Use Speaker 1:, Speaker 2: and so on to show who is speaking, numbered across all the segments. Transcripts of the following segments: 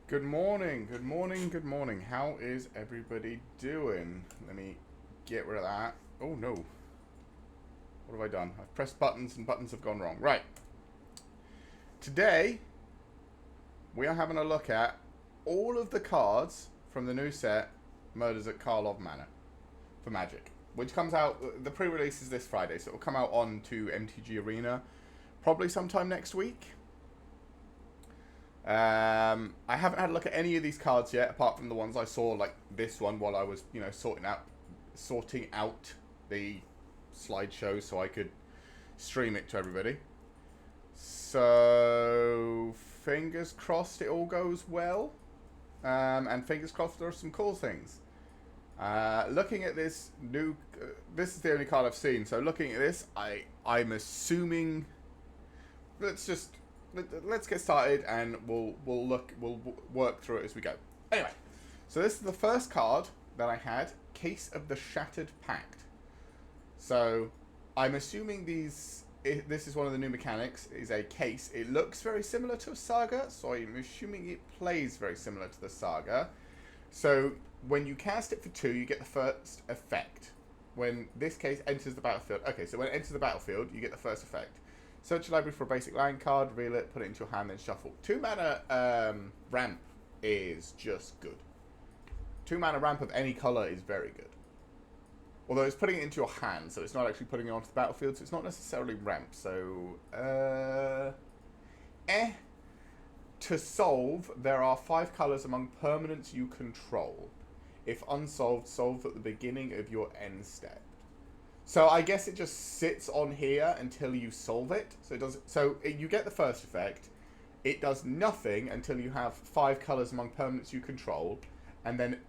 Speaker 1: Good morning, good morning, good morning. How is everybody doing? Let me get rid of that. Oh no. What have I done? I've pressed buttons and buttons have gone wrong. Right. Today, we are having a look at all of the cards from the new set, Murders at Karlov Manor, for Magic. Which comes out, the pre-release is this Friday, so it will come out on to MTG Arena probably sometime next week. I haven't had a look at any of these cards yet, apart from the ones I saw, like this one, while I was, sorting out the slideshow so I could stream it to everybody. So fingers crossed it all goes well, and fingers crossed there are some cool things. Looking at this new, this is the only card I've seen. So looking at this, I'm assuming. Let's get started and we'll work through it as we go. Anyway, so this is the first card that I had, Case of the Shattered Pact. So I'm assuming this is one of the new mechanics, is a case. It looks very similar to a saga, so I'm assuming it plays very similar to the saga. So when you cast it for 2, you get the first effect. When this case enters the battlefield, okay, so when it enters the battlefield, you get the first effect. Search your library for a basic land card, reveal it, put it into your hand, then shuffle. 2 mana ramp is just good. 2 mana ramp of any colour is very good. Although it's putting it into your hand, so it's not actually putting it onto the battlefield, so it's not necessarily ramp. So, To solve, there are 5 colours among permanents you control. If unsolved, solve at the beginning of your end step. So I guess it just sits on here until you solve it. You get the first effect. It does nothing until you have 5 colours among permanents you control, and then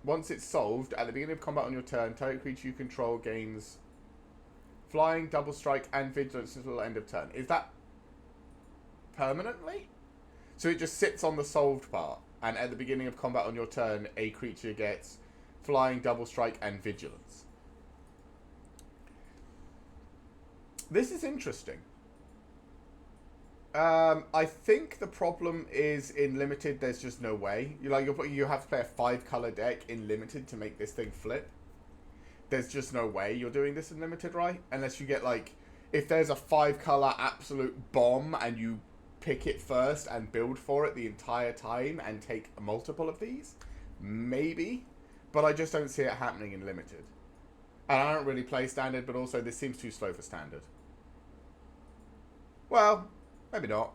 Speaker 1: once it's solved, at the beginning of combat on your turn, target creature you control gains flying, double strike, and vigilance until the end of turn. Is that permanently? So it just sits on the solved part, and at the beginning of combat on your turn, a creature gets flying, double strike, and vigilance. This is interesting. I think the problem is in limited. There's just no way. You have to play a 5 color deck in limited to make this thing flip. There's just no way you're doing this in limited, right? Unless you get if there's a 5 color absolute bomb and you pick it first and build for it the entire time and take a multiple of these, maybe. But I just don't see it happening in limited. And I don't really play standard, but also this seems too slow for standard. Well, maybe not.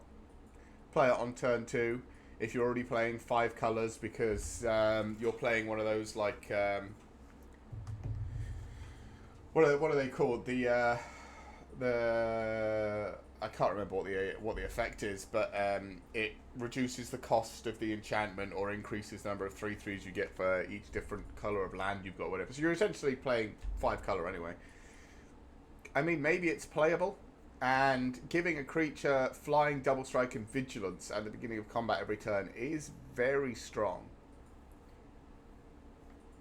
Speaker 1: Play it on turn 2 if you're already playing 5 colours because you're playing one of those what are they called? The I can't remember what the effect is, but it reduces the cost of the enchantment or increases the number of 3/3s you get for each different colour of land you've got, whatever. So you're essentially playing 5 colour anyway. I mean, maybe it's playable. And giving a creature flying, double strike, and vigilance at the beginning of combat every turn is very strong.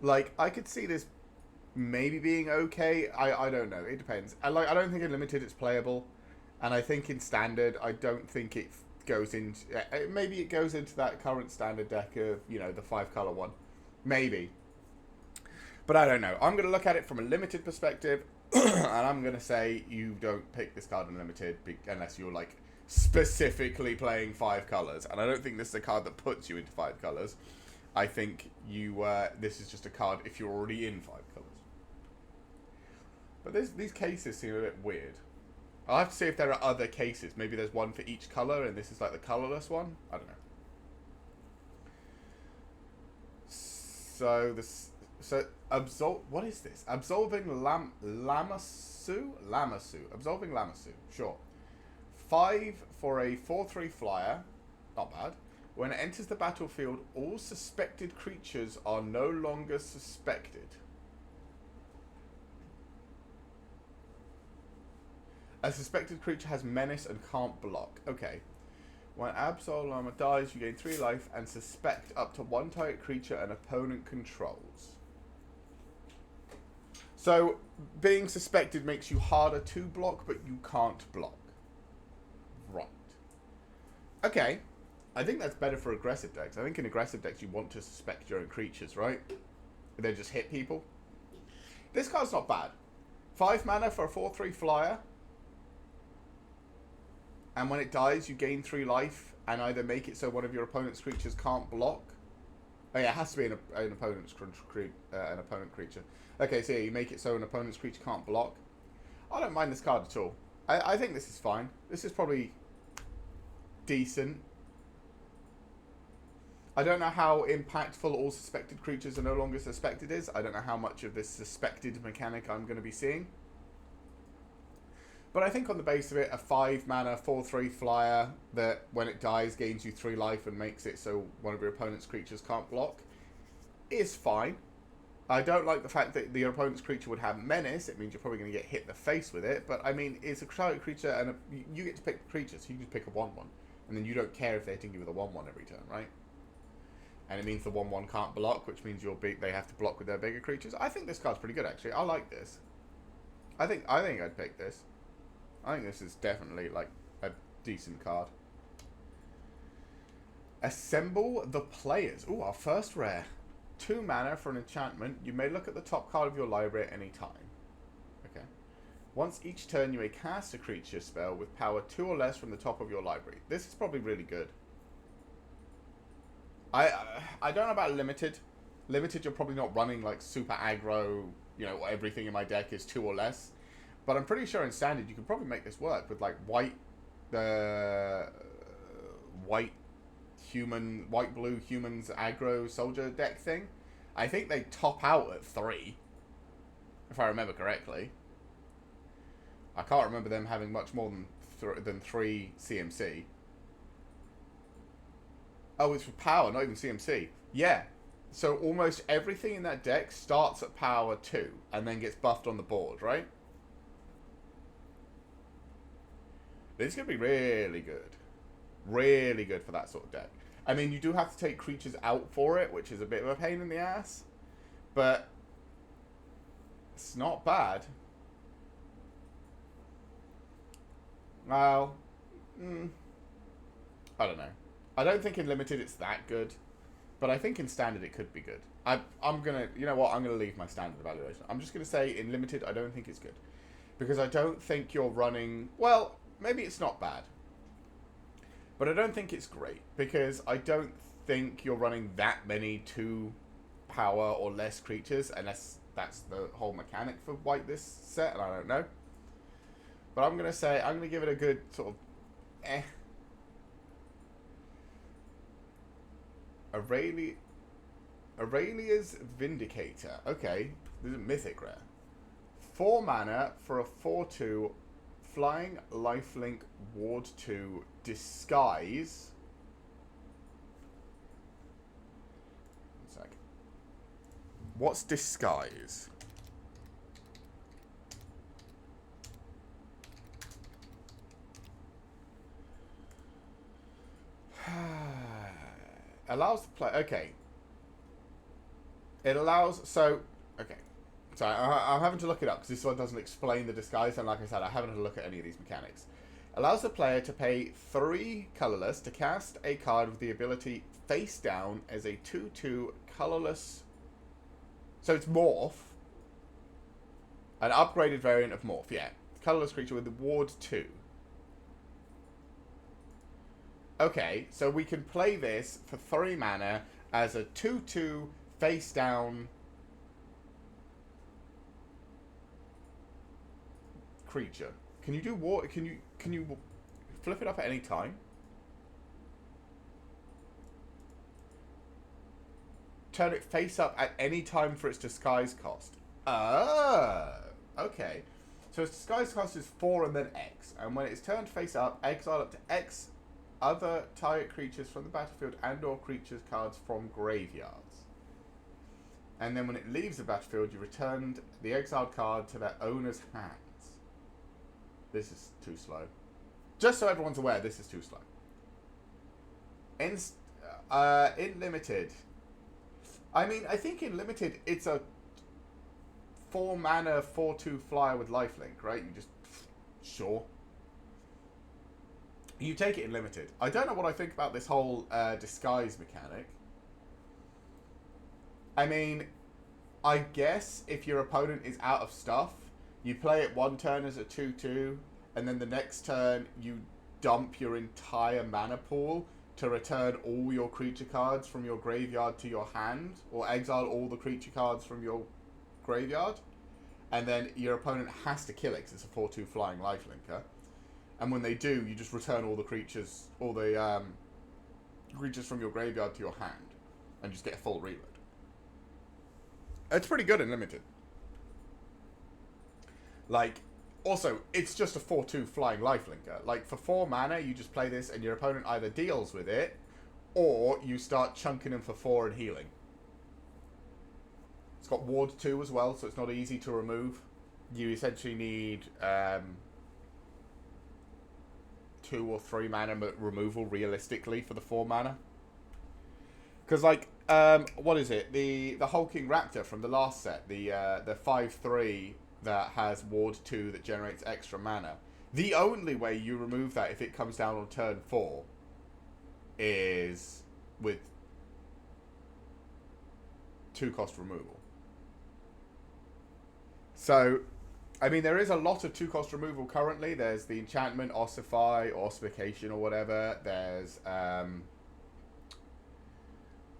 Speaker 1: I could see this maybe being okay. I don't know. It depends. I don't think in limited it's playable, and I think in standard I don't think it goes into. Maybe it goes into that current standard deck of the 5 color one, maybe. But I don't know. I'm going to look at it from a limited perspective. And I'm going to say you don't pick this card in limited unless you're specifically playing 5 colours. And I don't think this is a card that puts you into 5 colours. I think this is just a card if you're already in 5 colours. But these cases seem a bit weird. I'll have to see if there are other cases. Maybe there's one for each colour and this is the colourless one. I don't know. What is this? Absolving Lamassu? Absolving Lamassu. Sure. 5 for a 4/3 flyer. Not bad. When it enters the battlefield, all suspected creatures are no longer suspected. A suspected creature has menace and can't block. Okay. When Absol Lama dies, you gain 3 life and suspect up to 1 target creature an opponent controls. So, being suspected makes you harder to block, but you can't block. Right. Okay. I think that's better for aggressive decks. I think in aggressive decks you want to suspect your own creatures, right? And then just hit people. This card's not bad. 5 mana for a 4/3 flyer. And when it dies, you gain 3 life and either make it so one of your opponent's creatures can't block. Oh yeah, it has to be an opponent's creature. Okay, so yeah, you make it so an opponent's creature can't block. I don't mind this card at all. I think this is fine. This is probably decent. I don't know how impactful all suspected creatures are no longer suspected is. I don't know how much of this suspected mechanic I'm going to be seeing. But I think on the base of it, a 5 mana 4/3 flyer that when it dies gains you 3 life and makes it so one of your opponent's creatures can't block is fine. I don't like the fact that your opponent's creature would have menace. It means you're probably going to get hit in the face with it. But I mean, it's a target creature and you get to pick the creature, so you just pick a 1/1. And then you don't care if they're hitting you with a 1/1 every turn, right? And it means the 1/1 can't block, which means they have to block with their bigger creatures. I think this card's pretty good, actually. I like this. I think I'd pick this. I think this is definitely, like, a decent card. Assemble the Players. Ooh, our first rare. 2 mana for an enchantment. You may look at the top card of your library at any time. Okay. Once each turn, you may cast a creature spell with power 2 or less from the top of your library. This is probably really good. I don't know about Limited. Limited, you're probably not running, like, super aggro, you know, everything in my deck is 2 or less. But I'm pretty sure in Standard you can probably make this work with, like, white blue humans aggro soldier deck thing. I think they top out at 3, if I remember correctly. I can't remember them having much more than 3 CMC. Oh, it's for power, not even CMC. Yeah. So almost everything in that deck starts at power 2 and then gets buffed on the board, right? This is going to be really good. Really good for that sort of deck. I mean, you do have to take creatures out for it, which is a bit of a pain in the ass. But it's not bad. Well, I don't know. I don't think in Limited it's that good. But I think in Standard it could be good. I'm going to... You know what? I'm going to leave my Standard evaluation. I'm just going to say in Limited I don't think it's good. Because I don't think you're running... Well... Maybe it's not bad. But I don't think it's great. Because I don't think you're running that many 2 power or less creatures. Unless that's the whole mechanic for white this set. And I don't know. But I'm going to say... I'm going to give it a good sort of... Aurelia's Vindicator. Okay. This is a mythic rare. 4 mana for a 4/2... Flying, lifelink, ward 2, disguise. 1 sec. What's disguise? Allows the play. Okay. It allows. So. Okay. So I'm having to look it up because this one doesn't explain the disguise, and like I said, I haven't had a look at any of these mechanics. Allows the player to pay 3 colorless to cast a card with the ability face down as a 2/2 colorless. So it's Morph. An upgraded variant of Morph, yeah. Colorless creature with the ward 2. Okay, so we can play this for 3 mana as a 2/2 face down creature. Can you do war? Can you flip it up at any time? Turn it face up at any time for its disguise cost. Okay. So its disguise cost is 4 and then X, and when it's turned face up, exile up to X other target creatures from the battlefield and/or creatures cards from graveyards. And then when it leaves the battlefield, you returned the exiled card to their owner's hand. This is too slow. Just so everyone's aware, this is too slow. In Limited, I mean, I think in Limited, it's a 4 mana, 4/2 flyer with lifelink, right? You just... Sure. You take it in limited. I don't know what I think about this whole disguise mechanic. I mean, I guess if your opponent is out of stuff, you play it one turn as a 2/2, and then the next turn you dump your entire mana pool to return all your creature cards from your graveyard to your hand, or exile all the creature cards from your graveyard, and then your opponent has to kill it because it's a 4/2 flying lifelinker. And when they do, you just return all the creatures, creatures from your graveyard to your hand, and just get a full reload. It's pretty good in limited. Like, also, it's just a 4/2 flying lifelinker. Like, for 4 mana, you just play this, and your opponent either deals with it, or you start chunking them for 4 and healing. It's got Ward 2 as well, so it's not easy to remove. You essentially need 2 or 3 mana removal realistically for the 4 mana. Because, like, what is it? The Hulking Raptor from the last set, the 5/3 that has Ward 2 that generates extra mana. The only way you remove that if it comes down on turn 4 is with 2-cost removal. So, I mean, there is a lot of 2-cost removal currently. There's the enchantment, ossify, ossification, or whatever. There's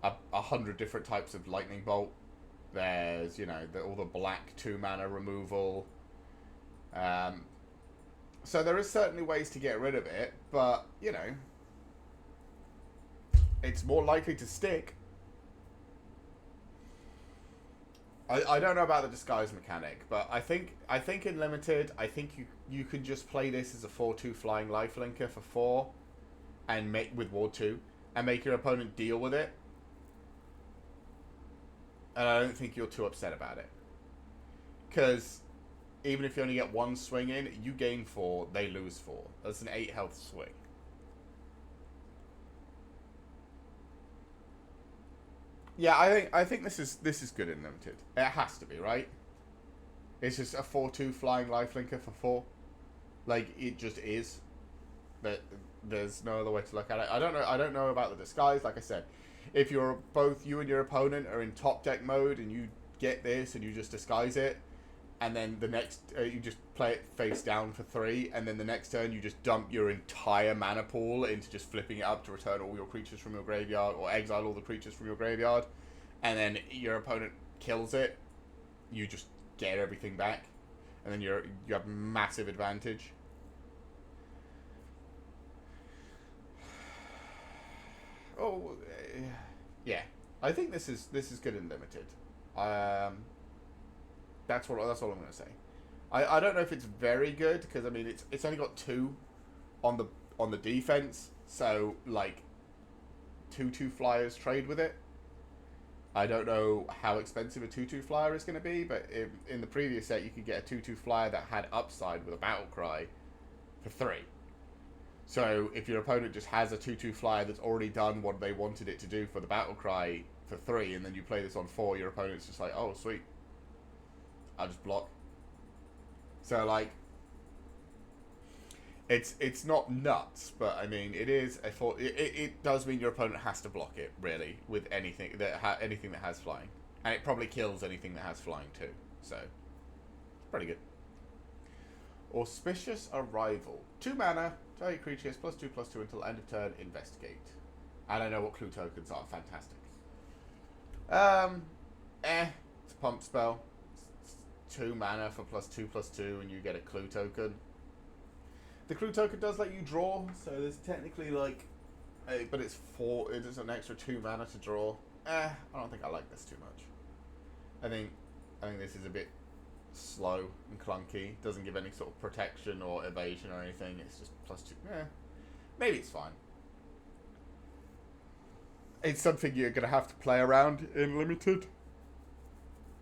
Speaker 1: 100 different types of lightning bolt. There's, you know, all the black 2 mana removal. So there is certainly ways to get rid of it, but, you know, it's more likely to stick. I don't know about the disguise mechanic, but I think in limited, I think you could just play this as a 4/2 flying lifelinker for 4, and make with Ward 2, and make your opponent deal with it. And I don't think you're too upset about it, because even if you only get 1 swing in, you gain 4, they lose 4. That's an 8 health swing. Yeah, I think this is good in limited. It has to be, right? It's just a 4/2 flying lifelinker for 4. Like, it just is. But there's no other way to look at it. I don't know about the disguise. Like I said, if you're both you and your opponent are in top deck mode and you get this and you just disguise it, and then the next you just play it face down for 3, and then the next turn you just dump your entire mana pool into just flipping it up to return all your creatures from your graveyard, or exile all the creatures from your graveyard, and then your opponent kills it, you just get everything back, and then you have massive advantage. Oh, yeah. I think this is good in limited. That's all I'm going to say. I don't know if it's very good, because I mean it's only got 2 on the defense, so like 2/2 flyers trade with it. I don't know how expensive a 2/2 flyer is going to be, but in the previous set you could get a 2/2 flyer that had upside with a battle cry for 3. So if your opponent just has a 2/2 flyer that's already done what they wanted it to do for the battle cry for 3, and then you play this on 4, your opponent's just like, oh sweet, I'll just block. So like, it's not nuts, but I mean it is a it does mean your opponent has to block it really with anything that has flying, and it probably kills anything that has flying too. So it's pretty good. Auspicious Arrival, 2 mana, target creatures +2/+2 until end of turn. Investigate. I don't know what clue tokens are. Fantastic. It's a pump spell. 2 mana for +2/+2, and you get a clue token. The clue token does let you draw, so there's technically like, but it's 4. It is an extra 2 mana to draw. I don't think I like this too much. I think this is a bit slow and clunky. Doesn't give any sort of protection or evasion or anything. It's just +2. Maybe it's fine. It's something you're gonna have to play around in limited,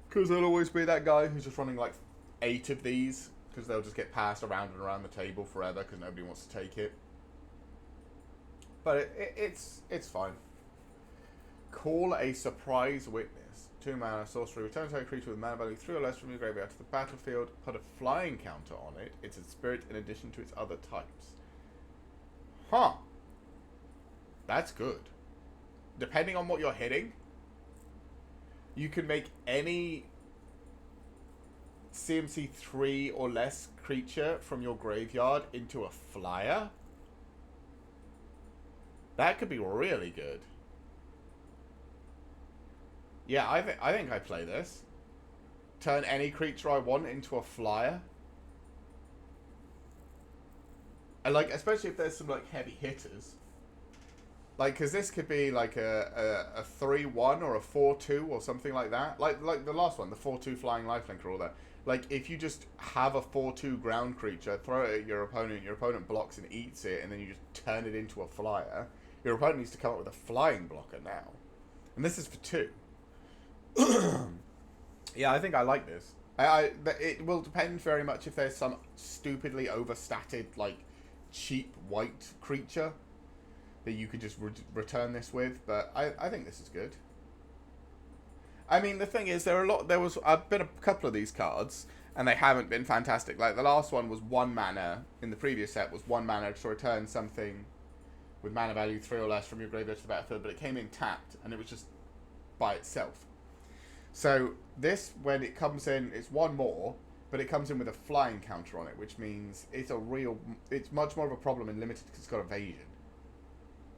Speaker 1: because there'll always be that guy who's just running like 8 of these, because they'll just get passed around and around the table forever because nobody wants to take it. But it's fine. Call a Surprise Witness. 2 mana, sorcery. Return target creature with mana value 3 or less from your graveyard to the battlefield. Put a flying counter on it. It's a spirit in addition to its other types. Huh. That's good. Depending on what you're hitting, you can make any CMC 3 or less creature from your graveyard into a flyer. That could be really good. Yeah, I think I play this. Turn any creature I want into a flyer. And like, especially if there's some like heavy hitters. Like, because this could be like a 3-1 or a 4-2 or something like that. Like the last one, the 4-2 flying lifelink or all that. Like, if you just have a 4-2 ground creature, throw it at your opponent blocks and eats it, and then you just turn it into a flyer, your opponent needs to come up with a flying blocker now. And this is for 2. Yeah, I think I like this. It will depend very much if there's some stupidly overstatted, like, cheap white creature that you could just return this with, but I think this is good. I mean, the thing is, I've been a couple of these cards, and they haven't been fantastic. Like, the last one was 1 mana, in the previous set was 1 mana to return something with mana value 3 or less from your graveyard to the battlefield, but it came in tapped, and it was just by itself. So, this, when it comes in, it's 1 more, but it comes in with a flying counter on it, which means it's much more of a problem in limited because it's got evasion.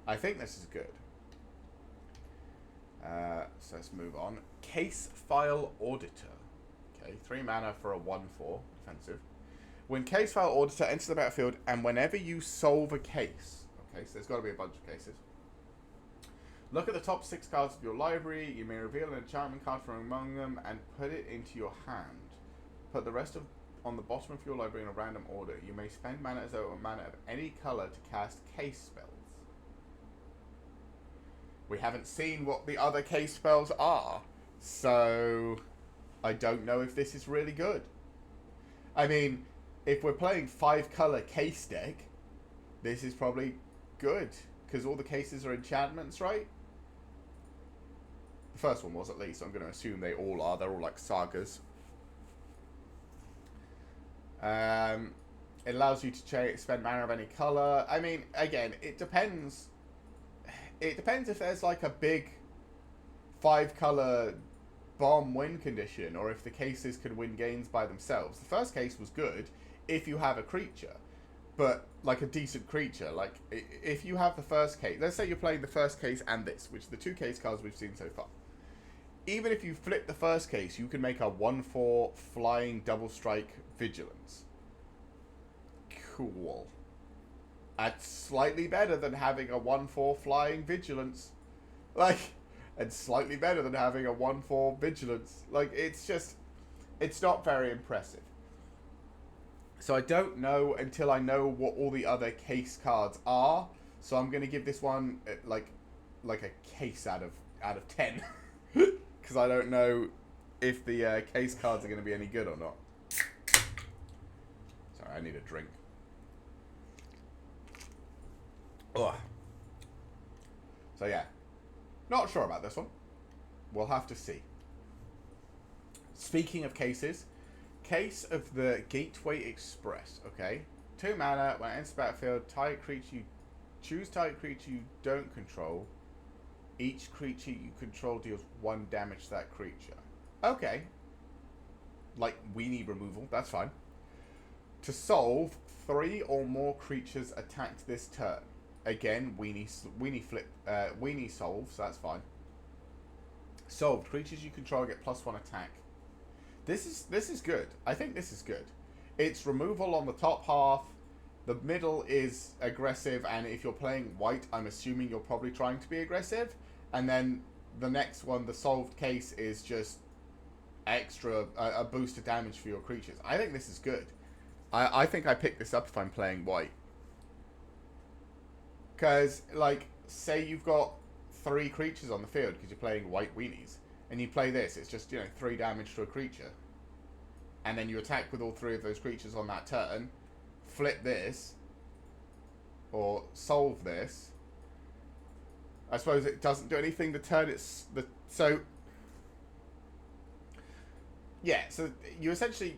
Speaker 1: I think this is good. So let's move on. Case File Auditor. Okay, 3 mana for a 1/4 defensive. When Case File Auditor enters the battlefield, and whenever you solve a case, okay, so there's got to be a bunch of cases. Look at the top 6 cards of your library. You may reveal an enchantment card from among them and put it into your hand. Put the rest on the bottom of your library in a random order. You may spend mana as though a mana of any color to cast case spells. We haven't seen what the other case spells are, so I don't know if this is really good. I mean, if we're playing 5-color case deck, this is probably good, because all the cases are enchantments, right? The first one was, at least. I'm going to assume they all are. They're all like sagas. It allows you to spend mana of any color. I mean, again, it depends. It depends if there's like a big 5-color bomb win condition, or if the cases can win games by themselves. The first case was good if you have a creature, but like a decent creature. Like, if you have the first case, let's say you're playing the first case and this, which are the 2 case cards we've seen so far. Even if you flip the first case, you can make a 1/4 flying double strike vigilance. Cool. That's slightly better than having a 1/4 flying vigilance. Like, and slightly better than having a 1/4 vigilance. Like, it's not very impressive. So I don't know until I know what all the other case cards are. So I'm going to give this one like a case out of 10. Because I don't know if the case cards are going to be any good or not. Sorry, I need a drink. Ugh. So yeah, not sure about this one. We'll have to see. Speaking of cases, case of the Gateway Express. Okay, 2 mana. When it enters the battlefield, target creature you choose target creature you don't control. Each creature you control deals 1 damage to that creature. Okay. Like weenie removal. That's fine. To solve, 3 or more creatures attacked this turn. Again, weenie solves, so that's fine. Solved. Creatures you control get +1 attack. This is good. I think this is good. It's removal on the top half. The middle is aggressive, and if you're playing white, I'm assuming you're probably trying to be aggressive. And then the next one, the solved case, is just extra, a boost of damage for your creatures. I think this is good. I think I pick this up if I'm playing white. Because, like, say you've got 3 creatures on the field because you're playing white weenies, and you play this, it's just, 3 damage to a creature. And then you attack with all 3 of those creatures on that turn, flip this, or solve this. I suppose it doesn't do anything the turn it's... So you essentially...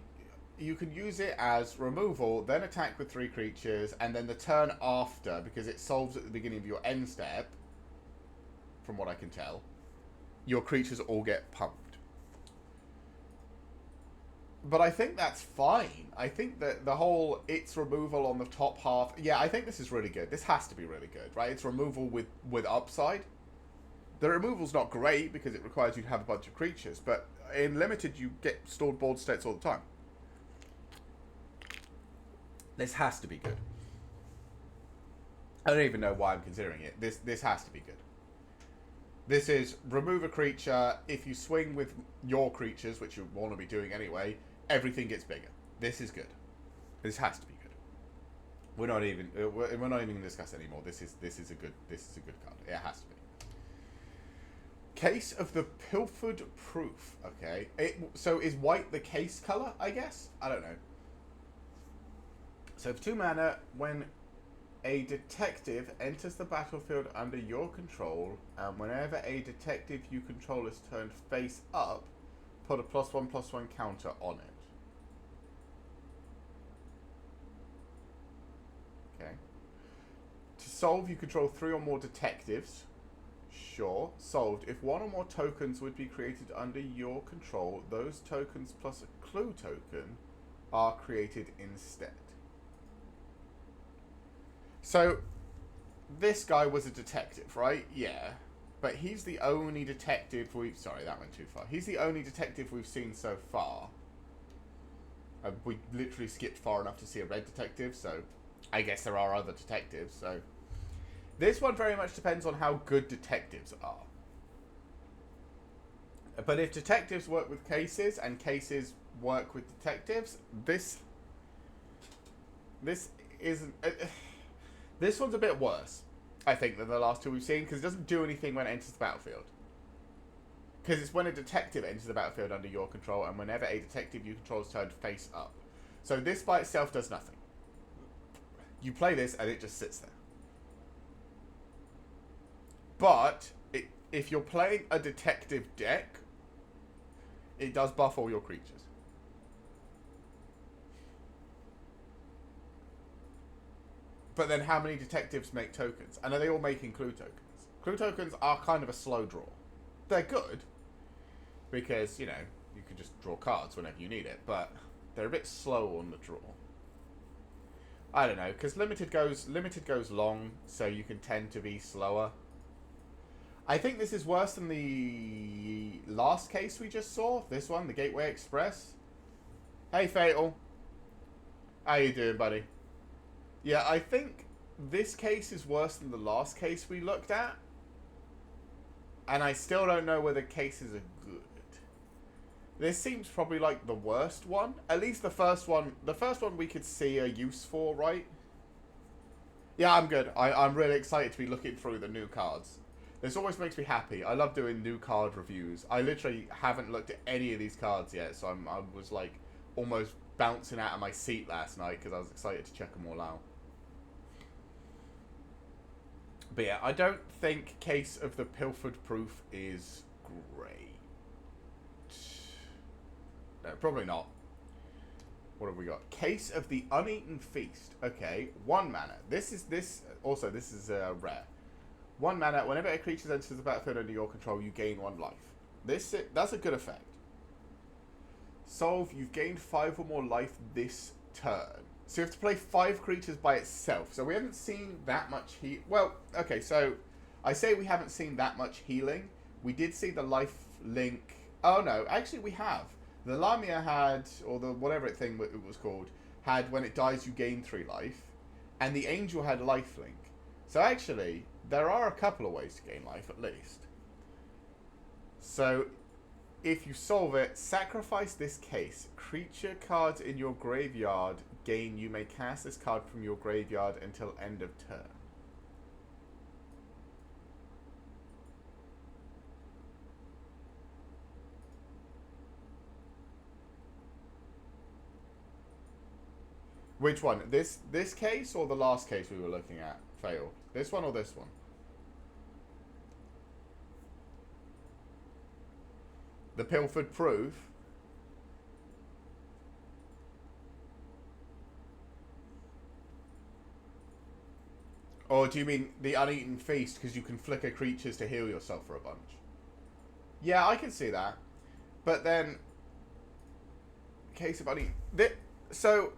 Speaker 1: you can use it as removal, then attack with 3 creatures, and then the turn after, because it solves at the beginning of your end step, from what I can tell, your creatures all get pumped. But I think that's fine. I think that the whole it's removal on the top half, yeah, I think this is really good. This has to be really good, right? It's removal with upside. The removal's not great because it requires you to have a bunch of creatures, but in limited you get stored board states all the time. This has to be good. I don't even know why I'm considering it. This has to be good. This is remove a creature. If you swing with your creatures, which you want to be doing anyway, everything gets bigger. This is good. This has to be good. We're not even going to discuss it anymore. This is a good card. It has to be. Case of the Pilfered Proof. Okay. So is white the case color? I guess. I don't know. So for 2 mana, when a detective enters the battlefield under your control, and whenever a detective you control is turned face up, put a +1/+1 counter on it. Okay. To solve, you control 3 or more detectives. Sure. Solved. If 1 or more tokens would be created under your control, those tokens plus a clue token are created instead. So, this guy was a detective, right? Yeah. But he's the only detective we've... Sorry, that went too far. He's the only detective we've seen so far. We literally skipped far enough to see a red detective, so I guess there are other detectives, so... This one very much depends on how good detectives are. But if detectives work with cases, and cases work with detectives, this isn't... This one's a bit worse, I think, than the last 2 we've seen, because it doesn't do anything when it enters the battlefield. Because it's when a detective enters the battlefield under your control, and whenever a detective you control is turned face up. So this by itself does nothing. You play this, and it just sits there. But, if you're playing a detective deck, it does buff all your creatures. But then how many detectives make tokens? And are they all making clue tokens? Clue tokens are kind of a slow draw. They're good, because, you know, you can just draw cards whenever you need it, but they're a bit slow on the draw. I don't know, because limited goes long, so you can tend to be slower. I think this is worse than the last case we just saw. This one, the Gateway Express. Hey, Fatal. How you doing, buddy? Yeah, I think this case is worse than the last case we looked at. And I still don't know whether cases are good. This seems probably like the worst one. At least the first one we could see a use for, right? Yeah, I'm good. I'm really excited to be looking through the new cards. This always makes me happy. I love doing new card reviews. I literally haven't looked at any of these cards yet, so I was like almost bouncing out of my seat last night because I was excited to check them all out. But yeah, I don't think Case of the Pilfered Proof is great. No, probably not. What have we got? Case of the Uneaten Feast. Okay, 1 mana. This is rare. 1 mana. Whenever a creature enters the battlefield under your control, you gain 1 life. That's a good effect. Solve. You've gained 5 or more life this turn. So you have to play 5 creatures by itself. So we haven't seen that much well, okay, so I say we haven't seen that much healing. We did see the life link. Oh no, actually we have. The Lamia had, or the whatever thing it was called, had when it dies you gain 3 life. And the Angel had lifelink. So actually, there are a couple of ways to gain life at least. So if you solve it, sacrifice this case. Creature cards in your graveyard gain. You may cast this card from your graveyard until end of turn. Which one? This case or the last case we were looking at? Failed. This one or this one? The Pilfered Proof. Or do you mean the Uneaten Feast because you can flicker creatures to heal yourself for a bunch? Yeah, I can see that. But then, Case of Uneaten... So...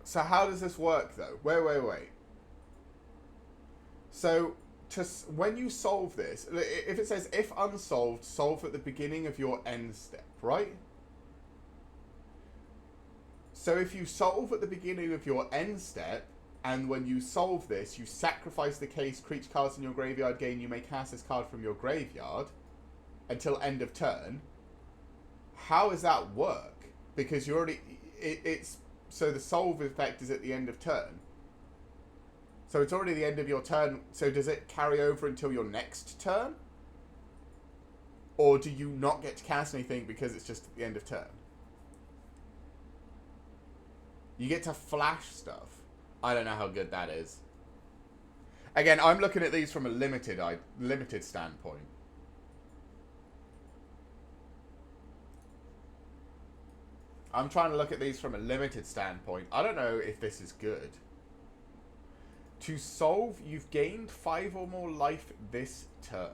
Speaker 1: So how does this work, though? Wait. So, when you solve this, if it says, if unsolved, solve at the beginning of your end step, right? So if you solve at the beginning of your end step, and when you solve this, you sacrifice the case, creature cards in your graveyard gain, you may cast this card from your graveyard until end of turn, how does that work? Because you already... It's... So the solve effect is at the end of turn. So it's already the end of your turn. So does it carry over until your next turn? Or do you not get to cast anything because it's just at the end of turn? You get to flash stuff. I don't know how good that is. Again, I'm looking at these from a limited standpoint. I'm trying to look at these from a limited standpoint. I don't know if this is good. To solve, you've gained 5 or more life this turn.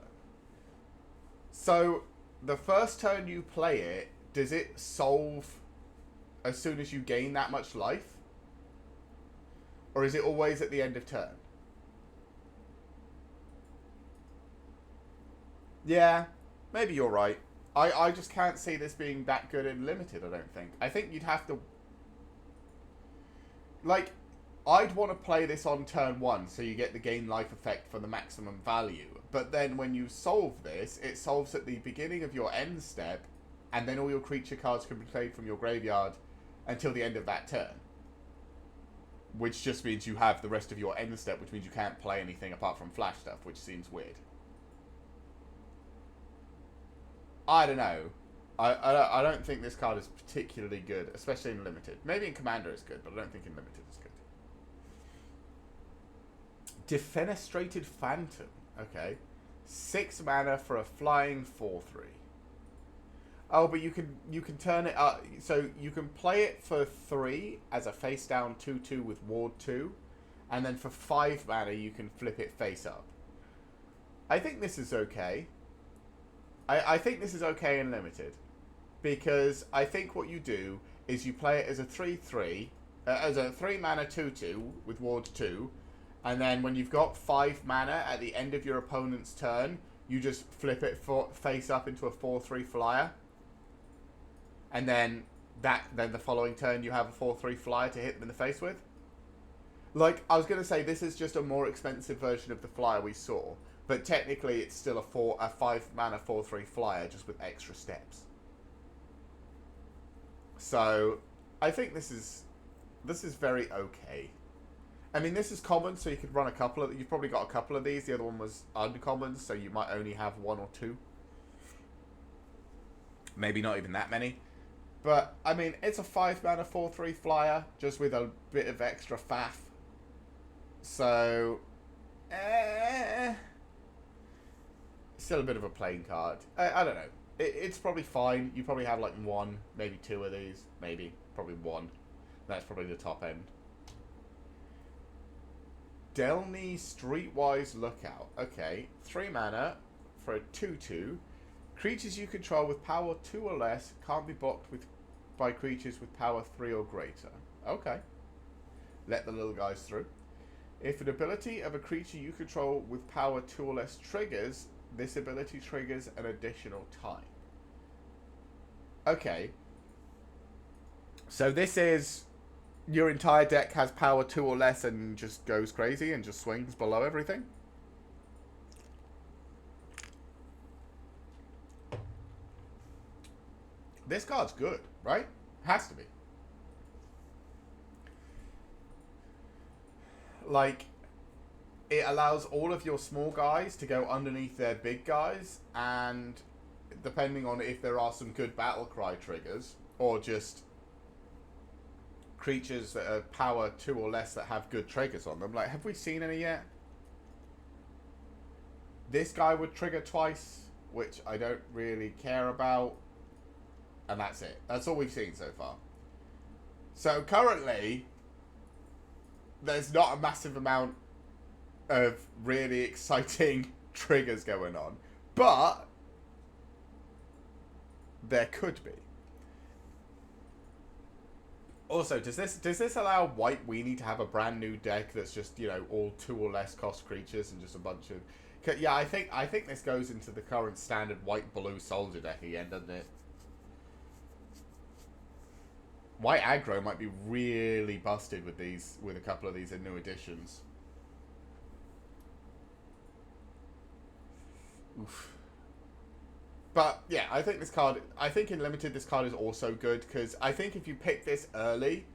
Speaker 1: So, the first turn you play it, does it solve as soon as you gain that much life? Or is it always at the end of turn? Yeah, maybe you're right. I just can't see this being that good in limited, I don't think. I think you'd have to... Like, I'd want to play this on turn 1, so you get the gain life effect for the maximum value. But then when you solve this, it solves at the beginning of your end step, and then all your creature cards can be played from your graveyard until the end of that turn. Which just means you have the rest of your end step, which means you can't play anything apart from flash stuff, which seems weird. I don't know. I don't think this card is particularly good, especially in limited. Maybe in Commander it's good, but I don't think in limited it's good. Defenestrated Phantom. Okay. 6 mana for a flying 4/3. Oh, but you can turn it up. So you can play it for 3 as a face down 2/2 with Ward 2, and then for 5 mana you can flip it face up. I think this is okay. I think this is okay in limited, because I think what you do is you play it as a 3/3, as a 3 mana 2/2 with Ward 2, and then when you've got 5 mana at the end of your opponent's turn, you just flip it face up into a 4/3 flyer, and then the following turn you have a 4/3 flyer to hit them in the face with. Like, I was going to say, this is just a more expensive version of the flyer we saw. But technically, it's still a 5 mana 4/3 flyer, just with extra steps. So, I think this is very okay. I mean, this is common, so you could run a couple of... You've probably got a couple of these. The other one was uncommon, so you might only have 1 or 2. Maybe not even that many. But, I mean, it's a 5 mana 4/3 flyer, just with a bit of extra faff. So... Still a bit of a plain card. I don't know. It's probably fine. You probably have like 1, maybe 2 of these. Maybe. Probably 1. That's probably the top end. Delny Streetwise Lookout. Okay. 3 mana for a 2/2. Creatures you control with power 2 or less can't be blocked by creatures with power 3 or greater. Okay. Let the little guys through. If an ability of a creature you control with power 2 or less triggers, this ability triggers an additional type. Okay. So this is... Your entire deck has power 2 or less and just goes crazy and just swings below everything? This card's good, right? Has to be. Like... It allows all of your small guys to go underneath their big guys, and depending on if there are some good battle cry triggers, or just creatures that are power 2 or less that have good triggers on them. Like, have we seen any yet? This guy would trigger twice, which I don't really care about. And that's it. That's all we've seen so far. So currently, there's not a massive amount of really exciting triggers going on. But there could be. Also, does this allow White Weenie to have a brand new deck that's just, you know, all 2 or less cost creatures and just a bunch of... Yeah, I think this goes into the current standard white-blue soldier deck again, doesn't it? White aggro might be really busted with a couple of these new additions. Oof. But yeah, I think in limited this card is also good because I think if you pick this early,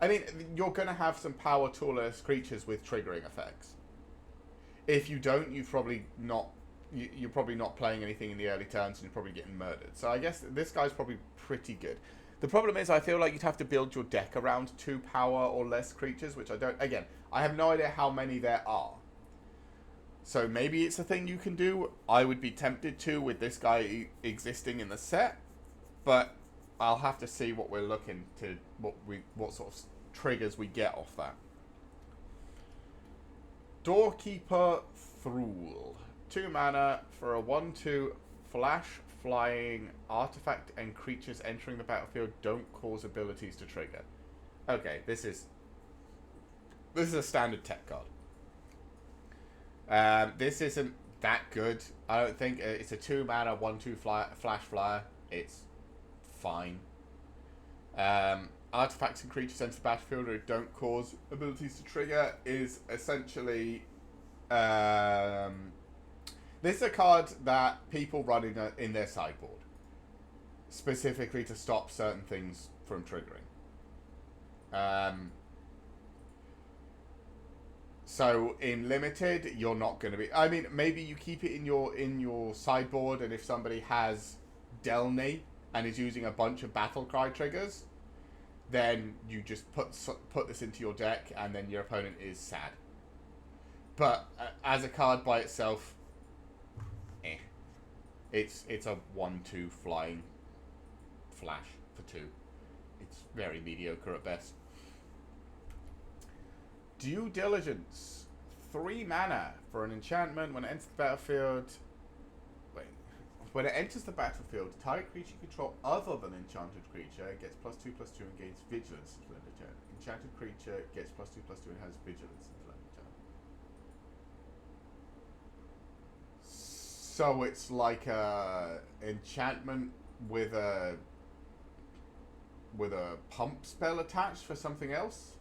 Speaker 1: I mean you're gonna have some power toolers creatures with triggering effects. If you don't, you're probably not playing anything in the early turns and you're probably getting murdered. So I guess this guy's probably pretty good. The problem is I feel like you'd have to build your deck around 2 power or less creatures, which I don't. Again, I have no idea how many there are. So maybe it's a thing you can do. I would be tempted to with this guy existing in the set, but I'll have to see what we're looking to, what sort of triggers we get off that. Doorkeeper Thrall. 2 mana for a 1/2 flash flying artifact, and creatures entering the battlefield don't cause abilities to trigger. Okay, this is a standard tech card. This isn't that good. I don't think it's a 2 mana 1/2 flash flyer. It's fine. Artifacts and creatures enter the battlefield or don't cause abilities to trigger is essentially this is a card that people run in their sideboard specifically to stop certain things from triggering. So in limited, you're not going to be. I mean, maybe you keep it in your sideboard, and if somebody has Delny and is using a bunch of battle cry triggers, then you just put this into your deck, and then your opponent is sad. But as a card by itself, it's a 1/2 flying flash for 2. It's very mediocre at best. Due Diligence. 3 mana for an enchantment. When it enters the battlefield... When it enters the battlefield, target creature you control other than enchanted creature gets +2/+2 and gains vigilance until end of turn. Enchanted creature gets +2/+2 and has vigilance until end of turn. So it's like a enchantment with a pump spell attached for something else.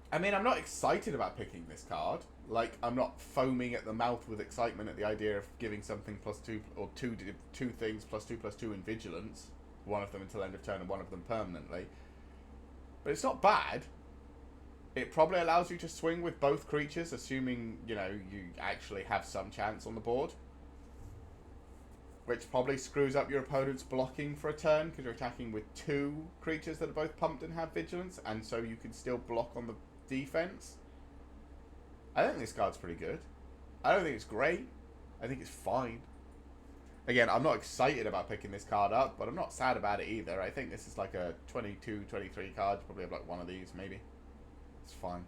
Speaker 1: I mean, I'm not excited about picking this card. Like, I'm not foaming at the mouth with excitement at the idea of giving something +2 or two things +2/+2 in vigilance. One of them until end of turn and one of them permanently. But it's not bad. It probably allows you to swing with both creatures, assuming, you know, you actually have some chance on the board. Which probably screws up your opponent's blocking for a turn, because you're attacking with 2 creatures that are both pumped and have vigilance, and so you can still block on the defense. I think this card's pretty good. I don't think it's great. I think it's fine. Again, I'm not excited about picking this card up, but I'm not sad about it either. I think this is like a 22, 23 card. Probably have like one of these, maybe. It's fine.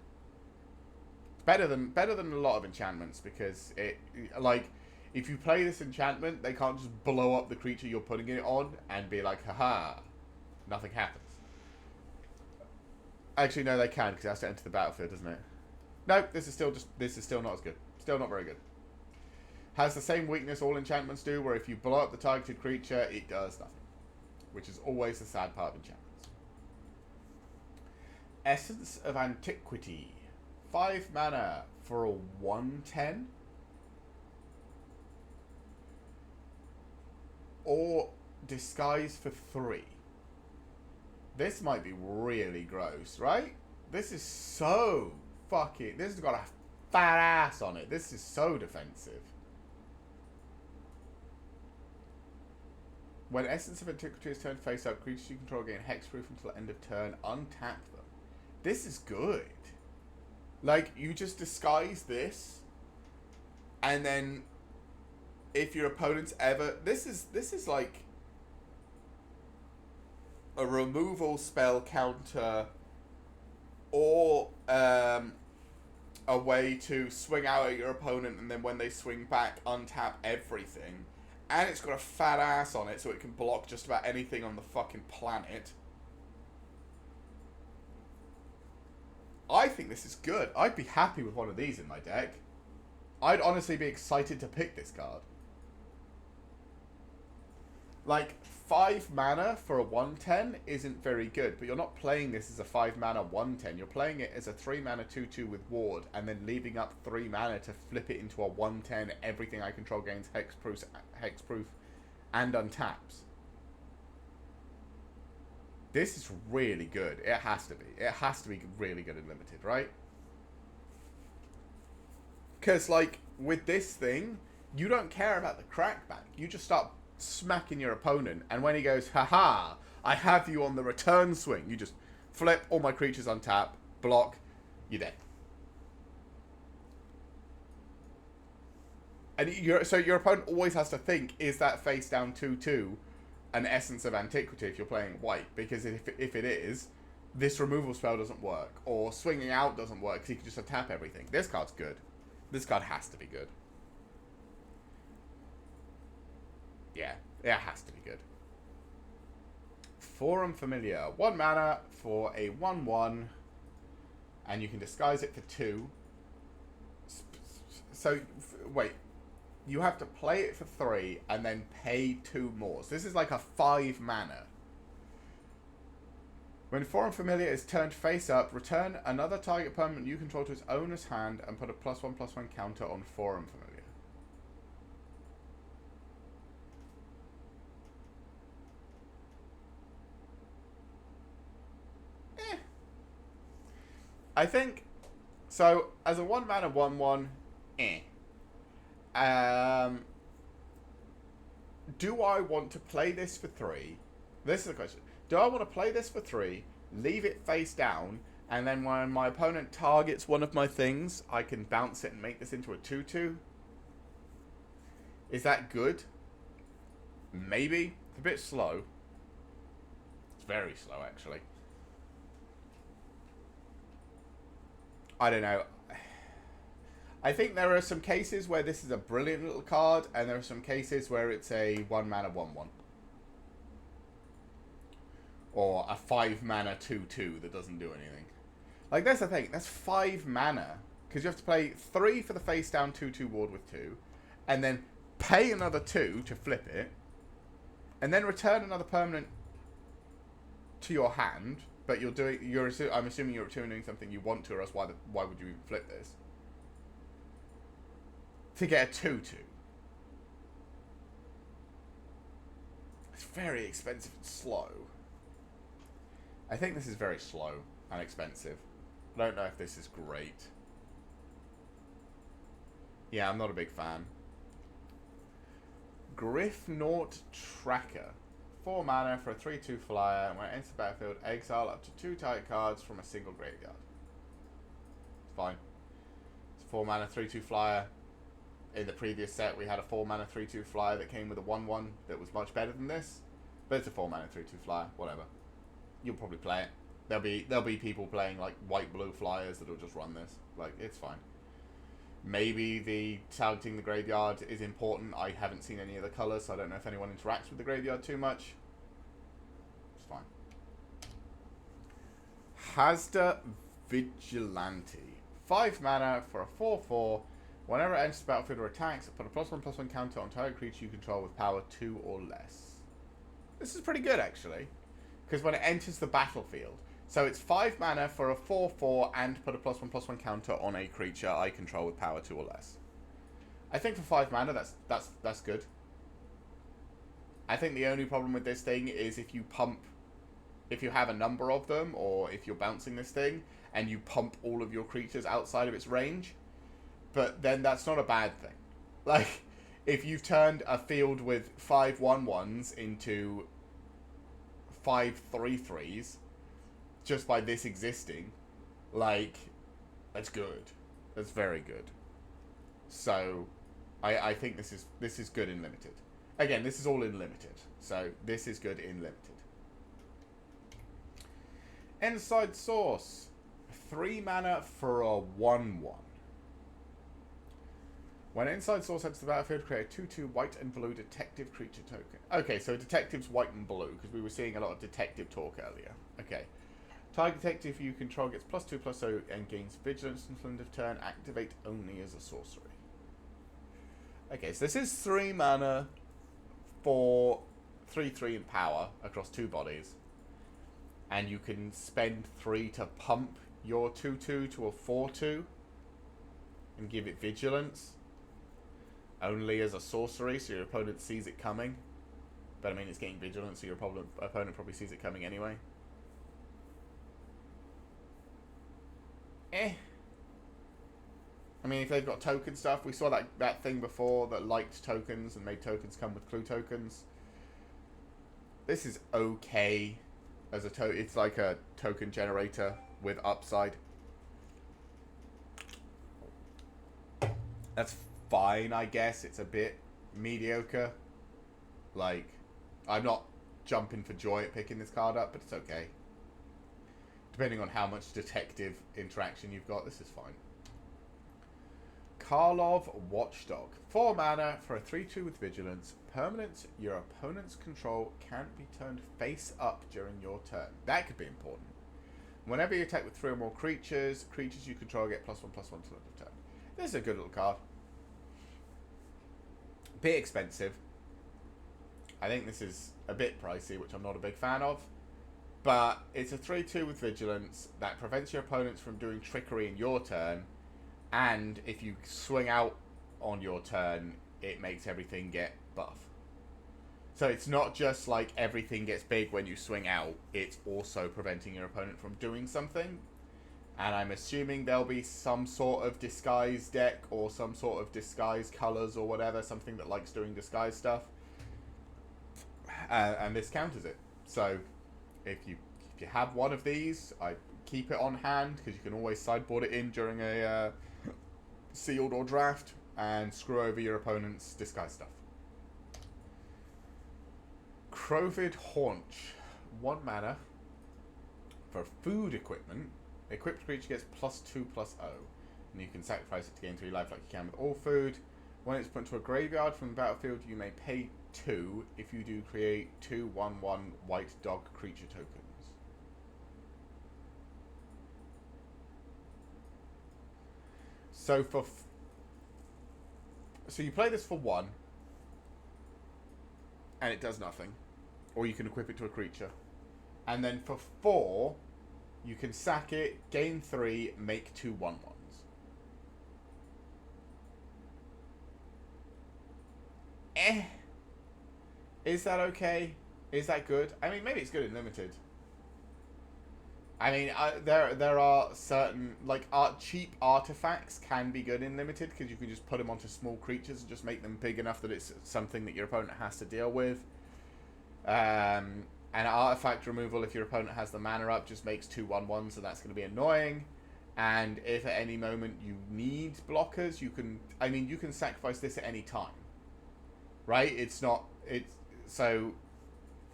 Speaker 1: It's better than a lot of enchantments, because it, like, if you play this enchantment, they can't just blow up the creature you're putting it on and be like, haha, nothing happens. Actually, no, they can, because it has to enter the battlefield, doesn't it? No, this is still not as good. Still not very good. Has the same weakness all enchantments do, where if you blow up the targeted creature, it does nothing. Which is always the sad part of enchantments. Essence of Antiquity. 5 mana for a 1/10. Or Disguise for 3. This might be really gross, right? This is so fucking... This has got a fat ass on it. This is so defensive. When Essence of Antiquity is turned face up, creatures you control gain hexproof until end of turn. Untap them. This is good. Like, you just disguise this, and then if your opponent's ever... This is like a removal spell counter, or a way to swing out at your opponent, and then when they swing back, untap everything. And it's got a fat ass on it, so it can block just about anything on the fucking planet. I think this is good. I'd be happy with one of these in my deck. I'd honestly be excited to pick this card. Like, 5 mana for a 1/10 isn't very good, but you're not playing this as a 5 mana 1/10. You're playing it as a 3 mana 2/2 with ward, and then leaving up 3 mana to flip it into a 1/10. Everything I control gains hexproof and untaps. This is really good. It has to be. It has to be really good in limited, right? Because, like, with this thing, you don't care about the crackback. You just start smacking your opponent, and when he goes, haha, I have you on the return swing, you just flip, all my creatures on tap, block, you're dead. And so your opponent always has to think, is that face down 2/2 an Essence of Antiquity if you're playing white? Because if it is, this removal spell doesn't work, or swinging out doesn't work, because you can just tap everything. This card's good. This card has to be good. Yeah, it has to be good. Forum Familiar. 1 mana for a 1/1, and you can disguise it for 2. So, wait. You have to play it for 3, and then pay 2 more. So this is like a 5 mana. When Forum Familiar is turned face up, return another target permanent you control to its owner's hand, and put a +1/+1 counter on Forum Familiar. I think, so, as a 1 mana 1/1, do I want to play this for 3? This is the question. Do I want to play this for 3, leave it face down, and then when my opponent targets one of my things, I can bounce it and make this into a 2/2? Is that good? Maybe. It's a bit slow. It's very slow, actually. I don't know. I think there are some cases where this is a brilliant little card, and there are some cases where it's a 1 mana 1/1. Or a 5 mana 2/2 that doesn't do anything. Like, that's the thing. That's 5 mana. Because you have to play 3 for the face down 2/2 ward with 2. And then pay another 2 to flip it. And then return another permanent to your hand. But you're doing, I'm assuming you're returning something you want to, or else why would you even flip this? To get a 2/2. It's very expensive and slow. I think this is very slow and expensive. I don't know if this is great. Yeah, I'm not a big fan. Griffnaught Tracker. 4 mana for a 3/2 flyer, and when it enters the battlefield, exile up to 2 target cards from a single graveyard. It's fine. It's 4 mana 3/2 flyer. In the previous set, we had a 4 mana 3/2 flyer that came with a 1/1 that was much better than this. But it's a 4 mana 3/2 flyer, whatever. You'll probably play it. There'll be people playing like white-blue flyers that'll just run this. Like, it's fine. Maybe the targeting the graveyard is important. I haven't seen any of the colours, so I don't know if anyone interacts with the graveyard too much. It's fine. Hazda Vigilante. 5 mana for a 4/4. Whenever it enters the battlefield or attacks, put a +1/+1 counter on target creature you control with power 2 or less. This is pretty good, actually. Because when it enters the battlefield. So it's 5 mana for a 4/4 and put a +1/+1 counter on a creature I control with power 2 or less. I think for 5 mana, that's good. I think the only problem with this thing is if you have a number of them, or if you're bouncing this thing, and you pump all of your creatures outside of its range. But then that's not a bad thing. Like, if you've turned a field with 5 1/1s into 5 3/3s just by this existing, like, that's good. That's very good. So, I think this is good in limited. Again, this is all in limited, so this is good in limited. Inside Source, 3 mana for a 1/1. When Inside Source enters the battlefield, create a 2/2 white and blue detective creature token. Okay, so detective's white and blue, because we were seeing a lot of detective talk earlier. Okay. Target detective you control gets +2/+0 and gains vigilance until end of turn. Activate only as a sorcery. Okay, so this is 3 mana for 3/3 in power across 2 bodies. And you can spend 3 to pump your 2/2 to a 4/2 and give it vigilance. Only as a sorcery, so your opponent sees it coming. But I mean, it's getting vigilance, so your opponent probably sees it coming anyway. I mean, if they've got token stuff, we saw that thing before that liked tokens and made tokens come with clue tokens. This is okay as a it's like a token generator with upside. That's fine, I guess. It's a bit mediocre. Like, I'm not jumping for joy at picking this card up, but it's okay. Depending on how much detective interaction you've got, this is fine. Karlov Watchdog. 4 mana for a 3/2 with vigilance. Permanents your opponent's control can't be turned face up during your turn. That could be important. Whenever you attack with 3 or more creatures you control get +1/+1 till end of turn. This is a good little card. Bit expensive. I think this is a bit pricey, which I'm not a big fan of. But it's a 3/2 with vigilance that prevents your opponents from doing trickery in your turn. And if you swing out on your turn, it makes everything get buff. So it's not just like everything gets big when you swing out. It's also preventing your opponent from doing something. And I'm assuming there'll be some sort of disguise deck or some sort of disguise colors or whatever. Something that likes doing disguise stuff. And this counters it. So if you have one of these, I keep it on hand because you can always sideboard it in during a sealed or draft and screw over your opponent's disguise stuff. Crovid Haunch. 1 mana for food equipment. Equipped creature gets +2/+0. And you can sacrifice it to gain 3 life like you can with all food. When it's put into a graveyard from the battlefield, you may pay 2. If you do, create 2 1/1 white dog creature tokens. So so you play this for 1, and it does nothing, or you can equip it to a creature, and then for 4, you can sack it, gain 3, make 2 1/1s. Is that okay? Is that good? I mean, maybe it's good in limited. I mean, there are certain, like, cheap artifacts can be good in limited because you can just put them onto small creatures and just make them big enough that it's something that your opponent has to deal with. And artifact removal, if your opponent has the mana up, just makes 2 1/1s, so that's going to be annoying. And if at any moment you need blockers, you can sacrifice this at any time. Right? So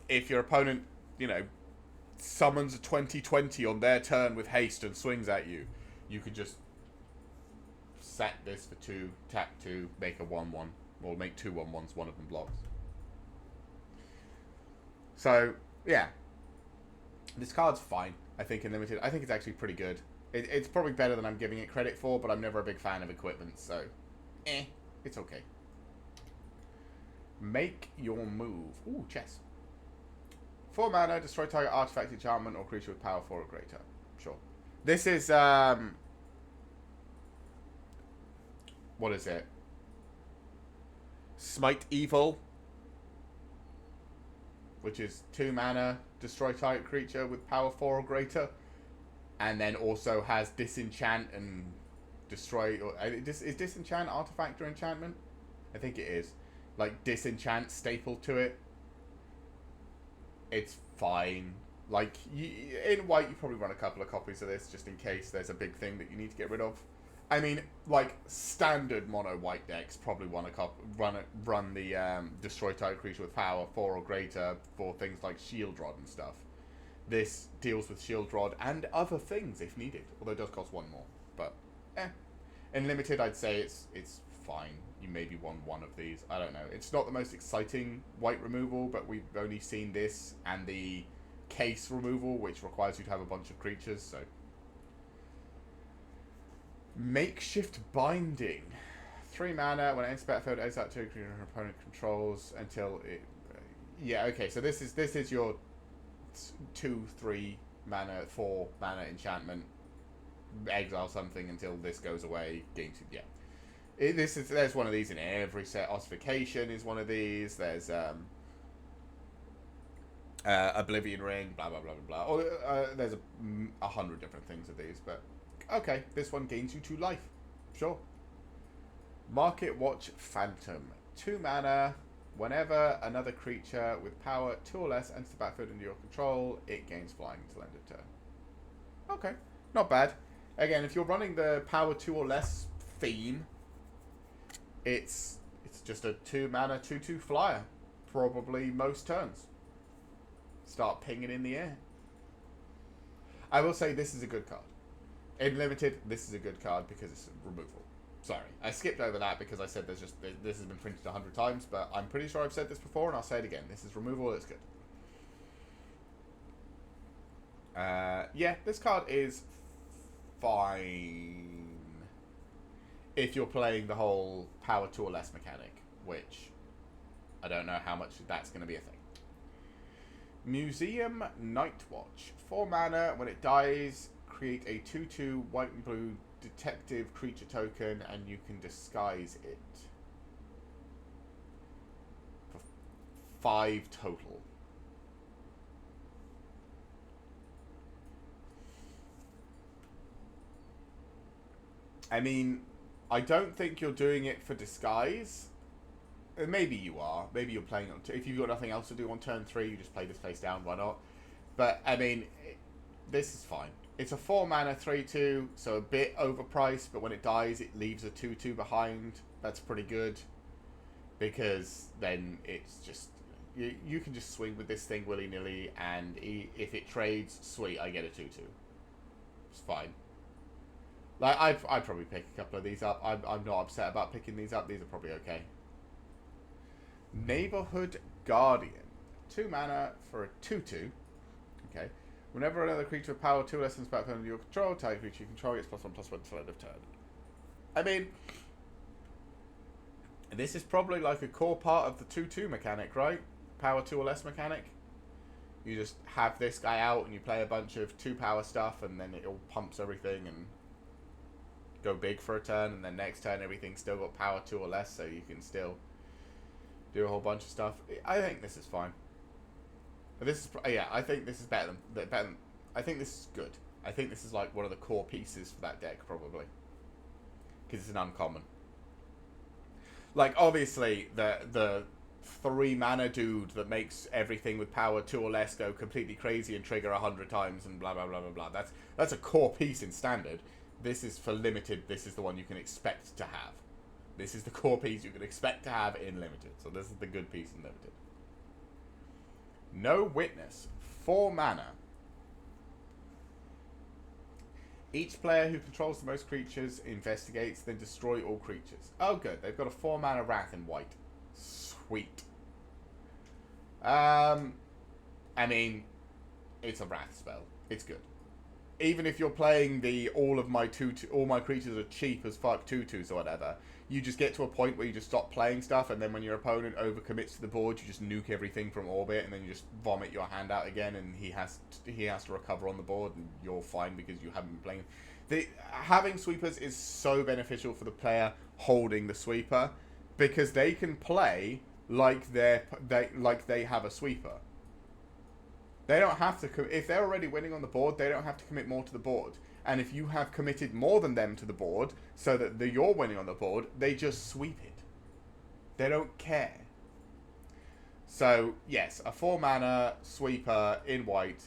Speaker 1: if your opponent, summons a 20/20 on their turn with haste and swings at you, you could just set this for 2, tap 2, make a 1/1, or make 2 1/1s, one of them blocks. So, yeah. This card's fine, I think, in limited. I think it's actually pretty good. It's probably better than I'm giving it credit for, but I'm never a big fan of equipment, so it's okay. Make your move. Ooh, chess. 4 mana, destroy target artifact, enchantment, or creature with power 4 or greater. Sure. This is, what is it? Smite Evil. Which is 2 mana, destroy target creature with power 4 or greater. And then also has disenchant and destroy. Is disenchant artifact or enchantment? I think it is. like disenchant staple to it, it's fine. Like, in white, you probably run a couple of copies of this just in case there's a big thing that you need to get rid of. I mean, like, standard mono white decks probably run the destroy target creature with power 4 or greater for things like Shield Rod and stuff. This deals with Shield Rod and other things if needed, although it does cost 1 more. But, in limited, I'd say it's fine. You maybe won one of these. I don't know. It's not the most exciting white removal, but we've only seen this and the case removal, which requires you to have a bunch of creatures, so. Makeshift Binding. 3 mana. When it enters battlefield, exile 2 creature your opponent controls until it... yeah, okay, so this is your 2, 3 mana, 4 mana enchantment. Exile something until this goes away. Yeah. There's one of these in every set. Ossification is one of these. There's Oblivion Ring, blah blah blah blah blah. Or there's 100 different things of these, but okay, this one gains you 2 life. Sure. Market Watch Phantom. 2 mana. Whenever another creature with power 2 or less enters the battlefield under your control, it gains flying until end of turn. Okay, not bad. Again, if you're running the power 2 or less theme, it's just a 2 mana 2/2 flyer. Probably most turns. Start pinging in the air. I will say this is a good card. In limited, this is a good card because it's removal. Sorry, I skipped over that because I said this has been printed 100 times, but I'm pretty sure I've said this before and I'll say it again. This is removal, it's good. Yeah, this card is fine if you're playing the whole power 2 or less mechanic, which I don't know how much that's going to be a thing. Museum Nightwatch. 4 mana. When it dies, create a 2/2 white and blue detective creature token, and you can disguise it. For 5 total. I mean, I don't think you're doing it for disguise. Maybe you are. Maybe you're playing on... if you've got nothing else to do on turn 3, you just play this face down, why not? But, I mean, this is fine. It's a 4 mana 3/2, so a bit overpriced, but when it dies, it leaves a 2/2 behind. That's pretty good. Because then it's just... you can just swing with this thing willy-nilly, and if it trades, sweet, I get a 2/2. It's fine. Like, I'd probably pick a couple of these up. I'm not upset about picking these up. These are probably okay. Neighborhood Guardian. 2 mana for a 2/2. Okay. Whenever another creature with power 2 lessons battlefield under your control, target creature you control gets +1/+1 till end of turn. I mean, this is probably like a core part of the 2/2 mechanic, right? Power 2 or less mechanic. You just have this guy out and you play a bunch of 2 power stuff, and then it all pumps everything and go big for a turn, and then next turn everything's still got power 2 or less, so you can still do a whole bunch of stuff. I think this is fine. This is, yeah, I think this is better than, I think this is good. I think this is like one of the core pieces for that deck, probably. Because it's an uncommon. Like, obviously, the 3 mana dude that makes everything with power 2 or less go completely crazy and trigger 100 times and blah, blah, blah, blah, blah. That's a core piece in standard. This is for limited. This is the one you can expect to have. This is the core piece you can expect to have in limited. So this is the good piece in limited. No Witness. 4 mana. Each player who controls the most creatures investigates, then destroy all creatures. Oh, good. They've got a 4 mana Wrath in white. Sweet. I mean, it's a Wrath spell. It's good. Even if you're playing the all my creatures are cheap as fuck 2/2s or whatever, you just get to a point where you just stop playing stuff, and then when your opponent overcommits to the board, you just nuke everything from orbit, and then you just vomit your hand out again, and he has to recover on the board, and you're fine because you haven't been playing. Having sweepers is so beneficial for the player holding the sweeper, because they can play like they have a sweeper. They don't have to... if they're already winning on the board, they don't have to commit more to the board. And if you have committed more than them to the board, so that you're winning on the board, they just sweep it. They don't care. So, yes, a 4-mana sweeper in white,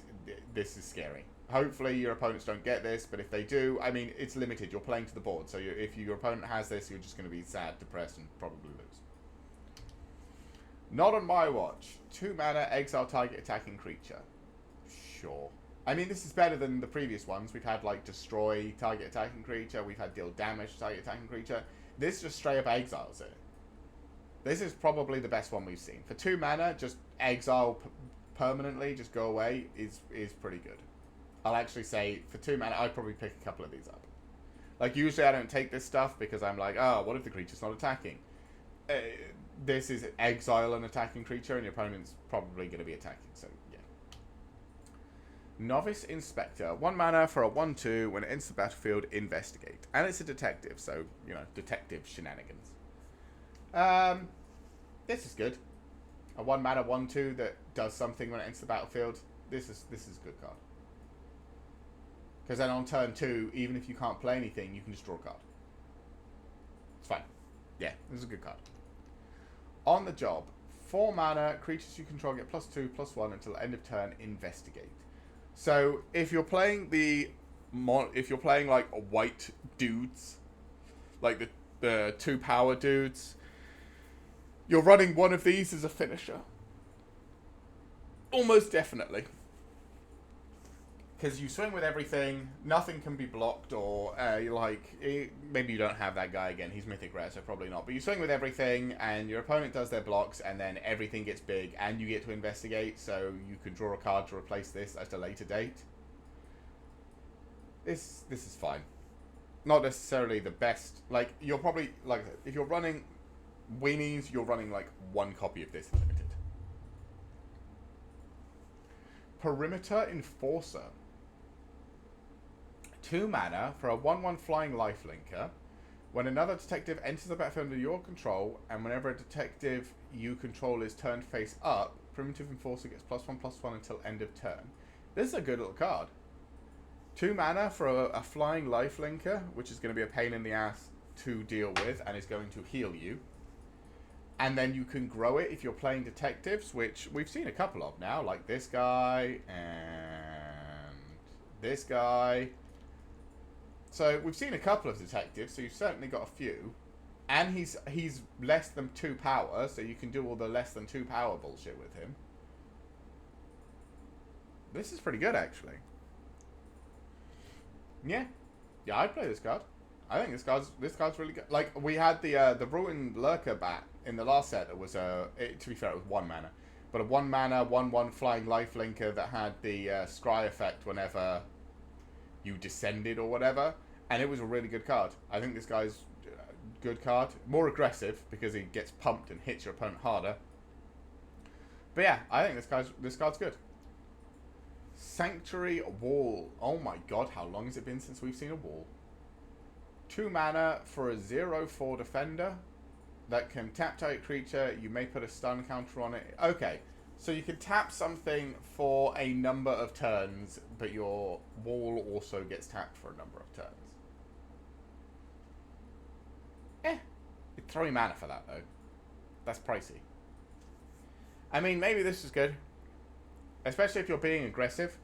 Speaker 1: this is scary. Hopefully your opponents don't get this, but if they do, I mean, it's limited. You're playing to the board, so if your opponent has this, you're just going to be sad, depressed, and probably lose. Not on my watch. 2-mana, exile target attacking creature. Sure. I mean, this is better than the previous ones. We've had, like, destroy target attacking creature. We've had deal damage to target attacking creature. This just straight up exiles it. This is probably the best one we've seen. For 2 mana, just exile permanently, just go away, is pretty good. I'll actually say, for 2 mana, I'd probably pick a couple of these up. Like, usually I don't take this stuff because I'm like, oh, what if the creature's not attacking? This is exile an attacking creature, and your opponent's probably going to be attacking, so yeah. Novice Inspector. 1 mana for a 1/2. When it enters the battlefield, investigate. And it's a detective, so, you know, detective shenanigans. This is good. A 1 mana 1/2 that does something when it enters the battlefield. This is a good card. Because then on turn 2, even if you can't play anything, you can just draw a card. It's fine. Yeah, this is a good card. On the job, 4 mana, creatures you control get +2/+1 until end of turn, investigate. So if you're playing like white dudes, like the 2 power dudes, you're running one of these as a finisher. Almost definitely. Because you swing with everything, nothing can be blocked, or maybe you don't have that guy again. He's Mythic Rare, so probably not. But you swing with everything, and your opponent does their blocks, and then everything gets big, and you get to investigate, so you can draw a card to replace this at a later date. This is fine. Not necessarily the best. Like, you're probably, like, if you're running weenies, you're running, like, 1 copy of this limited. Perimeter Enforcer. 2 mana for a 1/1 flying lifelinker. When another detective enters the battlefield under your control, and whenever a detective you control is turned face up, Primitive Enforcer gets +1/+1 until end of turn. This is a good little card. 2 mana for a flying lifelinker, which is going to be a pain in the ass to deal with, and is going to heal you. And then you can grow it if you're playing detectives, which we've seen a couple of now, like this guy and this guy. So we've seen a couple of detectives, so you've certainly got a few. And he's less than 2 power, so you can do all the less than 2 power bullshit with him. This is pretty good, actually. Yeah, I'd play this card. I think this card's really good. Like, we had the Ruined Lurker bat in the last set that was to be fair, it was 1 mana, but a 1 mana 1/1 flying lifelinker that had the scry effect whenever you descended or whatever, and it was a really good card. I think this guy's a good card, more aggressive because he gets pumped and hits your opponent harder. But yeah, I think this card's good. Sanctuary Wall. Oh my god, how long has it been since we've seen a wall? 2 mana for a 0/4 defender that can tap target creature. You may put a stun counter on it. Okay, so you can tap something for a number of turns, but your wall also gets tapped for a number of turns. 3 mana for that, though. That's pricey. I mean, maybe this is good. Especially if you're being aggressive.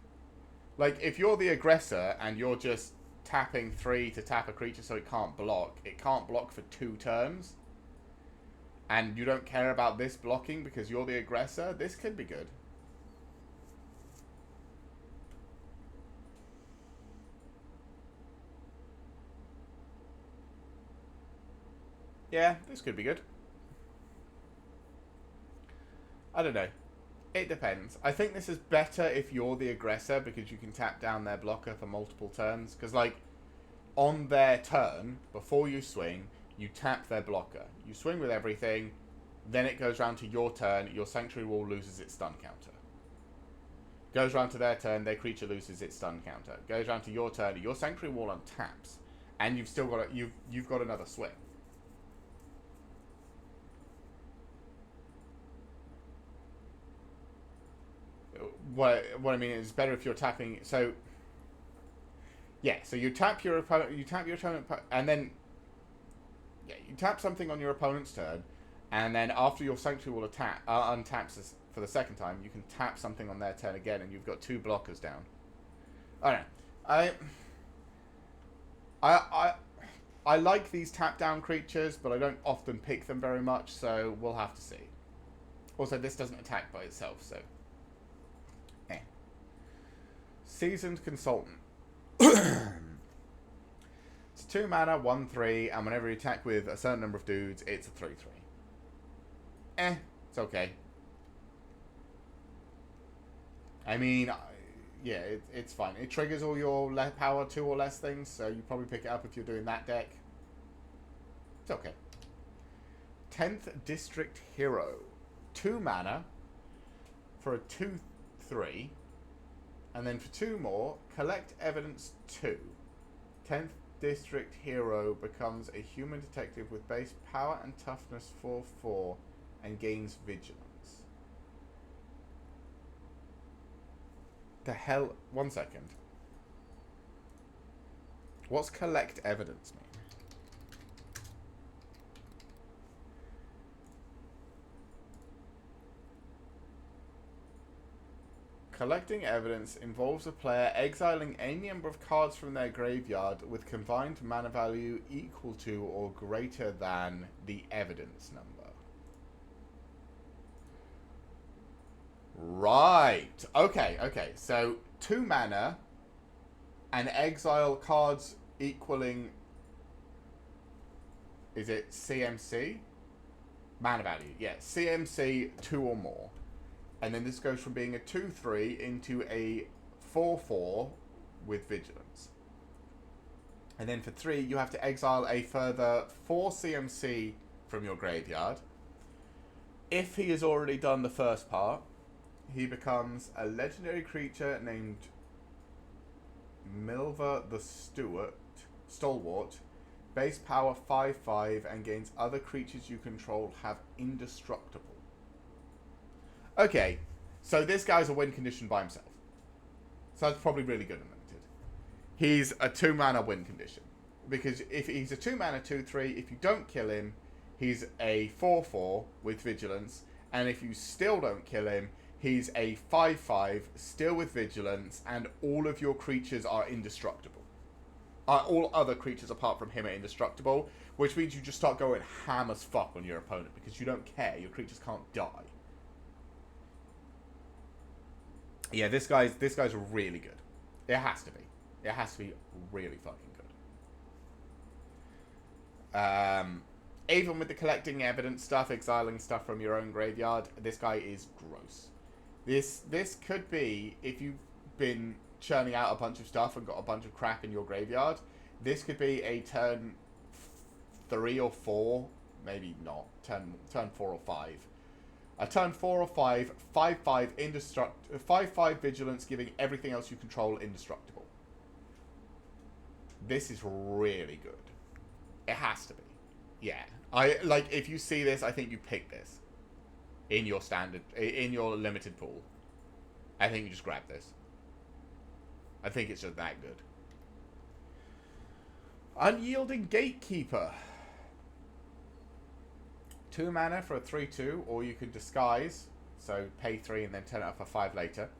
Speaker 1: Like, if you're the aggressor and you're just tapping 3 to tap a creature so it can't block for 2 turns, and you don't care about this blocking because you're the aggressor, this could be good. Yeah, this could be good. I don't know. It depends. I think this is better if you're the aggressor because you can tap down their blocker for multiple turns. Because, like, on their turn, before you swing, you tap their blocker. You swing with everything, then it goes round to your turn, your Sanctuary Wall loses its stun counter. Goes round to their turn, their creature loses its stun counter. Goes round to your turn, your Sanctuary Wall untaps, and you've still got you've got another swing. What I mean is better if you're tapping. So yeah, so you tap your opponent, and then you tap something on your opponent's turn, And then after your Sanctuary Wall untaps for the second time, you can tap something on their turn again, and you've got 2 blockers down. I don't know. I like these tap down creatures, but I don't often pick them very much, so we'll have to see. Also, this doesn't attack by itself, so Seasoned Consultant. It's 2 mana, 1/3, and whenever you attack with a certain number of dudes, it's a 3/3. It's okay. I mean, yeah, it's fine. It triggers all your power 2 or less things, so you probably pick it up if you're doing that deck. It's okay. 10th District Hero. 2 mana for a 2/3. And then for 2 more, collect evidence 2. 10th District Hero becomes a human detective with base power and toughness 4/4 and gains vigilance. The hell? 1 second. What's collect evidence mean? Collecting evidence involves a player exiling any number of cards from their graveyard with combined mana value equal to or greater than the evidence number. Right. Okay. So 2 mana and exile cards equaling... Is it CMC? Mana value. Yeah, CMC 2 or more. And then this goes from being a 2/3 into a 4/4 with vigilance. And then for 3, you have to exile a further 4 CMC from your graveyard. If he has already done the first part, he becomes a legendary creature named Milva the Stalwart, base power 5/5, and gains other creatures you control have indestructible. Okay, so this guy's a win condition by himself. So that's probably really good in limited. He's a 2 mana win condition. Because if he's a 2 mana 2/3, if you don't kill him, he's a 4/4 with vigilance. And if you still don't kill him, he's a 5/5 still with vigilance, and all of your creatures are indestructible. All other creatures apart from him are indestructible, which means you just start going ham as fuck on your opponent because you don't care. Your creatures can't die. Yeah, this guy's really good. It has to be. It has to be really fucking good. Even with the collecting evidence stuff, exiling stuff from your own graveyard, this guy is gross. This could be, if you've been churning out a bunch of stuff and got a bunch of crap in your graveyard, this could be a turn 3 or 4, maybe not, turn 4 or 5. A turn 4 or 5, 5/5 5/5 vigilance, giving everything else you control indestructible. This is really good. It has to be. Yeah. If you see this, I think you pick this in your limited pool. I think you just grab this. I think it's just that good. Unyielding Gatekeeper. 2 mana for a 3/2, or you could disguise, so pay 3 and then turn it up for 5 later.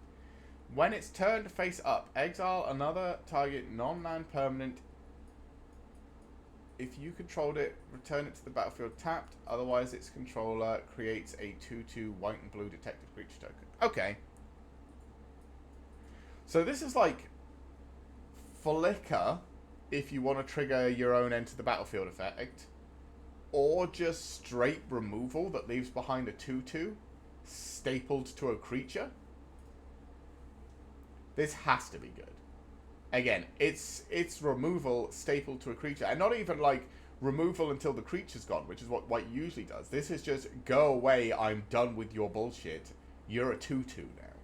Speaker 1: When it's turned face up, exile another target non-land permanent. If you controlled it, return it to the battlefield tapped. Otherwise, its controller creates a 2/2 white and blue detective creature token. Okay. So this is like Flicker if you want to trigger your own enter the battlefield effect. Or just straight removal that leaves behind a 2/2 stapled to a creature. This has to be good. Again, it's removal stapled to a creature. And not even like removal until the creature's gone, which is what white usually does. This is just go away, I'm done with your bullshit. You're a 2/2 now.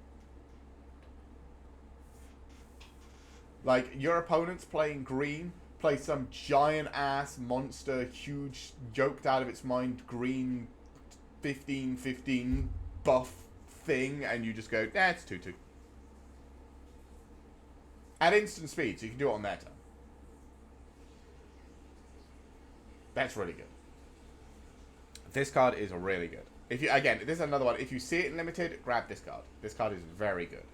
Speaker 1: Like, your opponent's playing green, play some giant-ass monster, huge, joked out of its mind, green 15/15 buff thing, and you just go, nah, it's 2/2. At instant speed, so you can do it on their turn. That's really good. This card is really good. If you again, this is another one. If you see it in limited, grab this card. This card is very good.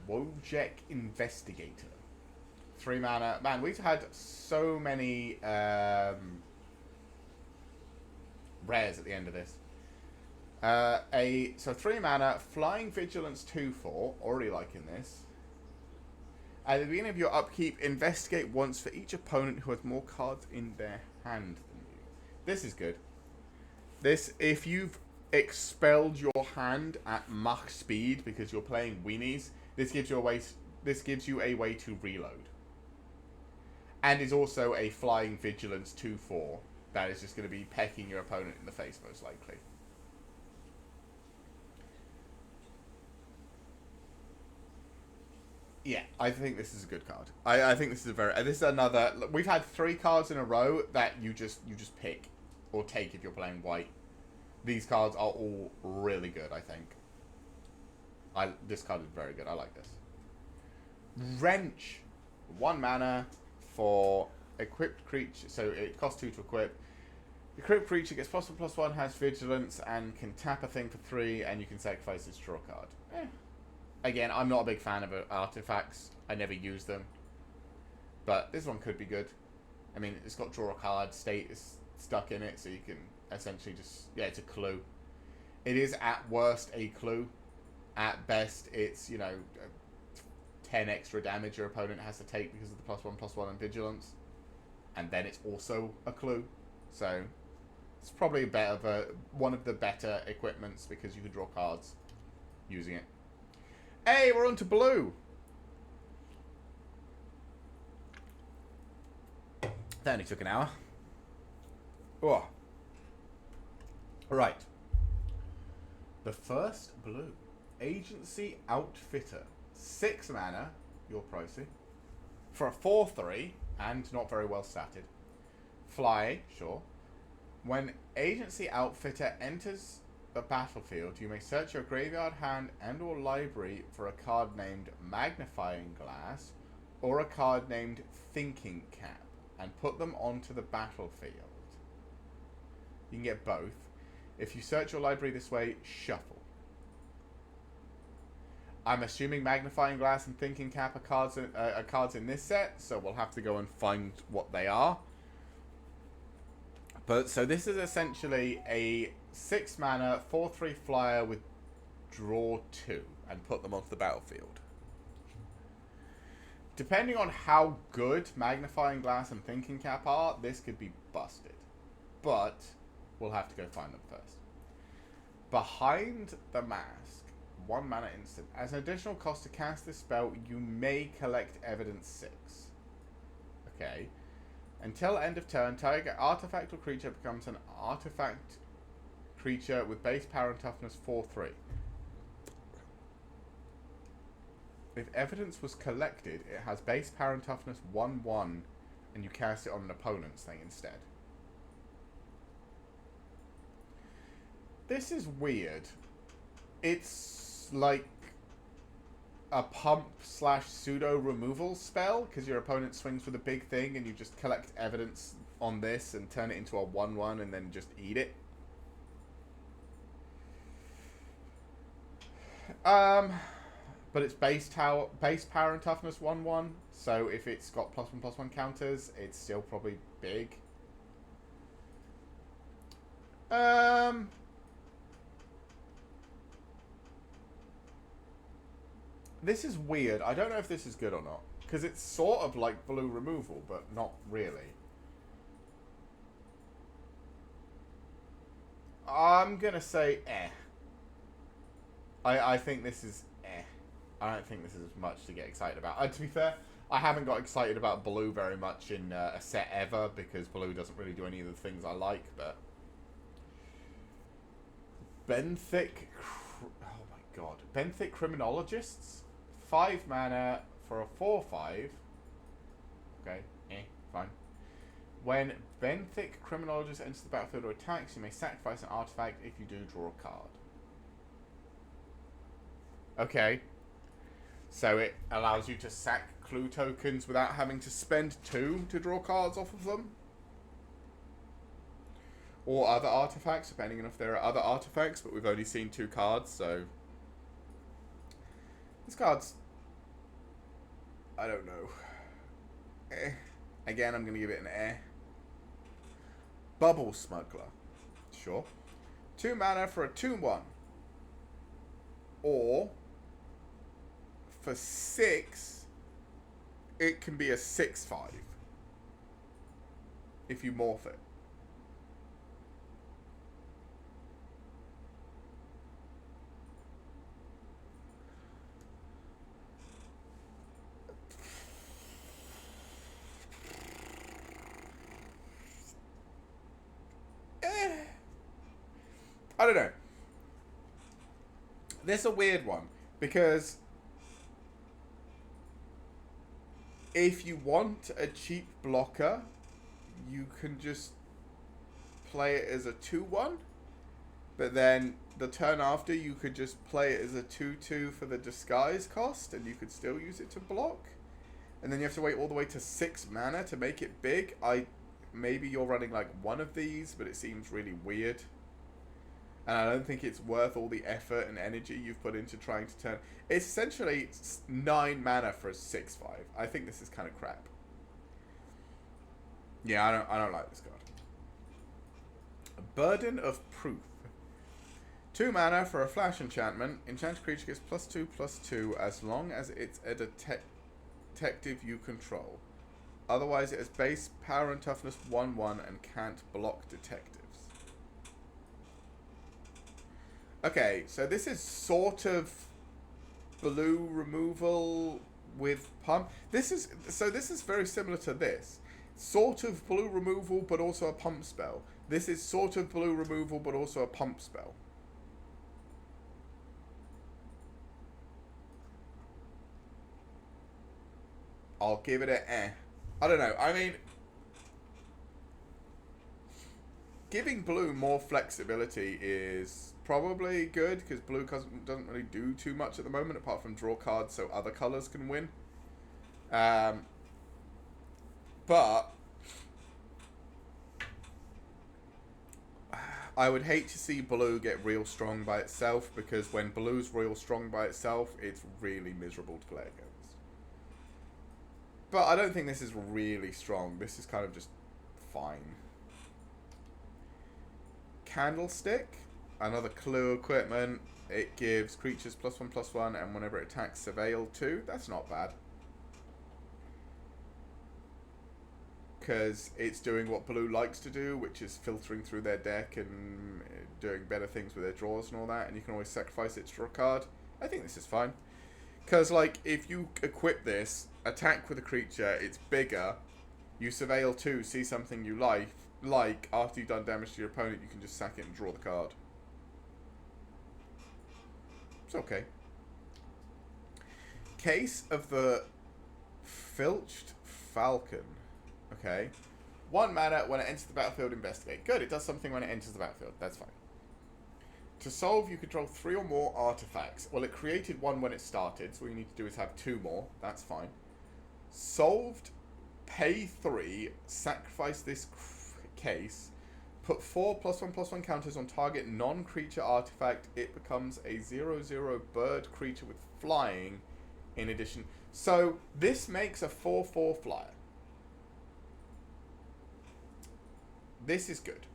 Speaker 1: Wojek Investigator. 3 mana. Man, we've had so many rares at the end of this. So 3 mana, Flying Vigilance 2/4. Already liking this. At the beginning of your upkeep, investigate once for each opponent who has more cards in their hand than you. This is good. This, if you've expelled your hand at Mach speed because you're playing weenies, this gives you a way. This gives you a way to reload, and is also a Flying Vigilance 2/4 that is just going to be pecking your opponent in the face most likely. Yeah, I think this is a good card. I think this is a very. This is another. We've had 3 cards in a row that you just pick or take if you're playing white. These cards are all really good. I think. This card is very good. I like this. Wrench, 1 mana for equipped creature. So it costs 2 to equip. Equipped creature gets +1/+1, has vigilance, and can tap a thing for 3, and you can sacrifice its draw card. Again, I'm not a big fan of artifacts. I never use them. But this one could be good. I mean, it's got draw a card status stuck in it, so you can essentially just... Yeah, it's a clue. It is at worst a clue. At best, it's, you know, 10 extra damage your opponent has to take because of the +1/+1 and vigilance. And then it's also a clue. So, it's probably one of the better equipments because you can draw cards using it. Hey, we're on to blue. That only took an hour. Oh. Right. The first blue. Agency Outfitter. 6 mana. You're pricey. For a 4/3, and not very well statted. Fly, sure. When Agency Outfitter enters the battlefield, you may search your graveyard, hand, and or library for a card named Magnifying Glass or a card named Thinking Cap and put them onto the battlefield. You can get both. If you search your library this way, shuffle. I'm assuming Magnifying Glass and Thinking Cap are cards in this set, so we'll have to go and find what they are. But so this is essentially a 6 mana 4/3 flyer with draw 2 and put them onto the battlefield. Depending on how good Magnifying Glass and Thinking Cap are, this could be busted. But we'll have to go find them first. Behind the Mask, 1 mana instant. As an additional cost to cast this spell, you may collect Evidence 6. Okay. Until end of turn, target artifact or creature becomes an artifact creature with base power and toughness 4/3. If evidence was collected, it has base power and toughness 1/1, and you cast it on an opponent's thing instead. This is weird. It's like a pump / pseudo removal spell because your opponent swings with a big thing and you just collect evidence on this and turn it into a 1/1 and then just eat it. But it's base power and toughness 1/1, so if it's got +1/+1 counters, it's still probably big. This is weird. I don't know if this is good or not. Because it's sort of like blue removal, but not really. I'm going to say eh. I think this is eh. I don't think this is much to get excited about. To be fair, I haven't got excited about blue very much in a set ever, because blue doesn't really do any of the things I like, but... Benthic... Oh my god. Benthic Criminologists? 5 mana for a 4/5. Okay, fine. When Benthic Criminologist enters the battlefield or attacks, you may sacrifice an artifact. If you do, draw a card. Okay. So it allows you to sack clue tokens without having to spend 2 to draw cards off of them. Or other artifacts, depending on if there are other artifacts, but we've only seen 2 cards, so... This card's... I don't know. Eh. Again, I'm going to give it an eh. Bubble Smuggler. Sure. 2 mana for a 2-1. Or, for 6, it can be a 6/5. If you morph it. I don't know. This is a weird one, because if you want a cheap blocker, you can just play it as a 2/1, but then the turn after you could just play it as a 2/2 for the disguise cost, and you could still use it to block, and then you have to wait all the way to 6 mana to make it big. Maybe you're running like one of these, but it seems really weird. And I don't think it's worth all the effort and energy you've put into trying to turn... It's essentially 9 mana for a 6/5. I think this is kind of crap. Yeah, I don't like this card. Burden of Proof. 2 mana for a flash enchantment. Enchanted creature gets +2/+2 as long as it's a detective you control. Otherwise, it has base power and toughness 1/1 and can't block detectives. Okay, so this is sort of blue removal with pump. This is very similar to this. Sort of blue removal, but also a pump spell. This is sort of blue removal, but also a pump spell. I'll give it a eh. I don't know. I mean, giving blue more flexibility is probably good, because blue doesn't really do too much at the moment, apart from draw cards so other colors can win. But I would hate to see blue get real strong by itself, because when blue's real strong by itself, it's really miserable to play against. But I don't think this is really strong. This is kind of just fine. Candlestick. Another clue equipment. It gives creatures +1/+1, and whenever it attacks, surveil 2. That's not bad. Because it's doing what blue likes to do, which is filtering through their deck and doing better things with their draws and all that. And you can always sacrifice it to draw a card. I think this is fine. Because, like, if you equip this, attack with a creature, it's bigger, you surveil 2, see something you like, after you've done damage to your opponent, you can just sack it and draw the card. It's okay. Case of the Filched Falcon. Okay. 1 mana, when it enters the battlefield, investigate. Good, it does something when it enters the battlefield. That's fine. To solve, you control 3 or more artifacts. Well, it created 1 when it started, so all you need to do is have 2 more. That's fine. Solved, pay 3, sacrifice this case, put 4 +1/+1 counters on target non-creature artifact. It becomes a 0/0 bird creature with flying in addition. So, this makes a 4/4 flyer. This is good.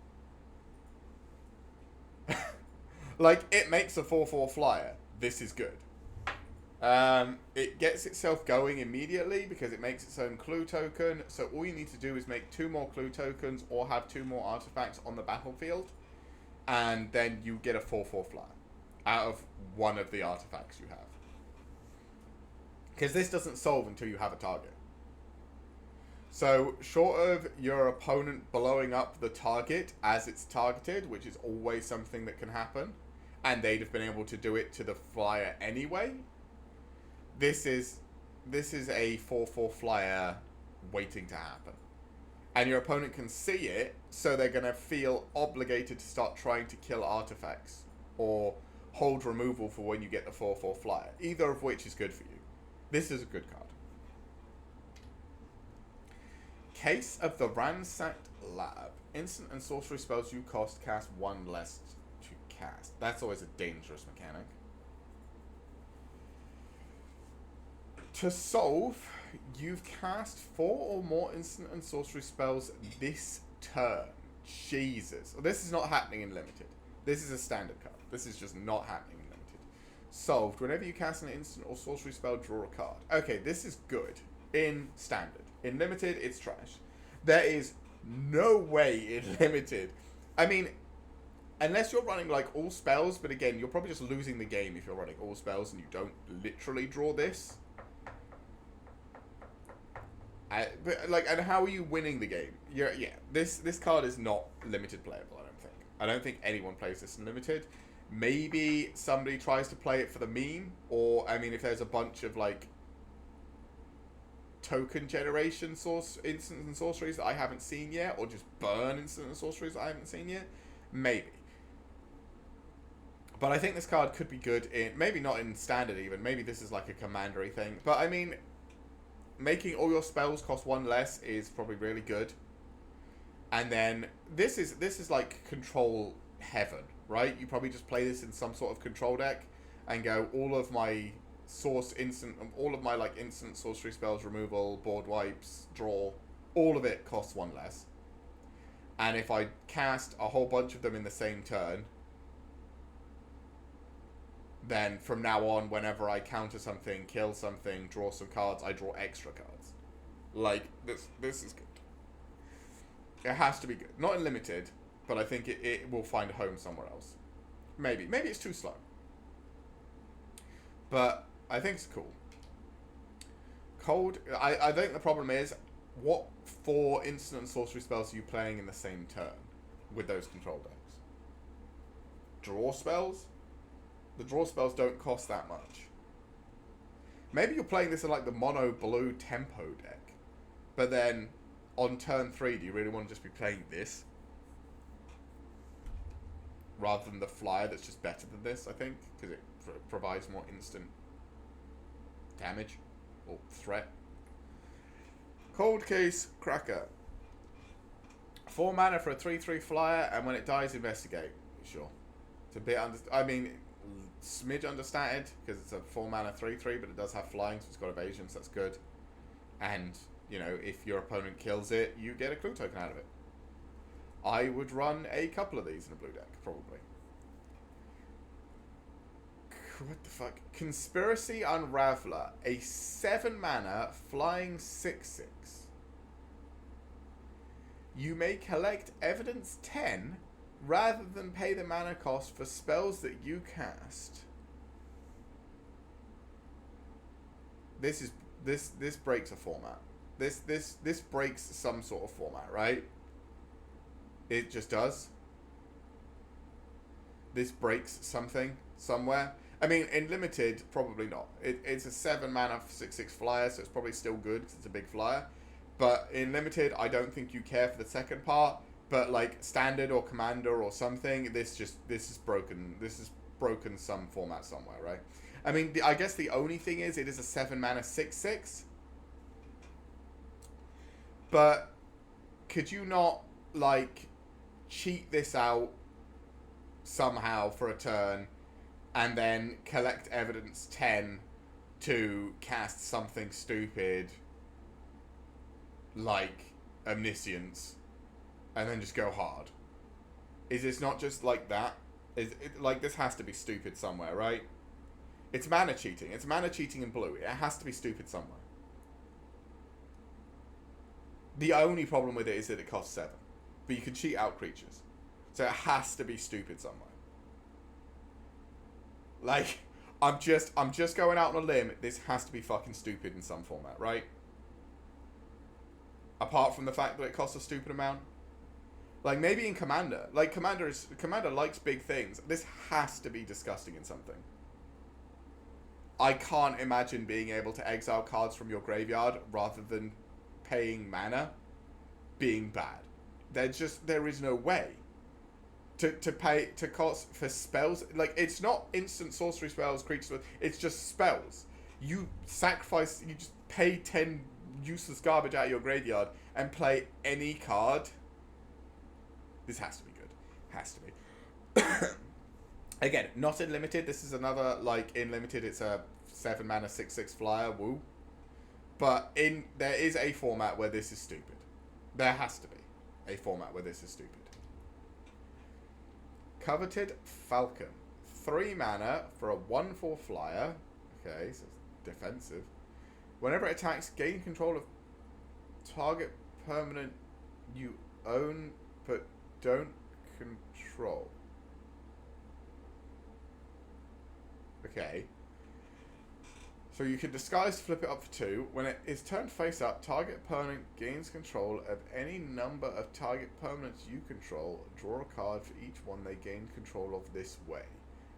Speaker 1: Like, it makes a 4/4 flyer. This is good. It gets itself going immediately because it makes its own clue token. So all you need to do is make 2 more clue tokens or have 2 more artifacts on the battlefield. And then you get a 4/4 flyer out of one of the artifacts you have. Because this doesn't solve until you have a target. So, short of your opponent blowing up the target as it's targeted, which is always something that can happen, and they'd have been able to do it to the flyer anyway, this is a 4/4 flyer waiting to happen. And your opponent can see it, so they're going to feel obligated to start trying to kill artifacts, or hold removal for when you get the 4/4 flyer, either of which is good for you. This is a good card. Case of the Ransacked Lab. Instant and sorcery spells you cast 1 less to cast. That's always a dangerous mechanic. To solve, you've cast 4 or more instant and sorcery spells this turn. Jesus. Well, this is not happening in limited. This is a standard card. This is just not happening in limited. Solved. Whenever you cast an instant or sorcery spell, draw a card. Okay, this is good in standard. In limited, it's trash. There is no way in limited. I mean, unless you're running like all spells, but again, you're probably just losing the game if you're running all spells and you don't literally draw this. But like, and how are you winning the game? Yeah, this card is not limited playable. I don't think anyone plays this in limited. Maybe somebody tries to play it for the meme, or I mean, if there's a bunch of like token generation instants and sorceries that I haven't seen yet, or just burn instant and sorceries that I haven't seen yet, maybe. But I think this card could be good in, maybe not in standard even. Maybe this is like a commandery thing. But I mean, making all your spells cost 1 less is probably really good. And then this is like control heaven, right? You probably just play this in some sort of control deck and go, all of my all of my like instant sorcery spells, removal, board wipes, draw, all of it costs 1 less. And if I cast a whole bunch of them in the same turn, then from now on, whenever I counter something, kill something, draw some cards, I draw extra cards. Like, this is good. It has to be good. Not in limited, but I think it will find a home somewhere else. Maybe. Maybe it's too slow. But I think it's cool. Cold. I think the problem is, what 4 instant and sorcery spells are you playing in the same turn with those control decks? Draw spells? The draw spells don't cost that much. Maybe you're playing this in like the mono blue tempo deck. But then on turn 3, do you really want to just be playing this? Rather than the flyer that's just better than this, I think. Because it provides more instant damage. Or threat. Cold Case Cracker. 4 mana for a 3/3 flyer, and when it dies, investigate. Sure. It's a bit smidge understated, because it's a 4 mana 3/3, but it does have flying, so it's got evasion, so that's good. And, you know, if your opponent kills it, you get a clue token out of it. I would run a couple of these in a blue deck, probably. What the fuck? Conspiracy Unraveler. A 7 mana flying 6/6. You may collect evidence 10 rather than pay the mana cost for spells that you cast. This breaks a format. This breaks some sort of format, right? It just does. This breaks something somewhere. I mean, in limited, probably not. It's a 7 mana 6/6 flyer, so it's probably still good because it's a big flyer. But in limited, I don't think you care for the second part. But like standard or commander or something, this is broken. This is broken some format somewhere, right? I mean, I guess the only thing is it is a 7 mana 6/6. But could you not like cheat this out somehow for a turn and then collect evidence 10 to cast something stupid like Omniscience and then just go hard? Is this not just like that? Like, this has to be stupid somewhere, right? It's mana cheating. It's mana cheating in blue. It has to be stupid somewhere. The only problem with it is that it costs 7. But you can cheat out creatures. So it has to be stupid somewhere. Like, I'm just going out on a limb. This has to be fucking stupid in some format, right? Apart from the fact that it costs a stupid amount. Like, maybe in Commander. Like, Commander likes big things. This has to be disgusting in something. I can't imagine being able to exile cards from your graveyard rather than paying mana being bad. There is no way. To cost for spells, like, it's not instant sorcery spells, creature spells, it's just spells. You sacrifice, you just pay 10 useless garbage out of your graveyard and play any card. This has to be good. Has to be. Again, not in limited. This is another, like, in limited, it's a 7 mana 6/6 flyer. Woo. But there is a format where this is stupid. There has to be a format where this is stupid. Coveted Falcon. 3 mana for a 1/4 flyer. Okay, so it's defensive. Whenever it attacks, gain control of target permanent you own but don't control. Okay. So you can disguise to flip it up for 2. When it is turned face up, target permanent gains control of any number of target permanents you control. Draw a card for each one they gain control of this way.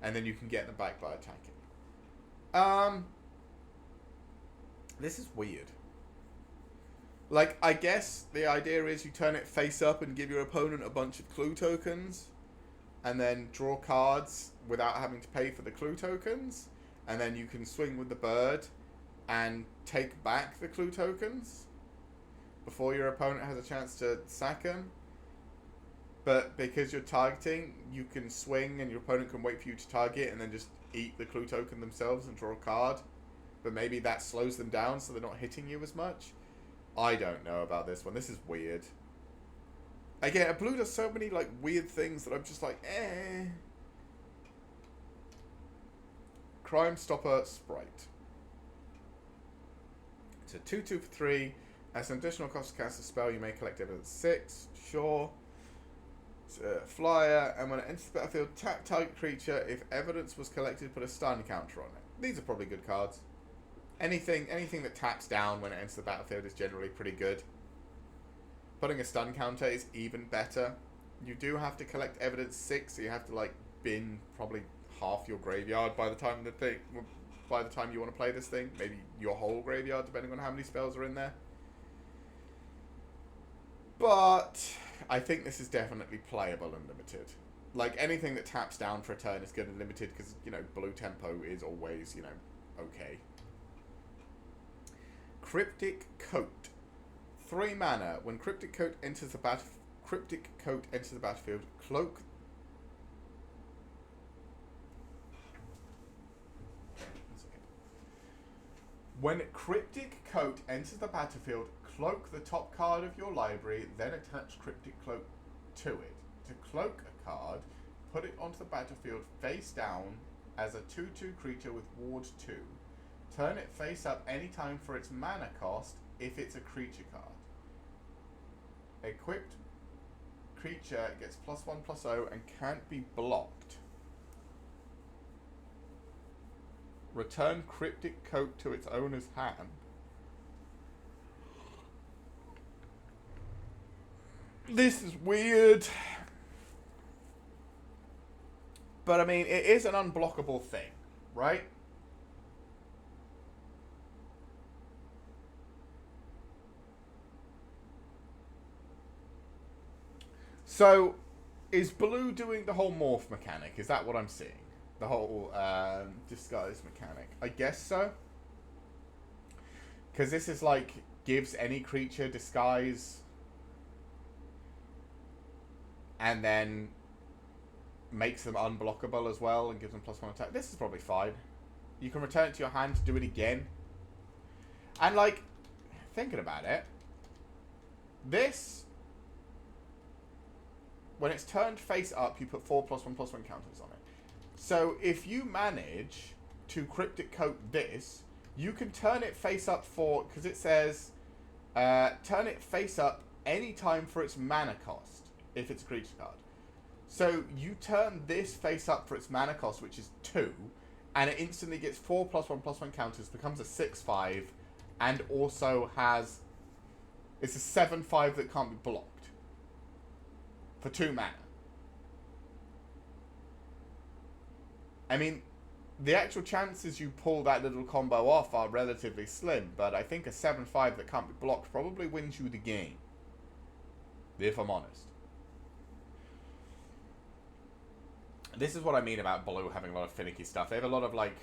Speaker 1: And then you can get them back by attacking. This is weird. Like, I guess the idea is you turn it face up and give your opponent a bunch of clue tokens. And then draw cards without having to pay for the clue tokens. And then you can swing with the bird and take back the clue tokens before your opponent has a chance to sack them. But because you're targeting, you can swing and your opponent can wait for you to target and then just eat the clue token themselves and draw a card. But maybe that slows them down so they're not hitting you as much. I don't know about this one. This is weird. Again, blue does so many like weird things that I'm just like, eh. Crime Stopper Sprite. It's a 2/2 for 3. As an additional cost to cast a spell, you may collect evidence 6. Sure. It's a flyer, and when it enters the battlefield, tap target creature. If evidence was collected, put a stun counter on it. These are probably good cards. Anything that taps down when it enters the battlefield is generally pretty good. Putting a stun counter is even better. You do have to collect evidence 6, so you have to like bin probably half your graveyard by the time you want to play this thing. Maybe your whole graveyard, depending on how many spells are in there. But I think this is definitely playable and limited. Like, anything that taps down for a turn is good and limited because, you know, blue tempo is always, you know, okay. Cryptic Coat. 3 mana. When Cryptic Coat enters the battlefield, cloak. When Cryptic Coat enters the battlefield, cloak the top card of your library, then attach Cryptic Cloak to it. To cloak a card, put it onto the battlefield face down as a 2/2 creature with ward 2. Turn it face up anytime for its mana cost if it's a creature card. Equipped creature gets +1/+0 and can't be blocked. Return Cryptic Coat to its owner's hand. This is weird. But I mean, it is an unblockable thing, right? So, is blue doing the whole morph mechanic? Is that what I'm seeing? The whole disguise mechanic? I guess so. Because this is like, gives any creature disguise. And then makes them unblockable as well and gives them +1 attack. This is probably fine. You can return it to your hand to do it again. And like, thinking about it, this, when it's turned face up, you put 4 +1/+1 counters on it. So if you manage to Cryptic Coat this, you can turn it face up for, because it says, turn it face up anytime for its mana cost, if it's a creature card. So you turn this face up for its mana cost, which is 2, and it instantly gets 4 +1/+1 counters, becomes a 6/5, and also has, it's a 7/5 that can't be blocked for 2 mana. I mean, the actual chances you pull that little combo off are relatively slim, but I think a 7/5 that can't be blocked probably wins you the game, if I'm honest. This is what I mean about blue having a lot of finicky stuff. They have a lot of, like,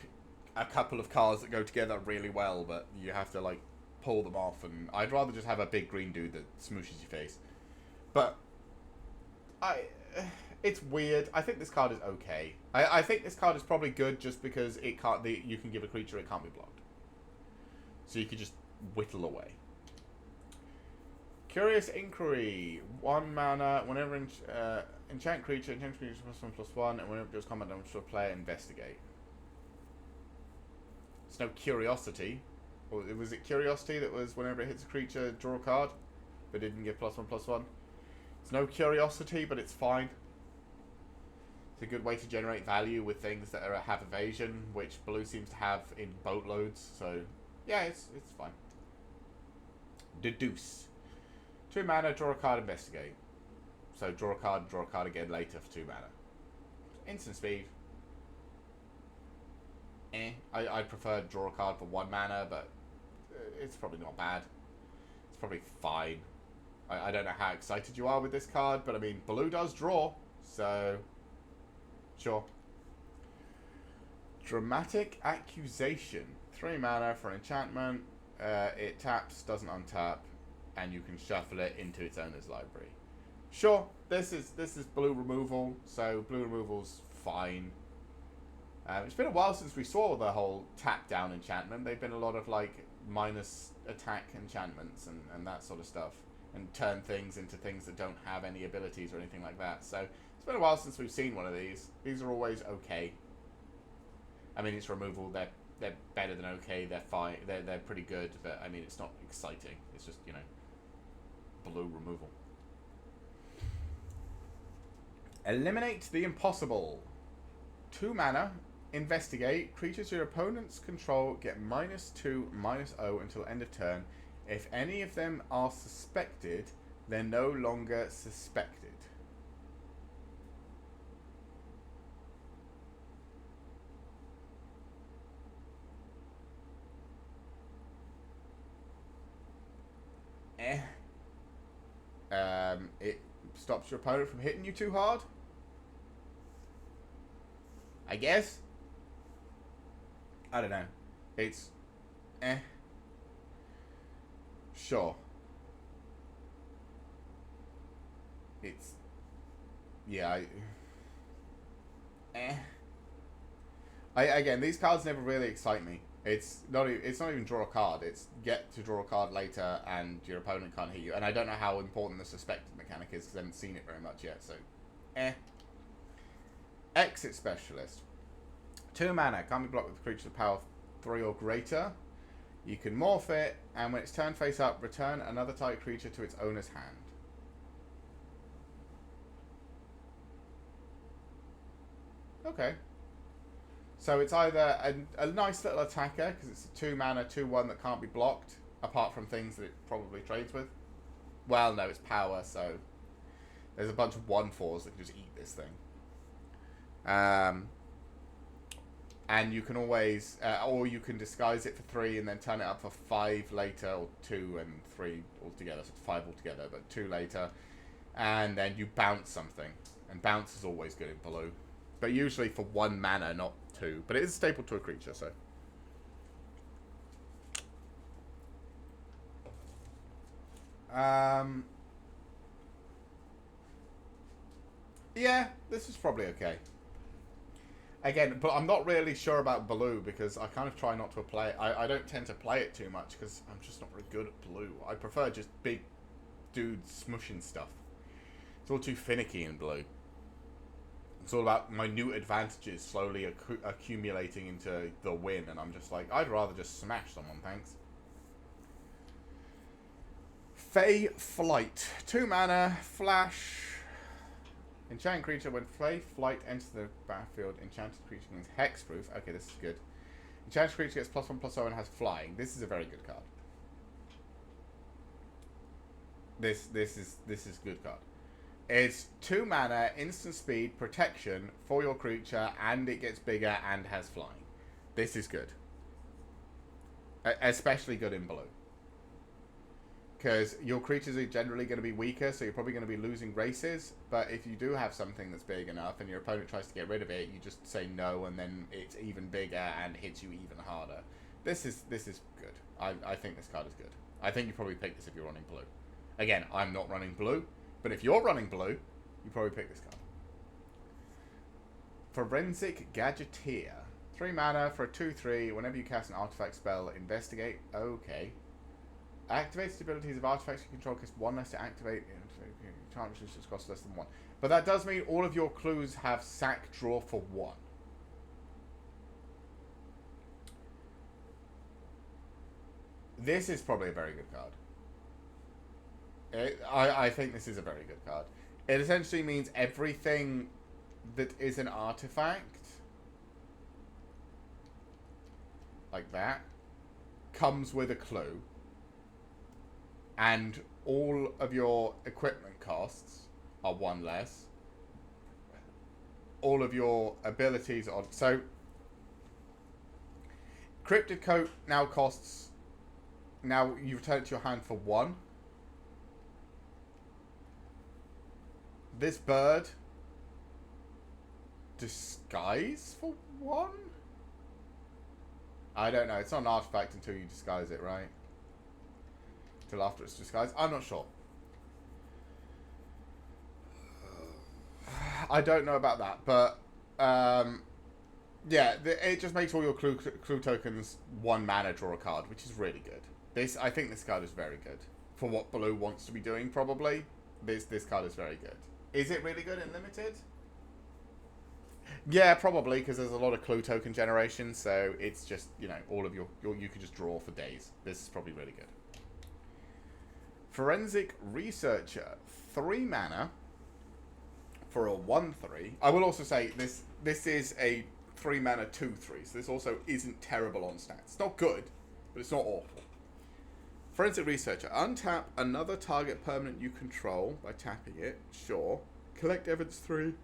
Speaker 1: a couple of cards that go together really well, but you have to, like, pull them off, and I'd rather just have a big green dude that smooshes your face. But it's weird. I think this card is okay. I think this card is probably good just because it can't. You can give a creature it can't be blocked, so you could just whittle away. Curious Inquiry, 1 mana. Whenever enchant creature +1/+1, and whenever it does combat damage to a player, investigate. It's no Curiosity. Or was it Curiosity that was whenever it hits a creature, draw a card, but didn't give +1/+1? It's no Curiosity, but it's fine. It's a good way to generate value with things that have evasion, which blue seems to have in boatloads. So yeah, it's fine. Deduce. 2 mana, draw a card, investigate. So draw a card again later for 2 mana. Instant speed. I prefer draw a card for 1 mana, but it's probably not bad. It's probably fine. I don't know how excited you are with this card, but I mean, blue does draw, so sure. Dramatic Accusation. 3 mana for an enchantment. It taps, doesn't untap, and you can shuffle it into its owner's library. Sure, this is blue removal, so blue removal's fine. It's been a while since we saw the whole tap down enchantment. They've been a lot of like minus attack enchantments and that sort of stuff, and turn things into things that don't have any abilities or anything like that. So it's been a while since we've seen one of these. These are always okay. I mean, it's removal. They're better than okay. They're fine. They're pretty good, but I mean, it's not exciting. It's just, you know, blue removal. Eliminate the Impossible. 2 mana. Investigate. Creatures your opponents control get -2/-0 until end of turn. If any of them are suspected, they're no longer suspected. It stops your opponent from hitting you too hard, I guess. I don't know. It's sure. It's yeah. Again, these cards never really excite me. It's not even draw a card. It's get to draw a card later, and your opponent can't hit you. And I don't know how important the suspected mechanic is because I haven't seen it very much yet. So, Exit Specialist. 2 mana, can't be blocked with creatures of power 3 or greater. You can morph it, and when it's turn face up, return another type creature to its owner's hand. Okay. So it's either a nice little attacker, because it's a 2 mana, 2/1 that can't be blocked, apart from things that it probably trades with. Well, no, it's power, so there's a bunch of 1/4s that can just eat this thing. And you can always, or you can disguise it for 3 and then turn it up for 5 later, or 2 and 3 altogether, so 5 altogether, but 2 later. And then you bounce something. And bounce is always good in blue. But usually for 1 mana, not 2. But it is staple to a creature, so. Yeah, this is probably okay. Again, but I'm not really sure about blue because I kind of try not to play it. I don't tend to play it too much because I'm just not very good at blue. I prefer just big dudes smushing stuff. It's all too finicky in blue. It's all about minute advantages slowly accumulating into the win, and I'm just like, I'd rather just smash someone, thanks. Fey Flight. 2 mana, flash. Enchanted creature, when Fey Flight enters the battlefield, enchanted creature means hexproof. Okay, this is good. Enchanted creature gets +1/+0 and has flying. This is a very good card. This is good card. It's 2 mana, instant speed, protection for your creature, and it gets bigger and has flying. This is good. Especially good in blue. Because your creatures are generally going to be weaker, so you're probably going to be losing races. But if you do have something that's big enough and your opponent tries to get rid of it, you just say no, and then it's even bigger and hits you even harder. This is good. I think this card is good. I think you probably pick this if you're running blue. Again, I'm not running blue, but if you're running blue, you probably pick this card. Forensic Gadgeteer. 3 mana for a 2/3. Whenever you cast an artifact spell, investigate. Okay. Activated abilities of artifacts you control cost 1 less to activate. Chances just cost less than 1. But that does mean all of your clues have sack draw for 1. This is probably a very good card. I think this is a very good card. It essentially means everything that is an artifact, like that, comes with a clue. And all of your equipment costs are 1 less. All of your abilities are... So, Cryptid Coat now costs... Now you return it to your hand for 1. This bird... Disguise for 1? I don't know. It's not an artifact until you disguise it, right? Till after it's disguised. I'm not sure. I don't know about that, but yeah, it just makes all your clue tokens 1 mana draw a card, which is really good. I think this card is very good for what blue wants to be doing. Probably this card is very good. Is it really good in limited? Yeah, probably, because there's a lot of clue token generation, so it's just, you know, all of your you could just draw for days. This is probably really good. Forensic Researcher, 3 mana for a 1/3. I will also say this is a 3 mana 2/3, so this also isn't terrible on stats. It's not good, but it's not awful. Forensic Researcher, untap another target permanent you control by tapping it. Sure. Collect evidence 3.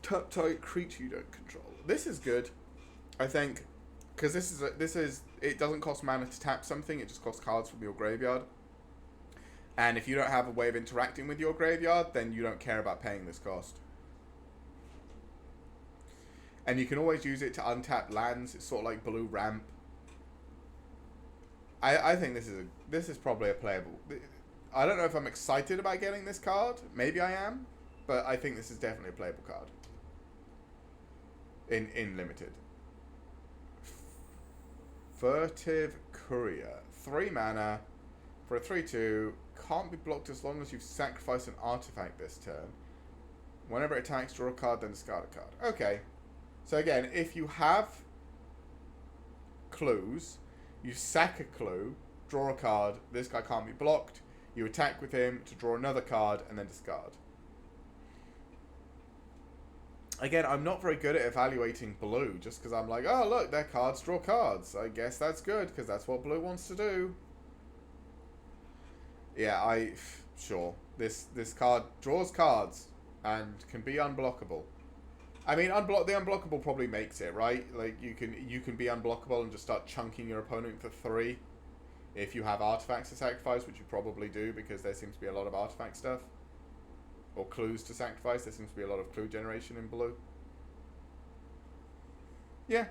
Speaker 1: Tap target creature you don't control. This is good, I think, because this is it doesn't cost mana to tap something. It just costs cards from your graveyard. And if you don't have a way of interacting with your graveyard, then you don't care about paying this cost. And you can always use it to untap lands. It's sort of like blue ramp. I think this is probably a playable. I don't know if I'm excited about getting this card. Maybe I am, but I think this is definitely a playable card. In limited. Furtive Courier, 3 mana for a 3/2. Can't be blocked as long as you've sacrificed an artifact this turn. Whenever it attacks, draw a card, then discard a card. Okay. So again, if you have clues, you sack a clue, draw a card, this guy can't be blocked, you attack with him to draw another card, and then discard. Again, I'm not very good at evaluating blue, just because I'm like, oh look, their cards draw cards. I guess that's good, because that's what blue wants to do. Yeah, sure. This card draws cards and can be unblockable. I mean, the unblockable probably makes it, right? Like you can be unblockable and just start chunking your opponent for 3 if you have artifacts to sacrifice, which you probably do because there seems to be a lot of artifact stuff. Or clues to sacrifice. There seems to be a lot of clue generation in blue. Yeah,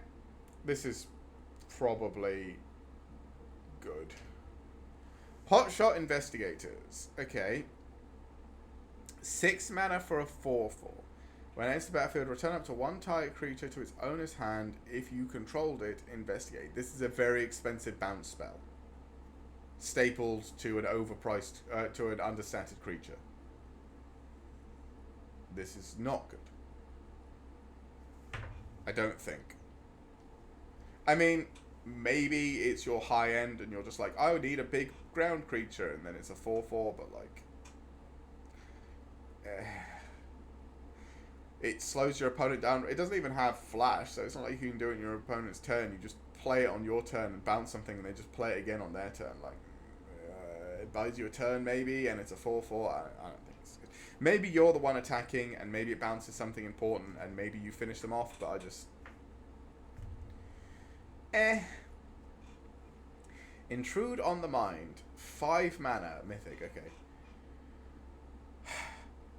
Speaker 1: this is probably good. Hotshot Investigators. Okay. 6 mana for a 4/4. When it enters the battlefield, return up to 1 target creature to its owner's hand. If you controlled it, investigate. This is a very expensive bounce spell. Stapled to an overpriced, to an understated creature. This is not good. I don't think. I mean, maybe it's your high end and you're just like, I would need a big ground creature, and then it's a 4/4, but like... it slows your opponent down. It doesn't even have flash, so it's not like you can do it in your opponent's turn. You just play it on your turn and bounce something, and they just play it again on their turn. Like, it buys you a turn maybe, and it's a 4/4. I don't think it's good. Maybe you're the one attacking, and maybe it bounces something important, and maybe you finish them off, but I just... Intrude on the Mind. 5 mana, mythic, okay.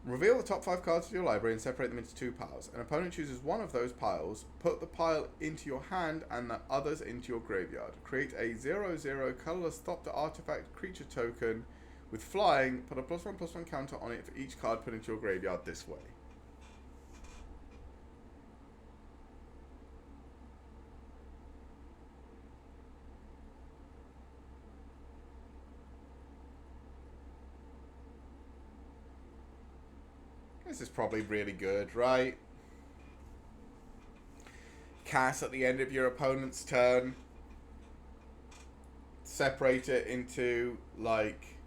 Speaker 1: Reveal the top 5 cards of your library and separate them into 2 piles. An opponent chooses one of those piles, put the pile into your hand and the others into your graveyard. Create a 0/0 colorless Thopter artifact creature token with flying, put a +1/+1 counter on it for each card put into your graveyard this way. This is probably really good, right? Cast at the end of your opponent's turn. Separate it into, like,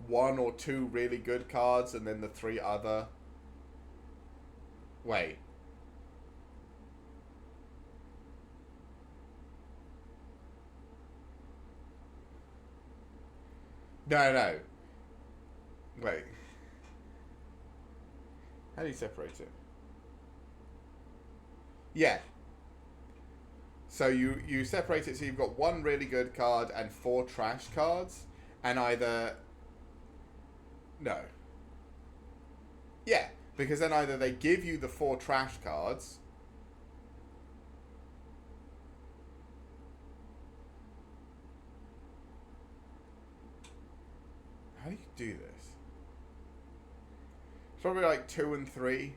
Speaker 1: 1 or 2 really good cards and then the 3 other. Wait. No. Wait. How do you separate it? Yeah. So you separate it so you've got 1 really good card and 4 trash cards, and either... No. Yeah, because then either they give you the 4 trash cards... How do you do this? It's probably like 2 and 3.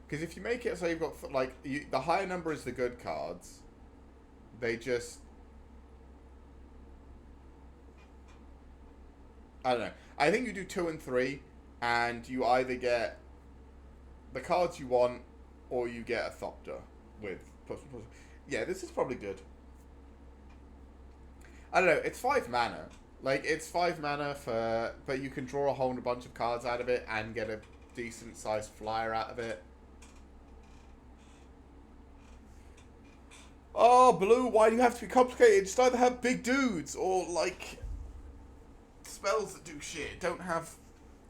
Speaker 1: Because if you make it so you've got, like, the higher number is the good cards. They just... I don't know. I think you do 2 and 3, and you either get the cards you want, or you get a Thopter with plus. Yeah, this is probably good. I don't know. It's 5 mana. Like, it's 5 mana for... But you can draw a whole bunch of cards out of it and get a decent-sized flyer out of it. Oh, blue, why do you have to be complicated? Just either have big dudes or, like, spells that do shit. Don't have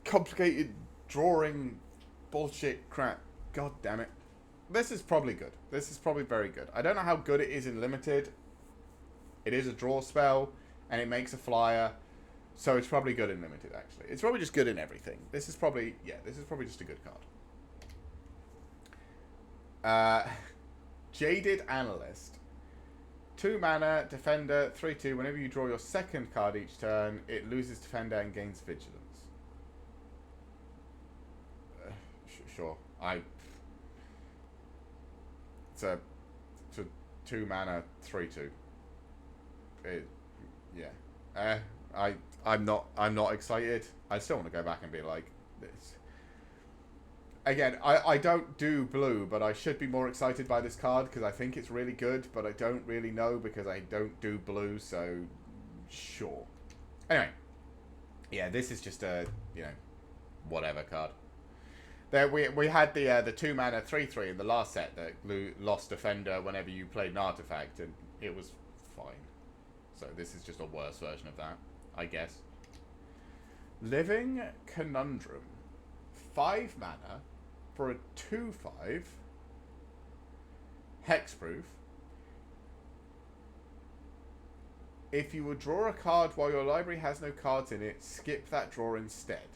Speaker 1: complicated drawing bullshit crap. God damn it. This is probably good. This is probably very good. I don't know how good it is in Limited. It is a draw spell, and it makes a flyer, so it's probably good in Limited, actually. It's probably just good in everything. This is probably, yeah, this is probably just a good card. Jaded Analyst. 2 mana, Defender, 3/2. Whenever you draw your second card each turn, it loses Defender and gains Vigilance. Sure. It's a 2 mana, 3/2. Yeah. I'm not excited. I still want to go back and be like this. Again, I don't do blue, but I should be more excited by this card because I think it's really good, but I don't really know because I don't do blue, so sure. Anyway, yeah, this is just a, whatever card. There we had the 2 mana 3/3 in the last set that lost Defender whenever you played an artifact, and it was fine. So this is just a worse version of that, I guess. Living Conundrum. 5 mana for a 2/5 hexproof. If you would draw a card while your library has no cards in it, skip that draw instead.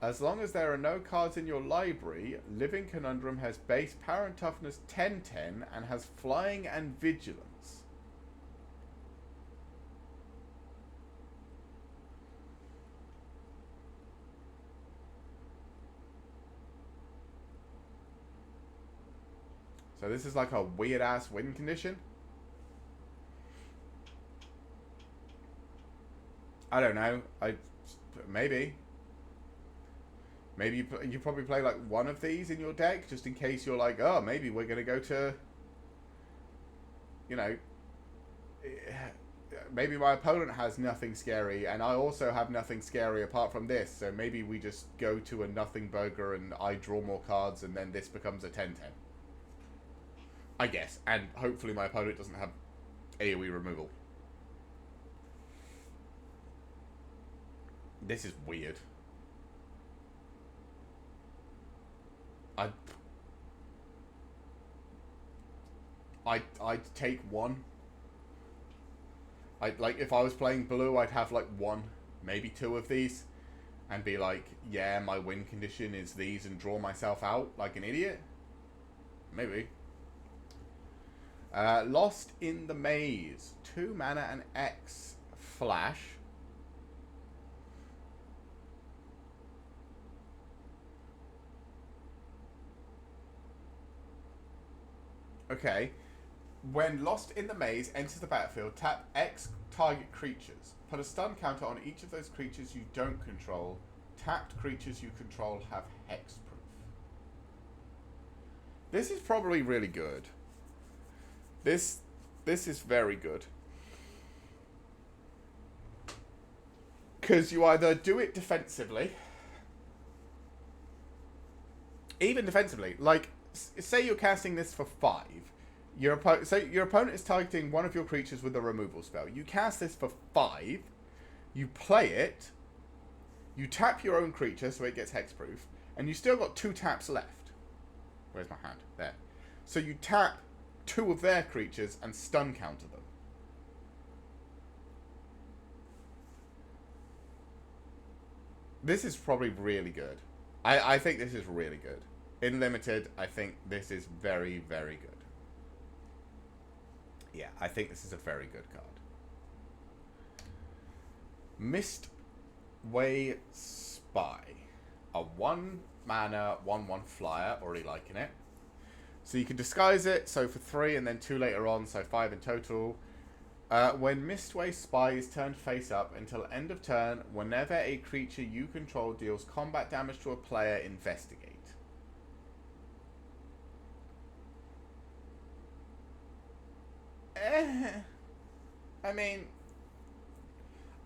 Speaker 1: As long as there are no cards in your library, Living Conundrum has base power and toughness 10/10 and has flying and vigilance. So this is like a weird-ass win condition? I don't know. Maybe. Maybe you probably play like one of these in your deck, just in case you're like, oh, maybe we're going to go to... Maybe my opponent has nothing scary, and I also have nothing scary apart from this, so maybe we just go to a nothing burger and I draw more cards, and then this becomes a 10/10. I guess. And hopefully my opponent doesn't have AoE removal. This is weird. I'd take 1. Like, if I was playing blue, I'd have like one, maybe two of these, and be like, yeah, my win condition is these, and draw myself out like an idiot. Maybe. Lost in the Maze. 2 mana and X flash. Okay. When Lost in the Maze enters the battlefield, tap X target creatures. Put a stun counter on each of those creatures you don't control. Tapped creatures you control have hexproof. This is probably really good. This is very good. Because you either do it defensively, even defensively, like, say you're casting this for 5. Your opponent is targeting one of your creatures with a removal spell. You cast this for 5, you play it, you tap your own creature so it gets hexproof, and you still got 2 taps left. Where's my hand? There. So you tap 2 of their creatures and stun counter them. This is probably really good. I think this is really good. In Limited, I think this is very, very good. Yeah, I think this is a very good card. Mistway Spy. A 1 mana, 1/1 flyer. Already liking it. So you can disguise it, so for 3 and then 2 later on, so 5 in total. When Mistway Spy is turned face up until end of turn, whenever a creature you control deals combat damage to a player, investigate. I mean,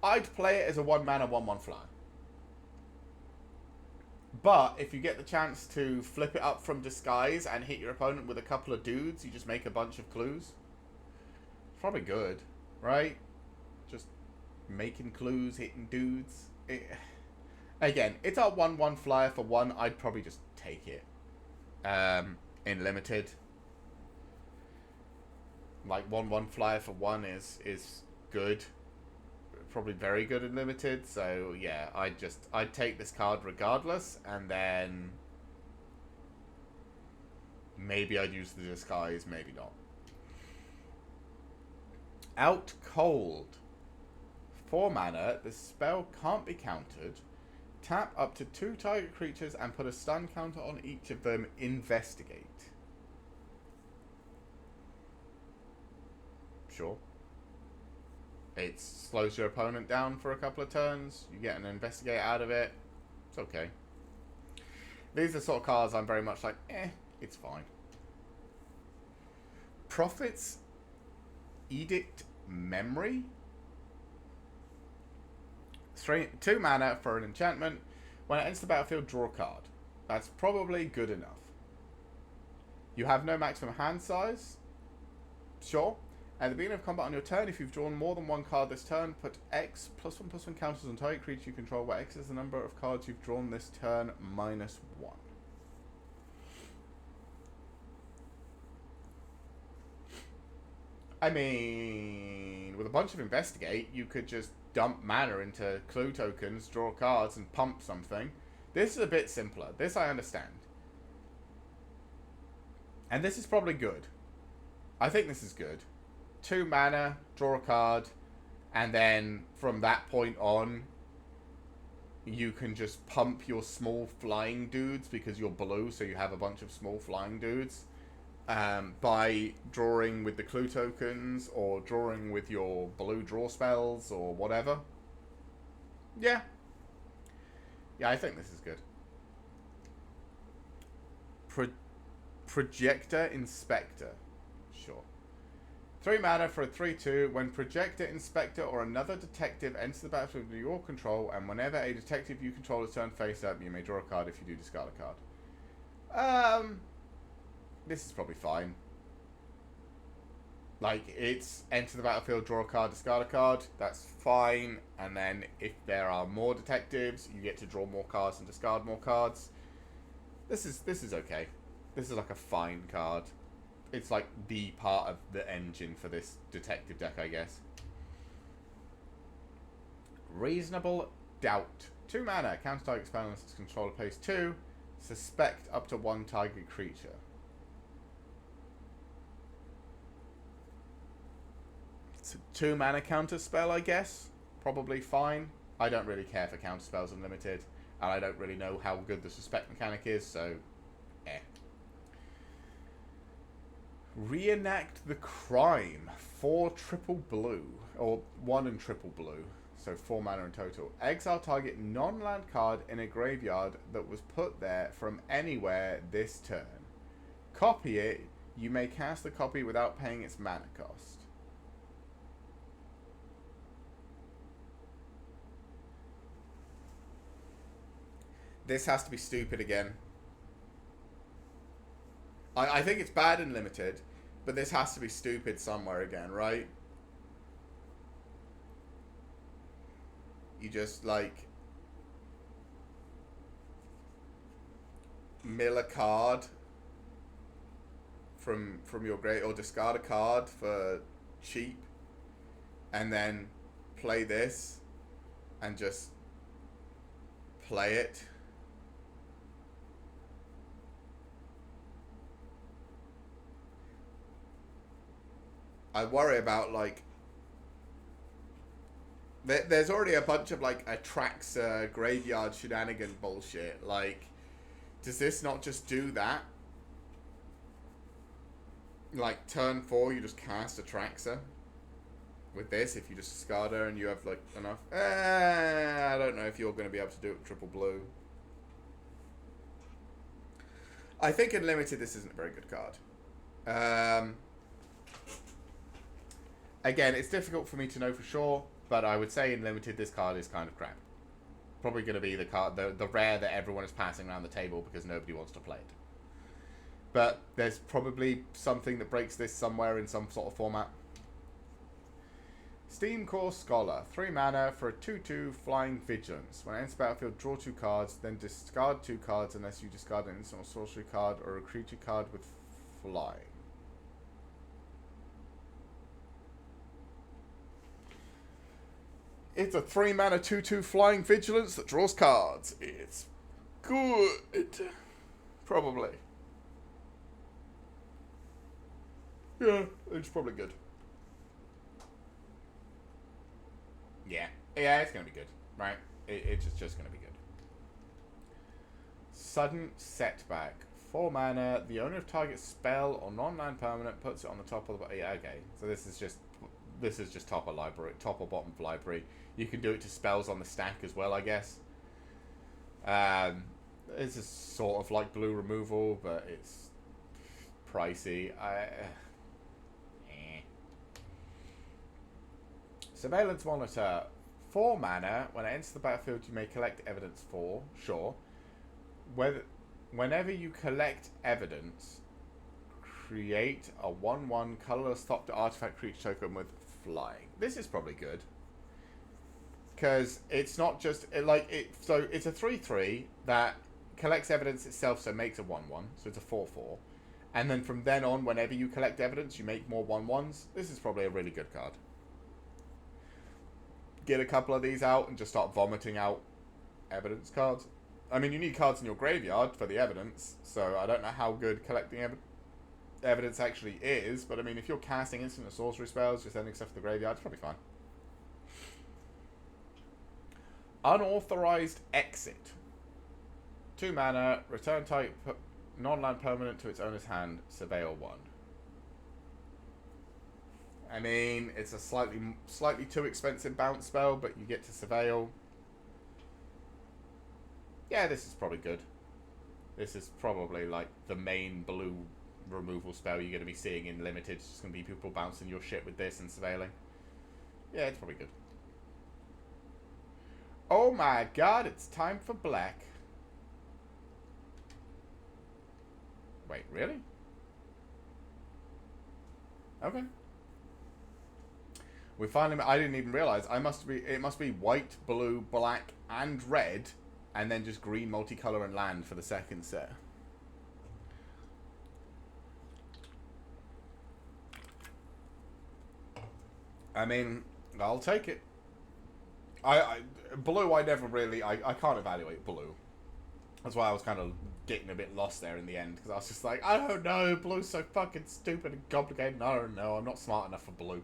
Speaker 1: I'd play it as a 1 mana, 1/1 flyer. But if you get the chance to flip it up from disguise and hit your opponent with a couple of dudes, you just make a bunch of clues. It's probably good, right? Just making clues, hitting dudes. Again, it's a 1/1 flyer for 1. I'd probably just take it. In Limited. Like 1/1 flyer for 1 is good. Probably very good in Limited, so yeah, I'd take this card regardless, and then maybe I'd use the disguise, maybe not. Out Cold. 4 mana, the spell can't be countered. Tap up to 2 target creatures and put a stun counter on each of them. Investigate. Sure. It slows your opponent down for a couple of turns. You get an investigate out of it. It's okay. These are the sort of cards I'm very much like, it's fine. Prophet's Edict Memory. 2 mana for an enchantment. When it enters the battlefield, draw a card. That's probably good enough. You have no maximum hand size. Sure. At the beginning of combat on your turn, if you've drawn more than 1 card this turn, put X +1/+1 counters on target creature you control, where X is the number of cards you've drawn this turn -1. I mean, with a bunch of Investigate, you could just dump mana into clue tokens, draw cards, and pump something. This is a bit simpler. This I understand. And this is probably good. I think this is good. 2 mana, draw a card, and then from that point on, you can just pump your small flying dudes because you're blue, so you have a bunch of small flying dudes, by drawing with the clue tokens or drawing with your blue draw spells or whatever. Yeah. Yeah, I think this is good. Projector Inspector. Sure. 3 mana for a 3/2. When Projector Inspector or another detective enters the battlefield under your control, and whenever a detective you control is turned face up, you may draw a card. If you do, discard a card. This is probably fine. Like, it's enter the battlefield, draw a card, discard a card. That's fine. And then if there are more detectives, you get to draw more cards and discard more cards. This is okay. This is like a fine card. It's like the part of the engine for this detective deck, I guess. Reasonable Doubt. 2 mana. Counter target spell unless its controller pays 2. Suspect up to 1 target creature. It's a 2 mana counter spell, I guess. Probably fine. I don't really care for counter spells unlimited. And I don't really know how good the suspect mechanic is, so eh. Reenact the Crime. 4 triple blue. Or 1 and triple blue. So 4 mana in total. Exile target non-land card in a graveyard that was put there from anywhere this turn. Copy it. You may cast the copy without paying its mana cost. This has to be stupid again. I think it's bad and limited, but this has to be stupid somewhere again, right? You just, like, mill a card from your grave, or discard a card for cheap, and then play this, and just play it. I worry about, like, there's already a bunch of, like, Atraxa graveyard shenanigan bullshit. Like, does this not just do that? Like, turn 4, you just cast Atraxa. With this, if you just discard her and you have, like, enough. I don't know if you're going to be able to do it with triple blue. I think in limited, this isn't a very good card. Again, it's difficult for me to know for sure. But I would say in limited, this card is kind of crap. Probably going to be the card, the rare that everyone is passing around the table because nobody wants to play it. But there's probably something that breaks this somewhere in some sort of format. Steam Core Scholar. 3 mana for a 2/2 Flying Vigilance. When it enters the battlefield, draw 2 cards, then discard 2 cards unless you discard an instant or sorcery card or a creature card with flying. It's a 3 mana 2/2 Flying Vigilance that draws cards. It's good. Probably. Yeah, it's probably good. Yeah. Yeah, it's going to be good. Right? It's just going to be good. Sudden Setback. 4 mana. The owner of target spell or non-land permanent puts it on the top of the... Yeah, okay. So this is just top or bottom of library. You can do it to spells on the stack as well, I guess. This is sort of like blue removal, but it's pricey. Surveillance Monitor. 4 mana. When it enters the battlefield, you may collect evidence for. Sure. Whenever you collect evidence, create a 1/1 colorless top artifact creature token with flying. This is probably good. Because it's not just... So it's a 3/3 that collects evidence itself, so makes a 1/1. So it's a 4/4. And then from then on, whenever you collect evidence, you make more 1/1s. This is probably a really good card. Get a couple of these out and just start vomiting out evidence cards. I mean, you need cards in your graveyard for the evidence, so I don't know how good collecting evidence actually is, but I mean, if you're casting instant or sorcery spells, just sending stuff to the graveyard, it's probably fine. Unauthorized Exit. 2 mana, return type non-land permanent to its owner's hand, Surveil 1. I mean, it's a slightly too expensive bounce spell, but you get to Surveil. Yeah, this is probably good. This is probably like the main blue removal spell you're going to be seeing in limited. It's just going to be people bouncing your shit with this and surveilling. Yeah, it's probably good. Oh my god, it's time for black. Wait, really? Okay. We finally... I didn't even realize. It must be white, blue, black, and red, and then just green, multicolor, and land for the second set. I mean, I'll take it. Blue, I never really, I can't evaluate blue. That's why I was kind of getting a bit lost there in the end, because I was just like, I don't know, blue's so fucking stupid and complicated. I don't know, I'm not smart enough for blue.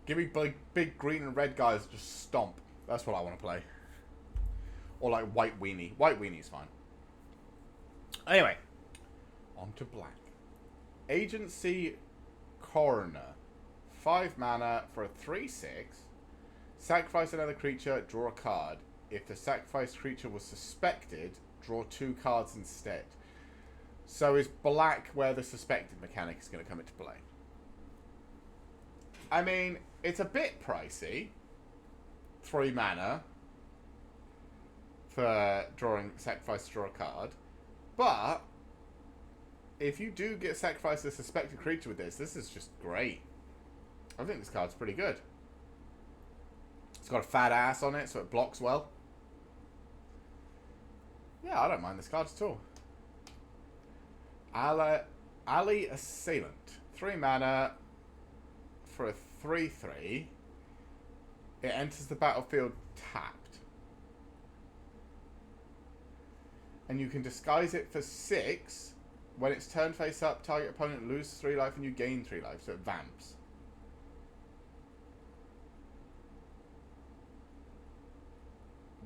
Speaker 1: Give me big green and red guys that just stomp. That's what I want to play. Or like white weenie. White weenie's fine. Anyway, on to black. Agency Coroner. 5 mana for a 3/6. Sacrifice another creature, draw a card. If the sacrificed creature was suspected, draw 2 cards instead. So is black where the suspected mechanic is going to come into play? I mean, it's a bit pricey. 3 mana for drawing sacrifice to draw a card. But if you do get sacrificed a suspected creature with this is just great. I think this card's pretty good. It's got a fat ass on it, so it blocks well. Yeah, I don't mind this card at all. Alley Assailant. 3 mana for a 3/3. It enters the battlefield tapped. And you can disguise it for 6. When it's turn face up, target opponent loses 3 life and you gain 3 life, so it vamps.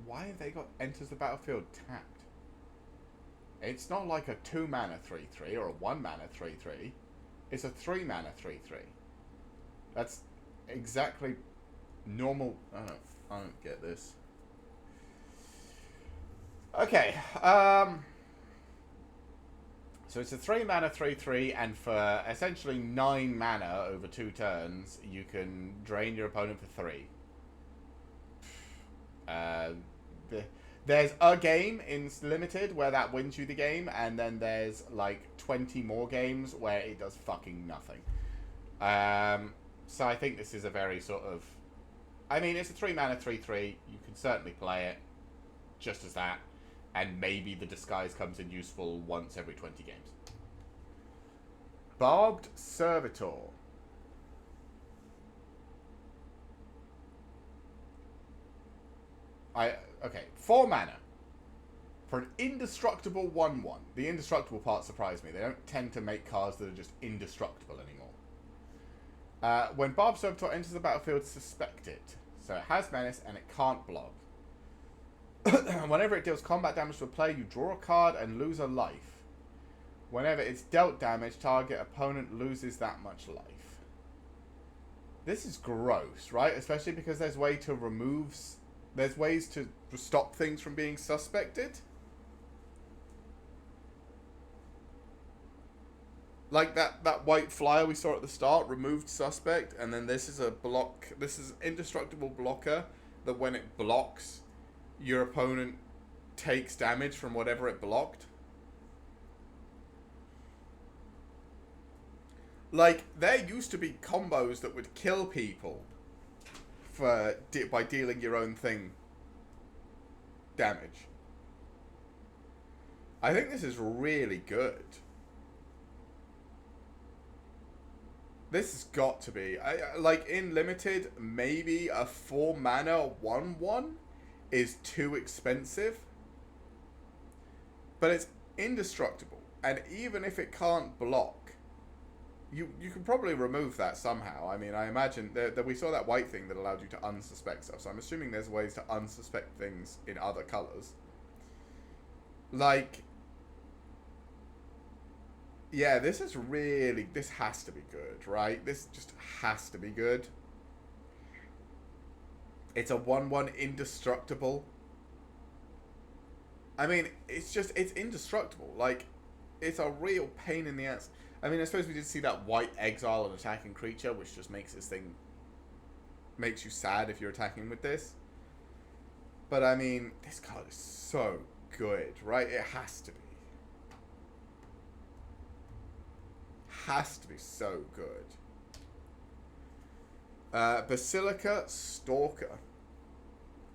Speaker 1: Why have they got enters the battlefield tapped? It's not like a 2 mana 3/3 or a 1 mana 3/3. It's a 3 mana 3/3. That's exactly normal. I don't get this. Okay. So it's a 3 mana 3/3, and for essentially 9 mana over 2 turns, you can drain your opponent for 3. There's a game in Limited where that wins you the game, and then there's like 20 more games where it does fucking nothing. So I think this is a very sort of... I mean, it's a 3 mana 3/3. You can certainly play it just as that. And maybe the disguise comes in useful once every 20 games. Barbed Servitor. Okay, 4 mana. For an indestructible 1/1. The indestructible part surprised me. They don't tend to make cards that are just indestructible anymore. When Barbed Servitor enters the battlefield, suspected. So it has menace and it can't block. Whenever it deals combat damage to a player, you draw a card and lose a life. Whenever it's dealt damage, target opponent loses that much life. This is gross, right? Especially because there's ways to stop things from being suspected. Like that white flyer we saw at the start, removed suspect, and then this is a block. This is indestructible blocker that when it blocks, your opponent takes damage from whatever it blocked. Like, there used to be combos that would kill people by dealing your own thing damage. I think this is really good. This has got to be... like, in Limited, maybe a 4 mana 1/1 is too expensive. But it's indestructible. And even if it can't block, you can probably remove that somehow. I mean, I imagine that we saw that white thing that allowed you to unsuspect stuff. So I'm assuming there's ways to unsuspect things in other colours. Like... yeah, this has to be good, right? This just has to be good. It's a 1/1 indestructible. I mean, it's indestructible. Like, it's a real pain in the ass. I mean, I suppose we did see that white exile an attacking creature, which just makes you sad if you're attacking with this. But I mean, this card is so good, right? It has to be. Has to be so good. Basilica Stalker.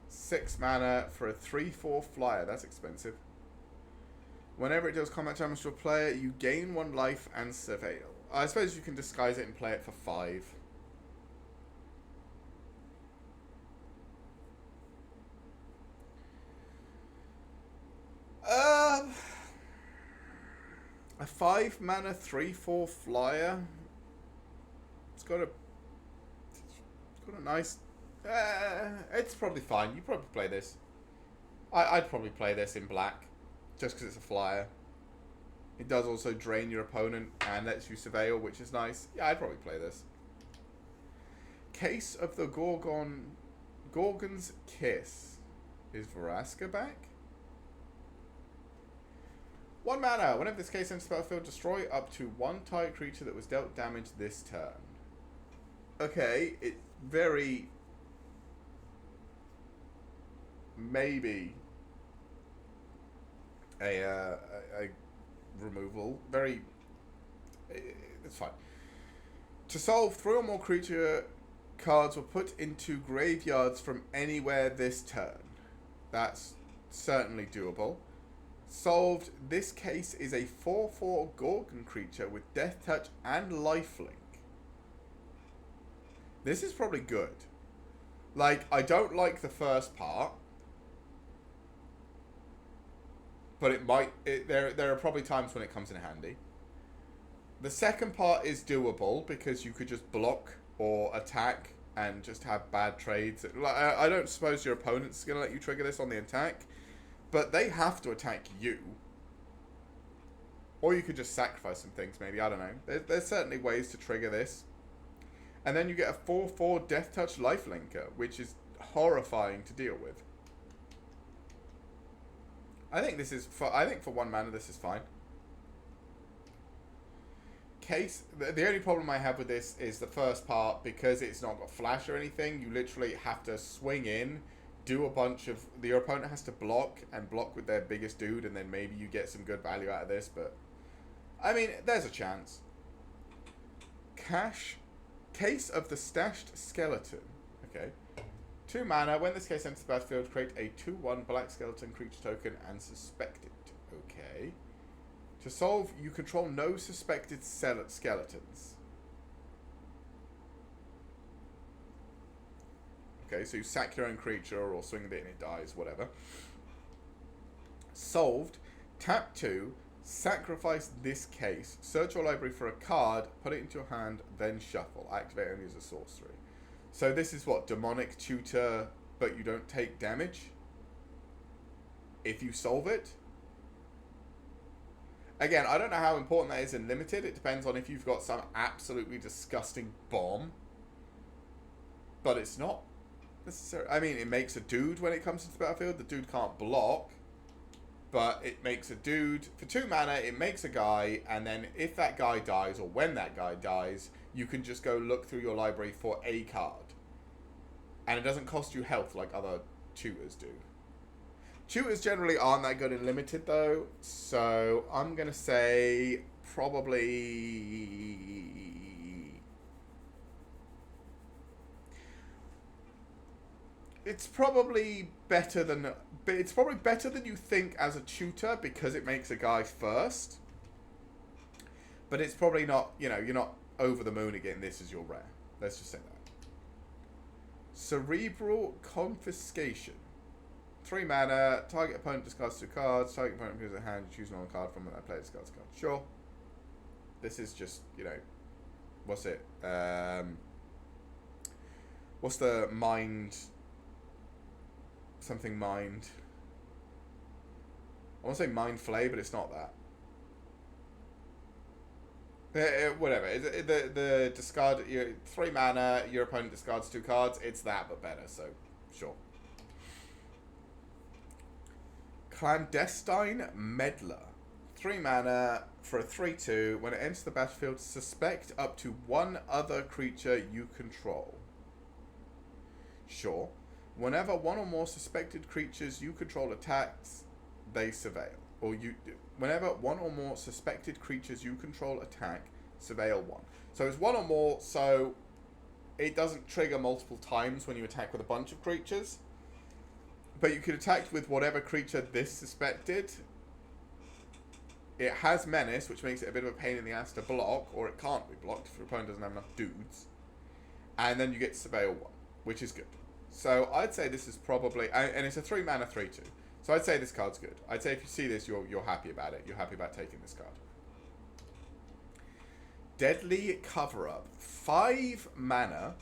Speaker 1: 6 mana for a 3/4 flyer. That's expensive. Whenever it deals combat damage to a player, you gain 1 life and surveil. I suppose you can disguise it and play it for 5. 5 mana 3/4 flyer. It's got a nice. It's probably fine. You probably play this. I'd probably play this in black, just because it's a flyer. It does also drain your opponent and lets you surveil, which is nice. Yeah, I'd probably play this. Case of the Gorgon's Kiss. Is Vraska back? 1 mana. Whenever this case enters the battlefield, destroy up to 1 target creature that was dealt damage this turn. Okay, it's very... maybe a removal. Very... it's fine. To solve, 3 or more creature cards were put into graveyards from anywhere this turn. That's certainly doable. Solved, this case is a 4/4 Gorgon creature with Death Touch and Lifelink. This is probably good. Like, I don't like the first part, but it might. There are probably times when it comes in handy. The second part is doable because you could just block or attack and just have bad trades. I don't suppose your opponent's going to let you trigger this on the attack, but they have to attack you. Or you could just sacrifice some things, maybe. I don't know. There's certainly ways to trigger this. And then you get a 4/4 Death Touch Lifelinker, which is horrifying to deal with. I think for 1 mana this is fine. Case, the only problem I have with this is the first part, because it's not got flash or anything. You literally have to swing in, do a bunch of... your opponent has to block, and block with their biggest dude, and then maybe you get some good value out of this, but... I mean, there's a chance. Case of the Stashed Skeleton. Okay. 2 mana. When this case enters the battlefield, create a 2/1 black skeleton creature token and suspect it. Okay. To solve, you control no suspected skeletons. Okay, so you sack your own creature or swing a bit and it dies, whatever. Solved, tap 2, sacrifice this case, search your library for a card, put it into your hand, then shuffle. Activate only as a sorcery. So this is what? Demonic Tutor, but you don't take damage? If you solve it? Again, I don't know how important that is in Limited. It depends on if you've got some absolutely disgusting bomb. But it's not necessarily... I mean, it makes a dude when it comes into the battlefield. The dude can't block. But it makes a dude... For 2 mana, it makes a guy. And then if that guy dies, or when that guy dies, you can just go look through your library for a card. And it doesn't cost you health like other tutors do. Tutors generally aren't that good in Limited, though, so I'm going to say probably... It's probably better than... It's probably better than you think as a tutor, because it makes a guy first. But it's probably not, you know, you're not over the moon again. This is your rare. Let's just say that. Cerebral Confiscation. 3 mana, target opponent discards 2 cards, target opponent appears at hand, you choose another card from when that player discards a card. Sure. This is just, you know, what's it? What's the mind? Something mind. I want to say mind flay, but it's not that. Whatever. The discard, 3 mana, your opponent discards 2 cards, it's that, but better, so sure. Clandestine Meddler. 3 mana for a 3/2. When it enters the battlefield, suspect up to 1 other creature you control. Sure. Whenever 1 or more suspected creatures you control attacks, they surveil. Or whenever 1 or more suspected creatures you control attack, surveil 1. So it's 1 or more, so it doesn't trigger multiple times when you attack with a bunch of creatures. But you could attack with whatever creature this suspected. It has Menace, which makes it a bit of a pain in the ass to block, or it can't be blocked if your opponent doesn't have enough dudes. And then you get Surveil 1, which is good. So I'd say this is probably... And it's a 3 mana 3/2. So I'd say this card's good. I'd say if you see this, you're happy about it. You're happy about taking this card. Deadly Cover-Up. 5 mana.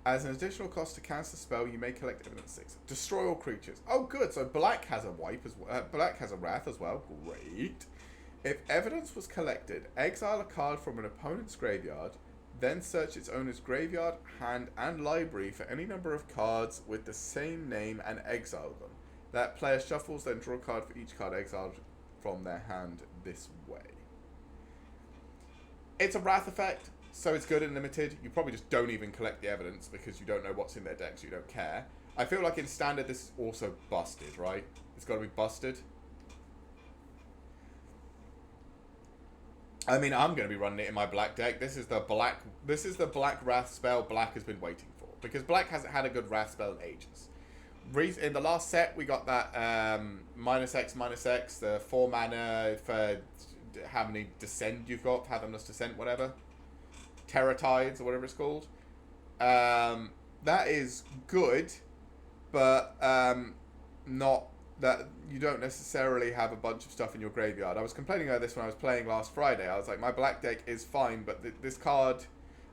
Speaker 1: As an additional cost to cast a spell, you may collect evidence 6. Destroy all creatures. Oh, good. So black has a wipe as well. Black has a wrath as well. Great. If evidence was collected, exile a card from an opponent's graveyard, then search its owner's graveyard, hand, and library for any number of cards with the same name and exile them. That player shuffles, then draw a card for each card exiled from their hand this way. It's a wrath effect. So it's good in limited. You probably just don't even collect the evidence because you don't know what's in their deck, so you don't care. I feel like in standard this is also busted, right? It's got to be busted. I mean, I'm going to be running it in my black deck. This is the black wrath spell black has been waiting for, because black hasn't had a good wrath spell in ages. In the last set, we got that -X, the 4 mana for how many Descend you've got, Fathomless Descent, whatever. Terror Tides or whatever it's called. That is good, but not that you don't necessarily have a bunch of stuff in your graveyard. I was complaining about this when I was playing last Friday. I was like, my black deck is fine, but this card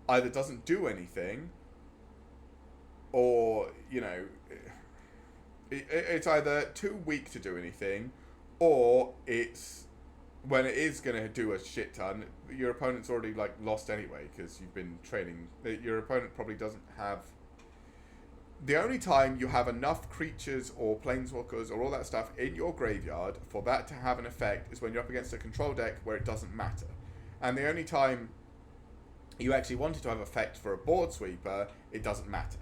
Speaker 1: either doesn't do anything, or, you know, it's either too weak to do anything, or it's, when it is going to do a shit ton, your opponent's already, like, lost anyway, because you've been training. Your opponent probably doesn't have... The only time you have enough creatures or planeswalkers or all that stuff in your graveyard for that to have an effect is when you're up against a control deck where it doesn't matter. And the only time you actually want it to have effect for a board sweeper, it doesn't matter.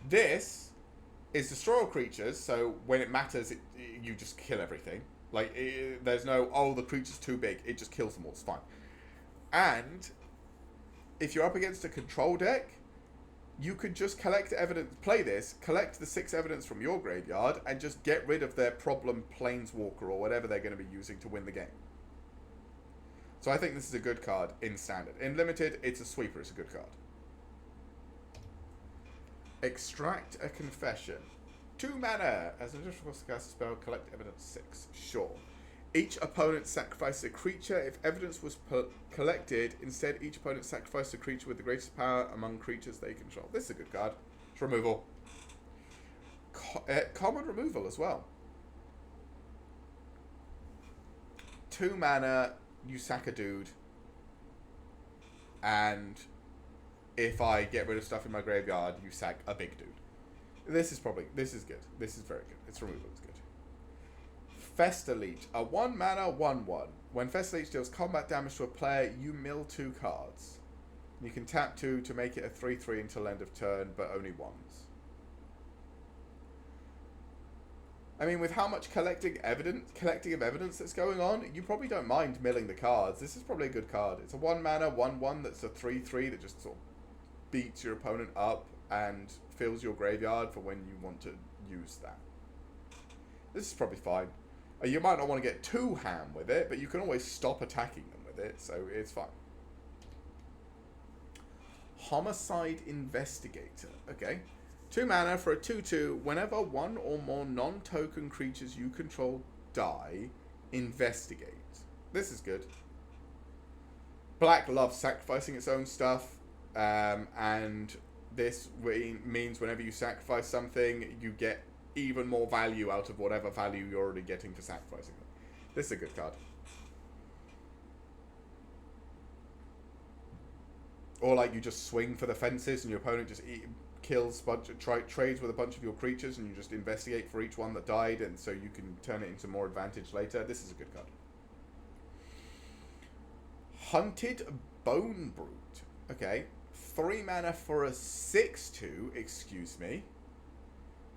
Speaker 1: This is destroy all creatures, so when it matters, you just kill everything. Like, there's no, oh, the creature's too big. It just kills them all. It's fine. And if you're up against a control deck, you could just collect evidence, play this, collect the 6 evidence from your graveyard, and just get rid of their problem planeswalker or whatever they're going to be using to win the game. So I think this is a good card in standard. In limited, it's a sweeper. It's a good card. Extract a Confession. 2 mana. As an additional cost to cast a spell, collect evidence 6. Sure. Each opponent sacrifices a creature. If evidence was collected, instead each opponent sacrificed a creature with the greatest power among creatures they control. This is a good card. It's removal. Common removal as well. 2 mana, you sack a dude. And if I get rid of stuff in my graveyard, you sack a big dude. This is good. This is very good. Its removal is good. Fester Leech. A 1 mana 1/1. When Fester Leech deals combat damage to a player, you mill 2 cards. You can tap 2 to make it a 3/3 until end of turn, but only once. I mean, with how much collecting of evidence that's going on, you probably don't mind milling the cards. This is probably a good card. It's a 1 mana 1/1 that's a 3/3 that just sort of beats your opponent up and fills your graveyard for when you want to use that. This is probably fine. You might not want to get too ham with it, but you can always stop attacking them with it, so it's fine. Homicide Investigator. Okay. 2 mana for a 2/2. Whenever 1 or more non-token creatures you control die, investigate. This is good. Black loves sacrificing its own stuff, and this means whenever you sacrifice something, you get even more value out of whatever value you're already getting for sacrificing them. This is a good card. Or like you just swing for the fences and your opponent just kills trades with a bunch of your creatures and you just investigate for each one that died, and so you can turn it into more advantage later. This is a good card. Hunted Bone Brute. Okay. 3 mana for a 6/2, excuse me.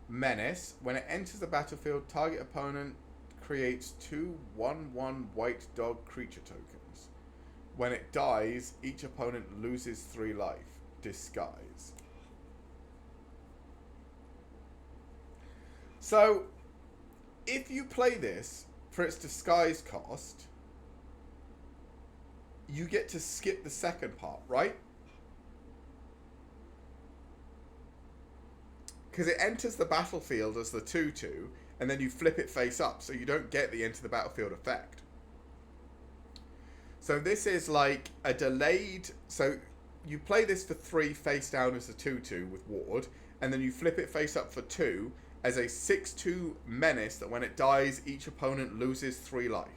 Speaker 1: Menace. When it enters the battlefield, target opponent creates 2 1/1 white dog creature tokens. When it dies, each opponent loses 3 life. Disguise. So, if you play this for its disguise cost, you get to skip the second part, right? Because it enters the battlefield as the 2/2, and then you flip it face up, so you don't get the enter the battlefield effect. So this is like a delayed... So you play this for 3 face down as a 2/2 with ward, and then you flip it face up for 2 as a 6/2 menace that when it dies, each opponent loses 3 life.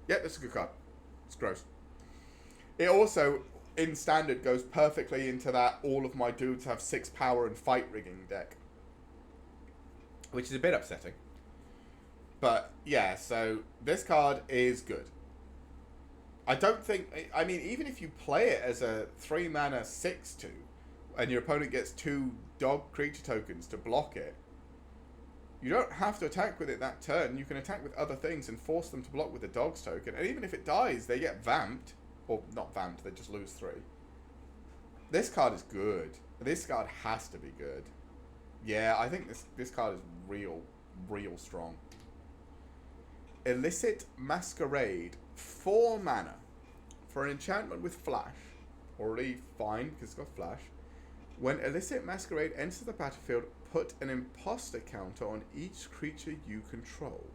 Speaker 1: Yeah, that's a good card. It's gross. It also, in standard, goes perfectly into that all of my dudes have 6 power and fight rigging deck. Which is a bit upsetting. But, yeah, so this card is good. I don't think... I mean, even if you play it as a 3 mana 6/2, and your opponent gets 2 dog creature tokens to block it, you don't have to attack with it that turn. You can attack with other things and force them to block with the dog's token. And even if it dies, they get vamped. Or, not vamped, they just lose 3. This card is good. This card has to be good. Yeah, I think this card is real strong. Illicit Masquerade. 4 mana. For an enchantment with flash. Already fine, because it's got flash. When Illicit Masquerade enters the battlefield, put an imposter counter on each creature you control.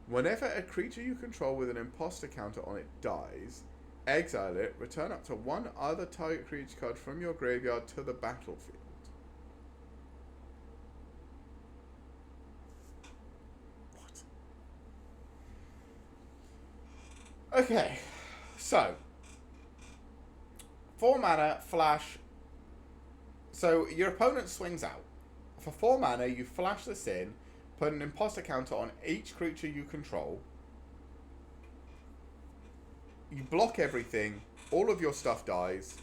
Speaker 1: Whenever a creature you control with an imposter counter on it dies, exile it, return up to 1 other target creature card from your graveyard to the battlefield. What? Okay, so 4 mana, flash. So your opponent swings out. For 4 mana, you flash this in, put an imposter counter on each creature you control. You block everything, all of your stuff dies,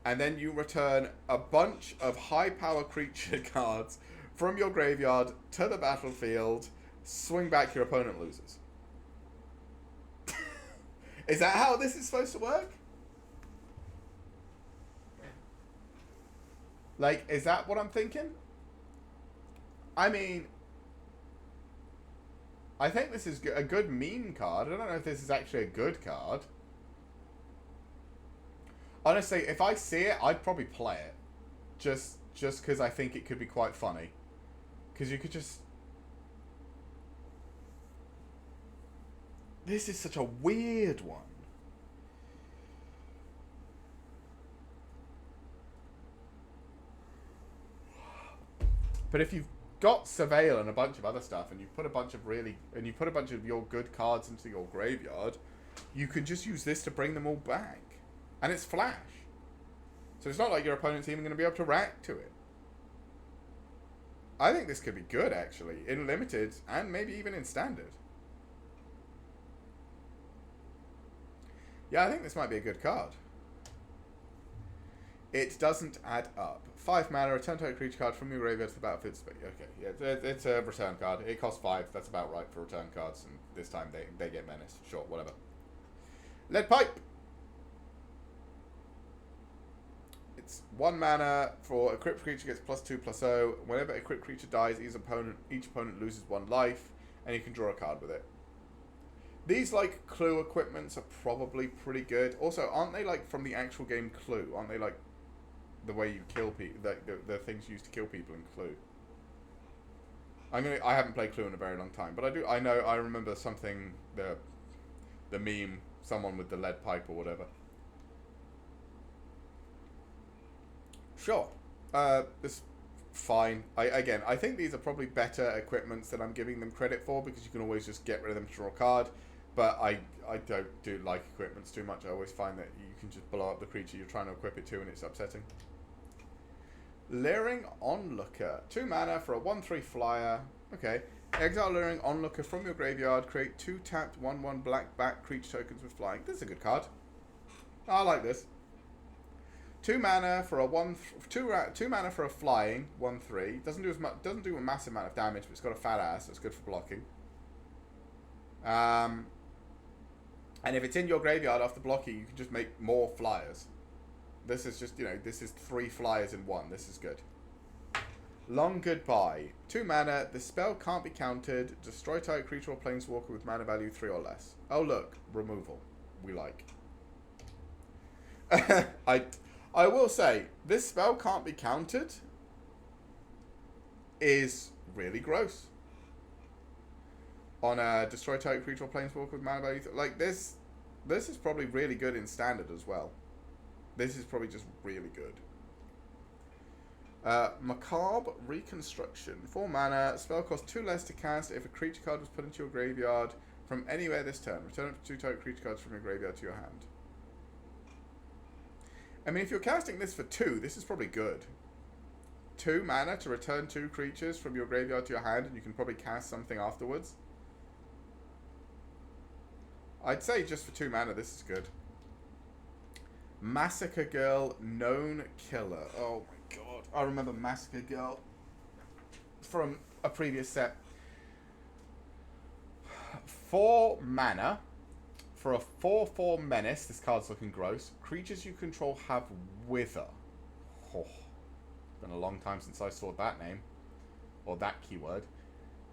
Speaker 1: and then you return a bunch of high power creature cards from your graveyard to the battlefield, swing back, your opponent loses. Is that how this is supposed to work? Like, is that what I'm thinking? I mean, I think this is a good meme card. I don't know if this is actually a good card. Honestly, if I see it, I'd probably play it. Just because I think it could be quite funny. Because you could just... This is such a weird one. But if you've got Surveil and a bunch of other stuff, and you put a bunch of your good cards into your graveyard, you can just use this to bring them all back. And it's flash. So it's not like your opponent's even going to be able to react to it. I think this could be good, actually, in limited, and maybe even in standard. Yeah, I think this might be a good card. It doesn't add up. 5 mana, return target creature card from your graveyard to the battlefield. Okay, yeah, it's a return card. It costs 5. That's about right for return cards, and this time they get menace. Sure, whatever. Lead Pipe. It's 1 mana for a crypt creature gets +2/+0. Whenever a crypt creature dies, each opponent loses 1 life, and you can draw a card with it. These, like, Clue equipments are probably pretty good. Also, aren't they, like, from the actual game Clue? Aren't they, like, the way you kill people, the things used to kill people in Clue? I haven't played Clue in a very long time, but I remember something, the meme, someone with the lead pipe or whatever. Sure. It's fine. I think these are probably better equipments than I'm giving them credit for, because you can always just get rid of them to draw a card. But I don't do like equipments too much. I always find that you can just blow up the creature you're trying to equip it to, and it's upsetting. Leering Onlooker. 2 mana for a 1/3 flyer. Okay. Exile Leering Onlooker from your graveyard. Create 2 tapped 1/1 black back creature tokens with flying. This is a good card. I like this. 2 mana for a 2 mana for a flying 1/3. Doesn't do a massive amount of damage, but it's got a fat ass. So it's good for blocking. And if it's in your graveyard after blocking, you can just make more flyers. This is just, this is 3 flyers in 1. This is good. Long Goodbye. 2 mana. The spell can't be countered. Destroy target creature or planeswalker with mana value 3 or less. Oh, look. Removal. We like. I will say, this spell can't be countered is really gross. On a destroy target creature or planeswalker with mana value. Like, this is probably really good in standard as well. This is probably just really good. Macabre Reconstruction. 4 mana. Spell costs 2 less to cast if a creature card was put into your graveyard from anywhere this turn. Return up to 2 target creature cards from your graveyard to your hand. I mean, if you're casting this for 2, this is probably good. 2 mana to return 2 creatures from your graveyard to your hand, and you can probably cast something afterwards. I'd say just for 2 mana, this is good. Massacre Girl, Known Killer. Oh my god. I remember Massacre Girl from a previous set. 4 mana for a 4/4 menace. This card's looking gross. Creatures you control have Wither. Oh, it's been a long time since I saw that name. Or that keyword.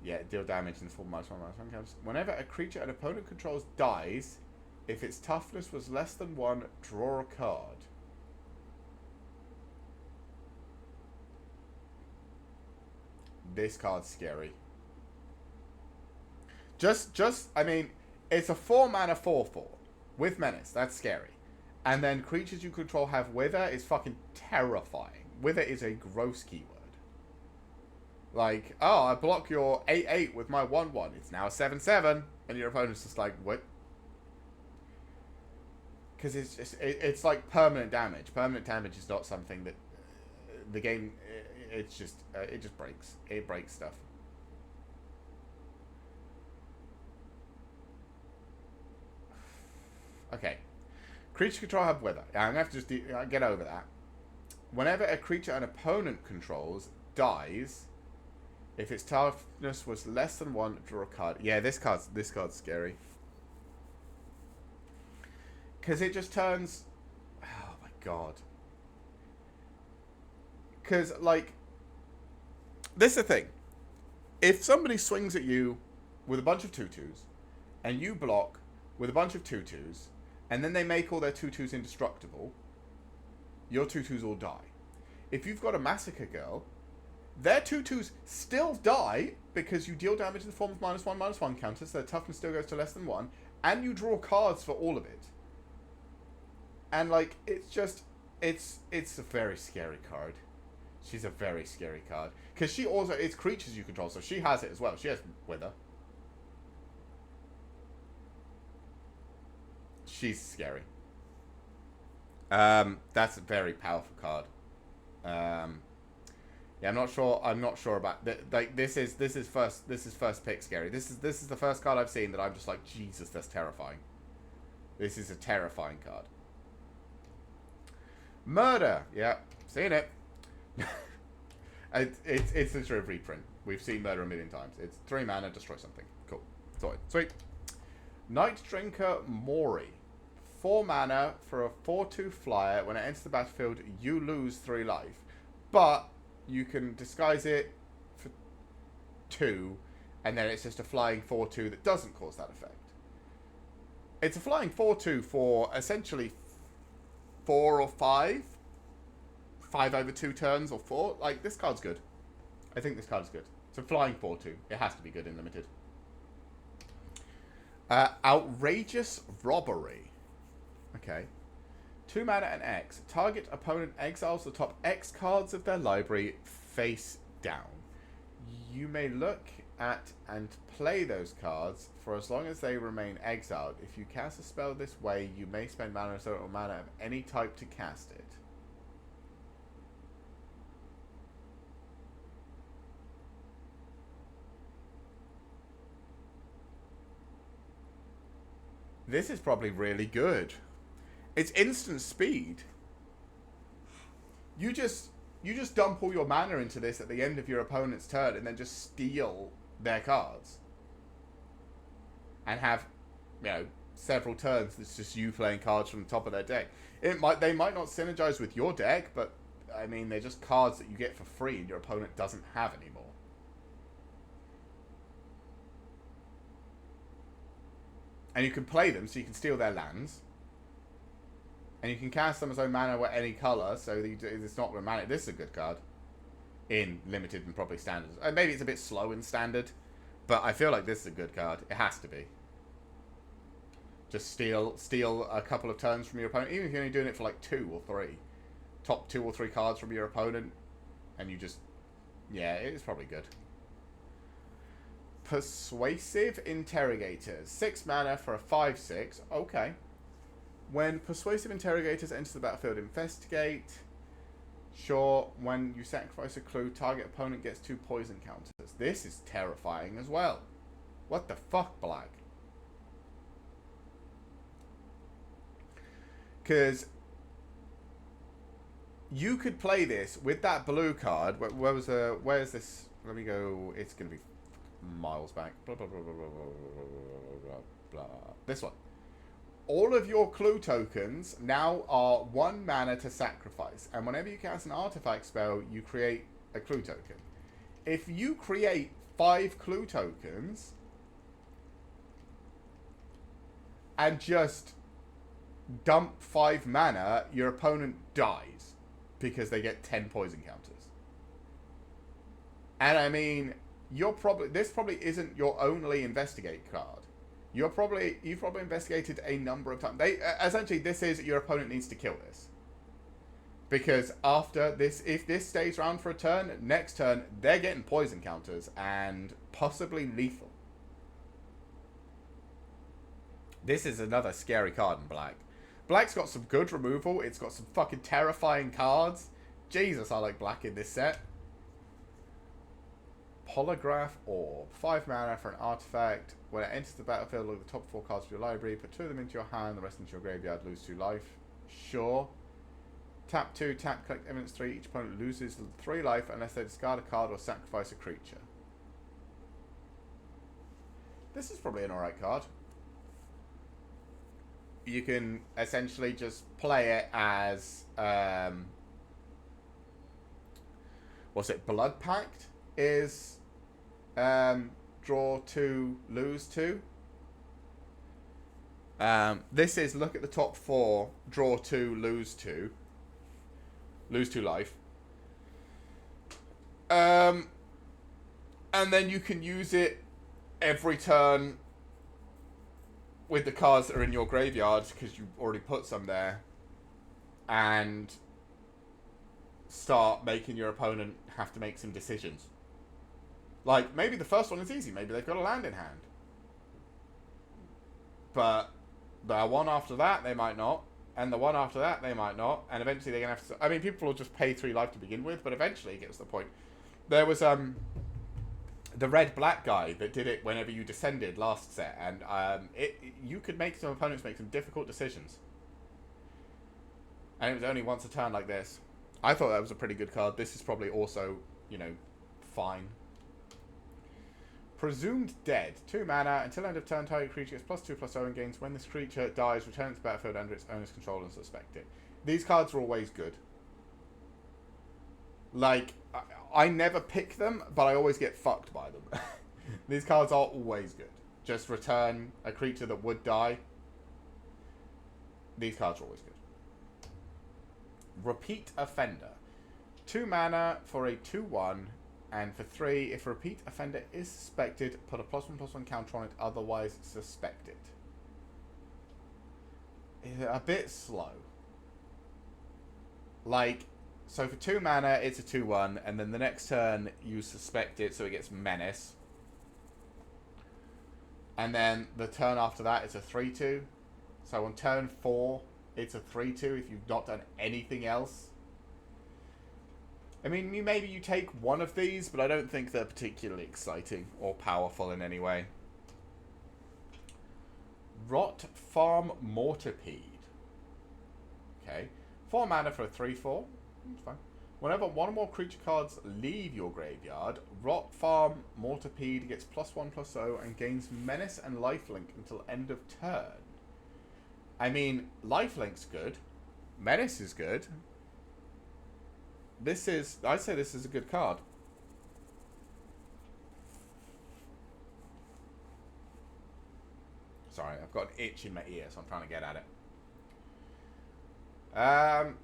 Speaker 1: Yeah, deal damage in the form of -1/-1 counts. Whenever a creature an opponent controls dies, if its toughness was less than 1, draw a card. This card's scary. I mean, it's a 4 mana 4/4 with menace. That's scary. And then creatures you control have Wither is fucking terrifying. Wither is a gross keyword. Like, oh, I block your 8/8 with my 1/1. It's now a 7/7, and your opponent's just like, what? Because it's like permanent damage. Permanent damage is not something that the game. It just breaks. It breaks stuff. Okay, creature control have Wither. Yeah, I'm gonna have to just get over that. Whenever a creature an opponent controls dies, if its toughness was less than 1, draw a card. Yeah, this card's scary. Because it just turns... Oh my god. Because, like... This is the thing. If somebody swings at you with a bunch of 2/2s, and you block with a bunch of 2/2s, and then they make all their 2/2s indestructible, your 2/2s all die. If you've got a Massacre Girl, their 2/2s still die because you deal damage in the form of -1/-1 counters, so their toughness still goes to less than 1, and you draw cards for all of it. And, like, it's just... It's a very scary card. She's a very scary card. Because she also... It's creatures you control, so she has it as well. She has Wither. She's scary. That's a very powerful card. Yeah, I'm not sure about like this is first pick scary. This is the first card I've seen that I'm just like, Jesus, that's terrifying. This is a terrifying card. Murder. Yeah, seen it. It's literally a reprint. We've seen Murder a million times. It's 3 mana, destroy something. Cool. Sorry. Sweet. Night Drinker Mori. 4 mana for a 4/2 flyer. When it enters the battlefield, you lose 3 life. But you can disguise it for 2, and then it's just a flying 4/2 that doesn't cause that effect. It's a flying 4/2 for essentially 4 or 5. 5 over 2 turns or 4. Like, this card's good. I think this card is good. It's a flying 4/2. It has to be good in limited. Outrageous Robbery. Okay. 2 mana and X. Target opponent exiles the top X cards of their library face down. You may look at and play those cards for as long as they remain exiled. If you cast a spell this way, you may spend mana or mana of any type to cast it. This is probably really good. It's instant speed. You just dump all your mana into this at the end of your opponent's turn and then just steal their cards. And have, several turns that's just you playing cards from the top of their deck. They might not synergize with your deck, but I mean, they're just cards that you get for free and your opponent doesn't have anymore. And you can play them so you can steal their lands. And you can cast them as own mana with any colour, so it's not romantic. This is a good card. In limited and probably standard. Maybe it's a bit slow in standard, but I feel like this is a good card. It has to be. Just steal a couple of turns from your opponent, even if you're only doing it for like 2 or 3. Top 2 or 3 cards from your opponent, and you just... Yeah, it is probably good. Persuasive Interrogators. 6 mana for a 5/6. Okay. When Persuasive Interrogators enter the battlefield, investigate. Sure, when you sacrifice a clue, target opponent gets 2 poison counters. This is terrifying as well. What the fuck, Black? Because you could play this with that blue card. Where's this? Let me go. It's going to be miles back. Blah, blah, blah, blah, blah, blah, blah, blah. This one. All of your clue tokens now are 1 mana to sacrifice. And whenever you cast an artifact spell, you create a clue token. If you create 5 clue tokens and just dump 5 mana, your opponent dies because they get 10 poison counters. And I mean, this probably isn't your only investigate card. You've probably investigated a number of times. Essentially, this is your opponent needs to kill this. Because after this, if this stays around for a turn, next turn, they're getting poison counters and possibly lethal. This is another scary card in Black. Black's got some good removal. It's got some fucking terrifying cards. Jesus, I like Black in this set. Holograph Orb. 5 mana for an artifact. When it enters the battlefield, look at the top 4 cards of your library. Put 2 of them into your hand, the rest into your graveyard. Lose 2 life. Sure. Tap 2, tap, collect evidence 3. Each opponent loses 3 life unless they discard a card or sacrifice a creature. This is probably an alright card. You can essentially just play it as... what's it? Blood Pact is... draw 2, lose 2. This is look at the top 4, draw 2, lose 2. Lose 2 life. And then you can use it every turn with the cards that are in your graveyard because you've already put some there. And start making your opponent have to make some decisions. Like, maybe the first one is easy. Maybe they've got a land in hand. But the one after that, they might not. And the one after that, they might not. And eventually they're going to have to... I mean, people will just pay 3 life to begin with, but eventually it gets to the point. There was the red-black guy that did it whenever you descended last set. And you could make some opponents make some difficult decisions. And it was only once a turn like this. I thought that was a pretty good card. This is probably also, you know, fine. Presumed Dead. 2 mana. Until end of turn, target creature gets +2/+0 and gains. When this creature dies, return it to the battlefield under its owner's control and suspect it. These cards are always good. Like, I never pick them, but I always get fucked by them. These cards are always good. Just return a creature that would die. These cards are always good. Repeat Offender. 2 mana for a 2/1. And for 3, if a repeat offender is suspected, put a +1/+1 counter on it, otherwise suspect it. It's a bit slow. Like, so for 2 mana, it's a 2/1, and then the next turn, you suspect it, so it gets Menace. And then the turn after that, it's a 3/2. So on turn 4, it's a 3/2 if you've not done anything else. I mean, maybe you take one of these, but I don't think they're particularly exciting or powerful in any way. Rot Farm Mortarpede. Okay. 4 mana for a 3/4. That's fine. Whenever one or more creature cards leave your graveyard, Rot Farm Mortarpede gets +1/+0 and gains Menace and Lifelink until end of turn. I mean, Lifelink's good. Menace is good. I'd say this is a good card. Sorry, I've got an itch in my ear, so I'm trying to get at it. Um,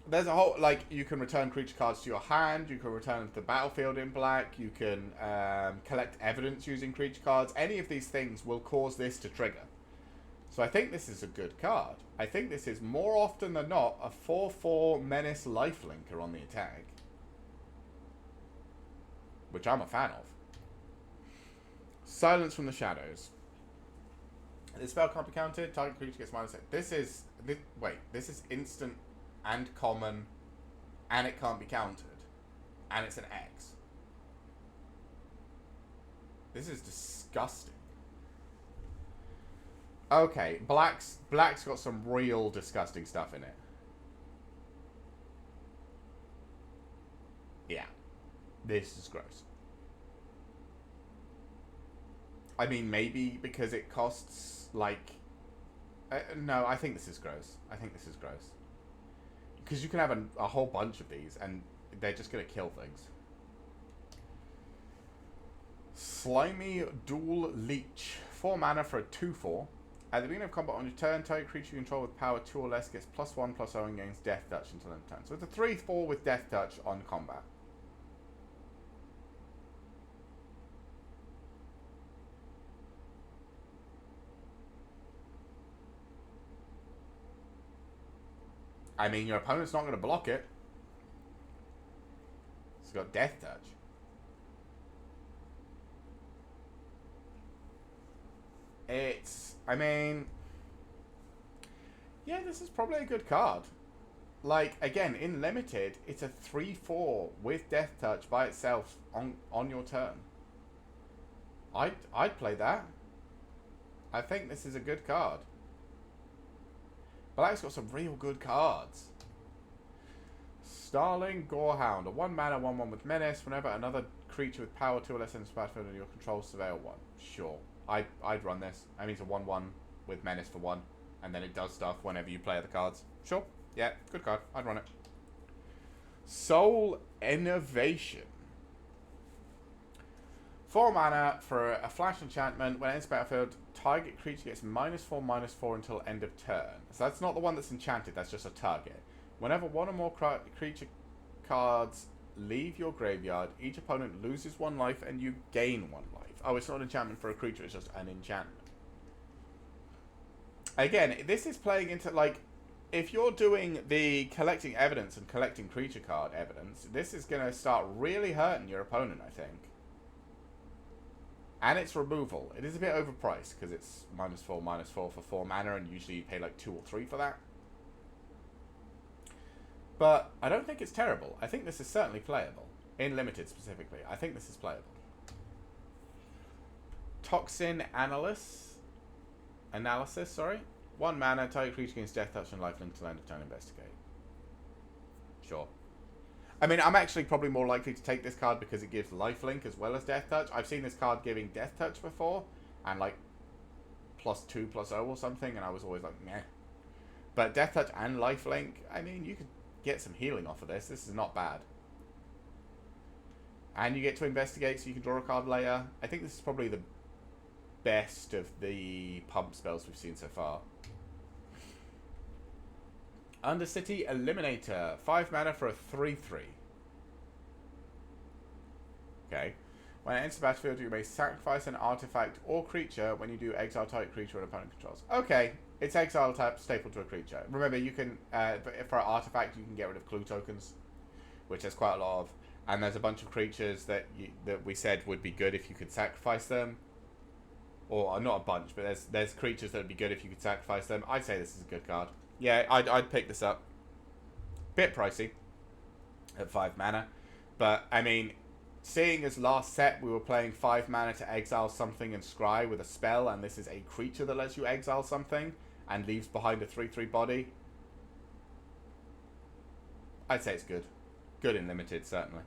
Speaker 1: there's a whole, like, you can return creature cards to your hand, you can return them to the battlefield in black, you can collect evidence using creature cards. Any of these things will cause this to trigger. So I think this is a good card. I think this is more often than not a 4/4 Menace Lifelinker on the attack. Which I'm a fan of. Silence from the Shadows. This spell can't be counted. Target creature gets -8. This is instant and common, and it can't be countered. And it's an X. This is disgusting. Okay, black's got some real disgusting stuff in it. Yeah. This is gross. I mean, maybe because it costs, like... no, I think this is gross. I think this is gross. Because you can have a whole bunch of these, and they're just going to kill things. Slimy Dual Leech. 4 mana for a 2/4. At the beginning of combat on your turn, target creature you control with power 2 or less gets +1/+0 and gains Death Touch until end of turn. So it's a 3/4 with Death Touch on combat. I mean, your opponent's not going to block it. It's got Death Touch. I mean... yeah, this is probably a good card. Like, again, in Limited, it's a 3/4 with Death Touch by itself on your turn. I'd play that. I think this is a good card. Black's got some real good cards. Starling Gorehound. A 1 mana 1/1 with Menace. Whenever another creature with power 2 or less enters the battlefield and your control, surveil 1. Sure. I'd run this. I mean, it's a 1/1 with Menace for 1. And then it does stuff whenever you play other cards. Sure. Yeah, good card. I'd run it. Soul Innovation. 4 mana for a flash enchantment. When it enters the battlefield, target creature gets -4/-4 until end of turn. So that's not the one that's enchanted, that's just a target. Whenever one or more creature cards leave your graveyard, each opponent loses 1 life and you gain 1 life. Oh, it's not an enchantment for a creature, it's just an enchantment. Again, this is playing into, like, if you're doing the collecting evidence and collecting creature card evidence, this is going to start really hurting your opponent, I think. And its removal. It is a bit overpriced because it's -4/-4 for 4 mana, and usually you pay like 2 or 3 for that. But I don't think it's terrible. I think this is certainly playable. In Limited specifically. I think this is playable. Toxin Analysis, 1 mana, target creature gains Death Touch and lifelink till end of turn, investigate. Sure. I mean, I'm actually probably more likely to take this card because it gives lifelink as well as Death Touch. I've seen this card giving Death Touch before, and like +2/+0 or something, and I was always like, meh. But Death Touch and lifelink, I mean, you could get some healing off of this. This is not bad. And you get to investigate, so you can draw a card later. I think this is probably the best of the pump spells we've seen so far. Undercity Eliminator. 5 mana for a 3/3. Okay. When it enters the battlefield, you may sacrifice an artifact or creature. When you do, exile target creature an opponent controls. Okay. It's exile type staple to a creature. Remember, you can, for an artifact, you can get rid of clue tokens, which there's quite a lot of. And there's a bunch of creatures that we said would be good if you could sacrifice them. Or, not a bunch, but there's creatures that would be good if you could sacrifice them. I'd say this is a good card. Yeah, I'd pick this up. Bit pricey at 5 mana. But, I mean, seeing as last set we were playing 5 mana to exile something and scry with a spell, and this is a creature that lets you exile something and leaves behind a 3/3 body, I'd say it's good. Good in Limited, certainly.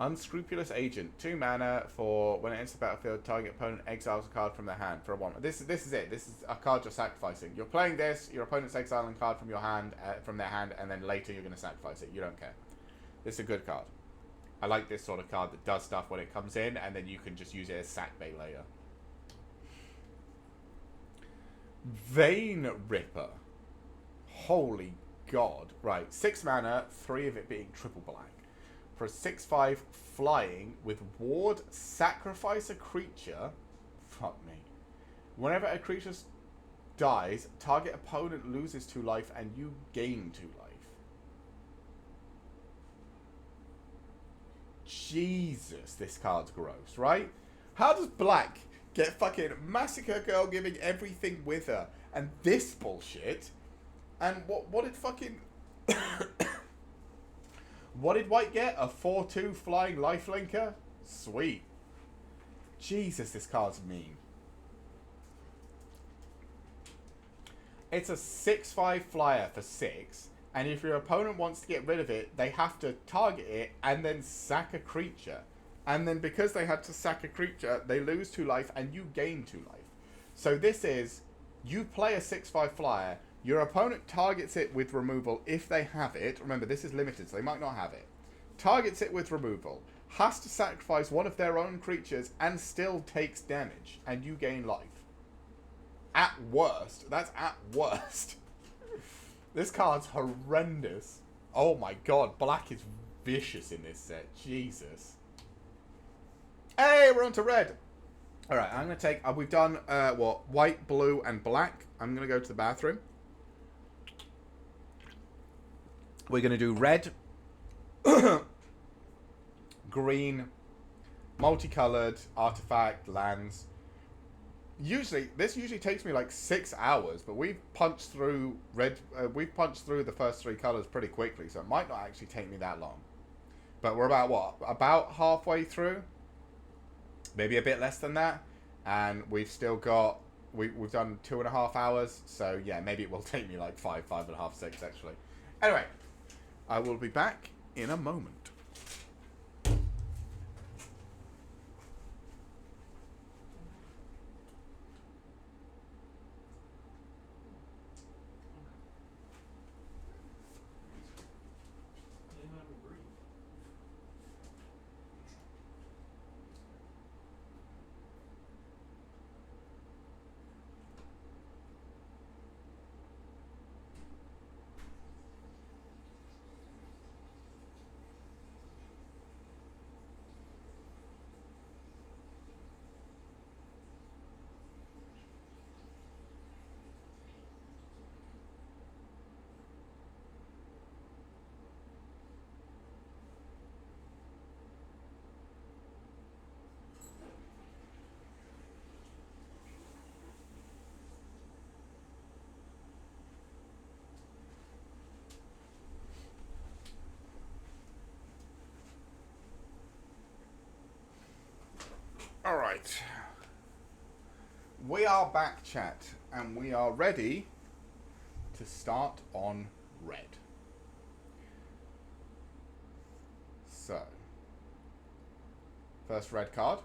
Speaker 1: Unscrupulous Agent. 2 mana for when it enters the battlefield, target opponent exiles a card from their hand for a 1. This is it. This is a card you're sacrificing. You're playing this, your opponent's exiling a card from your hand, from their hand, and then later you're going to sacrifice it. You don't care. This is a good card. I like this sort of card that does stuff when it comes in, and then you can just use it as sack bait later. Vein Ripper. Holy God. Right, 6 mana, 3 of it being triple black. For a 6/5 flying with ward, sacrifice a creature. Fuck me. Whenever a creature dies, target opponent loses 2 life and you gain 2 life. Jesus, this card's gross, right? How does black get fucking Massacre Girl giving everything with her and this bullshit? And what did fucking... what did white get? A 4/2 flying lifelinker? Sweet. Jesus, this card's mean. It's a 6/5 flyer for 6, and if your opponent wants to get rid of it, they have to target it and then sack a creature. And then because they had to sack a creature, they lose 2 life and you gain 2 life. So this is, you play a 6/5 flyer, your opponent targets it with removal if they have it. Remember, this is limited, so they might not have it. Targets it with removal, has to sacrifice one of their own creatures and still takes damage, and you gain life. At worst. That's at worst. This card's horrendous. Oh my god, black is vicious in this set. Jesus. Hey, we're on to red. Alright, I'm going to take... we've done, white, blue, and black. I'm going to go to the bathroom. We're going to do red, green, multicolored, artifact, lands. This usually takes me like 6 hours, but we've punched through we've punched through the first 3 colors pretty quickly, so it might not actually take me that long. But we're about what? About halfway through? Maybe a bit less than that. And we've still got, we've done 2.5 hours, so yeah, maybe it will take me like 5.5, 6 actually. Anyway, I will be back in a moment. Alright. We are back, chat, and we are ready to start on red. So, first red card.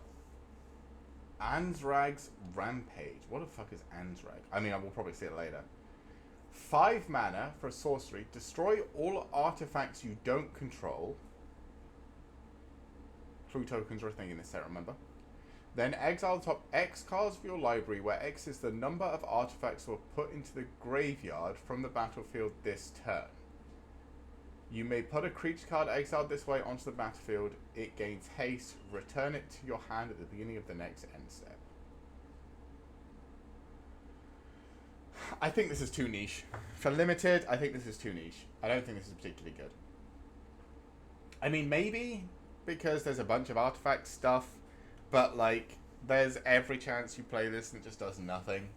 Speaker 1: Anzrag's Rampage. What the fuck is Anzrag? I mean, I will probably see it later. 5 mana for a sorcery. Destroy all artifacts you don't control. Clue tokens are a thing in this set, remember? Then exile the top X cards of your library, where X is the number of artifacts that were put into the graveyard from the battlefield this turn. You may put a creature card exiled this way onto the battlefield. It gains haste. Return it to your hand at the beginning of the next end step. I think this is too niche. For limited, I think this is too niche. I don't think this is particularly good. I mean, maybe because there's a bunch of artifact stuff. But, like, there's every chance you play this and it just does nothing.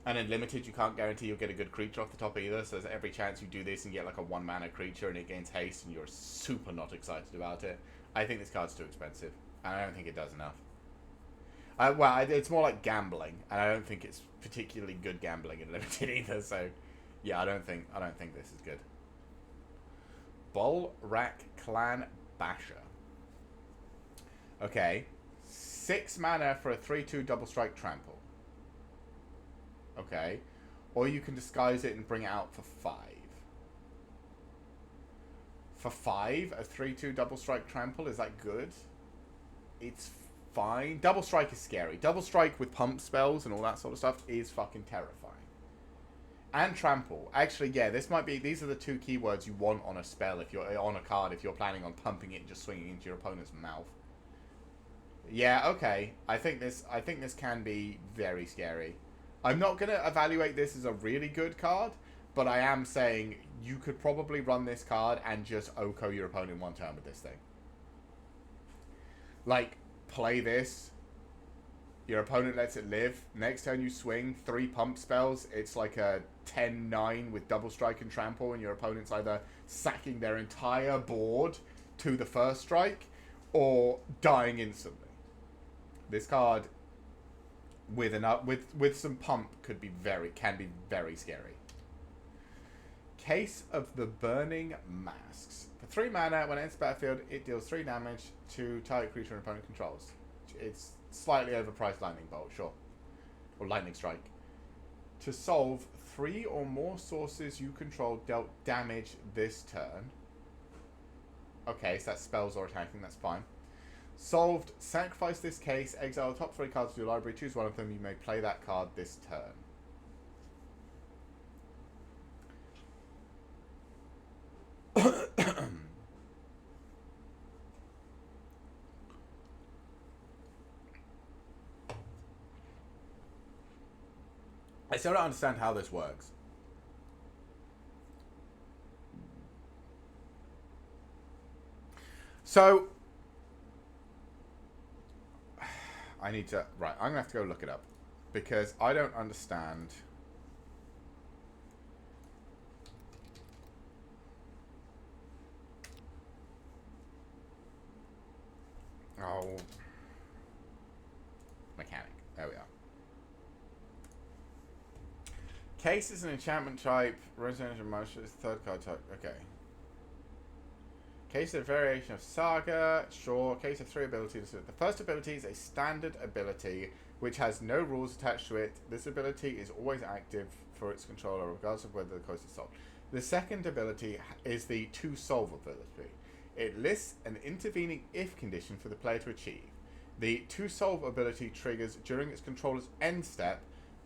Speaker 1: And in limited, you can't guarantee you'll get a good creature off the top either. So there's every chance you do this and get, like, a 1 mana creature and it gains haste and you're super not excited about it. I think this card's too expensive. And I don't think it does enough. Well, it's more like gambling. And I don't think it's particularly good gambling in limited either. So, yeah, I don't think this is good. Bolrak Clan Basher. Okay, 6 mana for a 3/2 double strike trample. Okay, or you can disguise it and bring it out for 5. For 5, a 3/2 double strike trample, is that good? It's fine. Double strike is scary. Double strike with pump spells and all that sort of stuff is fucking terrifying. And trample. Actually, yeah, these are the two keywords you want on a spell if you're on a card if you're planning on pumping it and just swinging into your opponent's mouth. Yeah, okay. I think this can be very scary. I'm not gonna evaluate this as a really good card, but I am saying you could probably run this card and just OHKO your opponent one turn with this thing. Like, play this. Your opponent lets it live. Next turn you swing 3 pump spells. It's like a 10-9 with double strike and trample, and your opponent's either sacking their entire board to the first strike or dying instantly. This card with some pump can be very scary. Case of the Burning Masks. For 3 mana, when it enters the battlefield, it deals 3 damage to target creature an opponent controls. It's slightly overpriced lightning bolt, sure. Or lightning strike. To solve, 3 or more sources you control dealt damage this turn. Okay, so that's spells or attacking, that's fine. Solved, sacrifice this case, exile the top 3 cards of your library, choose one of them, you may play that card this turn. I still don't understand how this works. So, I need to... Right, I'm going to have to go look it up. Because I don't understand... Oh. Mechanic. There we are. Case is an enchantment type. Residential motion is third card type. Okay. Case is a variation of Saga. Sure. Case of 3 abilities. The first ability is a standard ability which has no rules attached to it. This ability is always active for its controller regardless of whether the quest is solved. The second ability is the to solve ability. It lists an intervening if condition for the player to achieve. The to solve ability triggers during its controller's end step,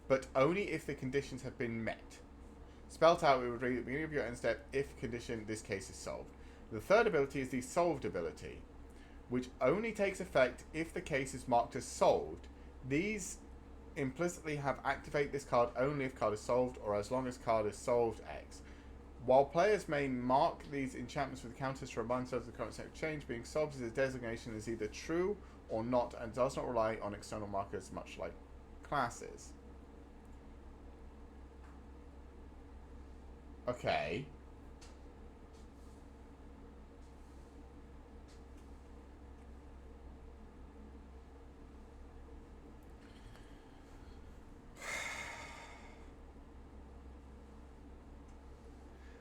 Speaker 1: but only if the conditions have been met. Spelled out, we would read at the beginning of your end step if condition this case is solved. The third ability is the solved ability, which only takes effect if the case is marked as solved. These implicitly have activate this card only if card is solved or as long as card is solved X. While players may mark these enchantments with counters to remind themselves of the current state of change, being solved as a designation is either true or not and does not rely on external markers much like classes. Okay.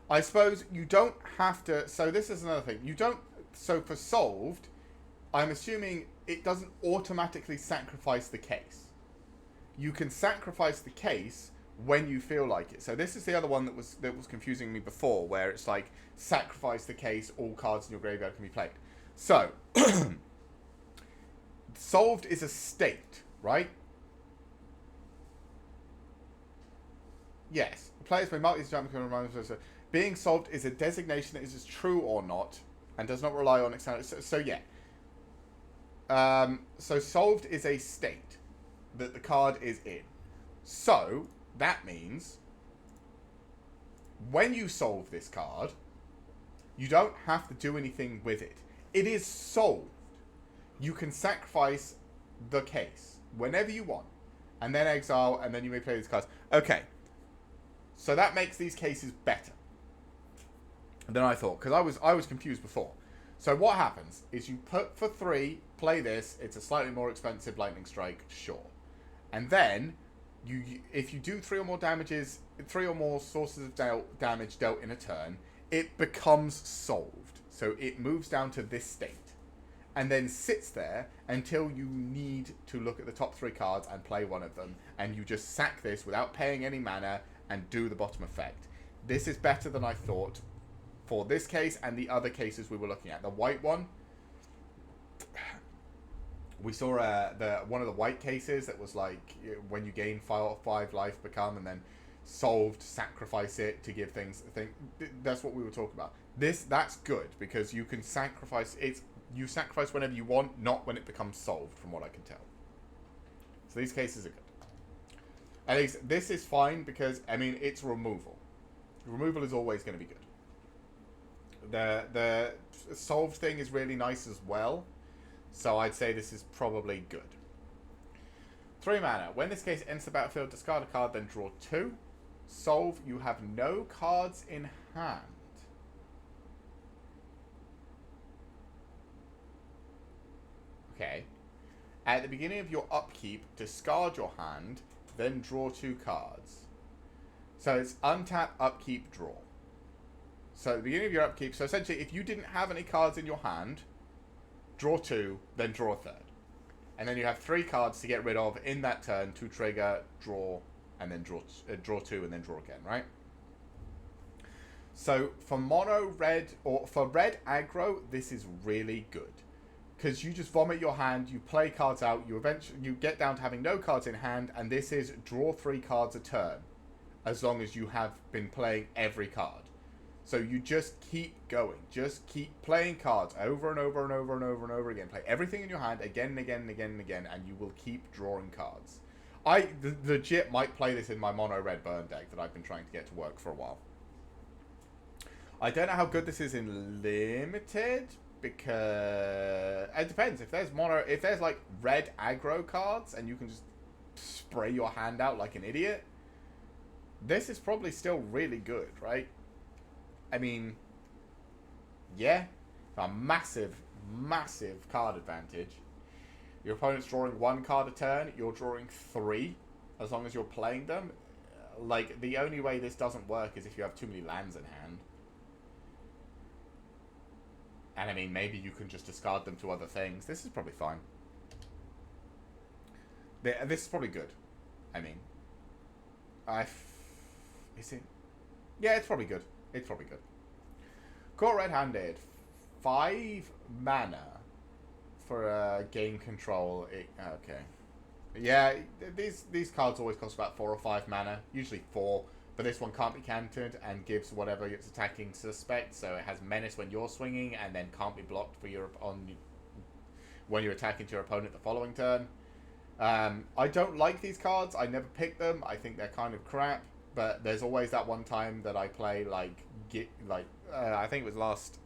Speaker 1: I suppose you don't have to... So this is another thing. You don't... So for solved, I'm assuming it doesn't automatically sacrifice the case. You can sacrifice the case when you feel like it. So this is the other one that was confusing me before, where it's like, sacrifice the case, all cards in your graveyard can be played. So, solved is a state, right? Yes. Players may mark these enchantments. Being solved is a designation that is true or not, and does not rely on external... So yeah. So solved is a state that the card is in. So, that means when you solve this card, you don't have to do anything with it. It is solved. You can sacrifice the case whenever you want, and then exile, and then you may play these cards. Okay. So that makes these cases better than I thought, because I was confused before. So what happens is you put for 3, play this. It's a slightly more expensive lightning strike, sure, and then if you do 3 or more damages, 3 or more sources of damage dealt in a turn, it becomes solved. So it moves down to this state, and then sits there until you need to look at the top 3 cards and play one of them, and you just sack this without paying any mana and do the bottom effect. This is better than I thought for this case and the other cases we were looking at. The white one, We saw one of the white cases that was like when you gain five life become and then solved sacrifice it to give things. That's what we were talking about. That's good because you can sacrifice it. You sacrifice whenever you want, not when it becomes solved, from what I can tell. So these cases are good. At least this is fine because I mean it's removal. Removal is always going to be good. The solved thing is really nice as well. So I'd say this is probably good. 3 mana. When this case enters the battlefield, discard a card, then draw 2. Solve, you have no cards in hand. Okay. At the beginning of your upkeep, discard your hand, then draw 2 cards. So it's untap, upkeep, draw. So at the beginning of your upkeep, so essentially if you didn't have any cards in your hand, draw 2, then draw a 3rd. And then you have 3 cards to get rid of in that turn to trigger, draw, and then draw 2, and then draw again, right? So for mono red, or for red aggro, this is really good. Because you just vomit your hand, you play cards out, you get down to having no cards in hand, and this is draw 3 cards a turn. As long as you have been playing every card. So you just keep going. Just keep playing cards over and over and over and over and over again. Play everything in your hand again and again and again and again, and you will keep drawing cards. I legit might play this in my mono red burn deck that I've been trying to get to work for a while. I don't know how good this is in limited, because it depends. If there's like red aggro cards and you can just spray your hand out like an idiot, this is probably still really good, right? I mean, yeah, a massive, massive card advantage. Your opponent's drawing 1 card a turn, you're drawing 3, as long as you're playing them. Like, the only way this doesn't work is if you have too many lands in hand. And I mean, maybe you can just discard them to other things. This is probably fine. This is probably good. I mean, is it? Yeah, it's probably good. It's probably good. Caught red-handed. 5 mana for game control. Okay. Yeah, these cards always cost about 4 or 5 mana. Usually 4. But this one can't be countered and gives whatever it's attacking suspect. So it has menace when you're swinging and then can't be blocked for when you're attacking to your opponent the following turn. I don't like these cards. I never pick them. I think they're kind of crap. But there's always that one time that I play I think it was last.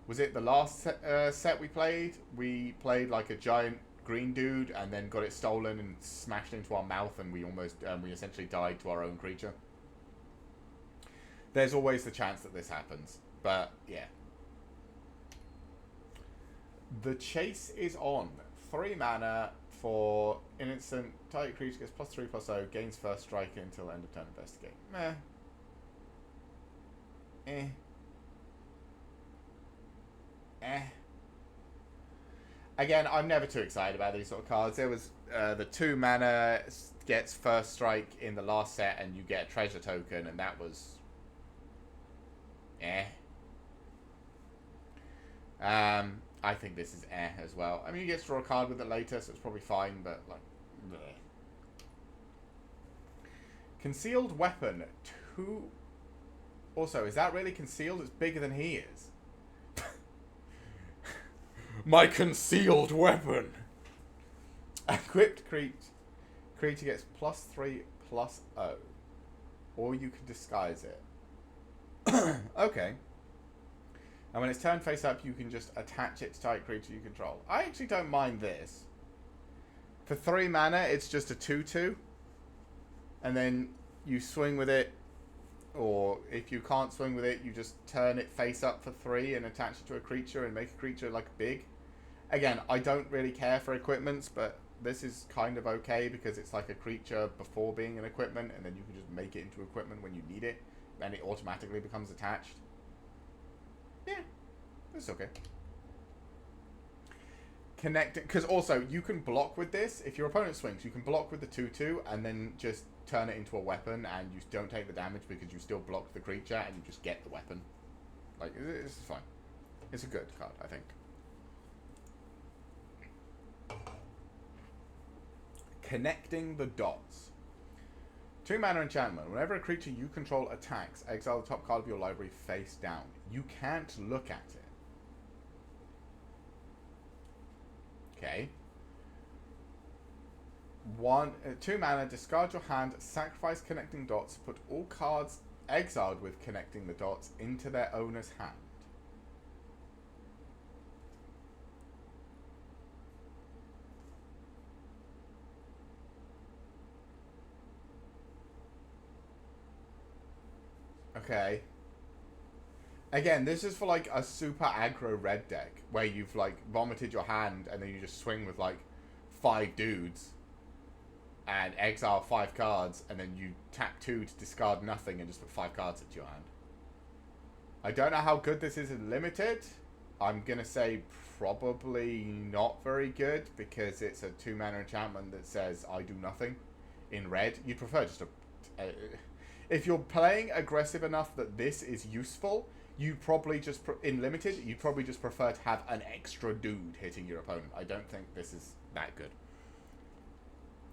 Speaker 1: Was it the last set we played? We played like a giant green dude and then got it stolen and smashed into our mouth, and we essentially died to our own creature. There's always the chance that this happens, but yeah. The chase is on. 3 mana for an instant. Target creature gets +3/+0, gains first strike until end of turn. Investigate. Meh. Again, I'm never too excited about these sort of cards. There was the 2 mana gets first strike in the last set, and you get a treasure token, and that was I think this is as well. I mean, you get to draw a card with it later, so it's probably fine, but like, bleh. Concealed weapon 2. Also, is that really concealed? It's bigger than he is. My concealed weapon. Equipped creature gets +3/+0, or you can disguise it. Okay. And when it's turned face up, you can just attach it to target creature you control. I actually don't mind this. For 3 mana, it's just a 2/2, and then you swing with it. Or if you can't swing with it, you just turn it face up for 3 and attach it to a creature and make a creature like big. Again, I don't really care for equipments, but this is kind of okay because it's like a creature before being an equipment, and then you can just make it into equipment when you need it, and it automatically becomes attached. Yeah, it's okay. Connecting, because also you can block with this. If your opponent swings, you can block with the 2/2 and then just turn it into a weapon, and you don't take the damage because you still blocked the creature and you just get the weapon. Like, this is fine. It's a good card, I think. Connecting the Dots. 2 mana enchantment. Whenever a creature you control attacks, exile the top card of your library face down. You can't look at it. Okay. 2 mana, discard your hand, sacrifice Connecting Dots, put all cards exiled with Connecting the Dots into their owner's hand. Okay. Again, this is for like a super aggro red deck where you've like vomited your hand and then you just swing with like 5 dudes and exile 5 cards and then you tap 2 to discard nothing and just put 5 cards into your hand. I don't know how good this is in limited. I'm gonna say probably not very good because it's a 2 mana enchantment that says I do nothing in red. You'd prefer just a if you're playing aggressive enough that this is useful, you probably just in limited you probably just prefer to have an extra dude hitting your opponent. I don't think this is that good.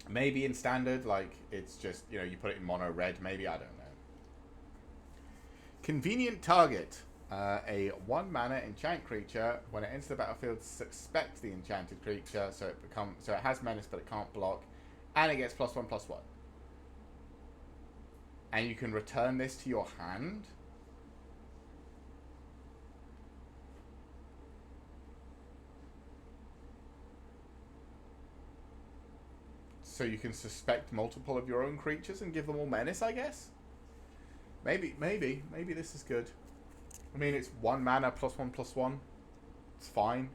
Speaker 1: Maybe in standard, like it's just, you know, you put it in mono red. Maybe, I don't know. Convenient Target. A 1 mana enchant creature. When it enters the battlefield, suspect the enchanted creature, so it has menace but it can't block, and it gets +1/+1. And you can return this to your hand. So you can suspect multiple of your own creatures and give them all menace, I guess? Maybe this is good. I mean, it's 1 mana +1/+1. It's fine.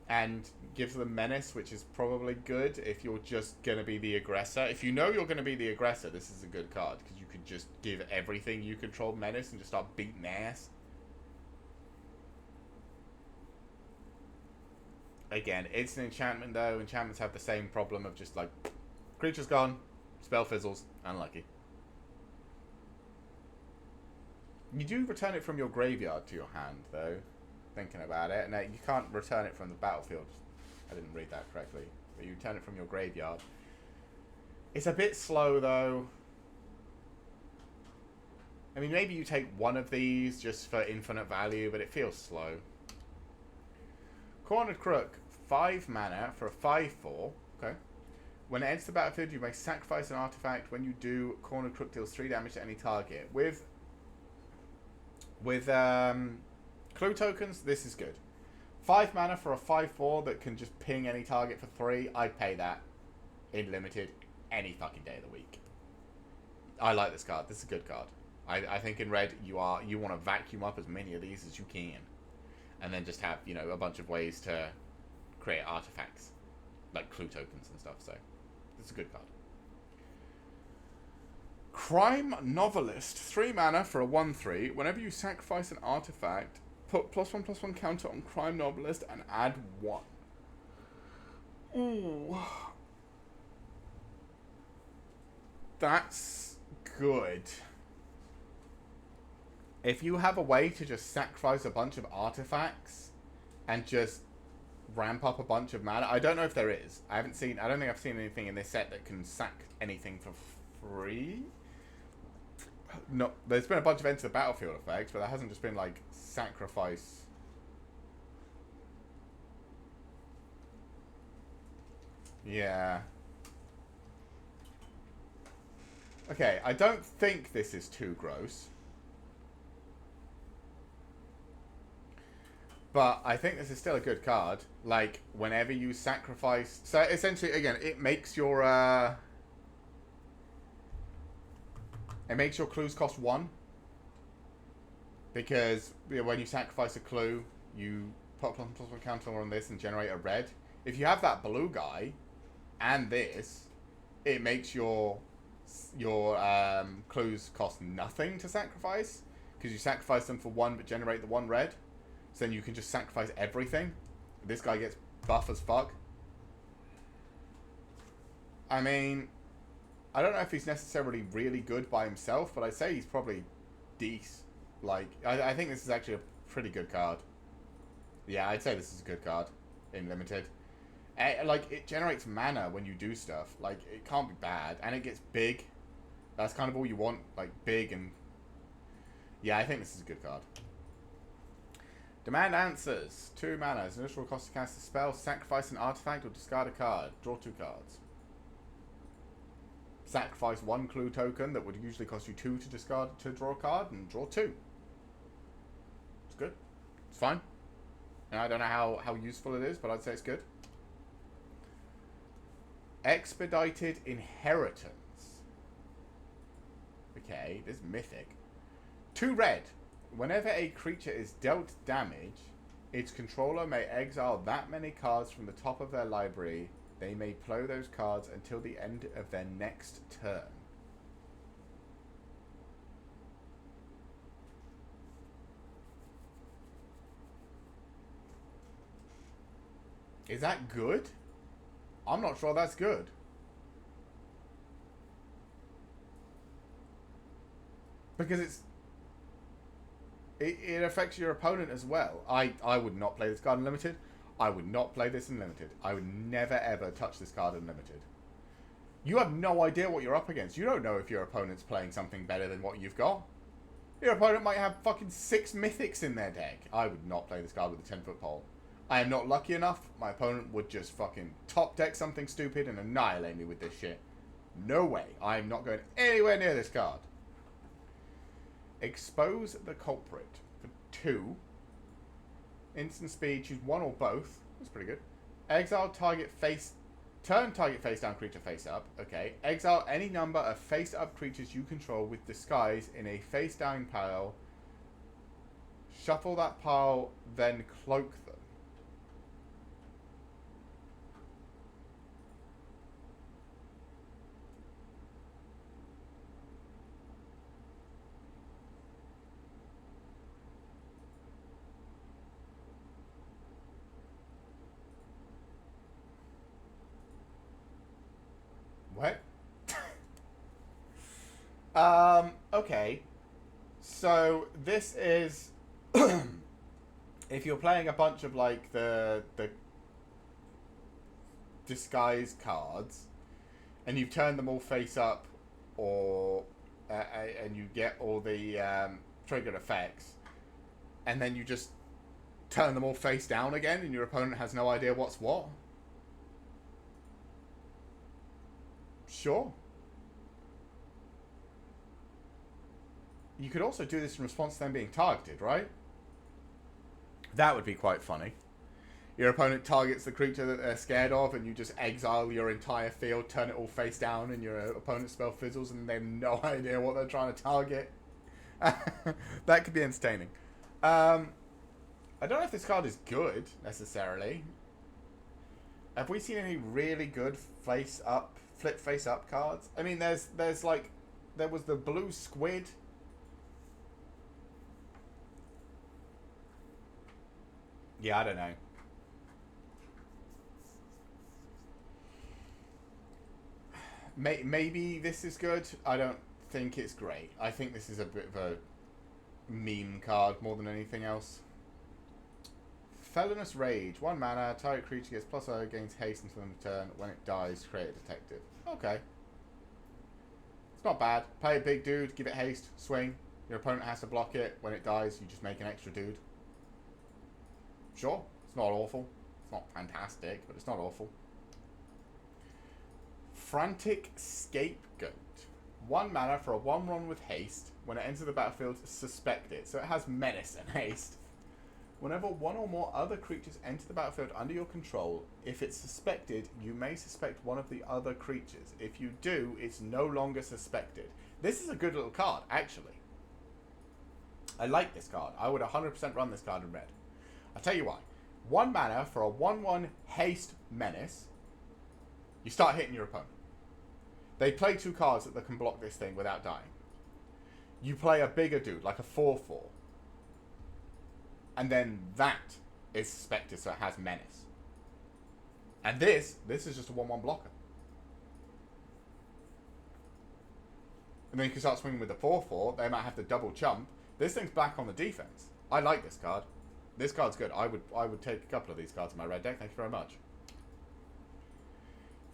Speaker 1: And gives them menace, which is probably good if you're just going to be the aggressor. If you know you're going to be the aggressor, this is a good card, because you could just give everything you control menace and just start beating ass. Again, it's an enchantment though. Enchantments have the same problem of just like, creature's gone, spell fizzles, unlucky. You do return it from your graveyard to your hand though. Thinking about it. No, you can't return it from the battlefield. I didn't read that correctly. But you return it from your graveyard. It's a bit slow, though. I mean, maybe you take one of these just for infinite value, but it feels slow. Cornered Crook. 5 mana for a 5/4. Okay. When it enters the battlefield, you may sacrifice an artifact. When you do, Cornered Crook deals 3 damage to any target. With Clue tokens, this is good. 5 mana for a 5/4 that can just ping any target for 3. I'd pay that in limited any fucking day of the week. I like this card. This is a good card. I think in red you want to vacuum up as many of these as you can, and then just have, you know, a bunch of ways to create artifacts like clue tokens and stuff. So this is a good card. Crime Novelist. 3 mana for a 1/3. Whenever you sacrifice an artifact, put +1/+1 counter on Crime Novelist and add 1. Ooh. That's good. If you have a way to just sacrifice a bunch of artifacts and just ramp up a bunch of mana, I don't know if there is. I don't think I've seen anything in this set that can sack anything for free. No, there's been a bunch of enter the battlefield effects, but there hasn't just been like sacrifice. Yeah. Okay, I don't think this is too gross. But I think this is still a good card. Like, whenever you sacrifice... So, essentially, again, it makes your... It makes your clues cost 1. Because when you sacrifice a clue, you put a +1/+1 counter on this and generate a red. If you have that blue guy and this, it makes your clues cost nothing to sacrifice. Because you sacrifice them for 1 but generate the 1 red. So then you can just sacrifice everything. This guy gets buff as fuck. I mean, I don't know if he's necessarily really good by himself, but I'd say he's probably decent. Like, I think this is actually a pretty good card. Yeah, I'd say this is a good card in limited. Like, it generates mana when you do stuff. Like, it can't be bad. And it gets big. That's kind of all you want. Like, big and... Yeah, I think this is a good card. Demand Answers. 2 mana. Initial cost to cast a spell, sacrifice an artifact, or discard a card. Draw 2 cards. Sacrifice 1 clue token that would usually cost you 2 to discard to draw a card, and draw 2. It's good. It's fine. And I don't know how useful it is, but I'd say it's good. Expedited Inheritance. Okay, this is mythic. 2 red. Whenever a creature is dealt damage, its controller may exile that many cards from the top of their library. They may play those cards until the end of their next turn. Is that good? I'm not sure that's good. Because it affects your opponent as well. I would not play this card in Limited. I would not play this in Limited. I would never ever touch this card in Limited. You have no idea what you're up against. You don't know if your opponent's playing something better than what you've got. Your opponent might have fucking 6 mythics in their deck. I would not play this card with a 10-foot pole. I am not lucky enough. My opponent would just fucking top deck something stupid and annihilate me with this shit. No way. I am not going anywhere near this card. Expose the Culprit for 2. Instant speed, choose 1 or both. That's pretty good. Exile target face... Turn target face down creature face up. Okay. Exile any number of face up creatures you control with disguise in a face down pile. Shuffle that pile, then cloak them. What? Okay. So this is if you're playing a bunch of like the disguise cards and you've turned them all face up or and you get all the triggered effects and then you just turn them all face down again and your opponent has no idea what's what. Sure. You could also do this in response to them being targeted, right? That would be quite funny. Your opponent targets the creature that they're scared of, and you just exile your entire field, turn it all face down, and your opponent's spell fizzles, and they have no idea what they're trying to target. That could be entertaining. I don't know if this card is good, necessarily. Have we seen any really good flip face up cards? I mean, there's like, there was the blue squid. Yeah, I don't know. Maybe this is good. I don't think it's great. I think this is a bit of a meme card more than anything else. Felonious Rage. 1 mana. Target creature gets +0, gains haste until end of turn. When it dies, create a detective. Okay. It's not bad. Play a big dude, give it haste, swing. Your opponent has to block it. When it dies, you just make an extra dude. Sure. It's not awful. It's not fantastic, but it's not awful. Frantic Scapegoat. 1 mana for a 1/1 with haste. When it enters the battlefield, suspect it. So it has menace and haste. Whenever 1 or more other creatures enter the battlefield under your control, if it's suspected, you may suspect one of the other creatures. If you do, it's no longer suspected. This is a good little card, actually. I like this card. I would 100% run this card in red. I'll tell you why. 1 mana for a 1/1 haste menace. You start hitting your opponent. They play 2 cards that can block this thing without dying. You play a bigger dude, like a 4/4. And then that is suspected, so it has menace. And this is just a 1/1 blocker. And then you can start swinging with the 4/4. They might have to double chump. This thing's back on the defense. I like this card. This card's good. I would take a couple of these cards in my red deck. Thank you very much.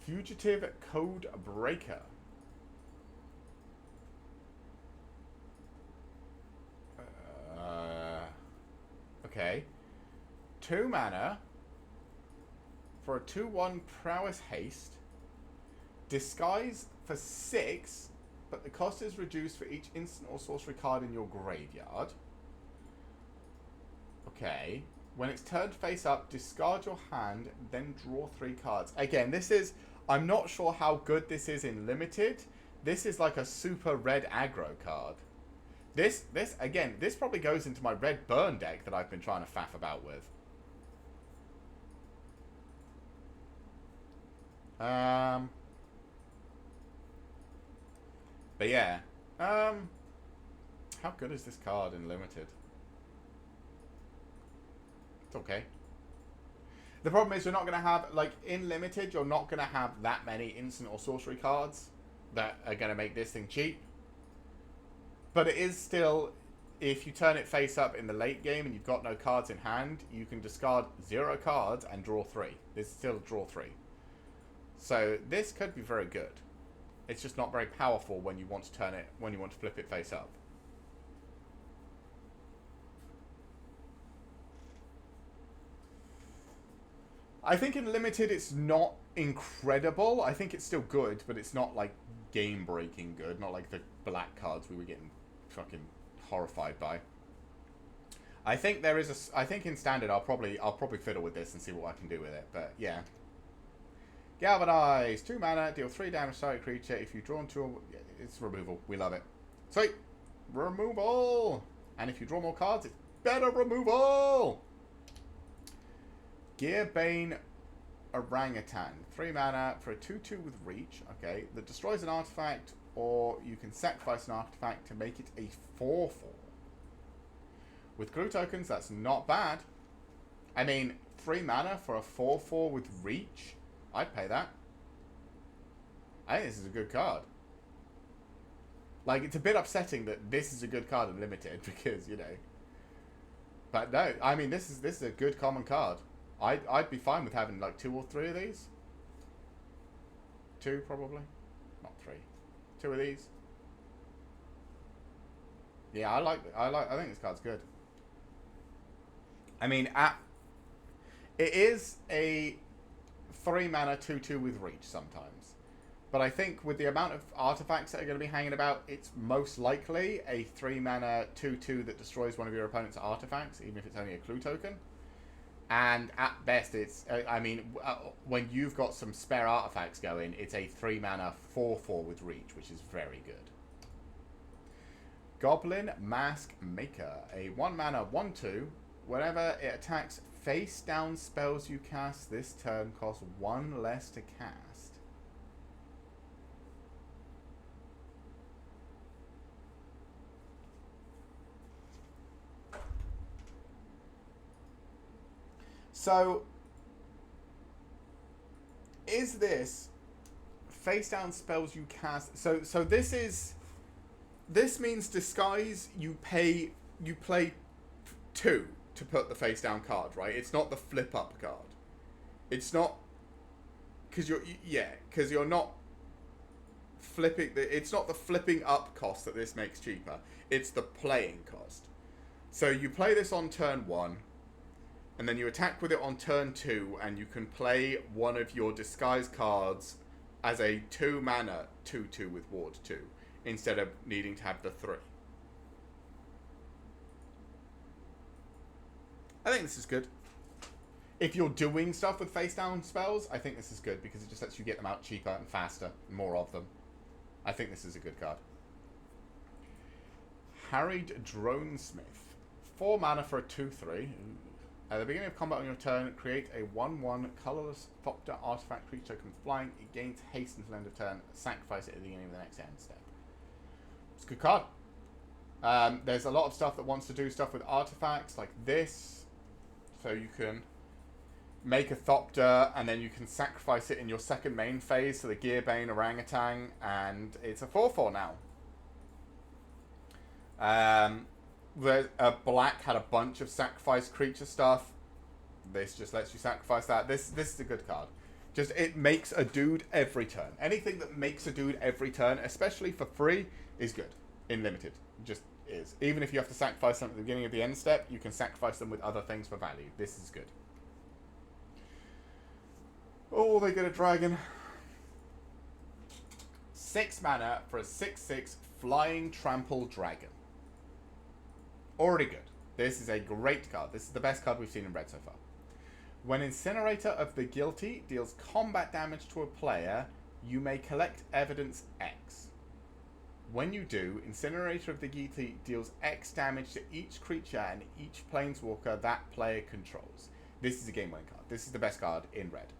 Speaker 1: Fugitive Code Breaker. Okay. 2 mana for a 2/1 Prowess Haste. Disguise for 6, but the cost is reduced for each instant or sorcery card in your graveyard. Okay. When it's turned face up, discard your hand, then draw 3 cards. Again, this is... I'm not sure how good this is in Limited. This is like a super red aggro card. This again, this probably goes into my red burn deck that I've been trying to faff about with. But yeah. How good is this card in Limited? It's okay. The problem is you're not going to have, like, in Limited, you're not going to have that many instant or sorcery cards that are going to make this thing cheap. But it is still, if you turn it face up in the late game and you've got no cards in hand, you can discard 0 cards and draw 3. This is still draw 3. So this could be very good. It's just not very powerful when you want to turn it, when you want to flip it face up. I think in Limited it's not incredible. I think it's still good, but it's not like game-breaking good. Not like the black cards we were getting fucking horrified by. I think there is a... I think in Standard I'll probably fiddle with this and see what I can do with it. But yeah. Galvanize. 2 mana. Deal 3 damage to target creature. If you draw into a... It's removal. We love it. Sweet. Removal. And if you draw more cards, it's better removal. Gearbane Orangutan. 3 mana for a 2/2 with reach. Okay. That destroys an artifact, or you can sacrifice an artifact to make it a 4/4. With glue tokens, that's not bad. I mean, 3 mana for a 4/4 with reach? I'd pay that. I think this is a good card. Like, it's a bit upsetting that this is a good card in Limited, because, you know. But no, I mean, this is a good common card. I'd be fine with having like 2 or 3 of these. 2 probably, not 3. 2 of these. Yeah, I think this card's good. I mean, it is a 3 mana 2/2 with reach sometimes, but I think with the amount of artifacts that are going to be hanging about, it's most likely a 3 mana 2/2 that destroys one of your opponent's artifacts, even if it's only a clue token. And at best, it's, I mean, when you've got some spare artifacts going, it's a 3 mana 4/4 with reach, which is very good. Goblin Mask Maker. A 1 mana 1/2. Whenever it attacks face down spells you cast this turn cost 1 less to cast. So, is this face down spells you cast? So this means disguise. You play 2 to put the face down card, right? It's not the flip up card. It's not because you're not flipping. It's not the flipping up cost that this makes cheaper. It's the playing cost. So you play this on turn 1. And then you attack with it on turn 2, and you can play one of your disguise cards as a 2 mana 2/2 with ward 2, instead of needing to have the 3. I think this is good. If you're doing stuff with face down spells, I think this is good, because it just lets you get them out cheaper and faster, and more of them. I think this is a good card. Harried Dronesmith. 4 mana for a 2/3. At the beginning of combat on your turn, create a 1/1 colorless Thopter artifact creature token flying. It gains haste until end of turn. Sacrifice it at the beginning of the next end step. It's a good card. There's a lot of stuff that wants to do stuff with artifacts like this. So you can make a Thopter and then you can sacrifice it in your second main phase to the Gearbane Orangutan, and it's a 4/4 now. Black had a bunch of sacrifice creature stuff. This just lets you sacrifice that. This is a good card. Just, it makes a dude every turn. Anything that makes a dude every turn, especially for free, is good. In limited. Just is. Even if you have to sacrifice them at the beginning of the end step, you can sacrifice them with other things for value. This is good. Oh, they get a dragon. 6 mana for a 6/6 flying trample dragon. Already good. This is a great card. This is the best card we've seen in red so far. When Incinerator of the Guilty deals combat damage to a player, you may collect evidence X. When you do, Incinerator of the Guilty deals X damage to each creature and each planeswalker that player controls. This is a game-winning card. This is the best card in red.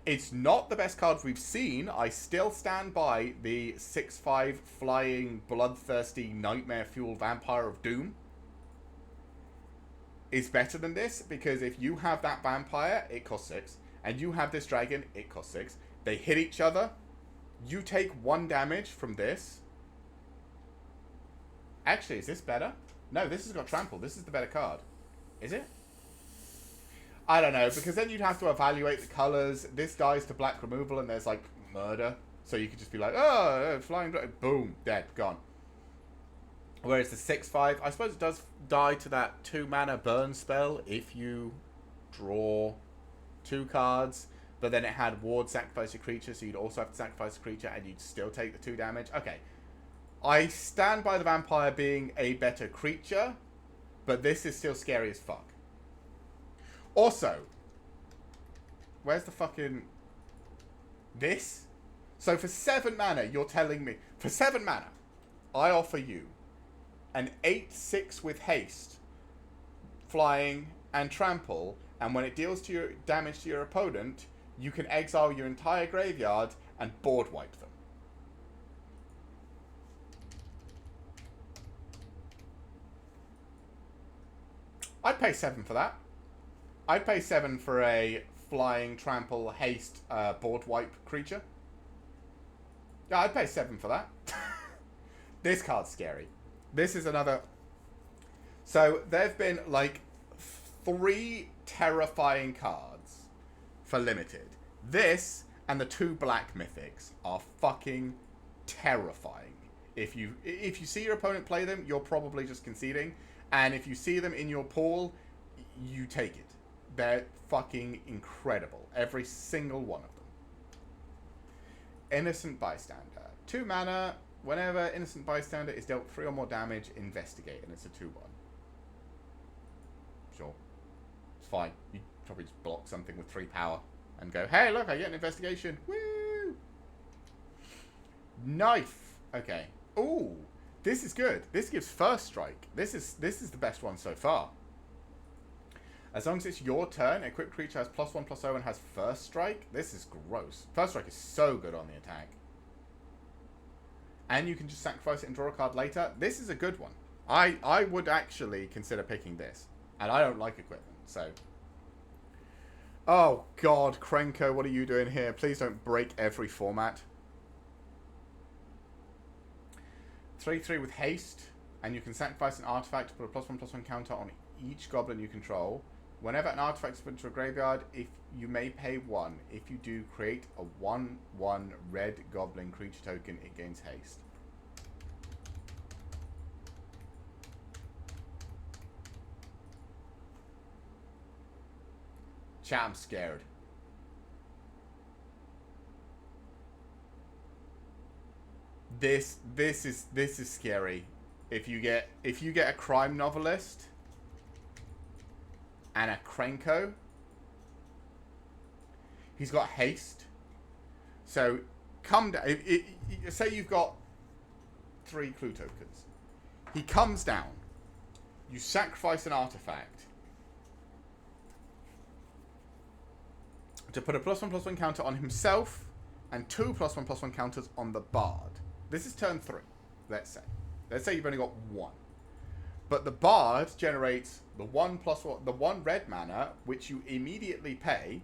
Speaker 1: It's not the best card we've seen. I still stand by the 6/5 flying, bloodthirsty, nightmare-fueled Vampire of Doom. Is better than this, because if you have that vampire, it costs 6, and you have this dragon, it costs 6. They hit each other. You take 1 damage from this. Actually, is this better? No, this has got trample. This is the better card. Is it? I don't know, because then you'd have to evaluate the colors. This dies to black removal, and there's like murder. So you could just be like, oh, flying dragon, boom, dead, gone. Whereas the 6/5, I suppose it does die to that 2 mana burn spell if you draw 2 cards. But then it had ward sacrifice a creature, so you'd also have to sacrifice a creature and you'd still take the 2 damage. Okay. I stand by the vampire being a better creature, but this is still scary as fuck. Also, where's the fucking... This? So for 7 mana, you're telling me... For 7 mana, I offer you an 8/6 with haste, flying, and trample, and when it deals to your damage to your opponent, you can exile your entire graveyard and board wipe them. I'd pay 7 for that. I'd pay 7 for a flying, trample, haste, board wipe creature. Yeah, I'd pay 7 for that. This card's scary. This is another... So, there have been, like, 3 terrifying cards for limited. This and the 2 black mythics are fucking terrifying. If you see your opponent play them, you're probably just conceding. And if you see them in your pool, you take it. They're fucking incredible. Every single one of them. Innocent Bystander. 2 mana... Whenever Innocent Bystander is dealt 3 or more damage, investigate, and it's a 2/1. Sure. It's fine. You probably just block something with 3 power and go, hey, look, I get an investigation. Woo! Knife. Okay. Ooh, this is good. This gives first strike. This is the best one so far. As long as it's your turn, equipped creature has +1/+0 and has first strike. This is gross. First strike is so good on the attack. And you can just sacrifice it and draw a card later. This is a good one. I would actually consider picking this. And I don't like equipment, so... Oh, God, Krenko, what are you doing here? Please don't break every format. 3/3 with haste. And you can sacrifice an artifact to put a +1/+1 counter on each goblin you control. Whenever an artifact is put into a graveyard, if you may pay 1. If you do, create a 1/1 red goblin creature token. It gains haste. Chat, I'm scared. This is scary. If you get a crime novelist and a Krenko, he's got haste. So come down. Say you've got 3 clue tokens. He comes down. You sacrifice an artifact to put a +1/+1 counter on himself and 2 +1/+1 counters on the bard. This is turn 3. Let's say. Let's say you've only got 1. But the bard generates the 1 red mana, which you immediately pay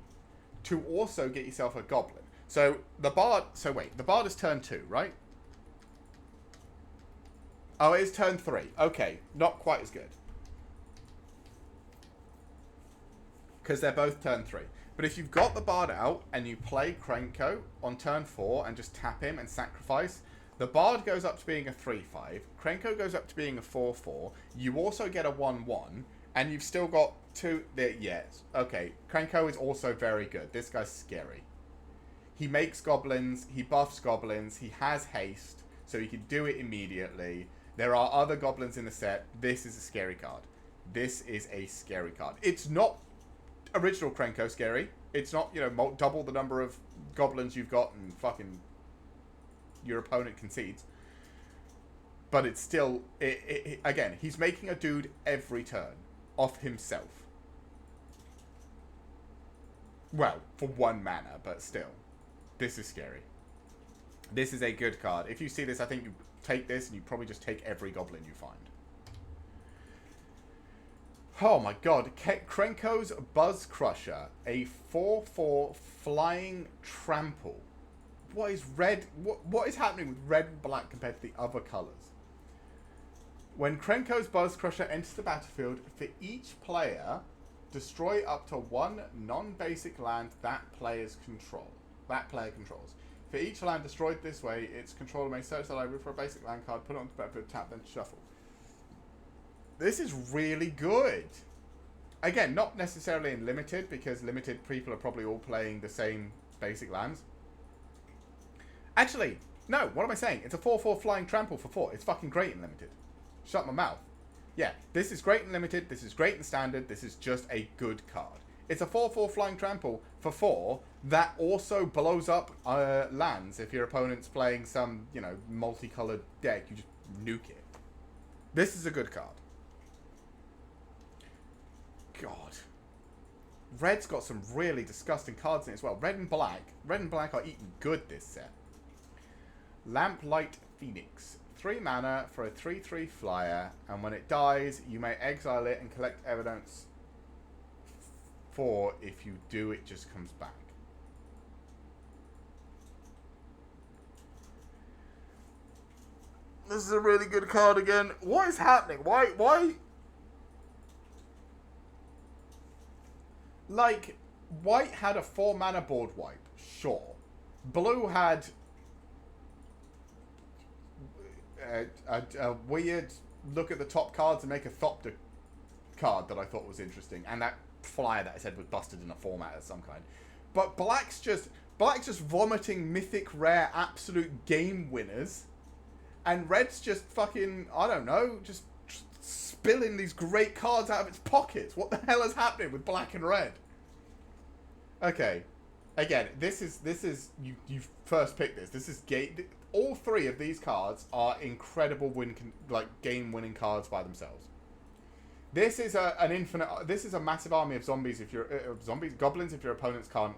Speaker 1: to also get yourself a goblin. So the bard... So wait, the bard is turn 2, right? Oh, it is turn 3. Okay, not quite as good. Because they're both turn 3. But if you've got the Bard out and you play Krenko on turn 4 and just tap him and sacrifice, the Bard goes up to being a 3/5, Krenko goes up to being a 4/4, you also get a 1/1, and you've still got two... Yes, okay, Krenko is also very good. This guy's scary. He makes goblins, he buffs goblins, he has haste, so he can do it immediately. There are other goblins in the set. This is a scary card. This is a scary card. It's not original Krenko scary. It's not, you know, double the number of goblins you've got and fucking your opponent concedes. But it's still... again, he's making a dude every turn off himself. Well, for 1 mana, but still. This is scary. This is a good card. If you see this, I think you take this and you probably just take every goblin you find. Oh my god. Krenko's Buzz Crusher. A 4/4 flying trample. What is red? What is happening with red and black compared to the other colours? When Krenko's Buzz Crusher enters the battlefield, for each player, destroy up to 1 non-basic land that player controls. For each land destroyed this way, its controller may search the library for a basic land card, put it onto the battlefield, tap, then shuffle. This is really good. Again, not necessarily in limited, because limited people are probably all playing the same basic lands. Actually, no, what am I saying? It's a 4/4 flying trample for 4. It's fucking great in limited. Shut my mouth. Yeah, this is great in limited, this is great in standard, this is just a good card. It's a 4/4 flying trample for 4 that also blows up lands. If your opponent's playing some, you know, multicolored deck, you just nuke it. This is a good card. God. Red's got some really disgusting cards in it as well. Red and black are eating good this set. Lamplight Phoenix. 3 mana for a 3/3 flyer, and when it dies, you may exile it and collect evidence 4. If you do, it just comes back. This is a really good card again. What is happening? Why? Like, white had a 4 mana board wipe, sure. Blue had a weird look at the top cards and make a Thopter card that I thought was interesting, and that flyer that I said was busted in a format of some kind. But black's just vomiting mythic rare absolute game winners, and red's just fucking, I don't know, just spilling these great cards out of its pockets. What the hell is happening with black and red? Okay, again, this is you first picked this. This is all 3 of these cards are incredible game-winning cards by themselves. This is This is a massive army of zombies. If you're goblins, if your opponents can't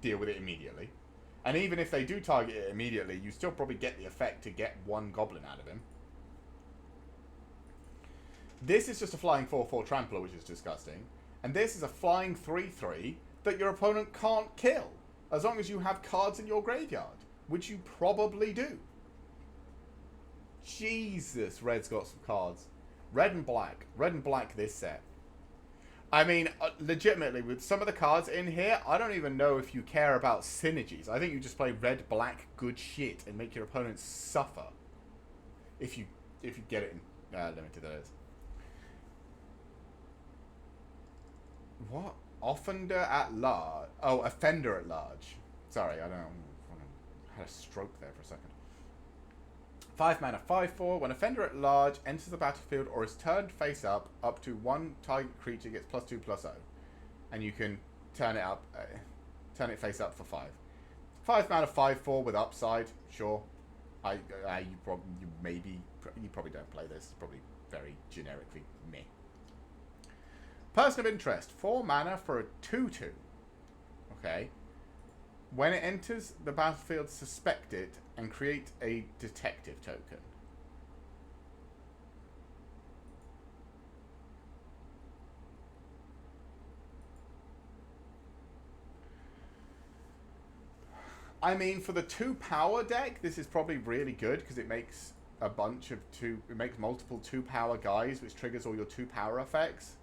Speaker 1: deal with it immediately, and even if they do target it immediately, you still probably get the effect to get 1 goblin out of him. This is just a flying 4/4 trampler, which is disgusting, and this is a flying 3/3 that your opponent can't kill as long as you have cards in your graveyard, which you probably do. Jesus, red's got some cards. Red and black this set. I mean, legitimately, with some of the cards in here, I don't even know if you care about synergies. I think you just play red, black, good shit, and make your opponents suffer. If you get it in limited, that is. What? Offender at large. Oh, offender at large. Sorry, I don't know. I had a stroke there for a second. 5 mana, 5/4. When offender at large enters the battlefield or is turned face up to 1 target creature gets +2/+0, and you can turn it face up for 5. 5 mana, 5/4 with upside. Sure. You probably don't play this. It's probably very generically meh. Person of interest. 4 mana for a 2/2. Okay. When it enters the battlefield, suspect it and create a detective token. I mean, for the 2 power deck, this is probably really good because it makes a bunch of it makes multiple 2 power guys, which triggers all your 2 power effects.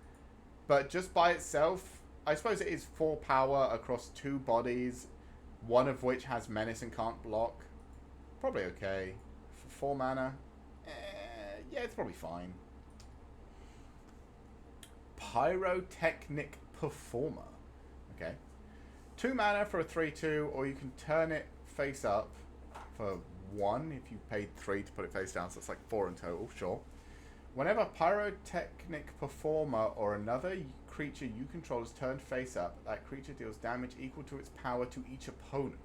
Speaker 1: But just by itself, I suppose it is 4 power across 2 bodies, one of which has menace and can't block. Probably okay. For 4 mana, yeah, it's probably fine. Pyrotechnic Performer. Okay. 2 mana for a 3/2, or you can turn it face up for 1 if you paid 3 to put it face down, so it's like 4 in total, sure. Whenever Pyrotechnic Performer or another creature you control is turned face up, that creature deals damage equal to its power to each opponent.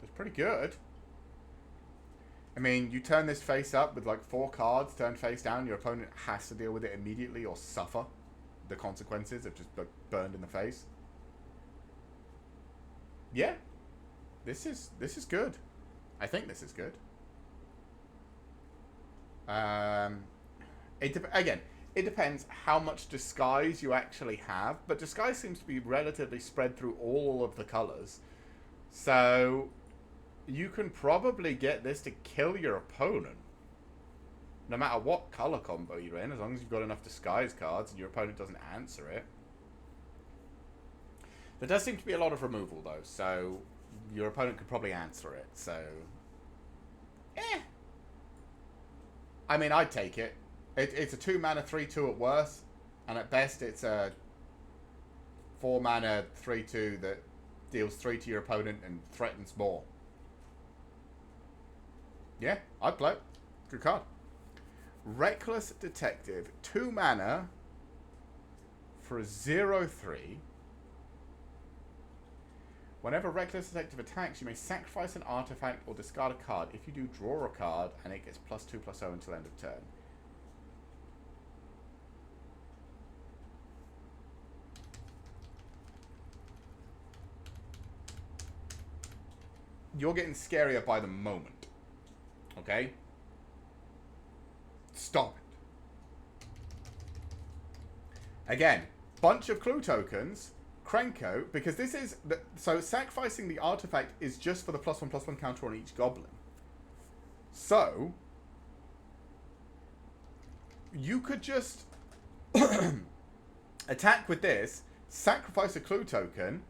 Speaker 1: That's pretty good. I mean, you turn this face up with like 4 cards, turn face down, your opponent has to deal with it immediately or suffer the consequences of just burned in the face. Yeah. This is good. I think this is good. Again, it depends how much disguise you actually have, but disguise seems to be relatively spread through all of the colors. So you can probably get this to kill your opponent. No matter what color combo you're in, as long as you've got enough disguise cards and your opponent doesn't answer it. There does seem to be a lot of removal, though, so your opponent could probably answer it, so I mean, I'd take it. It's a 2 mana 3/2 at worst, and at best it's a 4 mana 3/2 that deals 3 to your opponent and threatens more. Yeah, I'd play it. Good card. Reckless Detective. 2 mana for a 0/3. Whenever Reckless Detective attacks, you may sacrifice an artifact or discard a card. If you do, draw a card, and it gets +2/+0 until end of turn. You're getting scarier by the moment. Okay? Stop it. Again, bunch of clue tokens. Krenko, because this is... So sacrificing the artifact is just for the +1/+1 counter on each goblin. So you could just attack with this, sacrifice a clue token,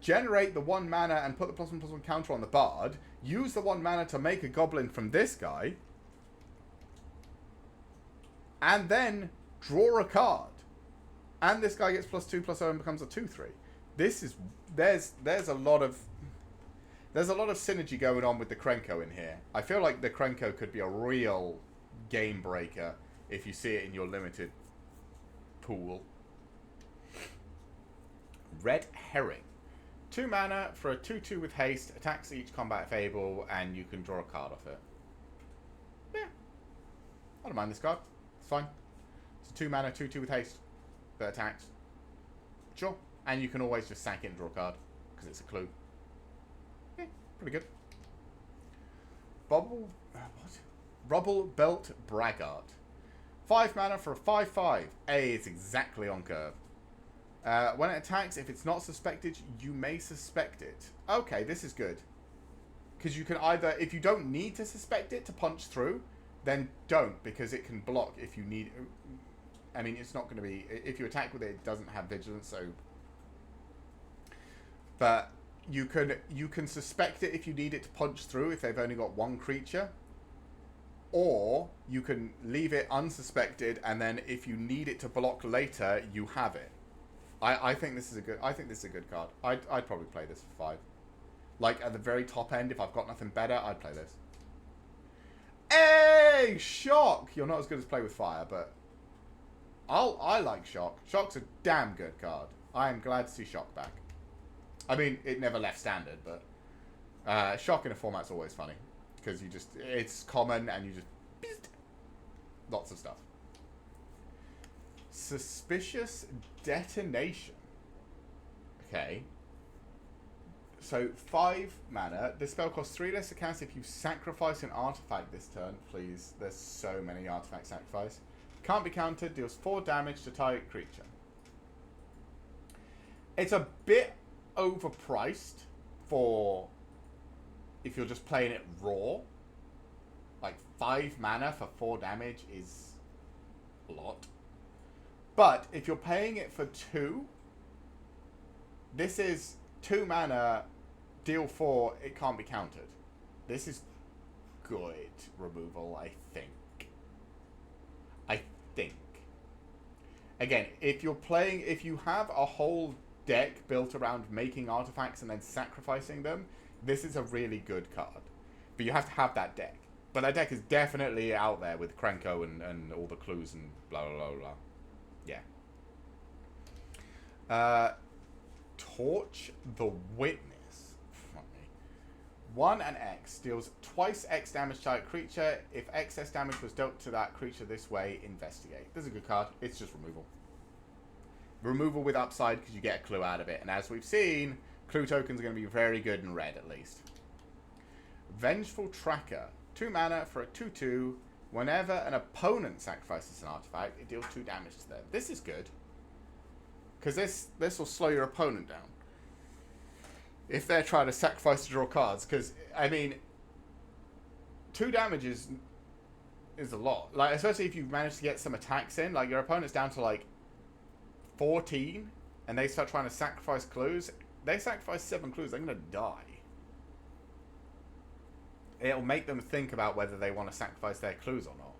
Speaker 1: generate the 1 mana and put the +1/+1 counter on the bard, use the 1 mana to make a goblin from this guy, and then draw a card. And this guy gets +2/+0 and becomes a 2/3. This is... There's a lot of synergy going on with the Krenko in here. I feel like the Krenko could be a real game breaker if you see it in your limited pool. Red Herring. 2 mana for a 2/2 with haste, attacks each combat if able, and you can draw a card off it. Yeah. I don't mind this card. It's fine. It's a 2 mana 2/2 with haste that attacks. Sure. And you can always just sack it and draw a card, because it's a clue. Yeah, pretty good. Rubble Belt Braggart. 5 mana for a 5/5. It's exactly on curve. When it attacks, if it's not suspected, you may suspect it. Okay, this is good. Because you can either, if you don't need to suspect it to punch through, then don't, because it can block if you need... I mean, it's not going to be... If you attack with it, it doesn't have vigilance, so... But you can suspect it if you need it to punch through, if they've only got 1 creature. Or you can leave it unsuspected, and then if you need it to block later, you have it. I think this is a good... I think this is a good card. I'd probably play this for 5. Like, at the very top end, if I've got nothing better, I'd play this. Hey! Shock! You're not as good as Play with Fire, but... I like Shock. Shock's a damn good card. I am glad to see Shock back. I mean, it never left standard, but... Shock in a format's always funny. Because you just... It's common, and you just... Lots of stuff. Suspicious Detonation. Okay. So, 5 mana. This spell costs 3 less to cast if you sacrifice an artifact this turn. Please. There's so many artifact sacrifice. Can't be countered. Deals 4 damage to target creature. It's a bit overpriced for if you're just playing it raw. Like 5 mana for 4 damage is a lot. But if you're paying it for 2, this is 2 mana, deal 4, it can't be countered. This is good removal, I think. Again, if you have a whole deck built around making artifacts and then sacrificing them, this is a really good card. But you have to have that deck. But that deck is definitely out there with Krenko and all the clues and blah, blah, blah, blah. Yeah. Torch the Witness. 1 and X deals twice X damage to a creature. If excess damage was dealt to that creature this way, investigate. This is a good card. It's just removal. Removal with upside because you get a clue out of it. And as we've seen, clue tokens are going to be very good in red at least. Vengeful Tracker. 2 mana for a 2/2. Whenever an opponent sacrifices an artifact, it deals 2 damage to them. This is good. Because this will slow your opponent down. If they're trying to sacrifice to draw cards. Because, I mean, 2 damage is a lot. Like, especially if you manage to get some attacks in. Like, your opponent's down to, like, 14. And they start trying to sacrifice clues. They sacrifice 7 clues. They're going to die. It'll make them think about whether they want to sacrifice their clues or not.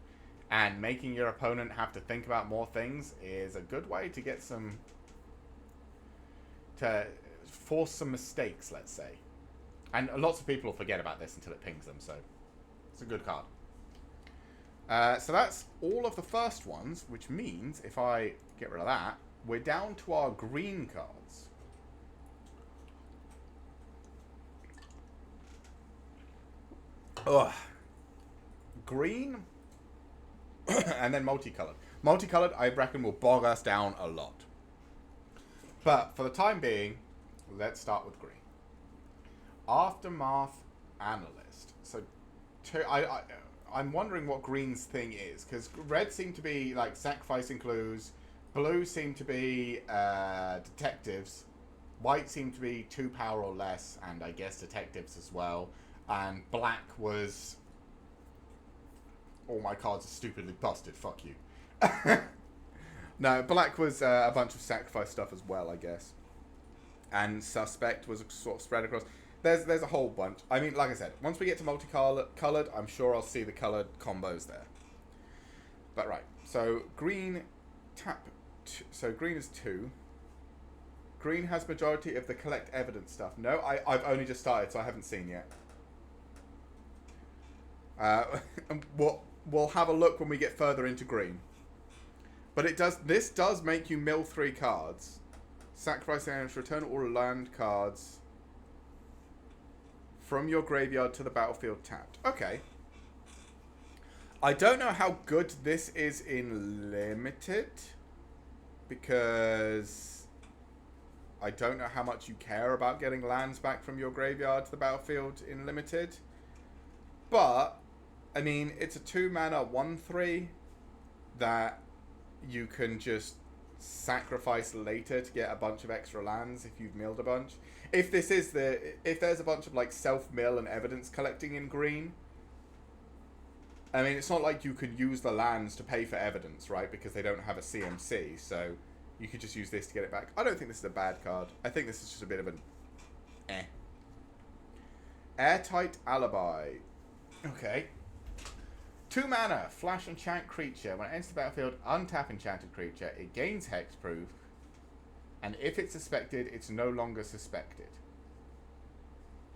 Speaker 1: And making your opponent have to think about more things is a good way to get some... to force some mistakes, let's say. And lots of people will forget about this until it pings them, so it's a good card. So that's all of the first ones, which means if I get rid of that, we're down to our green cards. Ugh. Green and then multicolored. Multicolored, I reckon, will bog us down a lot. But for the time being, let's start with green. Aftermath Analyst. So, I'm wondering what green's thing is, because red seemed to be like sacrificing clues, blue seemed to be detectives, white seemed to be 2 power or less, and I guess detectives as well, and black was... all my cards are stupidly busted, fuck you. No, black was a bunch of sacrifice stuff as well, I guess. And suspect was sort of spread across. There's a whole bunch. I mean, like I said, once we get to multicolored, I'm sure I'll see the colored combos there. But right, so green so green is 2. Green has majority of the collect evidence stuff. No, I've only just started, so I haven't seen yet. We'll have a look when we get further into green. But this does make you mill 3 cards. Sacrifice damage, return all land cards from your graveyard to the battlefield tapped. Okay. I don't know how good this is in limited, because I don't know how much you care about getting lands back from your graveyard to the battlefield in limited. But, I mean, it's a 2 mana 1/3 that you can just sacrifice later to get a bunch of extra lands if you've milled a bunch. If there's a bunch of like self-mill and evidence collecting in green, I mean, it's not like you could use the lands to pay for evidence, right? Because they don't have a CMC, so you could just use this to get it back. I don't think this is a bad card. I think this is just a bit of an Airtight Alibi. Okay. 2 mana, flash enchant creature. When it enters the battlefield, untap enchanted creature. It gains hexproof. And if it's suspected, it's no longer suspected.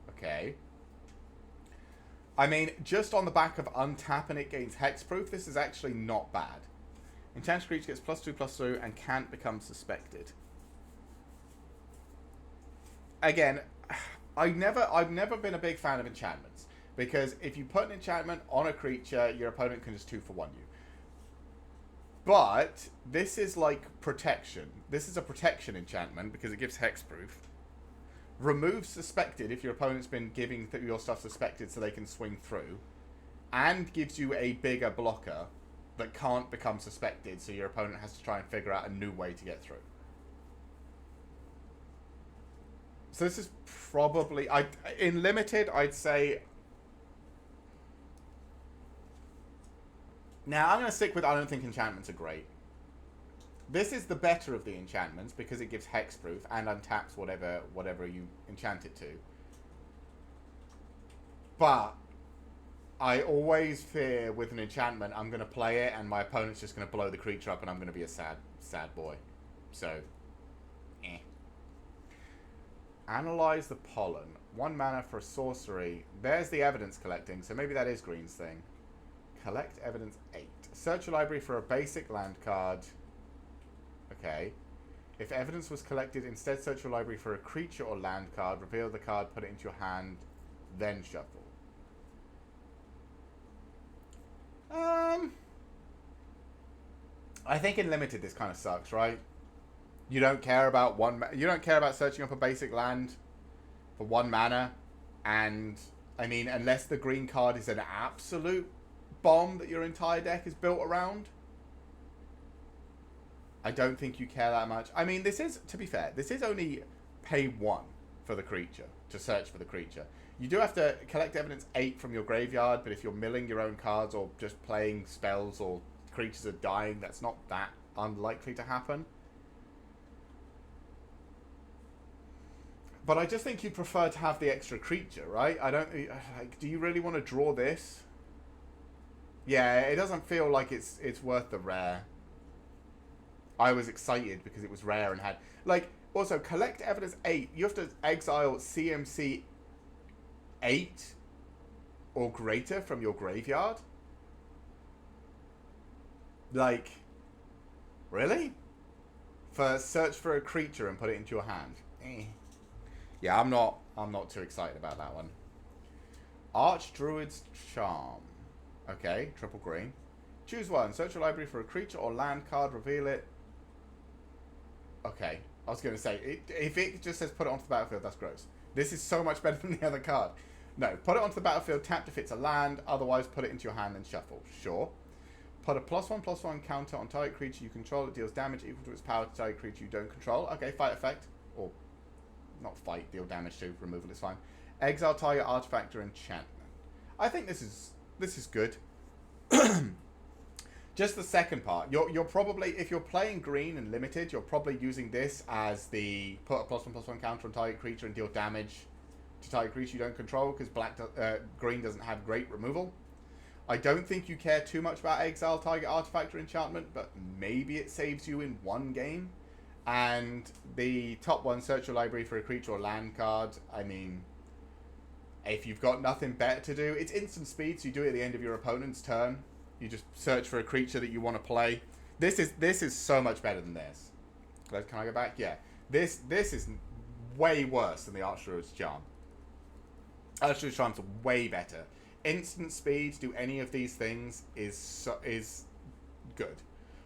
Speaker 1: Okay. I mean, just on the back of untap and it gains hexproof, this is actually not bad. Enchanted creature gets +2/+2 and can't become suspected. Again, I've never been a big fan of enchantments. Because if you put an enchantment on a creature, your opponent can just 2-for-1 you. But this is like protection. This is a protection enchantment because it gives hexproof. Removes suspected if your opponent's been giving your stuff suspected so they can swing through. And gives you a bigger blocker that can't become suspected, so your opponent has to try and figure out a new way to get through. So this is probably... in limited, I'd say... Now, I'm going to stick with I don't think enchantments are great. This is the better of the enchantments because it gives hexproof and untaps whatever you enchant it to. But I always fear with an enchantment, I'm going to play it and my opponent's just going to blow the creature up and I'm going to be a sad boy. So, eh. Analyze the pollen. 1 mana for a sorcery. There's the evidence collecting, so maybe that is Green's thing. Collect evidence 8. Search your library for a basic land card. Okay. If evidence was collected, instead search your library for a creature or land card, reveal the card, put it into your hand, then shuffle. I think in limited this kind of sucks, right? You don't care about you don't care about searching up a basic land for 1 mana, and I mean, unless the green card is an absolute bomb that your entire deck is built around, I don't think you care that much. I mean, this is, to be fair, this is only pay 1 for the creature, to search for the creature. You do have to collect evidence 8 from your graveyard, but if you're milling your own cards or just playing spells or creatures are dying, that's not that unlikely to happen. But I just think you prefer to have the extra creature, right? I don't... Like, do you really want to draw this? Yeah, it doesn't feel like it's worth the rare. I was excited because it was rare and had... Like, also, collect evidence 8. You have to exile CMC 8 or greater from your graveyard? Like, really? For search for a creature and put it into your hand. Yeah, I'm not too excited about that one. Archdruid's Charm. Okay, triple green. Choose one. Search your library for a creature or land card. Reveal it. Okay, I was going to say, if it just says put it onto the battlefield, that's gross. This is so much better than the other card. No, put it onto the battlefield, tapped if it's a land. Otherwise, put it into your hand and shuffle. Sure. Put a +1/+1 counter on target creature you control. It deals damage equal to its power to target creature you don't control. Okay, fight effect. Or, not fight, deal damage to. Removal is fine. Exile target artifact or enchantment. I think this is good. Just the second part. You're probably, if you're playing green and limited, you're probably using this as the put a +1/+1 counter on target creature and deal damage to target creature you don't control, because green doesn't have great removal. I don't think you care too much about exile target artifact or enchantment, but maybe it saves you in 1 game. And the top one, search your library for a creature or land card. I mean, if you've got nothing better to do, it's instant speed, so you do it at the end of your opponent's turn. You just search for a creature that you want to play. This is so much better than this. Can I go back? Yeah. This is way worse than the Archdruid's Charm. Archdruid's Charm's way better. Instant speed, do any of these things is good.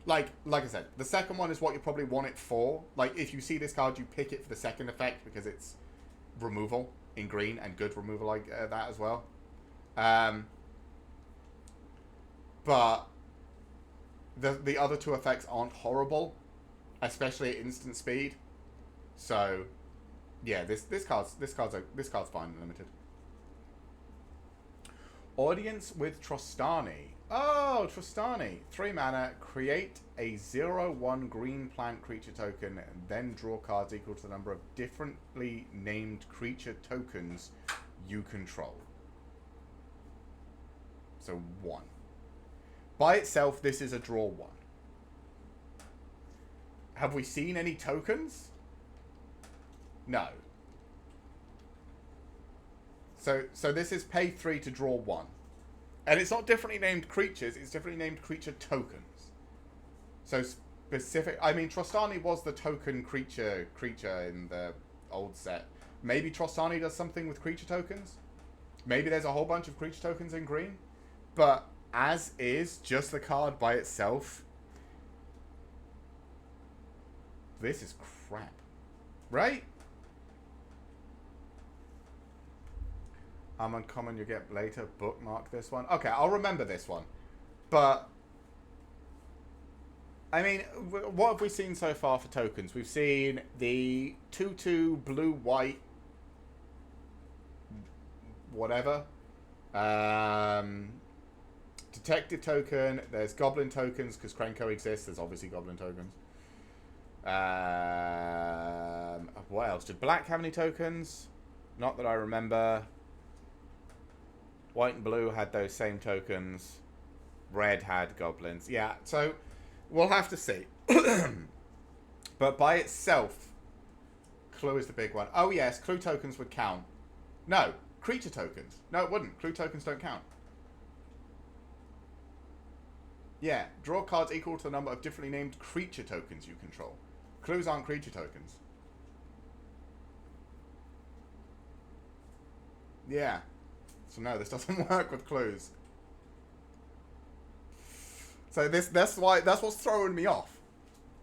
Speaker 1: Like I said, the second one is what you probably want it for. Like, if you see this card, you pick it for the second effect because it's removal in green and good removal like that as well. But the other 2 effects aren't horrible, especially at instant speed. So, yeah, this card's fine and limited. Audience with Trostani. Oh, Trostani. 3 mana, create a 0/1 green plant creature token, and then draw cards equal to the number of differently named creature tokens you control. So 1. By itself, this is a draw 1. Have we seen any tokens? No. So this is pay 3 to draw 1. And it's not differently named creatures, it's differently named creature tokens. So specific... I mean, Trostani was the token creature in the old set. Maybe Trostani does something with creature tokens? Maybe there's a whole bunch of creature tokens in green? But as is, just the card by itself, this is crap. Right? Uncommon you get later. Bookmark this one. Okay, I'll remember this one. But, I mean, what have we seen so far for tokens? We've seen the 2/2 blue-white whatever. Detective token. There's goblin tokens because Krenko exists. There's obviously goblin tokens. What else? Did black have any tokens? Not that I remember. White and blue had those same tokens. Red had goblins. Yeah, so we'll have to see. But by itself, Clue is the big one. Oh yes, Clue tokens would count. No, creature tokens. No, it wouldn't. Clue tokens don't count. Yeah, draw cards equal to the number of differently named creature tokens you control. Clues aren't creature tokens. Yeah. So no, this doesn't work with clues. So that's what's throwing me off.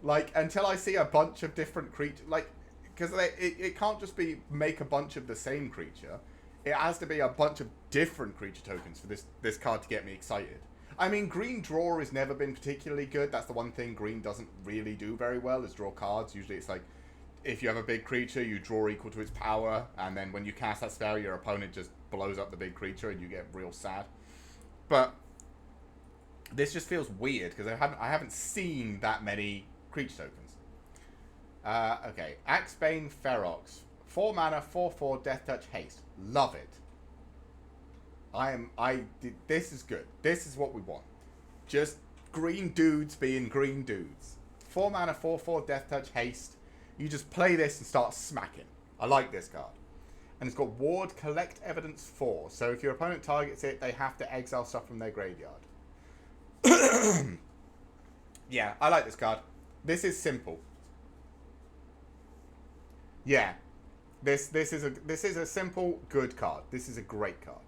Speaker 1: Like, until I see a bunch of different creatures, like, because it can't just be make a bunch of the same creature. It has to be a bunch of different creature tokens for this card to get me excited. I mean, green draw has never been particularly good. That's the one thing green doesn't really do very well, is draw cards. Usually it's like, if you have a big creature, you draw equal to its power, and then when you cast that spell, your opponent just blows up the big creature, and you get real sad. But this just feels weird, because I haven't seen that many creature tokens. Okay, Axebane Ferox. 4 mana, 4/4, Death Touch, Haste. Love it. This is good. This is what we want. Just green dudes being green dudes. 4 mana, 4/4, Death Touch, Haste. You just play this and start smacking. I like this card. And it's got Ward, Collect Evidence 4. So if your opponent targets it, they have to exile stuff from their graveyard. Yeah, I like this card. This is simple. Yeah. This is a simple, good card. This is a great card.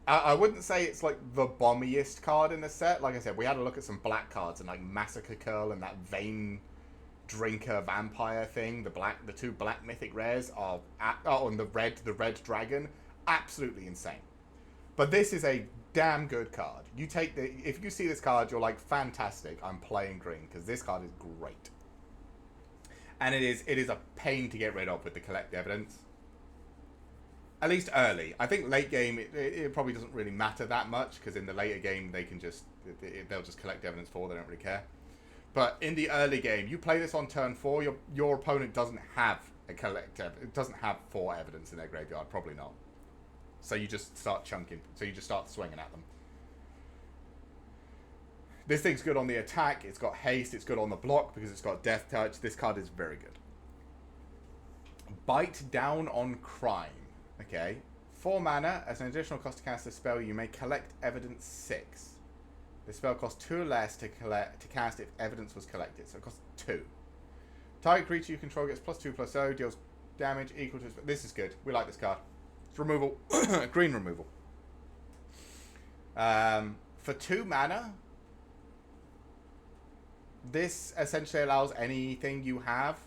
Speaker 1: I wouldn't say it's like the bombiest card in the set. Like I said, we had a look at some black cards and like Massacre Curl and that Vein Drinker Vampire thing. The two black mythic rares are and the red dragon, absolutely insane. But this is a damn good card. If you see this card, you're like, fantastic. I'm playing green because this card is great. And it is a pain to get rid of with the Collect Evidence. At least early. I think late game, it probably doesn't really matter that much, because in the later game, they'll just collect evidence 4, they don't really care. But in the early game, you play this on turn 4, your opponent doesn't have it doesn't have 4 evidence in their graveyard, probably not. So you just start chunking, so you just start swinging at them. This thing's good on the attack, it's got haste, it's good on the block because it's got death touch. This card is very good. Bite Down on Crime. Okay, 4 mana. As an additional cost to cast this spell, you may collect evidence 6. The spell costs 2 less to cast if evidence was collected, so it costs 2. Target creature you control gets +2/+0, deals damage equal to... This is good. We like this card. It's removal. Green removal. For 2 mana, this essentially allows anything you have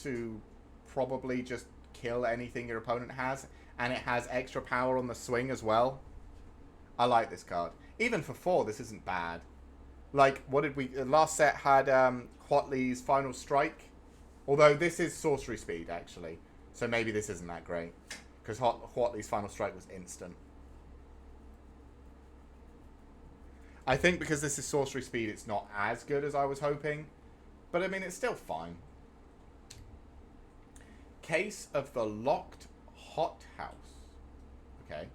Speaker 1: to probably just kill anything your opponent has, and it has extra power on the swing as well. I like this card. Even for 4, this isn't bad. Like, what did we... Last set had Huatley's Final Strike. Although this is sorcery speed, actually. So maybe this isn't that great. Because Huatley's Final Strike was instant. I think because this is sorcery speed, it's not as good as I was hoping. But, I mean, it's still fine. Case of the Locked Hothouse. Okay.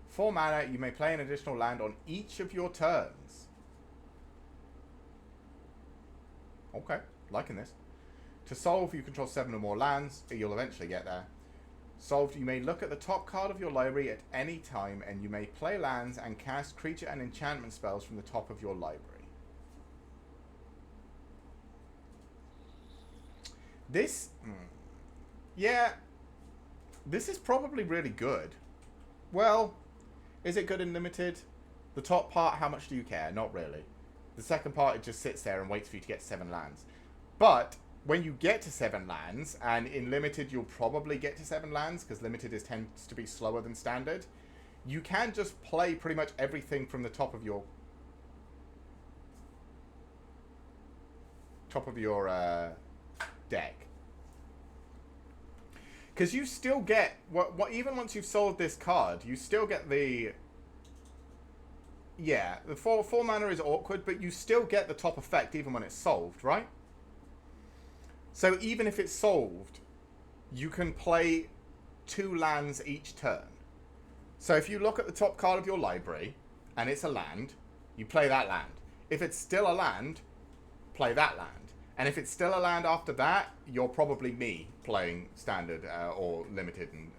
Speaker 1: 4 mana, you may play an additional land on each of your turns. Okay, liking this. To solve, you control 7 or more lands. You'll eventually get there. Solved, you may look at the top card of your library at any time, and you may play lands and cast creature and enchantment spells from the top of your library. This... yeah, this is probably really good. Well, is it good in limited? The top part, how much do you care? Not really. The second part, it just sits there and waits for you to get 7 lands. But when you get to 7 lands, and in limited you'll probably get to 7 lands, because limited tends to be slower than standard, you can just play pretty much everything from the top of your deck. Because you still get what even once you've sold this card, you still get the. Yeah, the four mana is awkward, but you still get the top effect even when it's solved, right? So even if it's solved, you can play 2 lands each turn. So if you look at the top card of your library, and it's a land, you play that land. If it's still a land, play that land. And if it's still a land after that, you're probably me playing standard or limited, and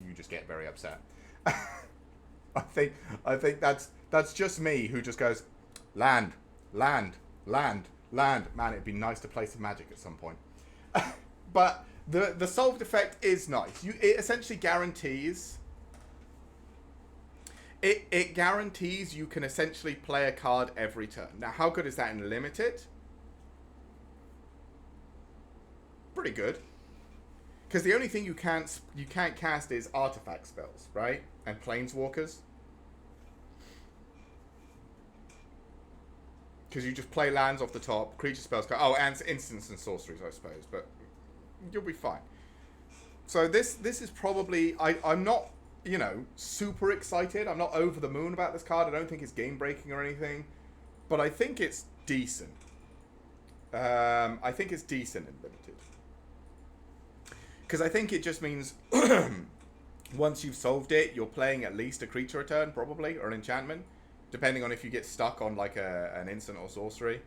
Speaker 1: you just get very upset. I think that's just me who just goes land, land, land, land. Man, it'd be nice to play some Magic at some point. But the solved effect is nice. It essentially guarantees. It guarantees you can essentially play a card every turn. Now, how good is that in limited? Pretty good. Because the only thing you can't cast is artifact spells, right? And planeswalkers. Because you just play lands off the top, creature spells. Oh, and instants and sorceries, I suppose. But you'll be fine. So this is probably... I'm not, super excited. I'm not over the moon about this card. I don't think it's game-breaking or anything. But I think it's decent. I think it's decent in limited. Because I think it just means... once you've solved it, you're playing at least a creature a turn, probably, or an enchantment. Depending on if you get stuck on like an instant or sorcery.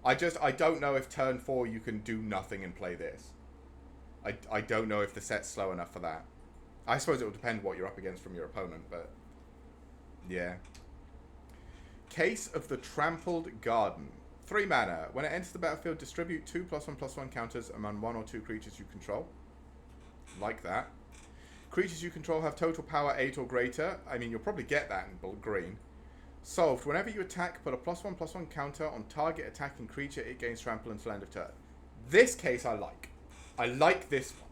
Speaker 1: I don't know if turn 4 you can do nothing and play this. I don't know if the set's slow enough for that. I suppose it will depend what you're up against from your opponent, but yeah. Case of the Trampled Garden. 3 mana. When it enters the battlefield, distribute 2 +1/+1 counters among 1 or 2 creatures you control. Like that. Creatures you control have total power 8 or greater. I mean, you'll probably get that in green. Solved. Whenever you attack, put a +1/+1 counter on target attacking creature. It gains trample until end of turn. This case I like. I like this one.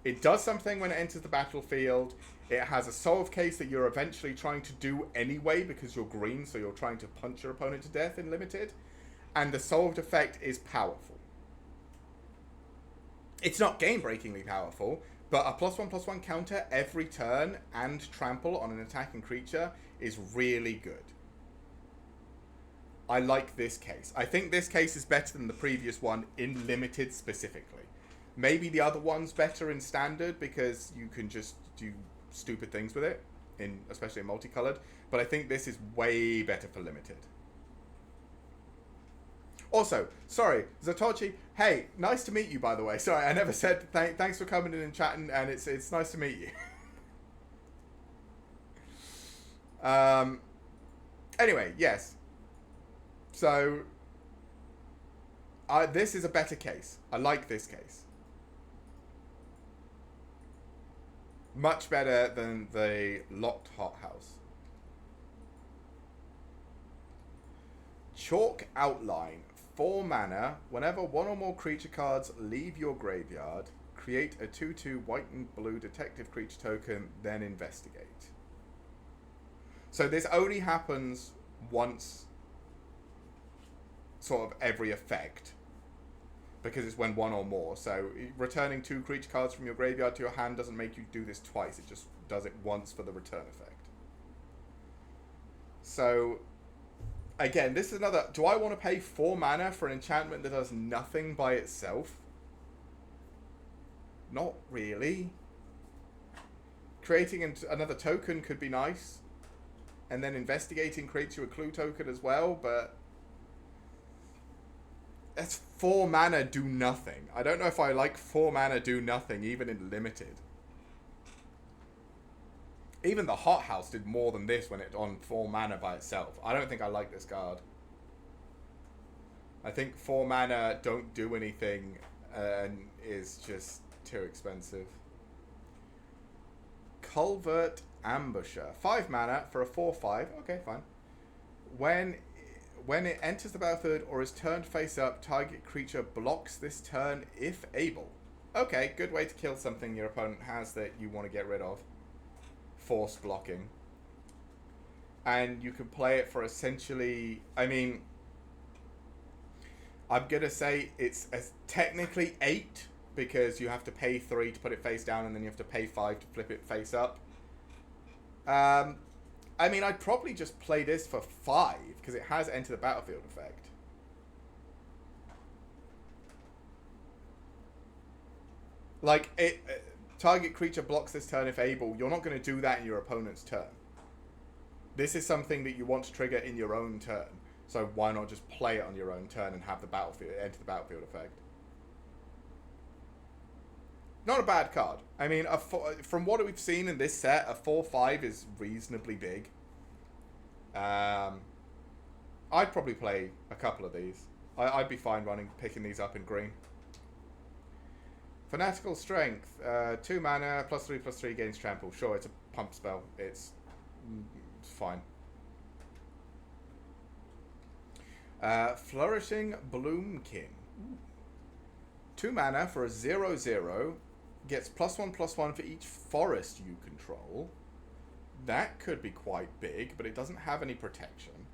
Speaker 1: It does something when it enters the battlefield. It has a solve case that you're eventually trying to do anyway because you're green, so you're trying to punch your opponent to death in limited. And the solved effect is powerful. It's not game-breakingly powerful, but a +1/+1 counter every turn and trample on an attacking creature is really good. I like this case. I think this case is better than the previous one in limited specifically. Maybe the other one's better in standard because you can just do stupid things with it, especially in multicolored. But I think this is way better for limited. Also, sorry, Zatochi, hey, nice to meet you, by the way. Sorry, I never said thanks for coming in and chatting, and it's nice to meet you. Anyway, yes. So, this is a better case. I like this case. Much better than the locked hothouse. Chalk Outline. 4 mana. Whenever 1 or more creature cards leave your graveyard, create a 2/2 white and blue detective creature token, then investigate. So this only happens once, sort of every effect, because it's when 1 or more. So returning 2 creature cards from your graveyard to your hand doesn't make you do this twice. It just does it once for the return effect. So again, this is another... Do I want to pay 4 mana for an enchantment that does nothing by itself? Not really. Creating another token could be nice. And then investigating creates you a clue token as well, but... That's 4 mana do nothing. I don't know if I like 4 mana do nothing, even in limited. Even the hothouse did more than this when it on 4 mana by itself. I don't think I like this card. I think 4 mana don't do anything and is just too expensive. Culvert Ambusher. 5 mana for a 4/5. Okay, fine. When it enters the battlefield or is turned face up, target creature blocks this turn if able. Okay, good way to kill something your opponent has that you want to get rid of. Force blocking. And you can play it for essentially... I mean... I'm going to say it's technically 8 because you have to pay 3 to put it face down, and then you have to pay 5 to flip it face up. I mean, I'd probably just play this for 5, because it has enter the battlefield effect. Like, target creature blocks this turn if able. You're not going to do that in your opponent's turn. This is something that you want to trigger in your own turn. So why not just play it on your own turn and have the battlefield enter the battlefield effect? Not a bad card. I mean, from what we've seen in this set, a 4/5 is reasonably big. I'd probably play a couple of these. I'd be fine picking these up in green. Fanatical Strength, 2 mana, +3/+3 gains trample. Sure, it's a pump spell. It's fine. Flourishing Bloomkin. 2 mana for a 0/0. Gets +1/+1 for each forest you control. That could be quite big, but it doesn't have any protection.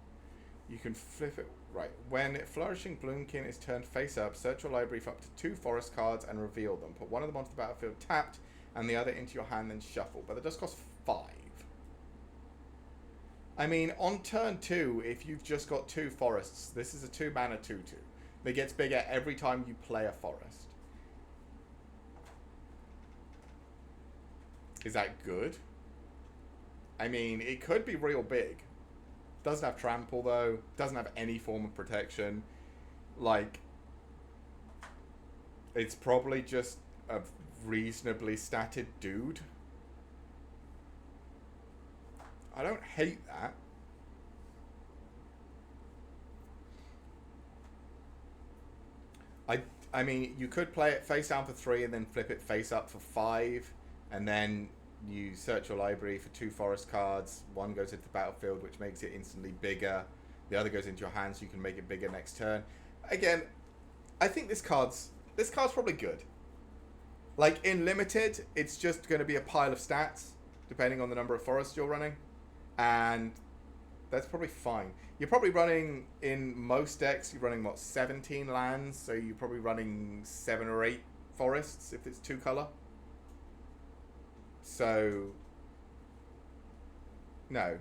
Speaker 1: You can flip it. Right. When Flourishing Bloomkin is turned face up, search your library for up to 2 forest cards and reveal them. Put one of them onto the battlefield tapped, and the other into your hand, then shuffle. But that does cost 5. I mean, on turn 2, if you've just got 2 forests, this is a 2 mana 2/2. That gets bigger every time you play a forest. Is that good? I mean, it could be real big. Doesn't have trample, though. Doesn't have any form of protection. Like, it's probably just a reasonably statted dude. I don't hate that. I mean, you could play it face down for 3 and then flip it face up for 5. And then you search your library for 2 forest cards. One goes into the battlefield, which makes it instantly bigger. The other goes into your hand, so you can make it bigger next turn. Again, I think this card's probably good. Like, in limited, it's just going to be a pile of stats, depending on the number of forests you're running. And that's probably fine. You're probably running, in most decks, you're running, 17 lands? So you're probably running 7 or 8 forests, if it's 2 color. So, no,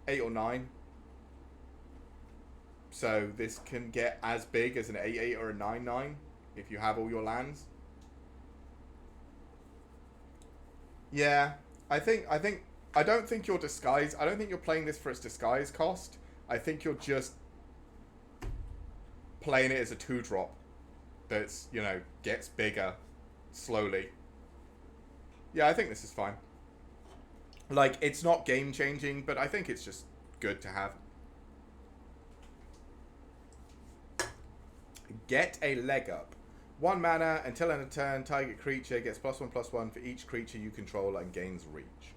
Speaker 1: 8 or 9. So this can get as big as an 8/8 or a 9/9 if you have all your lands. Yeah, I don't think you're disguise. I don't think you're playing this for its disguise cost. I think you're just playing it as a 2-drop that's, gets bigger slowly. Yeah, I think this is fine. Like, it's not game-changing, but I think it's just good to have. Get a leg up. 1 mana, until end of turn, target creature gets +1/+1 for each creature you control and gains reach.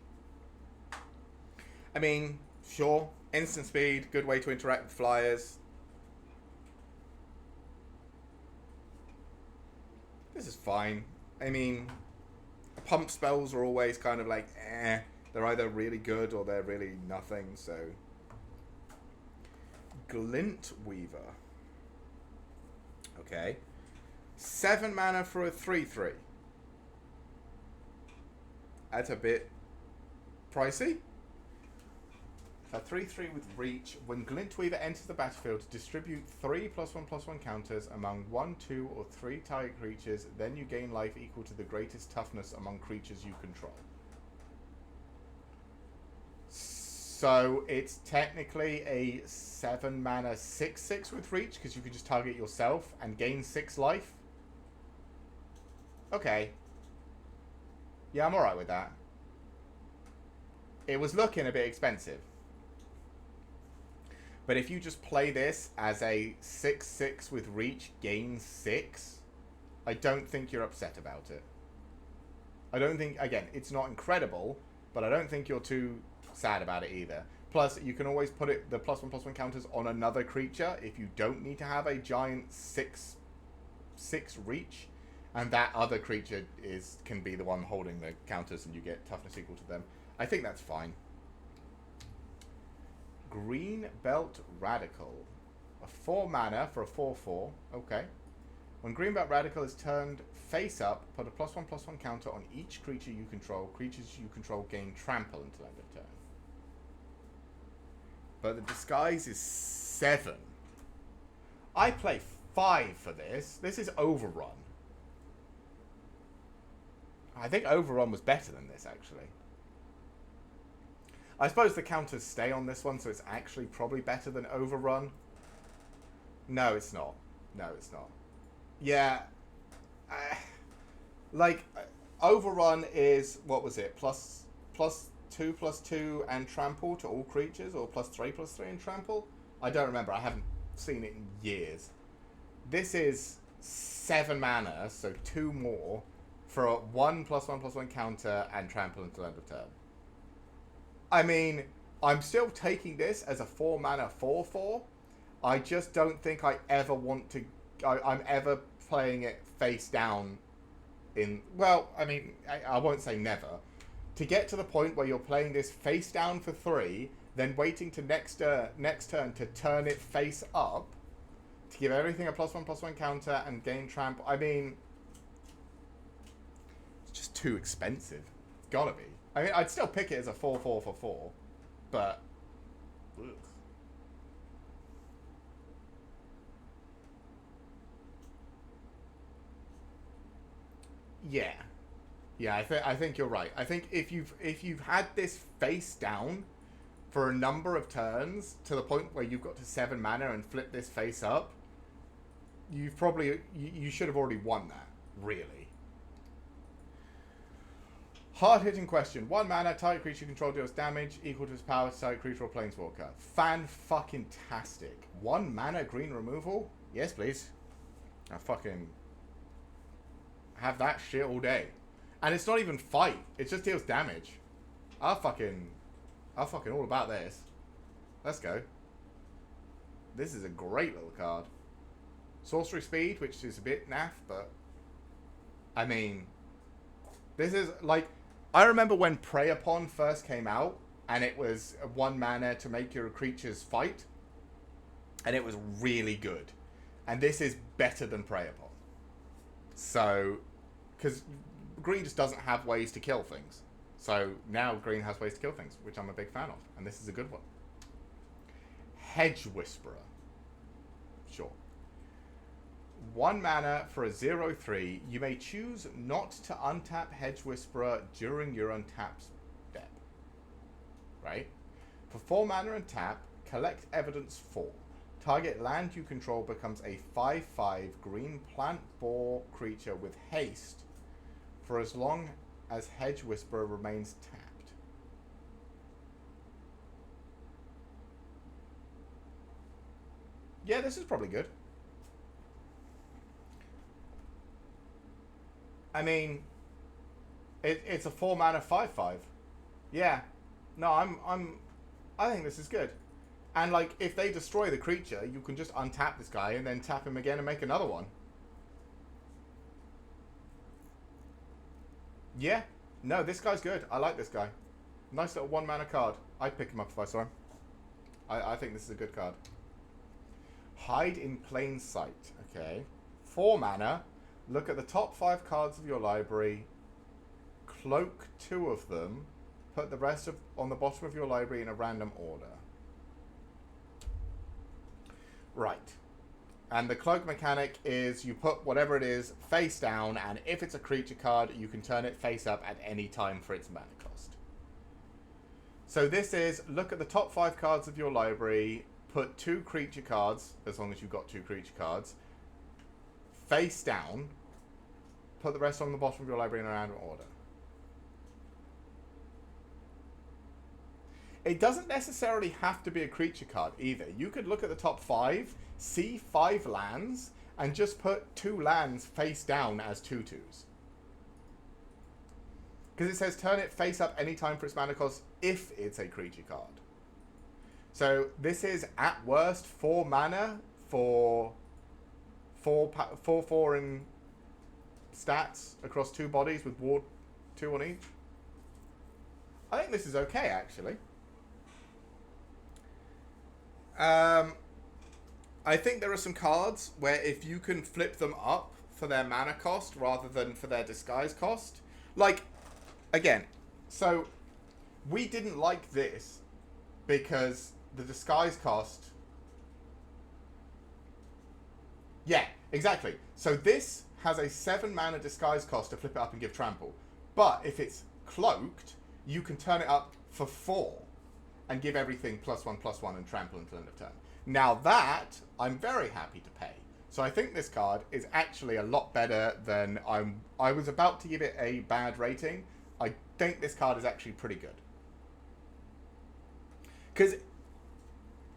Speaker 1: I mean, sure. Instant speed, good way to interact with flyers. This is fine. I mean, pump spells are always kind of like, they're either really good or they're really nothing, so. Glint Weaver. Okay. 7 mana for a 3/3. That's a bit pricey. A 3/3 with reach. When Glint Weaver enters the battlefield, distribute 3 +1/+1 counters among 1, 2, or 3 target creatures. Then you gain life equal to the greatest toughness among creatures you control. So it's technically a 7 mana 6/6 with reach, because you can just target yourself and gain 6 life. Okay. Yeah, I'm alright with that. It was looking a bit expensive. But if you just play this as a 6/6 with reach, gain 6, I don't think you're upset about it. I don't think, again, it's not incredible, but I don't think you're too sad about it either. Plus, you can always put the +1/+1 counters on another creature if you don't need to have a giant 6/6 reach, and that other creature can be the one holding the counters, and you get toughness equal to them. I think that's fine. Green Belt Radical. A 4 mana for a 4/4. Okay. When Greenback Radical is turned face up, put a +1/+1 counter on each creature you control. Creatures you control gain trample until end of turn. But the disguise is 7. I play 5 for this. This is Overrun. I think Overrun was better than this, actually. I suppose the counters stay on this one, so it's actually probably better than Overrun. No, it's not. No, it's not. Yeah. Overrun is, what was it? +2/+2 and trample to all creatures, or +3/3 and trample? I don't remember. I haven't seen it in years. This is 7 mana, so 2 more, for a 1/1/1 counter and trample until end of turn. I mean, I'm still taking this as a 4 mana 4/4. I just don't think I ever want to. I'm ever playing it face down. Well, I mean, I won't say never. To get to the point where you're playing this face down for 3, then waiting to next turn to turn it face up, to give everything a +1/+1 counter and gain trample. I mean, it's just too expensive. It's gotta be. I mean, I'd still pick it as a 4/4 for 4, but ugh. Yeah, I think you're right. I think if you've had this face down for a number of turns to the point where you've got to 7 mana and flip this face up, you should have already won that, really. Hard-hitting question. 1 mana, target creature you control deals damage equal to its power to target creature or planeswalker. Fan-fucking-tastic. 1 mana green removal? Yes, please. I fucking have that shit all day. And it's not even fight. It just deals damage. I'm fucking all about this. Let's go. This is a great little card. Sorcery speed, which is a bit naff, but I mean, this is like, I remember when Prey Upon first came out, and it was 1 mana to make your creatures fight, and it was really good. And this is better than Prey Upon. So, because green just doesn't have ways to kill things. So now green has ways to kill things, which I'm a big fan of, and this is a good one. Hedge Whisperer. Sure. 1 mana for a 0/3. You may choose not to untap Hedge Whisperer during your untap step. Right? For 4 mana and tap, collect evidence 4. Target land you control becomes a 5/5 green plant boar creature with haste for as long as Hedge Whisperer remains tapped. Yeah, this is probably good. I mean, it's a 4 mana 5/5. Yeah. No, I think this is good. And like, if they destroy the creature, you can just untap this guy and then tap him again and make another one. Yeah. No, this guy's good. I like this guy. Nice little 1 mana card. I'd pick him up if I saw him. I think this is a good card. Hide in Plain Sight. Okay. 4 mana. Look at the top 5 cards of your library. Cloak 2 of them. Put the rest on the bottom of your library in a random order. Right. And the cloak mechanic is you put whatever it is face down, and if it's a creature card, you can turn it face up at any time for its mana cost. So this is, look at the top 5 cards of your library, put 2 creature cards, as long as you've got 2 creature cards, face down, put the rest on the bottom of your library in a random order. It doesn't necessarily have to be a creature card either. You could look at the top 5, see 5 lands, and just put 2 lands face down as 2/2s. Because it says turn it face up anytime for its mana cost if it's a creature card. So this is at worst 4 mana for 4/4 in stats across 2 bodies with ward 2 on each. I think this is okay, actually. I think there are some cards where if you can flip them up for their mana cost rather than for their disguise cost, like, again, so we didn't like this because the disguise cost. Yeah, exactly. So this has a 7 mana disguise cost to flip it up and give trample. But if it's cloaked, you can turn it up for 4 and give everything +1/+1 and trample until end of turn. Now that, I'm very happy to pay. So I think this card is actually a lot better than I was about to give it a bad rating. I think this card is actually pretty good. Because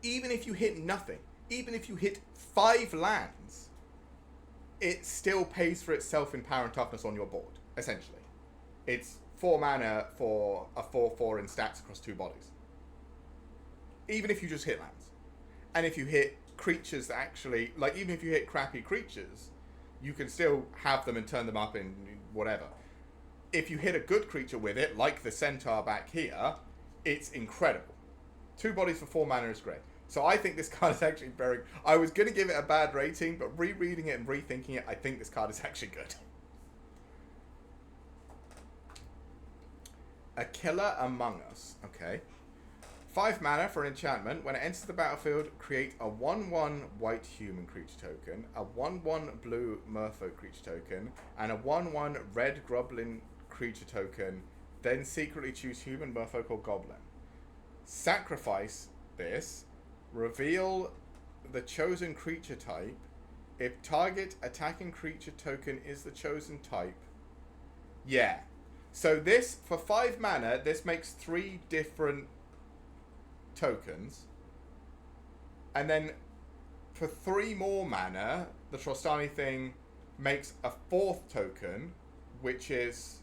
Speaker 1: even if you hit nothing, even if you hit 5 lands, it still pays for itself in power and toughness on your board, essentially. It's 4 mana for a 4/4 in stats across 2 bodies. Even if you just hit lands. And if you hit creatures that actually, like, even if you hit crappy creatures, you can still have them and turn them up in whatever. If you hit a good creature with it, like the Centaur back here, it's incredible. 2 bodies for 4 mana is great. So I think this card is actually very... I was going to give it a bad rating, but rereading it and rethinking it, I think this card is actually good. A Killer Among Us. Okay. 5 mana for an enchantment. When it enters the battlefield, create a 1/1 white human creature token, a 1/1 blue merfolk creature token, and a 1/1 red goblin creature token. Then secretly choose human, merfolk, or goblin. Sacrifice this. Reveal the chosen creature type. If target attacking creature token is the chosen type. Yeah. So this, for 5 mana, this makes 3 different tokens. And then for 3 more mana, the Trostani thing makes a 4th token, which is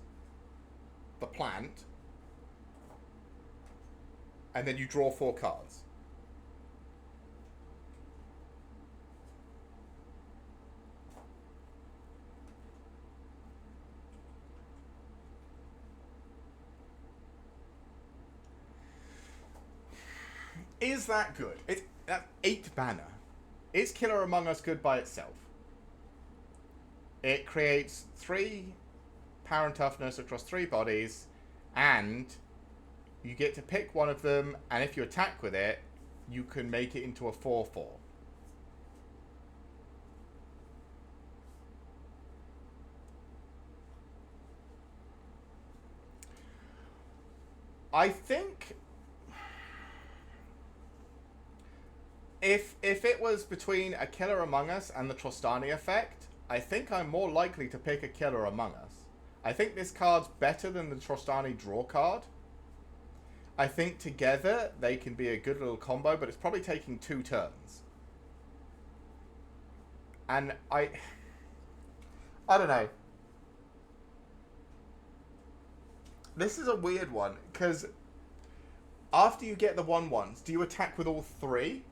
Speaker 1: the plant. And then you draw 4 cards. Is that good? It's 8 mana. Is Killer Among Us good by itself? It creates 3 power and toughness across 3 bodies, and you get to pick one of them, and if you attack with it, you can make it into a 4/4. I think if it was between a Killer Among Us and the Trostani effect, I think I'm more likely to pick a Killer Among Us. I think this card's better than the Trostani draw card. I think together they can be a good little combo, but it's probably taking 2 turns. And I don't know. This is a weird one, because after you get the 1/1s, do you attack with all 3?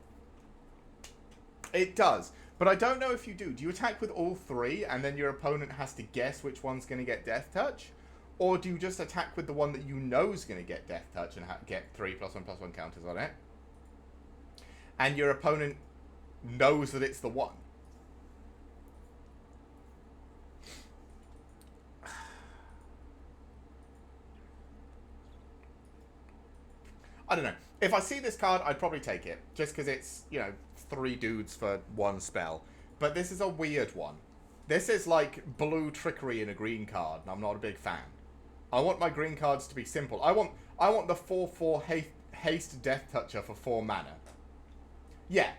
Speaker 1: It does. But I don't know if you do. Do you attack with all 3 and then your opponent has to guess which one's going to get Death Touch? Or do you just attack with the one that you know is going to get Death Touch and get 3 +1/+1 counters on it? And your opponent knows that it's the one. I don't know. If I see this card, I'd probably take it. Just because it's, 3 dudes for 1 spell. But this is a weird one. This is like blue trickery in a green card, and I'm not a big fan. I want my green cards to be simple. I want the 4/4 haste Death Toucher for 4 mana. Yeah.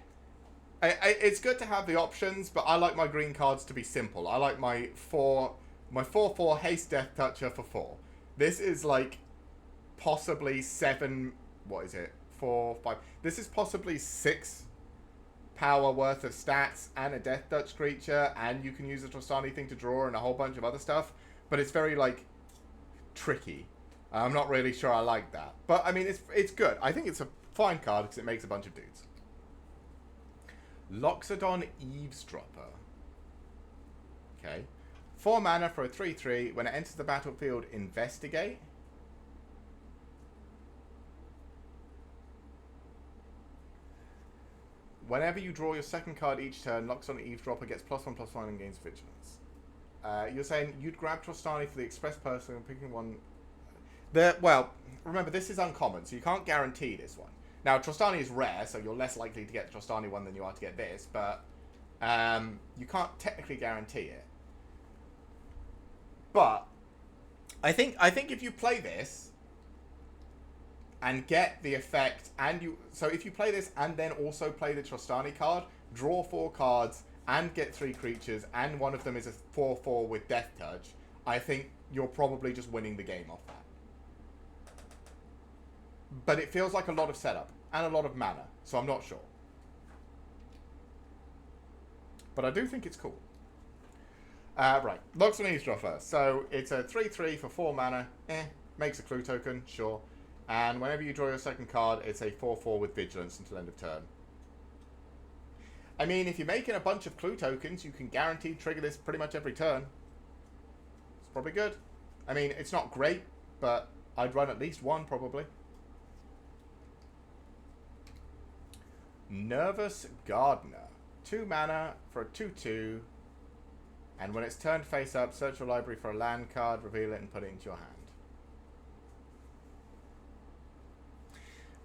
Speaker 1: It's good to have the options, but I like my green cards to be simple. I like my 4/4 haste Death Toucher for 4. This is like possibly 7... What is it? 4, 5... This is possibly 6 power worth of stats and a Death Touch creature, and you can use the Trostani thing to draw and a whole bunch of other stuff. But it's very, like, tricky. I'm not really sure I like that. But, I mean, it's good. I think it's a fine card because it makes a bunch of dudes. Loxodon Eavesdropper. Okay. 4 mana for a 3/3. When it enters the battlefield, investigate. Whenever you draw your second card each turn, locks on eavesdropper, gets +1/+1 and gains vigilance. You're saying you'd grab Trostani for the express person and picking one. Well, remember this is uncommon, so you can't guarantee this one. Now Trostani is rare, so you're less likely to get the Trostani one than you are to get this, but you can't technically guarantee it. But I think if you play this and get the effect, so if you play this and then also play the Trostani card, draw 4 cards and get 3 creatures, and one of them is a 4/4 with Death Touch, I think you're probably just winning the game off that. But it feels like a lot of setup and a lot of mana, so I'm not sure. But I do think it's cool. Right, locks on eavesdropper. So it's a 3/3 for 4 mana. Makes a clue token, sure. And whenever you draw your second card, it's a 4/4 with vigilance until end of turn. I mean, if you're making a bunch of clue tokens, you can guarantee trigger this pretty much every turn. It's probably good. I mean, it's not great, but I'd run at least one probably. Nervous Gardener. 2 mana for a 2/2. And when it's turned face up, search your library for a land card, reveal it, and put it into your hand.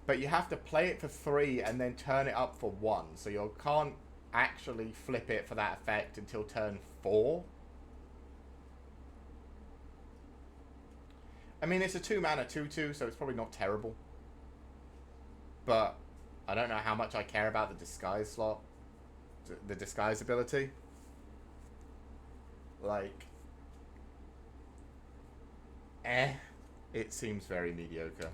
Speaker 1: But you have to play it for 3 and then turn it up for 1. So you can't actually flip it for that effect until turn 4. I mean, it's a 2 mana 2/2, so it's probably not terrible. But I don't know how much I care about the disguise slot. The disguise ability. Like, it seems very mediocre.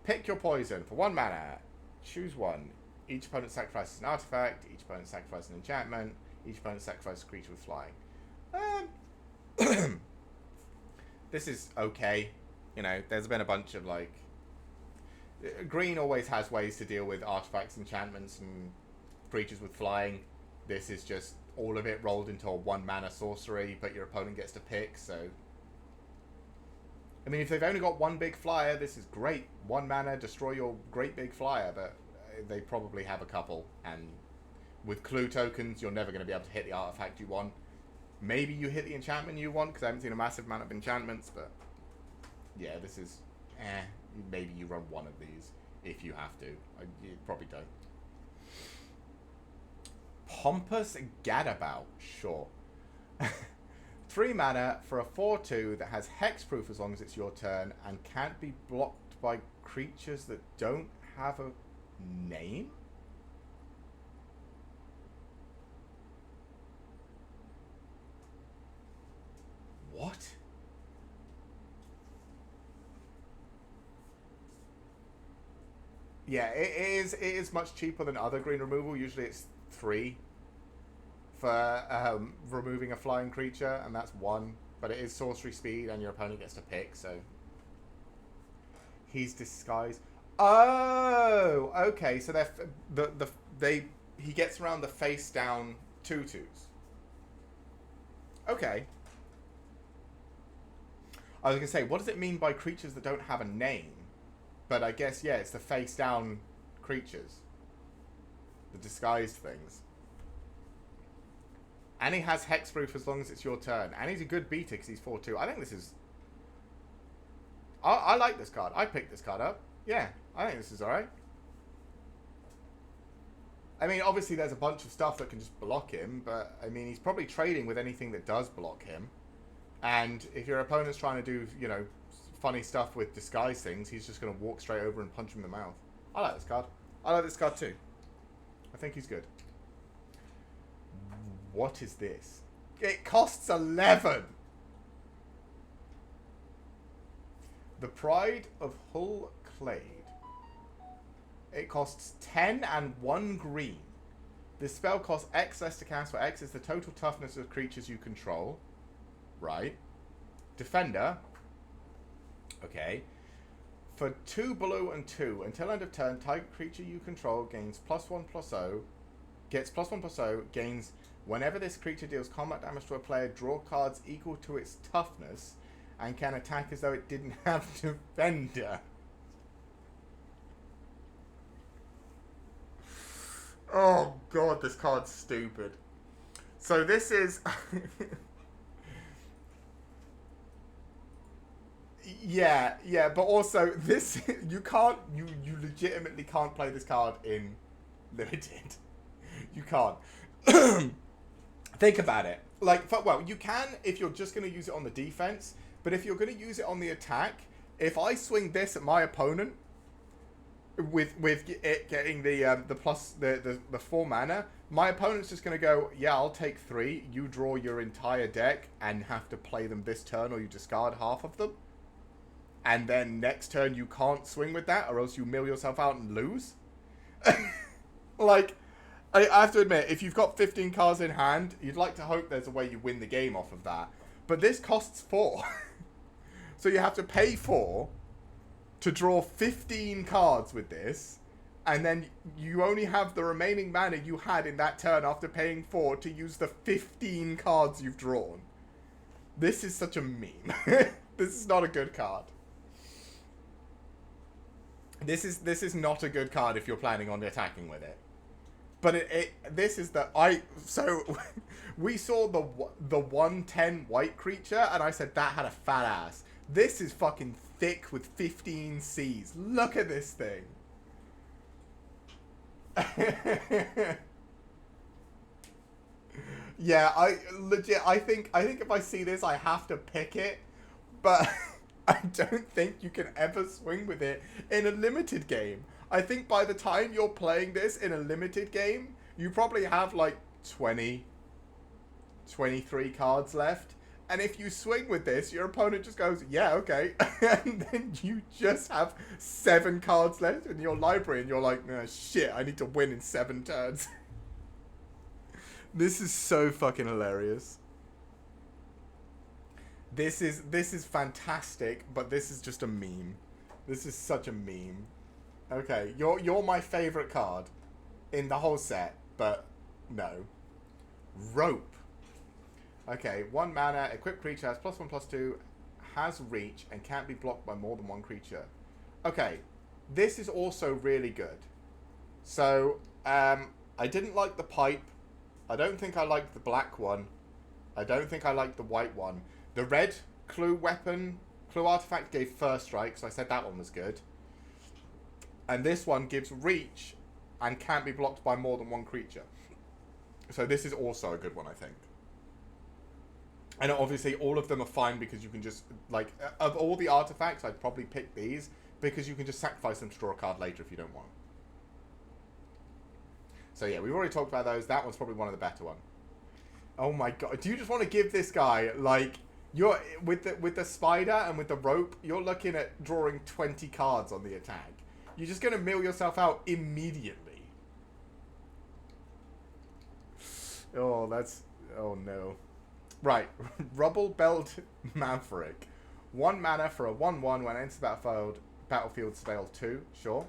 Speaker 1: Pick your poison for 1 mana. Choose one. Each opponent sacrifices an artifact. Each opponent sacrifices an enchantment. Each opponent sacrifices a creature with flying. This is okay. You know, there's been a bunch of, like... Green always has ways to deal with artifacts, enchantments, and creatures with flying. This is just all of it rolled into a 1 mana sorcery, but your opponent gets to pick, so... I mean, if they've only got 1 big flyer, this is great. 1 mana, destroy your great big flyer, but they probably have a couple, and with clue tokens, you're never going to be able to hit the artifact you want. Maybe you hit the enchantment you want, because I haven't seen a massive amount of enchantments, but... Yeah, this is... Maybe you run 1 of these, if you have to. You probably don't. Pompous Gadabout, sure. 3 mana for a 4/2 that has hexproof as long as it's your turn and can't be blocked by creatures that don't have a name? What? Yeah, it is much cheaper than other green removal. Usually it's 3 for removing a flying creature, and that's 1. But it is sorcery speed, and your opponent gets to pick, so... He's disguised. Oh! Okay, so he gets around the face down 2/2s. Okay. I was going to say, what does it mean by creatures that don't have a name? But I guess, yeah, it's the face down creatures. The disguised things. And he has hexproof as long as it's your turn. And he's a good beater because he's 4/2. I think this is... I like this card. I picked this card up. Yeah, I think this is alright. I mean, obviously there's a bunch of stuff that can just block him. But, I mean, he's probably trading with anything that does block him. And if your opponent's trying to do, you know, funny stuff with disguise things, he's just going to walk straight over and punch him in the mouth. I like this card. I like this card too. I think he's good. What is this? It costs 11! The Pride of Hull Clade. It costs 10 and 1 green. This spell costs X less to cast, where X is the total toughness of creatures you control. Right. Defender. Okay. For 2 blue and 2, until end of turn, target creature you control gains +1/+0. Gets +1/+0. Gains whenever this creature deals combat damage to a player, draw cards equal to its toughness, and can attack as though it didn't have Defender. god, this card's stupid. So this is... yeah, but also this, you legitimately can't play this card in limited. You can't. Think about it. Like, well, you can if you're just going to use it on the defense, but if you're going to use it on the attack, if I swing this at my opponent with it getting the plus the 4 mana, my opponent's just going to go, yeah, I'll take 3. You draw your entire deck and have to play them this turn, or you discard half of them. And then next turn you can't swing with that, or else you mill yourself out and lose. Like, I have to admit, if you've got 15 cards in hand, you'd like to hope there's a way you win the game off of that. But this costs 4. So you have to pay 4 to draw 15 cards with this, and then you only have the remaining mana you had in that turn after paying 4 to use the 15 cards you've drawn. This is such a meme. This is not a good card. This is not a good card if you're planning on attacking with it. But this is the so we saw the 110 white creature, and I said that had a fat ass. This is fucking thick with 15 Cs. Look at this thing. Yeah, I think if I see this, I have to pick it, but I don't think you can ever swing with it in a limited game. I think by the time you're playing this in a limited game, you probably have like 20, 23 cards left. And if you swing with this, your opponent just goes, yeah, okay. And then you just have 7 cards left in your library, and you're like, oh, shit, I need to win in 7 turns. This is so fucking hilarious. This is fantastic, but this is just a meme. This is such a meme. Okay, you're my favorite card in the whole set, but no. Rope. Okay, 1 mana, equipped creature has +1/+2, has reach, and can't be blocked by more than 1 creature. Okay, this is also really good. So, I didn't like the pipe. I don't think I liked the black one. I don't think I liked the white one. The red clue artifact gave first strike, so I said that one was good. And this one gives reach and can't be blocked by more than 1 creature. So this is also a good one, I think. And obviously all of them are fine because you can just, like, of all the artifacts, I'd probably pick these because you can just sacrifice them to draw a card later if you don't want. So yeah, we've already talked about those. That one's probably one of the better ones. Oh my god. Do you just want to give this guy, like, you're with the spider and with the rope, you're looking at drawing 20 cards on the attack. You're just going to mill yourself out immediately. Oh, oh no. Right, Rubble Belt Maverick. 1 mana for a 1/1 when it enters the battlefield spell 2, sure.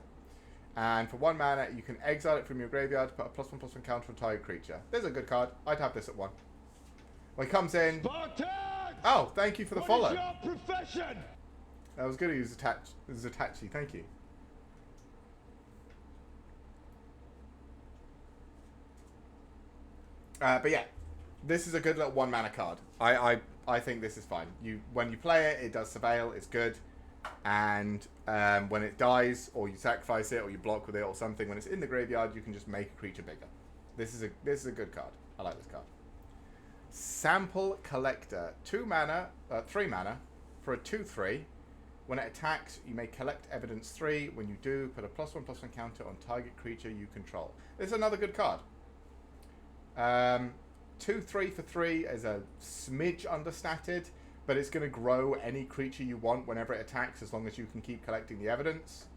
Speaker 1: And for 1 mana, you can exile it from your graveyard to put a +1/+1 counter on target creature. There's a good card. I'd have this at 1. When it comes in...
Speaker 2: Spartans!
Speaker 1: Oh, thank you for the follow.
Speaker 2: What is your profession?
Speaker 1: That was good to use Zatachi, thank you. But yeah, this is a good little 1 mana card. I think this is fine. When you play it, it does surveil, it's good. And when it dies, or you sacrifice it, or you block with it, or something, when it's in the graveyard, you can just make a creature bigger. This is a good card. I like this card. Sample Collector. 3 mana for a 2/3. When it attacks, you may collect evidence 3. When you do, put a +1/+1 counter on target creature you control. This is another good card. 2/3 for 3 is a smidge understated, but it's going to grow any creature you want whenever it attacks, as long as you can keep collecting the evidence,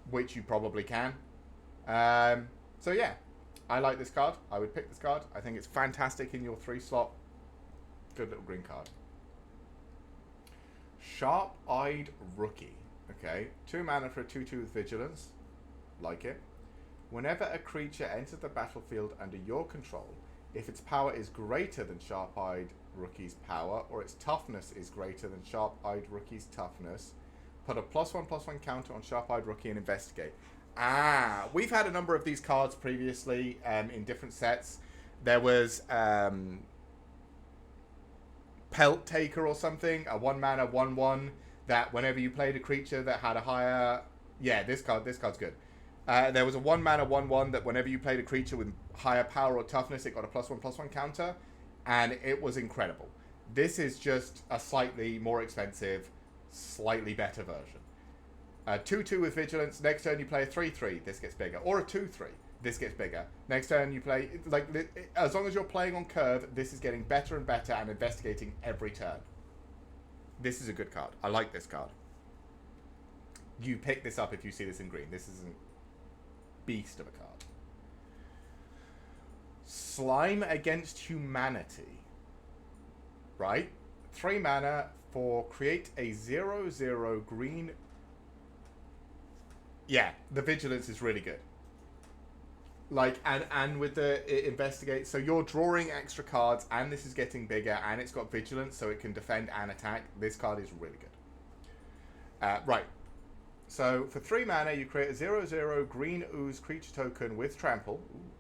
Speaker 1: which you probably can. So yeah, I like this card. I would pick this card. I think it's fantastic in your 3 slot. Good little green card. Sharp-Eyed Rookie. Okay, 2 mana for a 2/2 with Vigilance. Like it. Whenever a creature enters the battlefield under your control, if its power is greater than Sharp-Eyed Rookie's power, or its toughness is greater than Sharp-Eyed Rookie's toughness, put a +1/+1 counter on Sharp-Eyed Rookie and investigate. Ah, we've had a number of these cards previously in different sets. There was Pelt Taker or something, a 1-mana 1/1 that whenever you played a creature that had a higher, yeah, this card's good. There was a 1-mana 1/1 that whenever you played a creature with higher power or toughness, it got a +1/+1 counter, and it was incredible. This is just a slightly more expensive, slightly better version. 2/2 with vigilance. Next turn you play a 3/3. This gets bigger, or a 2/3. This gets bigger. Next turn you play, like, as long as you're playing on curve, this is getting better and better and investigating every turn. This is a good card. I like this card. You pick this up if you see this in green. This is a beast of a card. Slime Against Humanity. Right? 3 mana for create a 0/0 green. Yeah, the vigilance is really good. Like, and with the investigate, so you're drawing extra cards, and this is getting bigger, and it's got vigilance, so it can defend and attack. This card is really good. Right. So for 3 mana, you create a 0/0 green ooze creature token with trample. Ooh.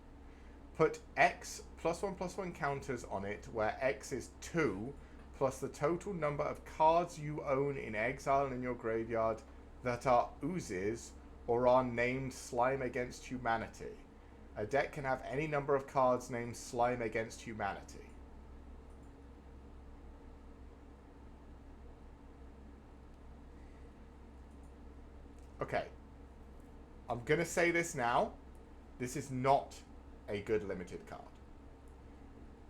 Speaker 1: Put X +1/+1 counters on it, where X is 2, plus the total number of cards you own in exile and in your graveyard that are oozes or are named Slime Against Humanity. A deck can have any number of cards named Slime Against Humanity. Okay. I'm going to say this now. This is not a good limited card.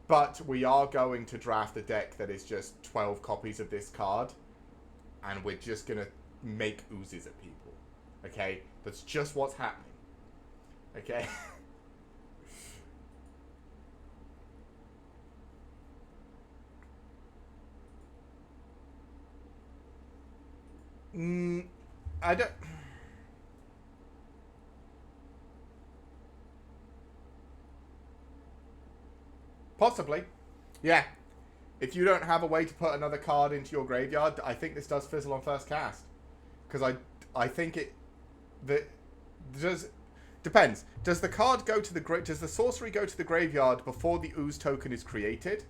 Speaker 1: But we are going to draft a deck that is just 12 copies of this card. And we're just going to make oozes at people. Okay? That's just what's happening. Okay? I don't... Possibly. Yeah. If you don't have a way to put another card into your graveyard, I think this does fizzle on first cast. Because I think it... Depends. Does the card go to the... Does the sorcery go to the graveyard before the ooze token is created?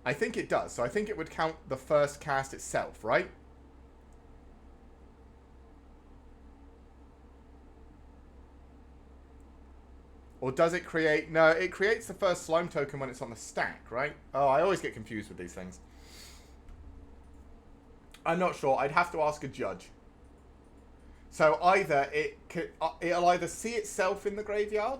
Speaker 1: I think it does. So I think it would count the first cast itself, right? Or does it create... No, it creates the first slime token when it's on the stack, right? Oh, I always get confused with these things. I'm not sure. I'd have to ask a judge. So either it'll either see itself in the graveyard,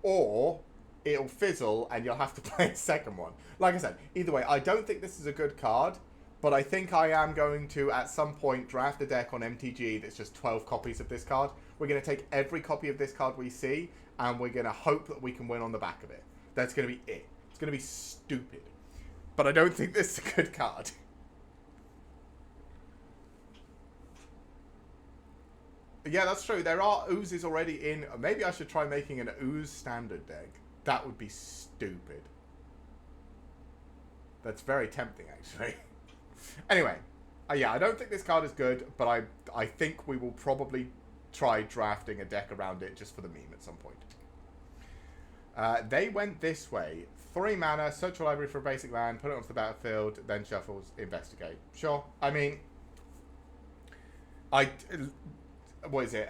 Speaker 1: or it'll fizzle and you'll have to play a second one. Like I said, either way, I don't think this is a good card, but I think I am going to, at some point, draft a deck on MTG that's just 12 copies of this card. We're going to take every copy of this card we see, and we're going to hope that we can win on the back of it. That's going to be it. It's going to be stupid. But I don't think this is a good card. Yeah, that's true. There are oozes already in... Maybe I should try making an ooze standard deck. That would be stupid. That's very tempting, actually. Anyway. Yeah, I don't think this card is good, but I think we will probably try drafting a deck around it just for the meme at some point. They went this way. 3 mana, search your library for a basic land, put it onto the battlefield, then shuffles, investigate. Sure. I mean... What is it?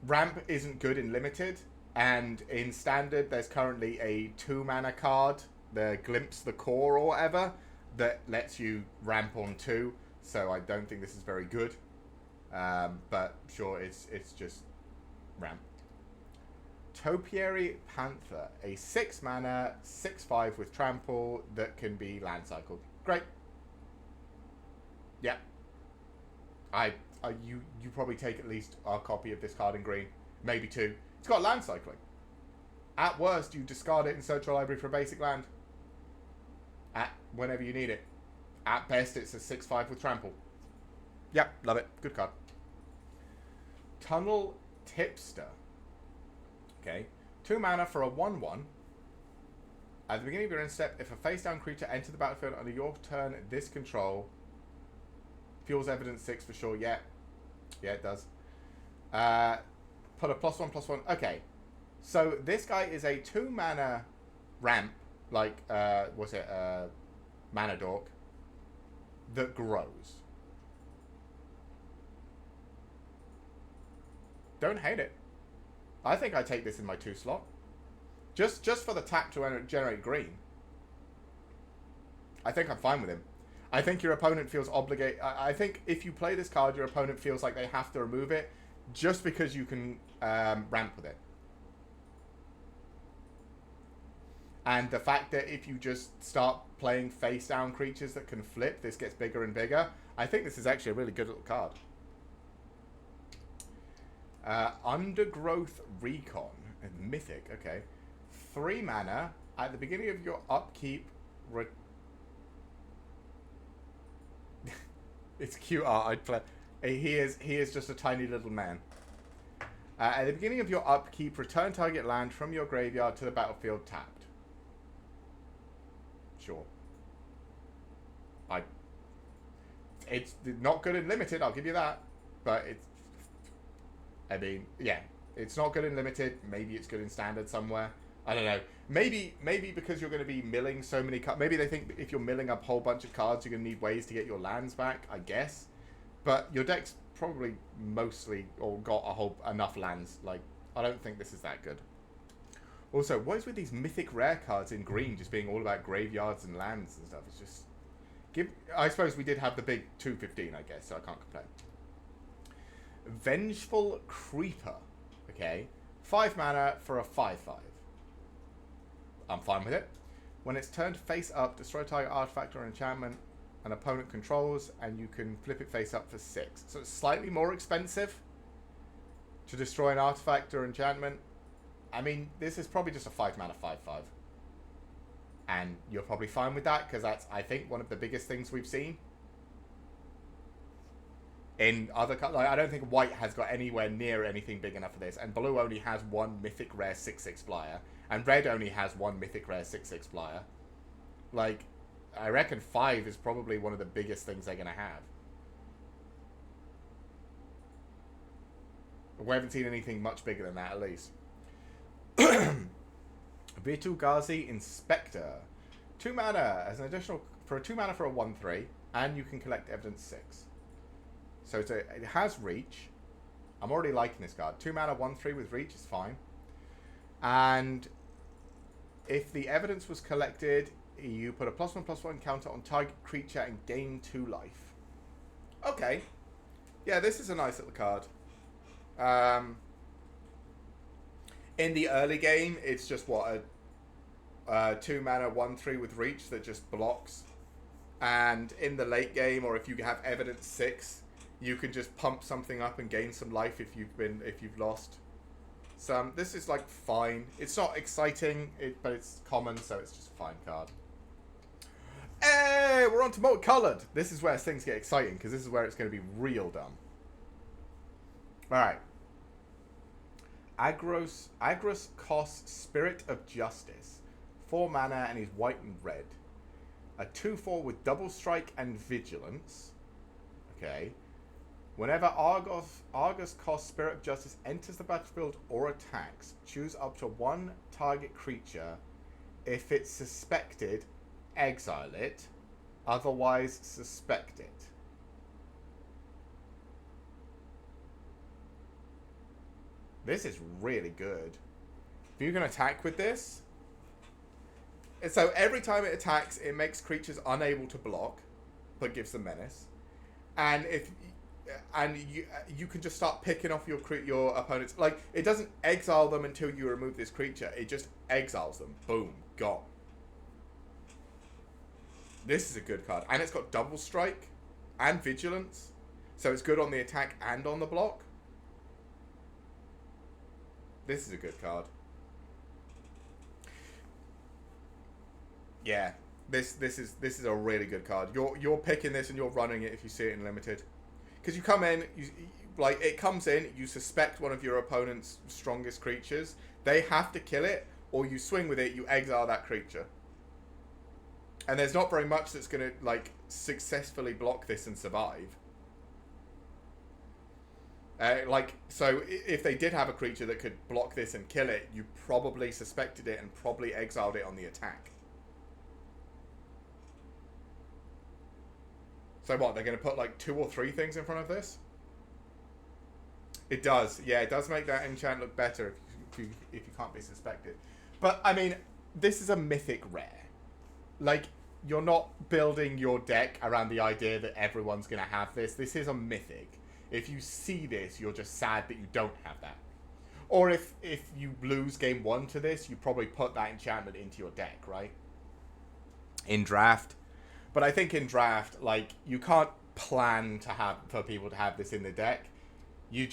Speaker 1: Ramp isn't good in limited, and in standard there's currently a 2 mana card, the Glimpse the Core or whatever, that lets you ramp on 2, so I don't think this is very good. But sure, it's just ramp. Topiary Panther, a 6 mana, 6/5 with trample that can be land cycled. Great. Yep. You probably take at least a copy of this card in green. Maybe 2. It's got land cycling. At worst, you discard it and search your library for a basic land. Whenever you need it. At best, it's a 6/5 with trample. Yep, love it. Good card. Tunnel Tipster. Okay. 2 mana for a 1/1. At the beginning of your end step, if a face-down creature enters the battlefield under your turn, this control... Fuels evidence 6 for sure, yeah. Yeah, it does. Put a +1/+1. Okay. So this guy is a 2 mana ramp, like, what's it? Mana Dork, that grows. Don't hate it. I think I take this in my 2 slot. Just for the tap to generate green. I think I'm fine with him. I think your opponent feels obligated. I think if you play this card, your opponent feels like they have to remove it just because you can ramp with it. And the fact that if you just start playing face down creatures that can flip, this gets bigger and bigger. I think this is actually a really good little card. Undergrowth Recon. Mythic, okay. 3 mana. At the beginning of your upkeep... It's cute art. I'd play... He is just a tiny little man. At the beginning of your upkeep, return target land from your graveyard to the battlefield tapped. Sure. It's not good in limited, I'll give you that. But it's... I mean, yeah. It's not good in limited. Maybe it's good in standard somewhere. I don't know. Maybe because you're going to be milling so many cards. Maybe they think if you're milling up a whole bunch of cards, you're going to need ways to get your lands back, I guess. But your deck's probably mostly or got enough lands. Like, I don't think this is that good. Also, what is with these mythic rare cards in green just being all about graveyards and lands and stuff? It's just... I suppose we did have the big 2/15, I guess, so I can't complain. Vengeful Creeper. Okay. 5 mana for a 5/5. I'm fine with it. When it's turned face up, destroy target artifact or enchantment an opponent controls, and you can flip it face up for 6. So it's slightly more expensive to destroy an artifact or enchantment. I mean, this is probably just a 5 mana 5/5. And you're probably fine with that, because that's, I think, one of the biggest things we've seen. In other colors, like, I don't think white has got anywhere near anything big enough for this. And blue only has 1 mythic rare 6/6 flyer. And red only has 1 mythic rare 6/6 flyer. Like, I reckon 5 is probably one of the biggest things they're going to have. We haven't seen anything much bigger than that, at least. Vitu Ghazi Inspector. 2 mana as an additional... For a 2 mana for a 1/3. And you can collect evidence 6. So it has reach. I'm already liking this card. 2 mana 1/3 with reach is fine. And if the evidence was collected, you put a +1/+1 counter on target creature and gain 2 life. Okay. Yeah, this is a nice little card. In the early game, it's just what, a 2 mana 1/3 with reach that just blocks. And in the late game, or if you have evidence 6, you can just pump something up and gain some life if you've lost some. This is like fine. It's not exciting, but it's common, so it's just a fine card. Hey, we're on to multicolored. This is where things get exciting, because this is where it's going to be real dumb. All right. Agros costs Spirit of Justice. 4 mana and he's white and red. A 2/4 with double strike and vigilance. Okay. Whenever Argus costs Spirit of Justice enters the battlefield or attacks, choose up to 1 target creature. If it's suspected, exile it. Otherwise, suspect it. This is really good. If you can attack with this... So every time it attacks, it makes creatures unable to block, but gives them menace. And you can just start picking off your opponents. Like, it doesn't exile them until you remove this creature. It just exiles them. Boom. Gone. This is a good card. And it's got double strike and vigilance. So it's good on the attack and on the block. This is a good card. Yeah. This is a really good card. You're picking this and you're running it if you see it in limited. Because you come in, like, it comes in, you suspect one of your opponent's strongest creatures. They have to kill it, or you swing with it, you exile that creature. And there's not very much that's going to, like, successfully block this and survive. So if they did have a creature that could block this and kill it, you probably suspected it and probably exiled it on the attack. So what, they're going to put like 2 or 3 things in front of this? It does. Yeah, it does make that enchant look better if you can't be suspected. But, I mean, this is a mythic rare. Like, you're not building your deck around the idea that everyone's going to have this. This is a mythic. If you see this, you're just sad that you don't have that. Or if you lose game 1 to this, you probably put that enchantment into your deck, right? In draft. But I think in draft, like, you can't plan for people to have this in the deck. You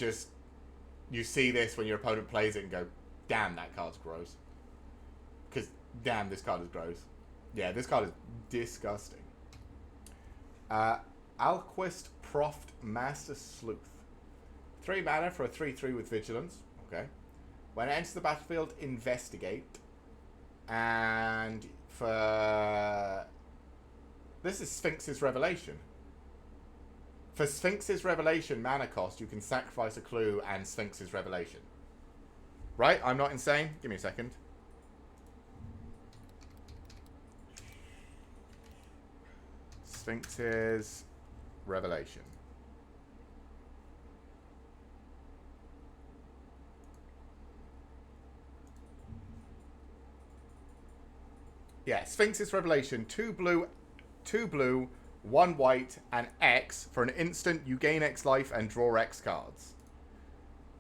Speaker 1: see this when your opponent plays it and go, damn, that card's gross. Because, damn, this card is gross. Yeah, this card is disgusting. Alquist Proft Master Sleuth. 3 mana for a 3/3 with Vigilance. Okay. When it enters the battlefield, investigate. And for... This is Sphinx's Revelation. For Sphinx's Revelation mana cost, you can sacrifice a clue and Sphinx's Revelation. Right? I'm not insane? Give me a second. Sphinx's Revelation. Yeah, Sphinx's Revelation. 2 blue, 1 white, and X. For an instant, you gain X life and draw X cards.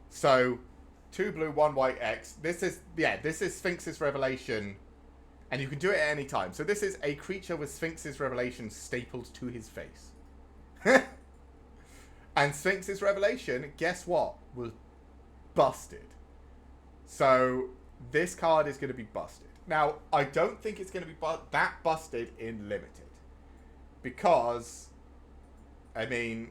Speaker 1: So, 2 blue, 1 white, X. This is Sphinx's Revelation. And you can do it at any time. So this is a creature with Sphinx's Revelation stapled to his face. And Sphinx's Revelation, guess what? Was busted. So this card is going to be busted. Now, I don't think it's going to be that busted in Limited. Because, I mean,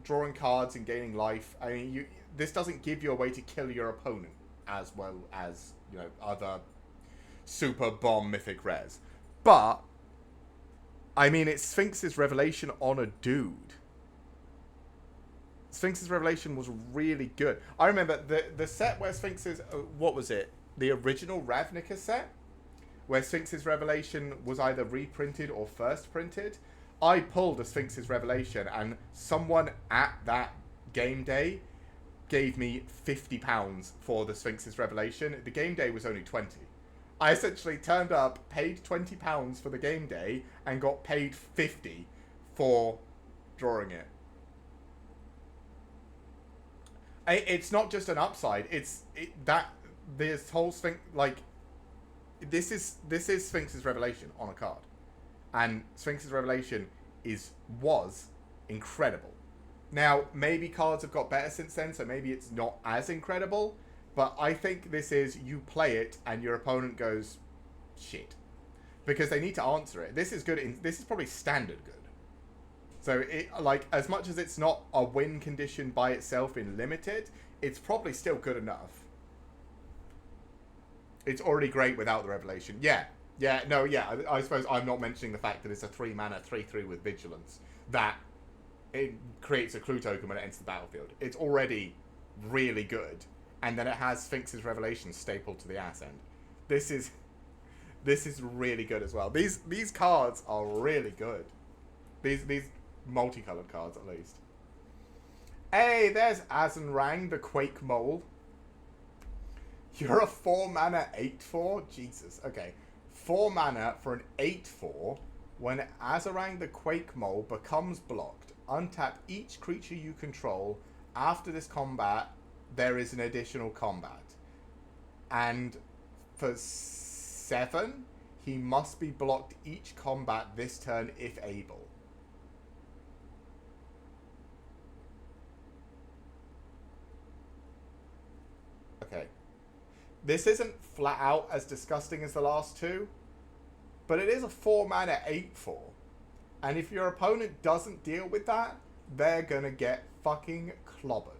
Speaker 1: drawing cards and gaining life, I mean, this doesn't give you a way to kill your opponent as well as, you know, other super bomb mythic rares. But, I mean, it's Sphinx's Revelation on a dude. Sphinx's Revelation was really good. I remember the set where Sphinx's... what was it? The original Ravnica set? Where Sphinx's Revelation was either reprinted or first printed. I pulled a Sphinx's Revelation and someone at that game day gave me £50 for the Sphinx's Revelation. The game day was only 20. I essentially turned up, paid £20 for the game day, and got paid 50 for drawing it. It's not just an upside. This whole Sphinx, like, this is Sphinx's Revelation on a card, and Sphinx's Revelation was incredible. Now maybe cards have got better since then, so maybe it's not as incredible. But I think this is, you play it and your opponent goes, shit. Because they need to answer it. This is good. This is probably standard good. So, like, as much as it's not a win condition by itself in Limited, it's probably still good enough. It's already great without the Revelation. Yeah. I suppose I'm not mentioning the fact that it's a 3 mana, 3/3 with Vigilance. That it creates a clue token when it enters the battlefield. It's already really good. And then it has Sphinx's Revelation stapled to the ass end. This is really good as well. These cards are really good. These multicolored cards at least. Hey, there's Azanrang, the Quake Mole. You're a 4 mana 8/4? Jesus. Okay. 4 mana for an 8/4. When Azarang the Quake Mole becomes blocked, untap each creature you control. After this combat, there is an additional combat. And for 7, he must be blocked each combat this turn if able. Okay. This isn't flat out as disgusting as the last 2, but it is a 4 mana 8/4. And if your opponent doesn't deal with that, they're gonna get fucking clobbered.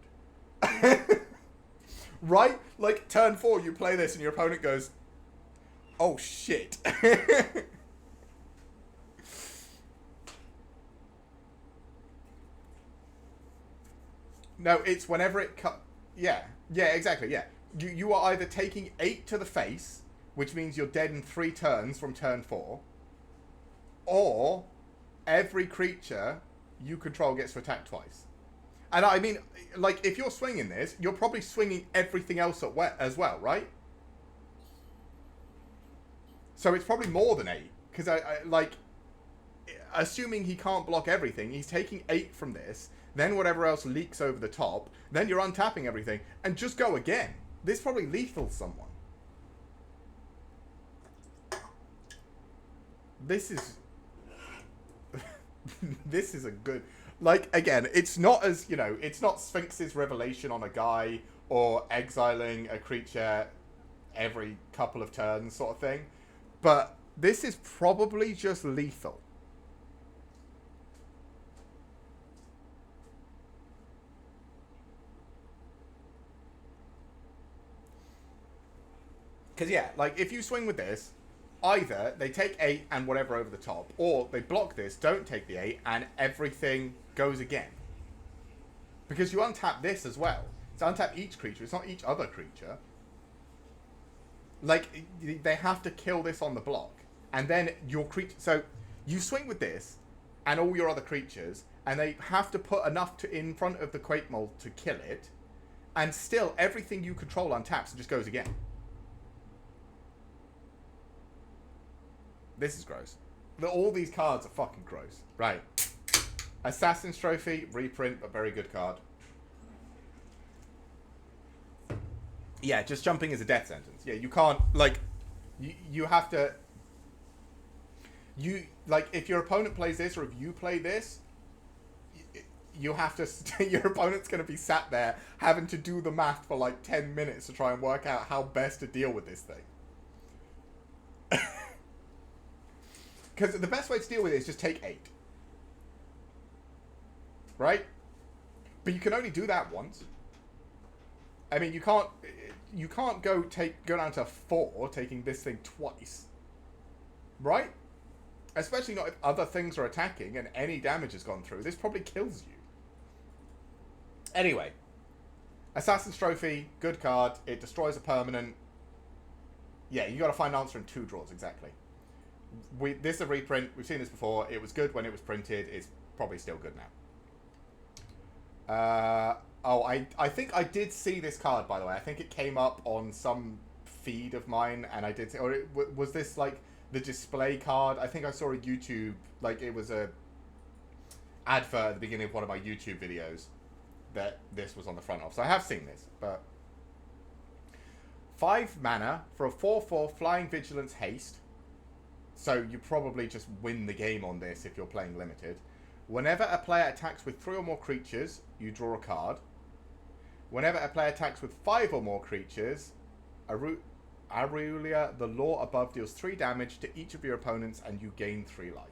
Speaker 1: Right? Like, turn 4, you play this and your opponent goes, oh shit. No, it's whenever it cut. Yeah, yeah, exactly. Yeah, you are either taking 8 to the face, which means you're dead in 3 turns from turn 4, or every creature you control gets to attack twice. And I mean, like, if you're swinging this, you're probably swinging everything else as well, right? So it's probably more than 8, because I like, assuming he can't block everything, he's taking 8 from this. Then whatever else leaks over the top. Then you're untapping everything. And just go again. This probably lethal someone. This is... this is a good... Like, again, it's not as, you know, it's not Sphinx's Revelation on a guy or exiling a creature every couple of turns sort of thing. But this is probably just lethal. Because, yeah, like, if you swing with this, either they take 8 and whatever over the top, or they block this, don't take the 8, and everything goes again. Because you untap this as well. It's untap each creature, it's not each other creature. Like, they have to kill this on the block. And then your creature... So, you swing with this, and all your other creatures, and they have to put enough in front of the Quake Mold to kill it, and still, everything you control untaps and just goes again. This is gross. All these cards are fucking gross. Right. Assassin's Trophy, reprint, but very good card. Yeah, just jumping is a death sentence. Yeah, you can't, like, you have to... Like, if your opponent plays this, or if you play this, you have to... your opponent's going to be sat there having to do the math for, like, 10 minutes to try and work out how best to deal with this thing. Because the best way to deal with it is just take 8. Right? But you can only do that once. I mean, you can't go down to 4 taking this thing twice. Right? Especially not if other things are attacking and any damage has gone through. This probably kills you. Anyway. Assassin's Trophy, good card. It destroys a permanent. Yeah, you got to find an answer in 2 draws, exactly. This is a reprint. We've seen this before. It was good when it was printed. It's probably still good now. I think I did see this card, by the way. I think it came up on some feed of mine, and I did see... Or was this, like, the display card? I think I saw a YouTube... Like, it was a advert at the beginning of one of my YouTube videos that this was on the front of. So I have seen this, but... 5 mana for a 4/4 Flying Vigilance Haste. So you probably just win the game on this if you're playing limited. Whenever a player attacks with 3 or more creatures, you draw a card. Whenever a player attacks with 5 or more creatures, Aurelia, the law above, deals 3 damage to each of your opponents and you gain 3 life.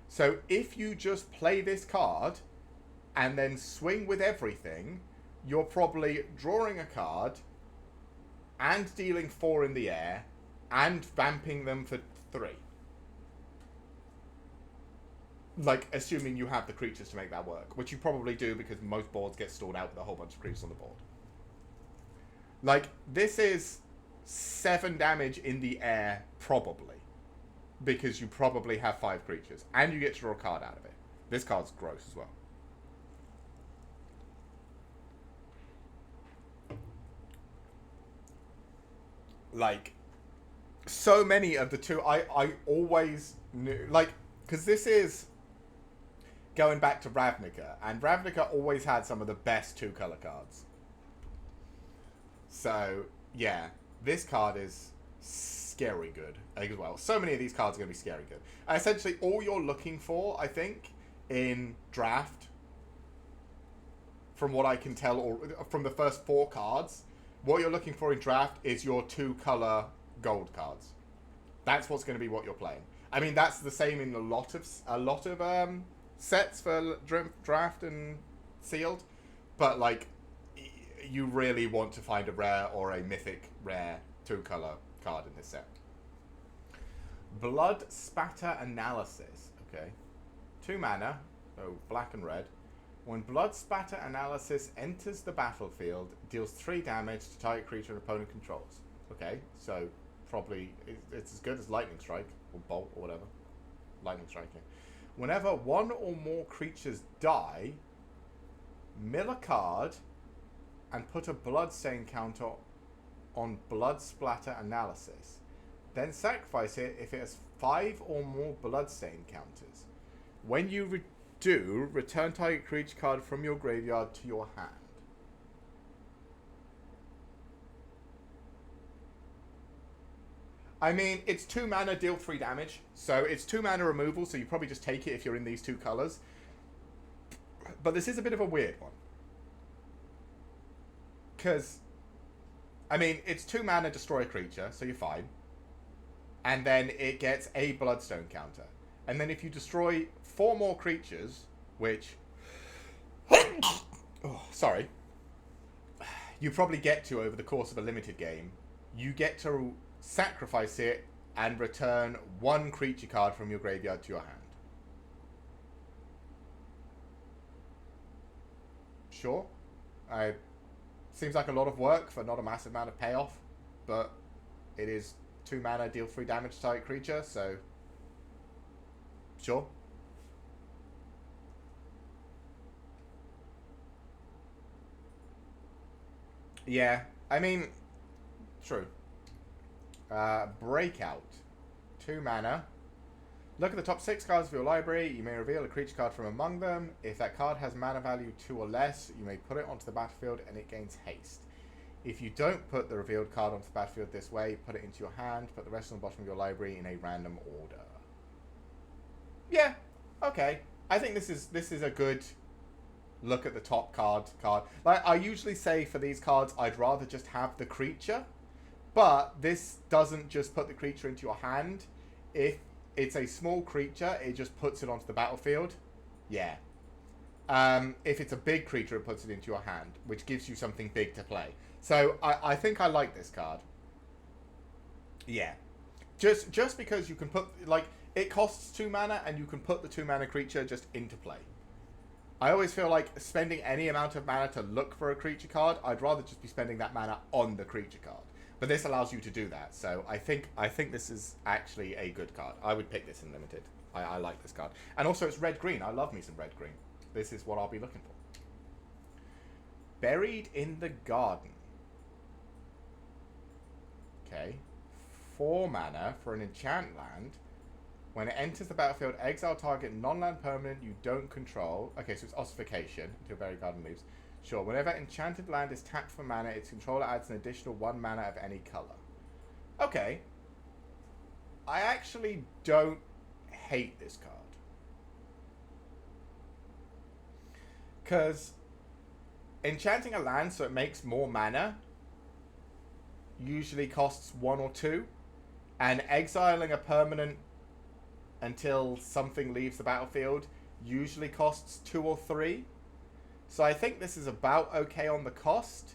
Speaker 1: So if you just play this card and then swing with everything, you're probably drawing a card and dealing 4 in the air and vamping them for 3. Like, assuming you have the creatures to make that work. Which you probably do, because most boards get stored out with a whole bunch of creatures on the board. Like, this is 7 damage in the air, probably. Because you probably have 5 creatures. And you get to draw a card out of it. This card's gross as well. Like... So many of the 2, I always knew, like, because this is going back to Ravnica, and Ravnica always had some of the best 2-color cards. So, yeah, this card is scary good as well. So many of these cards are going to be scary good. Essentially, all you're looking for, I think, in draft, from what I can tell, or from the first 4 cards, what you're looking for in draft is your 2-color gold cards. That's what's going to be what you're playing. I mean, that's the same in a lot of sets for draft and sealed, but like, you really want to find a rare or a mythic rare 2-color card in this set. Blood Spatter Analysis. Okay, 2 mana, so black and red. When Blood Spatter Analysis enters the battlefield, deals 3 damage to target creature an opponent controls. Okay, so probably it's as good as Lightning Strike, or Bolt, or whatever. Lightning Strike, yeah. Whenever 1 or more creatures die, mill a card and put a Bloodstain counter on Blood Splatter Analysis. Then sacrifice it if it has 5 or more Bloodstain counters. When you return target creature card from your graveyard to your hand. I mean, it's 2 mana, deal 3 damage. So it's 2 mana removal, so you probably just take it if you're in these 2 colors. But this is a bit of a weird one. Because, I mean, it's 2 mana, destroy a creature, so you're fine. And then it gets a Bloodstone counter. And then if you destroy 4 more creatures, which... oh, sorry. You probably get to over the course of a limited game. You get to sacrifice it and return 1 creature card from your graveyard to your hand. Sure. Seems like a lot of work for not a massive amount of payoff. But it is 2 mana, deal 3 damage to target creature, so... Sure. Yeah, I mean, true. Breakout. 2 mana. Look at the top 6 cards of your library. You may reveal a creature card from among them. If that card has mana value 2 or less, you may put it onto the battlefield and it gains haste. If you don't put the revealed card onto the battlefield this way, put it into your hand, put the rest on the bottom of your library in a random order. Yeah, okay. I think this is a good look at the top card. Like, I usually say for these cards, I'd rather just have the creature. But this doesn't just put the creature into your hand. If it's a small creature, it just puts it onto the battlefield. Yeah. If it's a big creature, it puts it into your hand, which gives you something big to play. So I think I like this card. Yeah. Just because you can put, like, it costs 2 mana and you can put the 2 mana creature just into play. I always feel like spending any amount of mana to look for a creature card, I'd rather just be spending that mana on the creature card. But this allows you to do that, so I think this is actually a good card. I would pick this in Limited. I like this card. And also it's red-green. I love me some red-green. This is what I'll be looking for. Buried in the Garden. Okay. 4 mana for an enchant land. When it enters the battlefield, exile target non-land permanent you don't control. Okay, so it's ossification until Buried Garden leaves. Sure, whenever enchanted land is tapped for mana, its controller adds an additional 1 mana of any color. Okay. I actually don't hate this card. Because enchanting a land so it makes more mana usually costs 1 or 2. And exiling a permanent until something leaves the battlefield usually costs 2 or 3. So I think this is about okay on the cost.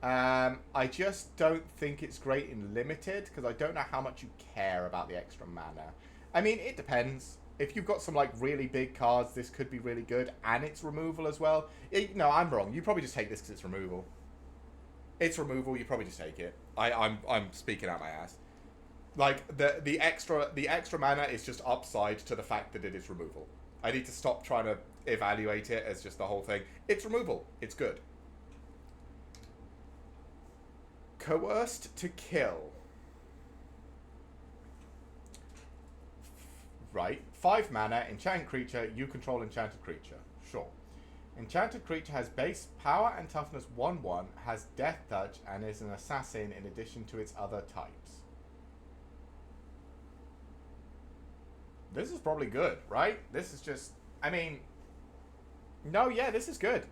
Speaker 1: I just don't think it's great in Limited, because I don't know how much you care about the extra mana. I mean, it depends. If you've got some, like, really big cards, this could be really good, and it's removal as well. No, I'm wrong. You probably just take this because it's removal. It's removal, you probably just take it. I'm speaking out my ass. Like, the extra mana is just upside to the fact that it is removal. I need to stop trying to evaluate it as just the whole thing. It's removal. It's good. Coerced to Kill. Right. 5 mana, enchanted creature, you control enchanted creature. Sure. Enchanted creature has base power and toughness 1/1, has death touch, and is an assassin in addition to its other types. This is probably good, right? This is just, I mean, no, yeah, this is good.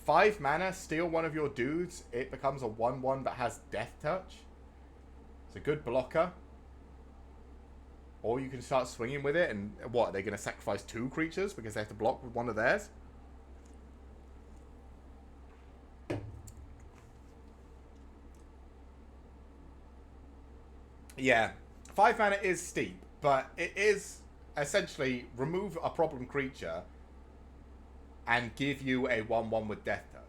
Speaker 1: 5 mana, steal one of your dudes, it becomes a 1/1 that has death touch. It's a good blocker. Or you can start swinging with it, and what, are they going to sacrifice 2 creatures because they have to block with one of theirs? Yeah, 5 mana is steep, but it is essentially remove a problem creature and give you a 1/1 with Death Touch.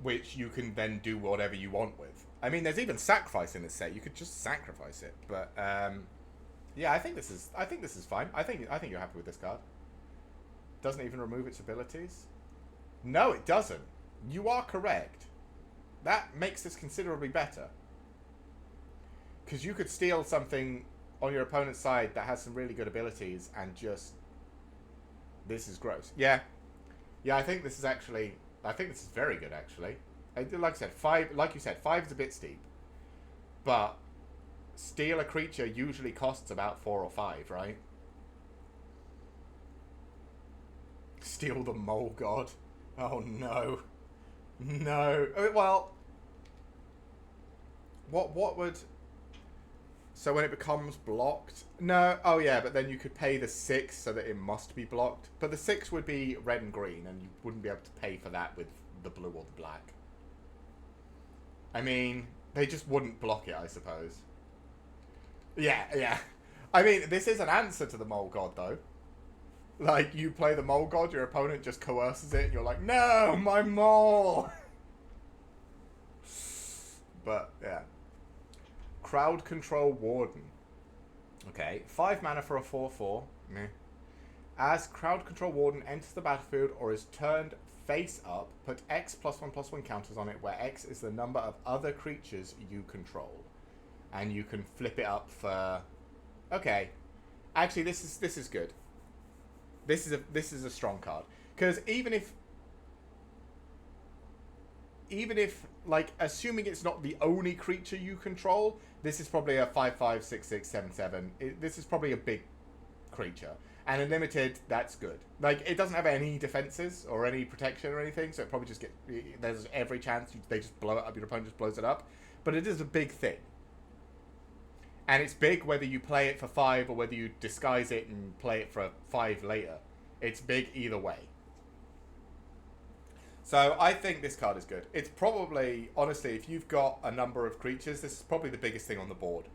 Speaker 1: Which you can then do whatever you want with. I mean, there's even sacrifice in this set. You could just sacrifice it, but yeah, I think this is fine. I think you're happy with this card. Doesn't even remove its abilities. No, it doesn't. You are correct. That makes this considerably better. Because you could steal something on your opponent's side that has some really good abilities and just... This is gross. Yeah. Yeah, I think this is actually... I think this is very good, actually. Like I said, 5... Like you said, 5 is a bit steep. But steal a creature usually costs about 4 or 5, right? Steal the Mole God. Oh, no. No. Well... What would... So when it becomes blocked... No, oh yeah, but then you could pay the 6 so that it must be blocked. But the 6 would be red and green, and you wouldn't be able to pay for that with the blue or the black. I mean, they just wouldn't block it, I suppose. Yeah, yeah. I mean, this is an answer to the Mole God, though. Like, you play the Mole God, your opponent just coerces it, and you're like, no, my mole! But, yeah. Crowd Control Warden. Okay, 5 mana for a 4/4. Meh. As Crowd Control Warden enters the battlefield or is turned face up, put X +1/+1 counters on it, where X is the number of other creatures you control. And you can flip it up for... Okay. Actually, this is good. This is a strong card. Because even if, like, assuming it's not the only creature you control, this is probably a 5/5, 6/6, 7/7. This is probably a big creature. And unlimited, that's good. Like, it doesn't have any defenses or any protection or anything, so it probably just gets... There's every chance they just blow it up, your opponent just blows it up. But it is a big thing. And it's big whether you play it for 5 or whether you disguise it and play it for 5 later. It's big either way. So I think this card is good. It's probably, honestly, if you've got a number of creatures, this is probably the biggest thing on the board.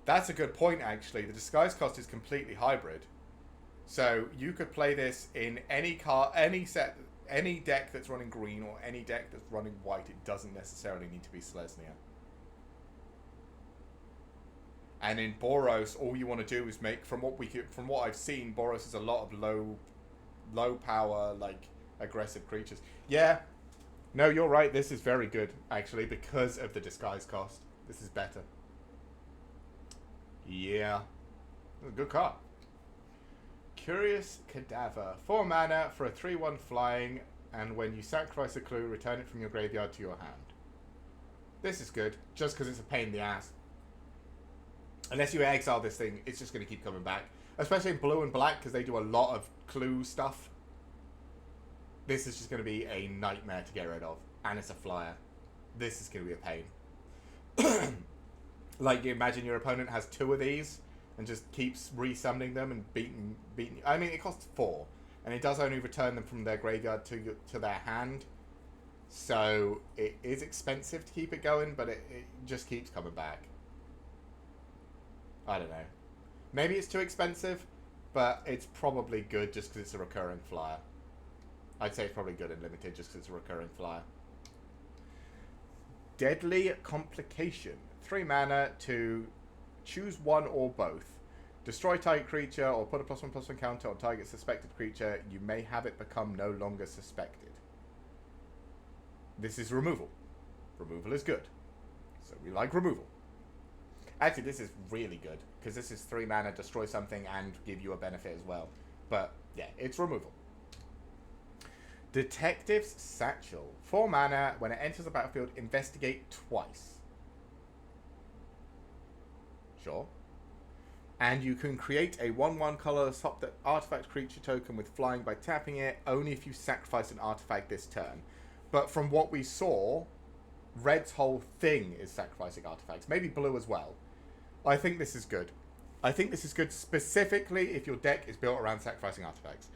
Speaker 1: That's a good point, actually. The disguise cost is completely hybrid. So you could play this in any card, any set, any deck that's running green or any deck that's running white. It doesn't necessarily need to be Selesnya. And in Boros, all you want to do is make, from what I've seen, Boros is a lot of low power, like, aggressive creatures. Yeah, no, you're right. This is very good, actually, because of the disguise cost. This is better. Yeah, good card. Curious Cadaver, 4 mana for a 3/1 flying, and when you sacrifice a clue, return it from your graveyard to your hand. This is good, just because it's a pain in the ass. Unless you exile this thing, it's just going to keep coming back. Especially in blue and black, because they do a lot of clue stuff. This is just going to be a nightmare to get rid of. And it's a flyer. This is going to be a pain. Like, you imagine your opponent has 2 of these, and just keeps resummoning them and beating. I mean, it costs 4. And it does only return them from their graveyard to their hand. So, it is expensive to keep it going, but it just keeps coming back. I don't know. Maybe it's too expensive, but it's probably good just because it's a recurring flyer. I'd say it's probably good and limited just because it's a recurring flyer. Deadly Complication. 3 mana to choose one or both. Destroy target creature or put a +1/+1 counter on target suspected creature. You may have it become no longer suspected. This is removal. Removal is good. So we like removal. Actually, this is really good, because this is 3 mana, destroy something, and give you a benefit as well. But, yeah, it's removal. Detective's Satchel. 4 mana, when it enters the battlefield, investigate twice. Sure. And you can create a 1/1 color swap that artifact creature token with flying by tapping it, only if you sacrifice an artifact this turn. But from what we saw, Red's whole thing is sacrificing artifacts. Maybe blue as well. I think this is good. I think this is good specifically if your deck is built around sacrificing artifacts.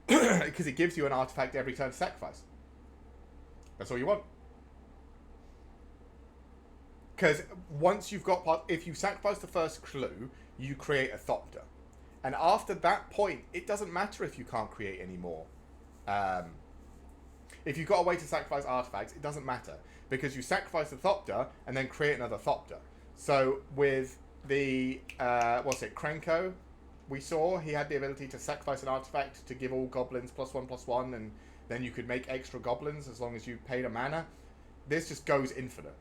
Speaker 1: Because it gives you an artifact every turn to sacrifice. That's all you want. Because once you've got, if you sacrifice the first clue, you create a Thopter. And after that point, it doesn't matter if you can't create any more. If you've got a way to sacrifice artifacts, it doesn't matter. Because you sacrifice the Thopter and then create another Thopter. So with the, Krenko, we saw, he had the ability to sacrifice an artifact to give all goblins +1/+1, and then you could make extra goblins as long as you paid a mana. This just goes infinite.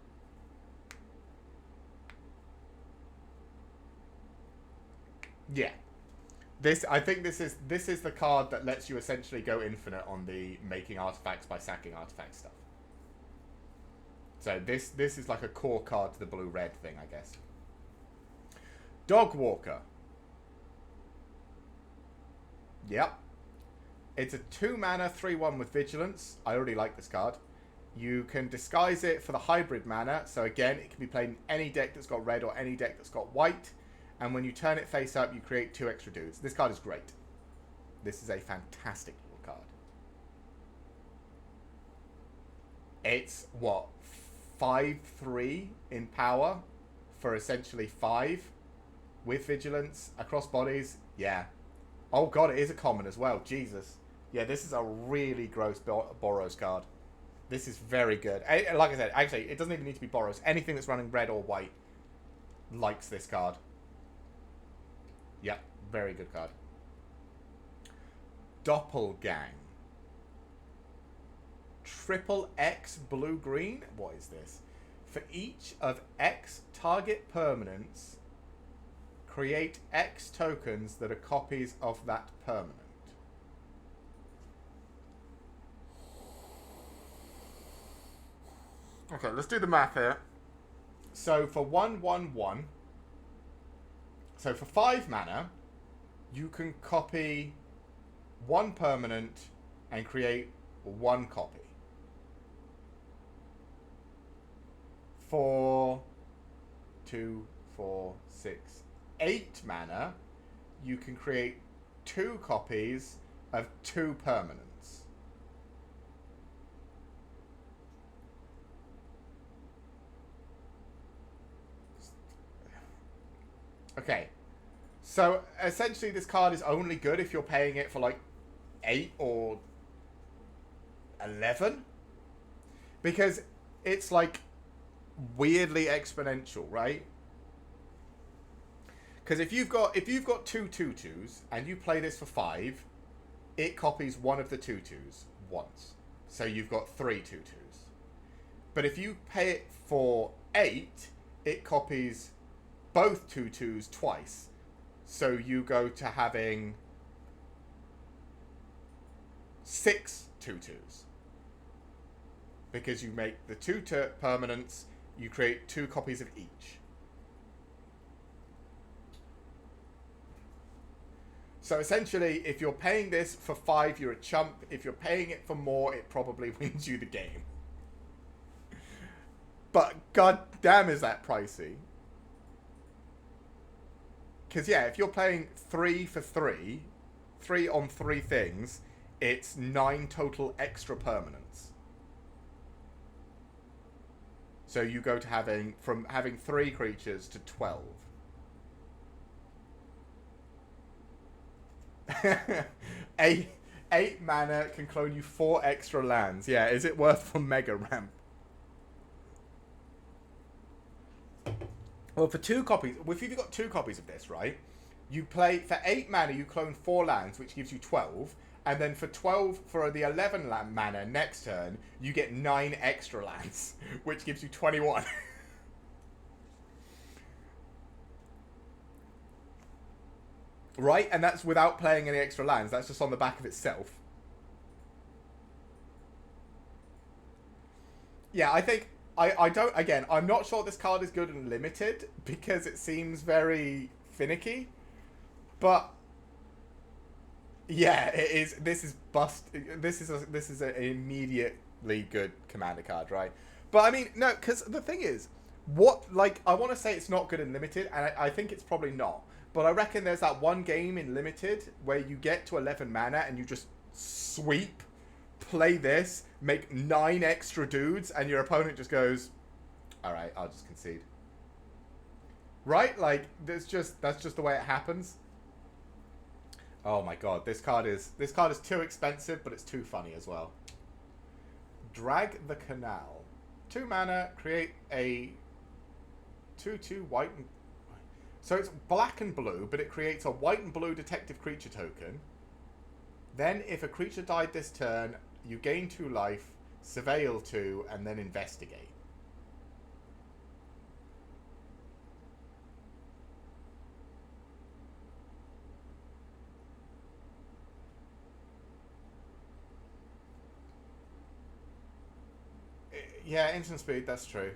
Speaker 1: Yeah. I think this is the card that lets you essentially go infinite on the making artifacts by sacking artifact stuff. So this is like a core card to the blue-red thing, I guess. Dog Walker. Yep. It's a 2-mana 3/1 with Vigilance. I already like this card. You can disguise it for the hybrid mana. So again, it can be played in any deck that's got red or any deck that's got white. And when you turn it face up, you create 2 extra dudes. This card is great. This is a fantastic little card. It's, what, 5/3 in power for essentially 5 with Vigilance across bodies. Yeah. Oh god, it is a common as well. Jesus. Yeah, this is a really gross Boros card. This is very good. Like I said, actually, it doesn't even need to be Boros. Anything that's running red or white likes this card. Yep, very good card. Doppelgang. Triple X blue-green? What is this? For each of X target permanents, create X tokens that are copies of that permanent. Okay, let's do the math here. So for 1/1/1, so for 5 mana, you can copy 1 permanent and create 1 copy. For 2, 4, 6, 8 mana, you can create 2 copies of 2 permanents. Okay, so essentially this card is only good if you're paying it for like 8 or 11, because it's like weirdly exponential, right? Because if you've got 2 2/2s and you play this for 5, it copies one of the 2/2s once, so you've got 3 2/2s. But if you pay it for 8, it copies both 2/2s twice, so you go to having 6 2/2s. Because you make the 2 permanents, you create 2 copies of each. So essentially, if you're paying this for 5, you're a chump. If you're paying it for more, it probably wins you the game. But god damn, is that pricey. Because yeah, if you're paying 3 for 3 on 3 things, it's 9 total extra permanents. So you go to having 3 creatures to 12. 8 mana can clone you 4 extra lands. Yeah, is it worth for Mega Ramp? Well, for 2 copies, if you've got 2 copies of this, right? You play for 8 mana, you clone 4 lands, which gives you 12. And then for 12, for the 11 mana next turn, you get 9 extra lands, which gives you 21. Right? And that's without playing any extra lands. That's just on the back of itself. Yeah, I think... I don't... Again, I'm not sure this card is good and limited, because it seems very finicky. But... yeah, it is. This is bust. This is an immediately good commander card, right? But I mean, no, because the thing is, I want to say it's not good in limited, and I think it's probably not. But I reckon there's that one game in limited where you get to 11 mana and you just sweep, play this, make 9 extra dudes, and your opponent just goes, Alright, I'll just concede. Right? Like, that's just the way it happens. Oh my god, this card is too expensive, but it's too funny as well. Drag the Canal. 2 mana, create a 2/2 white and... So it's black and blue, but it creates a white and blue detective creature token. Then, if a creature died this turn, you gain 2 life, surveil 2, and then investigate. Yeah, instant speed, that's true.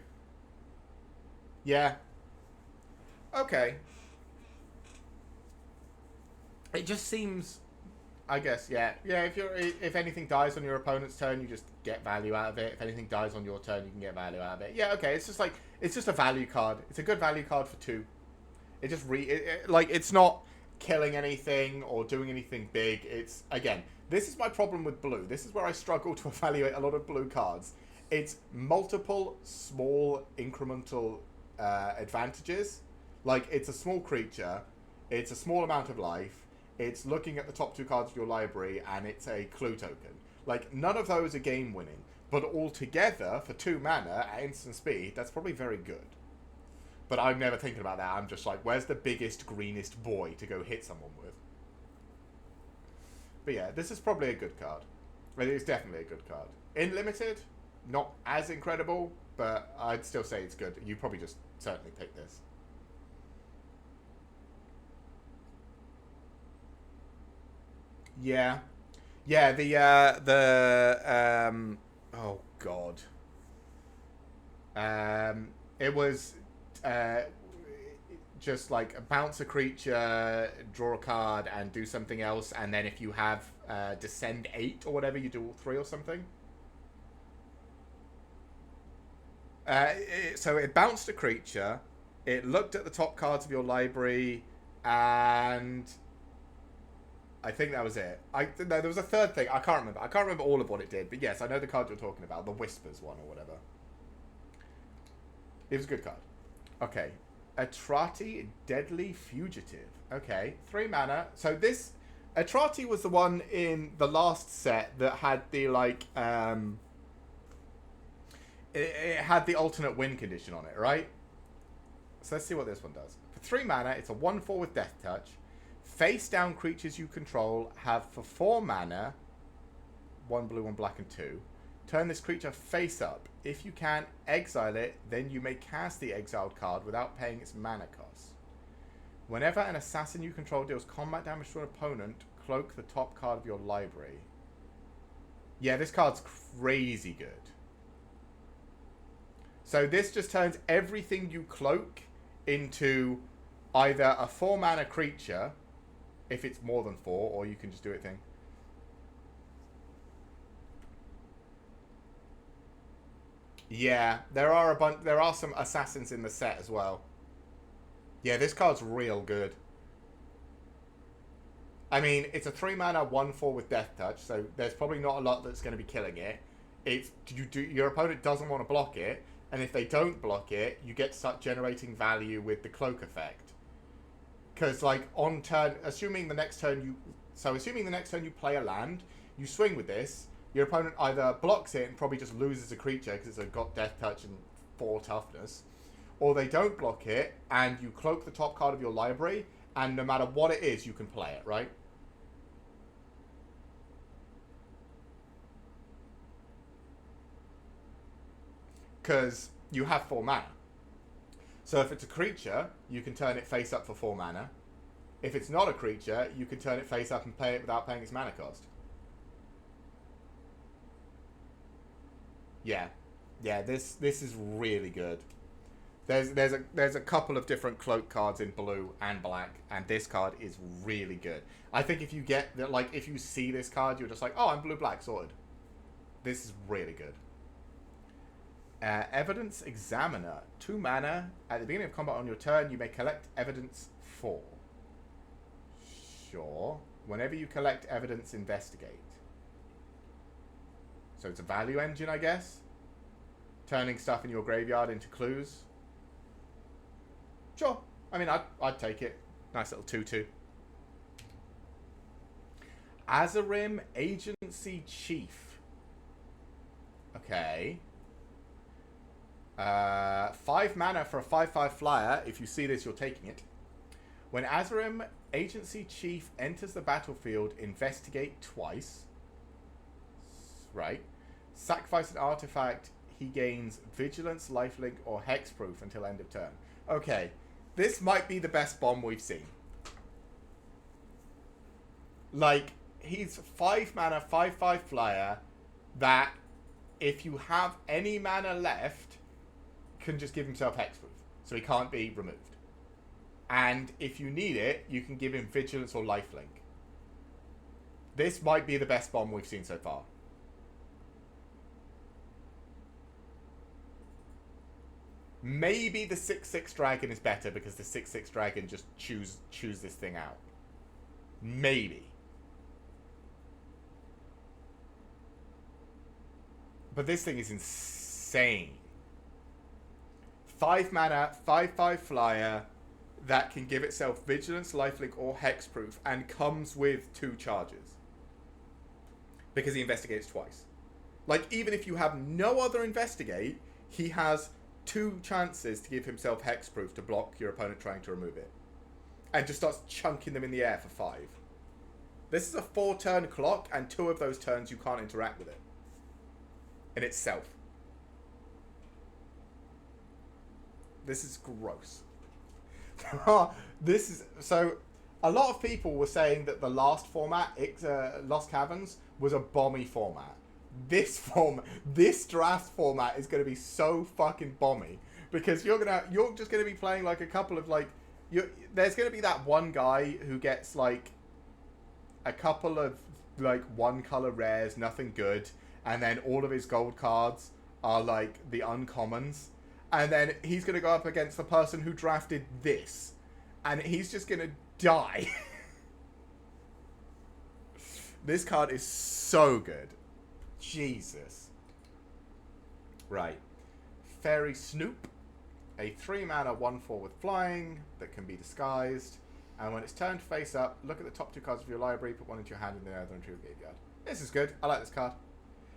Speaker 1: Yeah. Okay. It just seems... I guess, yeah. Yeah, if anything dies on your opponent's turn, you just get value out of it. If anything dies on your turn, you can get value out of it. Yeah, okay, it's just like... It's just a value card. It's a good value card for 2. It just like, it's not killing anything or doing anything big. It's, again, this is my problem with blue. This is where I struggle to evaluate a lot of blue cards. It's multiple small incremental advantages. Like, it's a small creature, it's a small amount of life, it's looking at the top 2 cards of your library, and it's a clue token. Like, none of those are game winning, but altogether, for 2 mana at instant speed, that's probably very good. But I'm never thinking about that. I'm just like, where's the biggest, greenest boy to go hit someone with? But yeah, this is probably a good card. It's definitely a good card. In limited, not as incredible, but I'd still say it's good. You probably just certainly pick this. Yeah. Yeah, oh god. It was just like bounce a creature, draw a card, and do something else, and then if you have descend 8 or whatever, you do all 3 or something. So it bounced a creature, it looked at the top cards of your library, and I think that was it. No, there was a third thing. I can't remember. I can't remember all of what it did, but yes, I know the card you're talking about, the Whispers one or whatever. It was a good card. Okay. Atrati, Deadly Fugitive. Okay, 3 mana. So this... Atrati was the one in the last set that had the, like, it had the alternate win condition on it, right? So let's see what this one does. For 3 mana, it's a 1/4 with Death Touch. Face down creatures you control have for 4 mana, 1 blue, 1 black, and 2. Turn this creature face up. If you can, exile it, then you may cast the exiled card without paying its mana cost. Whenever an assassin you control deals combat damage to an opponent, cloak the top card of your library. Yeah, this card's crazy good. So this just turns everything you cloak into either a 4 mana creature, if it's more than 4, or you can just do it thing. Yeah, there are some assassins in the set as well. Yeah, this card's real good. I mean, it's a 3 mana 1/4 with Death Touch, so there's probably not a lot that's going to be killing it. Your opponent doesn't want to block it, and if they don't block it, you get to start generating value with the cloak effect. Because, like, on turn, assuming the next turn you play a land, you swing with this. Your opponent either blocks it and probably just loses a creature because it's got Death Touch and 4 toughness, or they don't block it and you cloak the top card of your library, and no matter what it is, you can play it, right? Because you have 4 mana. So if it's a creature, you can turn it face up for 4 mana. If it's not a creature, you can turn it face up and play it without paying its mana cost. Yeah, yeah. This is really good. There's a couple of different cloak cards in blue and black, and this card is really good. I think if you get that, like, if you see this card, you're just like, oh, I'm blue black sorted. This is really good. Evidence Examiner, 2 mana. At the beginning of combat on your turn, you may collect evidence 4. Sure. Whenever you collect evidence, investigate. So it's a value engine, I guess. turning stuff in your graveyard into clues. Sure. I mean, I'd take it. Nice little 2/2. Azarim Agency Chief. Okay. 5 mana for a 5/5 flyer. If you see this, you're taking it. When Azarim Agency Chief enters the battlefield, investigate twice. Right. Sacrifice an artifact. He gains Vigilance, Lifelink, or Hexproof until end of turn. Okay. This might be the best bomb we've seen. Like, he's 5 mana, 5/5 flyer that, if you have any mana left, can just give himself Hexproof. So he can't be removed. And if you need it, you can give him Vigilance or Lifelink. This might be the best bomb we've seen so far. Maybe the 6/6 dragon is better because the 6/6 dragon just choose this thing out. Maybe. But this thing is insane. 5 mana, 5/5 flyer that can give itself Vigilance, Lifelink, or Hexproof and comes with 2 charges. Because he investigates twice. Like, even if you have no other investigate, he has 2 chances to give himself Hexproof to block your opponent trying to remove it. And just starts chunking them in the air for 5. This is a 4-turn clock, and 2 of those turns you can't interact with it. In itself. This is gross. This is... So, a lot of people were saying that the last format, Lost Caverns, was a bomby format. This draft format is going to be so fucking bomby because you're just going to be playing like a couple of like there's going to be that one guy who gets like a couple of like 1 color rares, nothing good, and then all of his gold cards are like the uncommons, and then he's going to go up against the person who drafted this, and he's just going to die. This card is so good. Jesus. Right. Fairy Snoop. A 3 mana 1/4 with flying that can be disguised. And when it's turned face up, look at the top 2 cards of your library, put 1 into your hand and the other into your graveyard. This is good. I like this card.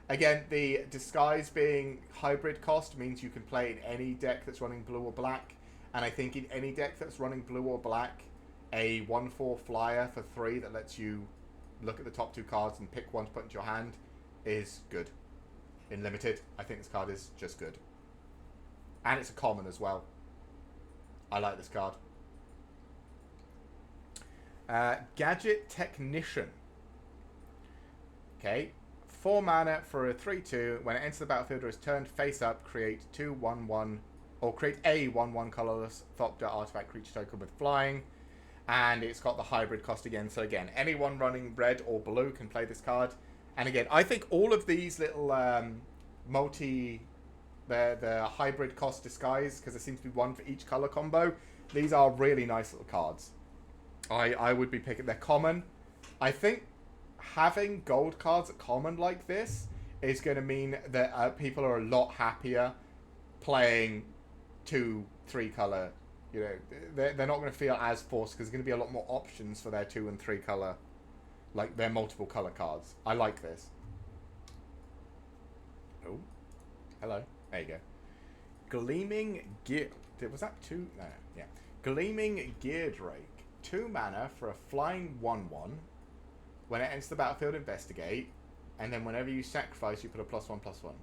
Speaker 1: Again, the disguise being hybrid cost means you can play in any deck that's running blue or black. And I think in any deck that's running blue or black, a 1/4 flyer for 3 that lets you look at the top 2 cards and pick 1 to put into your hand is good. In limited, I think this card is just good. And it's a common as well. I like this card. Gadget Technician. Okay. 4 mana for a 3/2. When it enters the battlefield or is turned face up, create 2/1/1 or create a 1/1 colorless Thopter artifact creature token with flying. And it's got the hybrid cost again. So again, anyone running red or blue can play this card. And again, I think all of these little the hybrid cost disguise, because there seems to be 1 for each color combo. These are really nice little cards. I would be picking. They're common. I think having gold cards at common like this is going to mean that people are a lot happier playing 2, 3 color. You know, they're not going to feel as forced because there's going to be a lot more options for their 2 and 3 color. Like, they're multiple color cards. I like this. Oh. Hello. There you go. Gleaming Gear... Was that 2? No. Yeah. Gleaming Gear Drake. 2 mana for a flying 1/1. When it enters the battlefield, investigate. And then whenever you sacrifice, you put a +1/+1.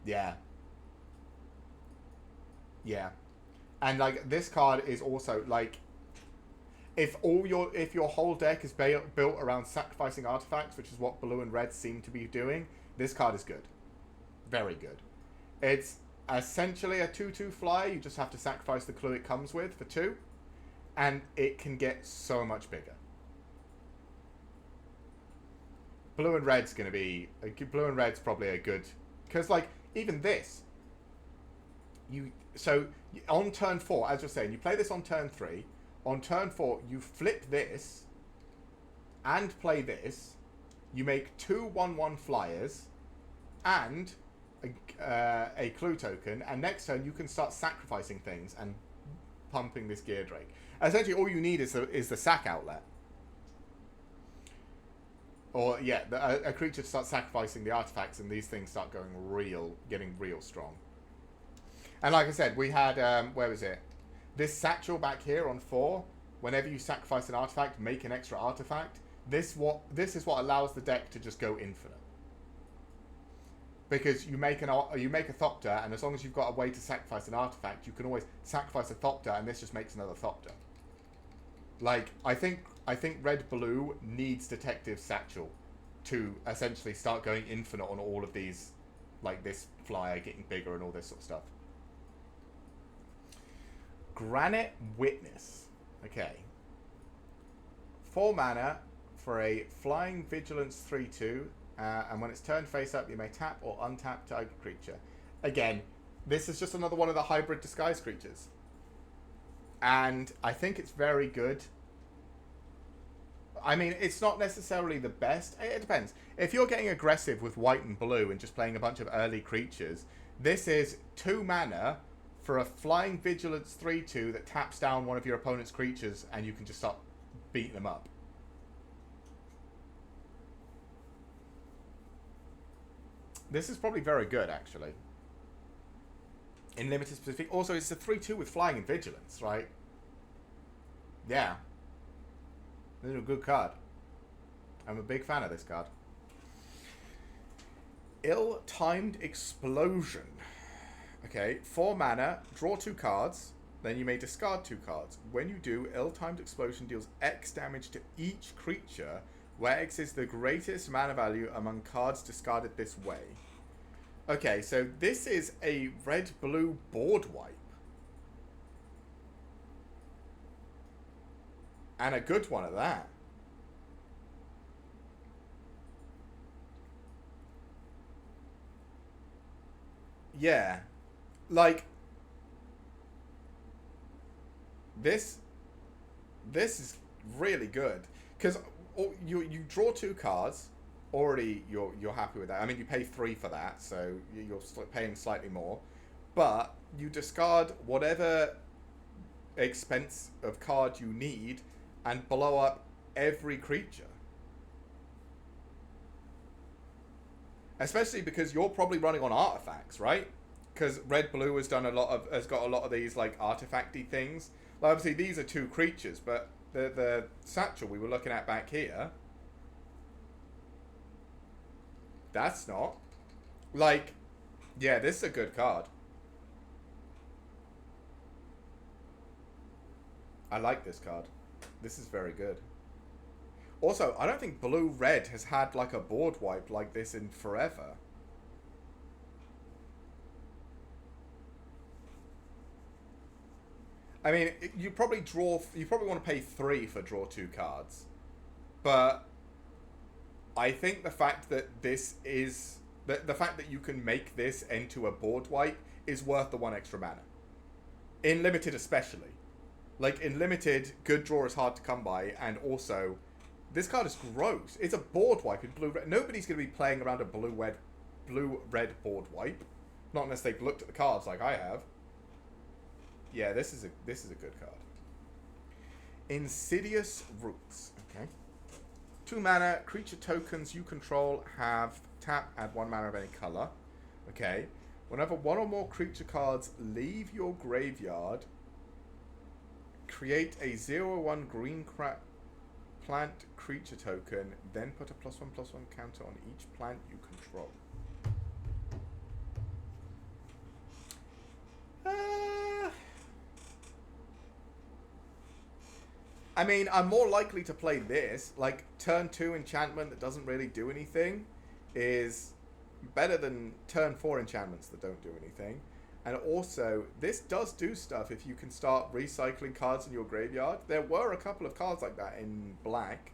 Speaker 1: Yeah. Yeah. And, like, this card is also, like... If your whole deck is built around sacrificing artifacts, which is what blue and red seem to be doing, this card is good. Very good. It's essentially a 2/2 flyer. You just have to sacrifice the clue it comes with for 2. And it can get so much bigger. Blue and red's going to be... Blue and red's probably a good... Because, like, even this... So, on turn 4, as you're saying, you play this on turn 3... On turn 4, you flip this and play this, you make 2 1/1 flyers and a clue token, and next turn you can start sacrificing things and pumping this Gear Drake. Essentially, all you need is the sack outlet. Or, yeah, a creature to start sacrificing the artifacts, and these things start getting real strong. And like I said, we had, where was it? This satchel back here on 4, whenever you sacrifice an artifact, make an extra artifact. This is what allows the deck to just go infinite. Because you make a Thopter, and as long as you've got a way to sacrifice an artifact, you can always sacrifice a Thopter, and this just makes another Thopter. Like, I think red-blue needs Detective Satchel to essentially start going infinite on all of these, like this flyer getting bigger and all this sort of stuff. Granite Witness. Okay. 4 mana for a flying vigilance 3/2, and when it's turned face up, you may tap or untap target creature. Again, this is just another one of the hybrid disguise creatures. And I think it's very good. I mean, it's not necessarily the best. It depends. If you're getting aggressive with white and blue and just playing a bunch of early creatures, this is 2 mana for a flying vigilance 3/2 that taps down one of your opponent's creatures, and you can just start beating them up. This is probably very good, actually. In limited specific. Also, it's a 3/2 with flying and vigilance, right? Yeah. This is a good card. I'm a big fan of this card. Ill-Timed Explosion. Okay, 4 mana, draw 2 cards, then you may discard 2 cards. When you do, Ill-Timed Explosion deals X damage to each creature, where X is the greatest mana value among cards discarded this way. Okay, so this is a red-blue board wipe. And a good one at that. Yeah. Like, this is really good. Because you draw 2 cards. Already, you're happy with that. I mean, you pay 3 for that, so you're paying slightly more. But you discard whatever expense of card you need and blow up every creature. Especially because you're probably running on artifacts, right? Because red-blue has got a lot of these like artifacty things. Like, obviously these are 2 creatures, but the satchel we were looking at back here, that's not. Like, yeah, this is a good card. I like this card. This is very good. Also, I don't think blue-red has had like a board wipe like this in forever. I mean, you probably want to pay 3 for draw 2 cards. But I think the fact that this is the fact that you can make this into a board wipe is worth the 1 extra mana. In limited especially. Like, in limited, good draw is hard to come by, and also, this card is gross. It's a board wipe in blue-red. Nobody's going to be playing around a blue-red board wipe. Not unless they've looked at the cards like I have. Yeah, this is a good card. Insidious Roots. Okay. 2 mana, creature tokens you control have tap, add 1 mana of any color. Okay. Whenever 1 or more creature cards leave your graveyard, create a 0/1 green plant creature token, then put a +1/+1 counter on each plant you control. I mean, I'm more likely to play this. Like, turn 2 enchantment that doesn't really do anything is better than turn 4 enchantments that don't do anything. And also, this does do stuff if you can start recycling cards in your graveyard. There were a couple of cards like that in black.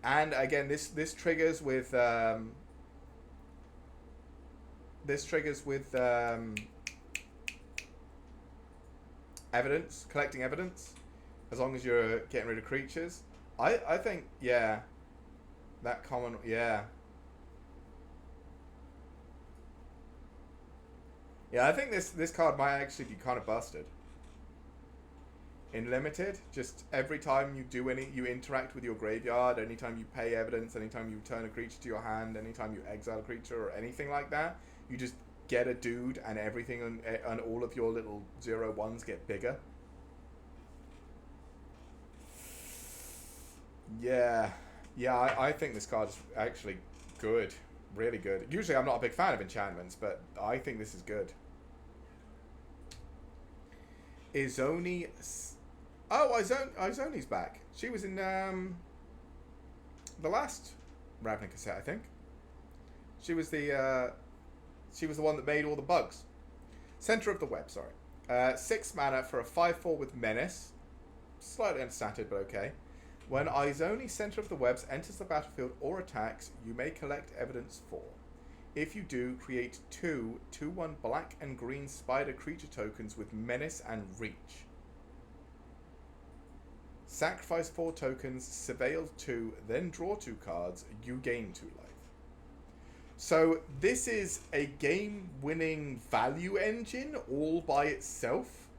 Speaker 1: And again, this triggers with evidence, collecting evidence, as long as you're getting rid of creatures. I think, yeah, that common, yeah. Yeah, I think this card might actually be kind of busted. In limited, just every time you do you interact with your graveyard, anytime you pay evidence, anytime you return a creature to your hand, anytime you exile a creature or anything like that, you just get a dude and everything and all of your little 0/1s get bigger. Yeah. Yeah, I think this card is actually good. Really good. Usually I'm not a big fan of enchantments, but I think this is good. Izoni... Oh, Izoni's back. She was in the last Ravnica set, I think. She was the one that made all the bugs. Center of the Web, sorry. 6 mana for a 5/4 with Menace. Slightly understated, but okay. When Izoni, Center of the Webs, enters the battlefield or attacks, you may collect evidence 4. If you do, create 2/1 black and green spider creature tokens with Menace and Reach. Sacrifice 4 tokens, surveil 2, then draw 2 cards, you gain 2 life. So this is a game-winning value engine all by itself.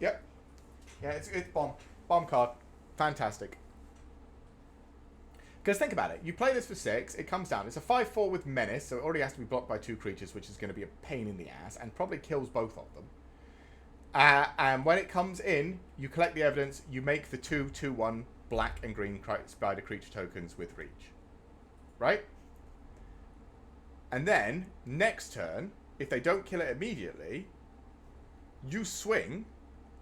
Speaker 1: Yep. Yeah, it's bomb. Bomb card. Fantastic. Because think about it. You play this for 6, it comes down. It's a 5/4 with Menace, so it already has to be blocked by 2 creatures, which is going to be a pain in the ass, and probably kills both of them. And when it comes in, you collect the evidence, you make the 2/1 black and green spider creature tokens with Reach. Right? And then, next turn, if they don't kill it immediately, you swing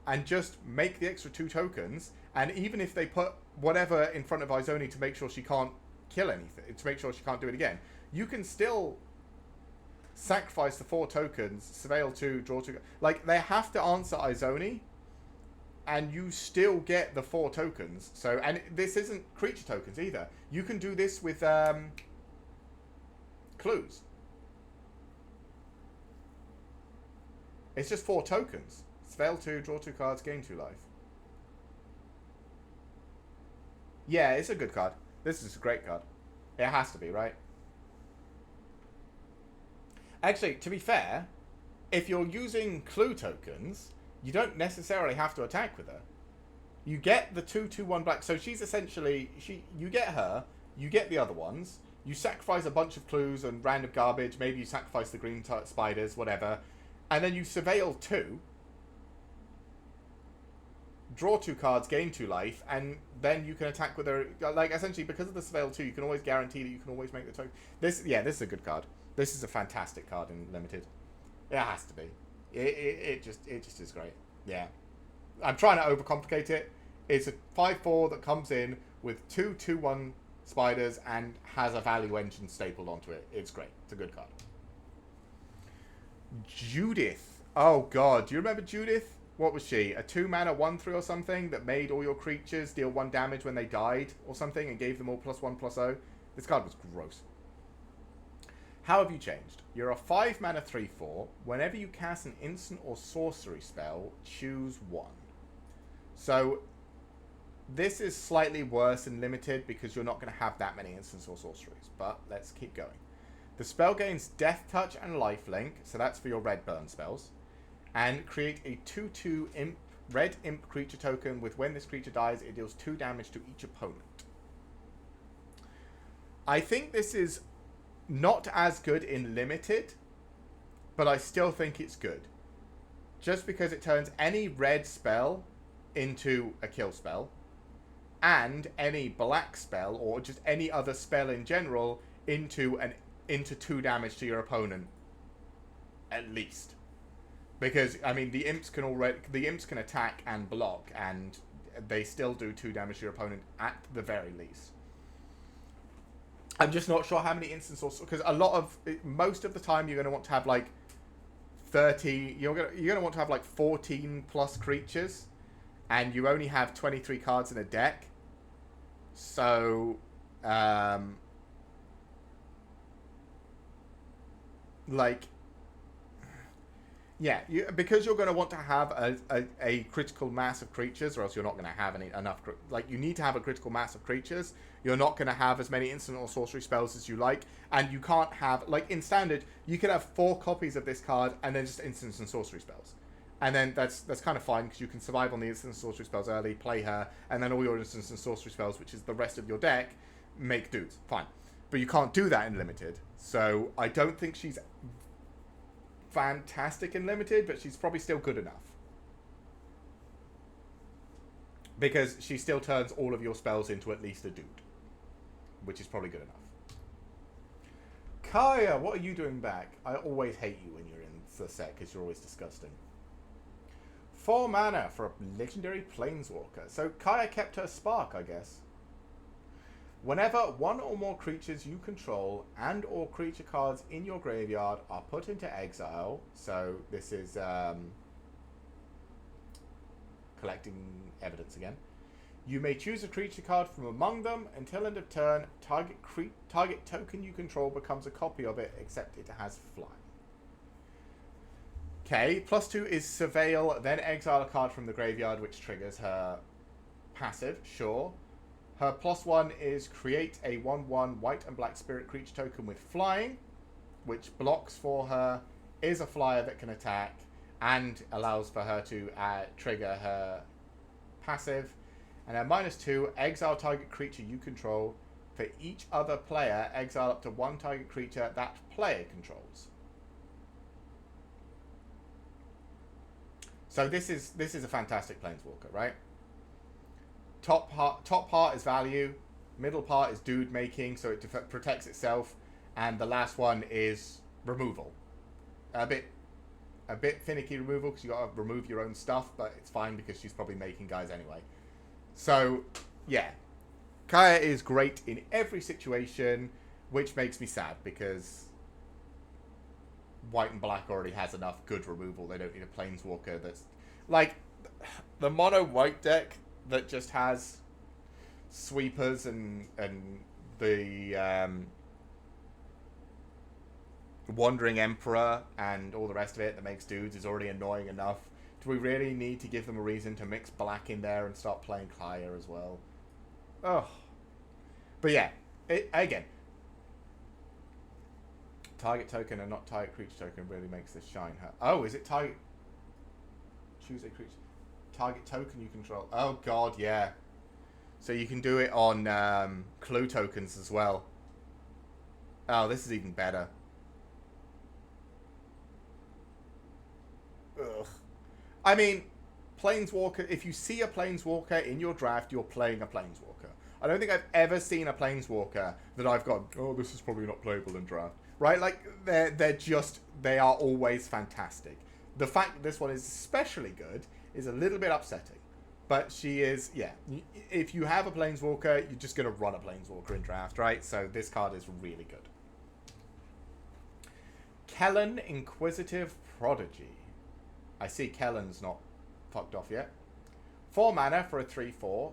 Speaker 1: and just make the extra 2 tokens, and even if they put whatever in front of Izoni to make sure she can't kill anything, to make sure she can't do it again, you can still sacrifice the 4 tokens, surveil 2, draw 2. Like, they have to answer Izoni, and you still get the 4 tokens. So, and this isn't creature tokens either. You can do this with clues. It's just 4 tokens. Surveil 2, draw 2 cards, gain 2 life. Yeah, it's a good card. This is a great card. It has to be, right? Actually, to be fair, if you're using clue tokens, you don't necessarily have to attack with her. You get the 2/1 black. So she's essentially... You get her, you get the other ones, you sacrifice a bunch of clues and random garbage, maybe you sacrifice the green spiders, whatever, and then you surveil 2, draw 2 cards, gain 2 life, and then you can attack with her. Like, essentially, because of the surveil 2, you can always guarantee that you can always make the token. This is a good card. This is a fantastic card in limited. It has to be. It just is great. Yeah. I'm trying to overcomplicate it. It's a 5/4 that comes in with 2/1 spiders and has a value engine stapled onto it. It's great. It's a good card. Judith. Oh, God. Do you remember Judith? What was she? A 2 mana 1/3 or something that made all your creatures deal 1 damage when they died or something and gave them all +1/+0? This card was gross. How have you changed? You're a 5 mana 3/4. Whenever you cast an instant or sorcery spell, choose 1. So this is slightly worse in limited because you're not going to have that many instants or sorceries. But let's keep going. The spell gains Death Touch and Lifelink, so that's for your red burn spells. And create a 2/2 imp, red imp creature token with when this creature dies, it deals 2 damage to each opponent. I think this is not as good in limited, but I still think it's good. Just because it turns any red spell into a kill spell, and any black spell, or just any other spell in general, into 2 damage to your opponent. At least. Because, I mean, the imps can attack and block, and they still do 2 damage to your opponent at the very least. I'm just not sure how many instances, because most of the time you're going to want to have like 30, you're going to want to have like 14 plus creatures, and you only have 23 cards in a deck. So, like, yeah, because you're going to want to have a critical mass of creatures, or else you're not going to have enough. Like, you need to have a critical mass of creatures. You're not going to have as many instant or sorcery spells as you like, and you can't have, like, in standard, you could have 4 copies of this card and then just instants and sorcery spells, and then that's kind of fine because you can survive on the instant and sorcery spells early, play her, and then all your instants and sorcery spells, which is the rest of your deck, make dudes. Fine, but you can't do that in limited. So I don't think she's fantastic in limited, but she's probably still good enough because she still turns all of your spells into at least a dude, which is probably good enough. Kaya, what are you doing back? I always hate you when you're in the set because you're always disgusting. 4 mana for a legendary planeswalker. So Kaya kept her spark, I guess. Whenever one or more creatures you control and or creature cards in your graveyard are put into exile, so this is collecting evidence again, you may choose a creature card from among them. Until end of turn, target token you control becomes a copy of it, except it has fly. Okay, +2 is Surveil, then exile a card from the graveyard, which triggers her passive, sure. Her +1 is create a 1/1 white and black spirit creature token with flying, which blocks for her, is a flyer that can attack, and allows for her to trigger her passive. And her -2, exile target creature you control. For each other player, exile up to 1 target creature that player controls. So this is a fantastic planeswalker, right? Top part is value, middle part is dude making, so it protects itself, and the last one is removal. A bit finicky removal because you got to remove your own stuff, but it's fine because she's probably making guys anyway. So yeah, Kaya is great in every situation, which makes me sad because white and black already has enough good removal. They don't need a planeswalker that's like the mono white deck that just has sweepers and the Wandering Emperor and all the rest of it that makes dudes is already annoying enough. Do we really need to give them a reason to mix black in there and start playing Kaya as well? Oh. But yeah, again, target token and not target creature token really makes this shine. Oh, is it target? Choose a creature. Target token you control. Oh god, yeah. So you can do it on clue tokens as well. Oh, this is even better. Ugh. I mean, planeswalker. If you see a planeswalker in your draft, you're playing a planeswalker. I don't think I've ever seen a planeswalker that I've gone, oh, this is probably not playable in draft. Right? Like they are always fantastic. The fact that this one is especially good is a little bit upsetting. But she is, yeah. If you have a planeswalker, you're just going to run a planeswalker in draft, right? So this card is really good. Kellen, Inquisitive Prodigy. I see Kellen's not fucked off yet. 4 mana for a 3/4.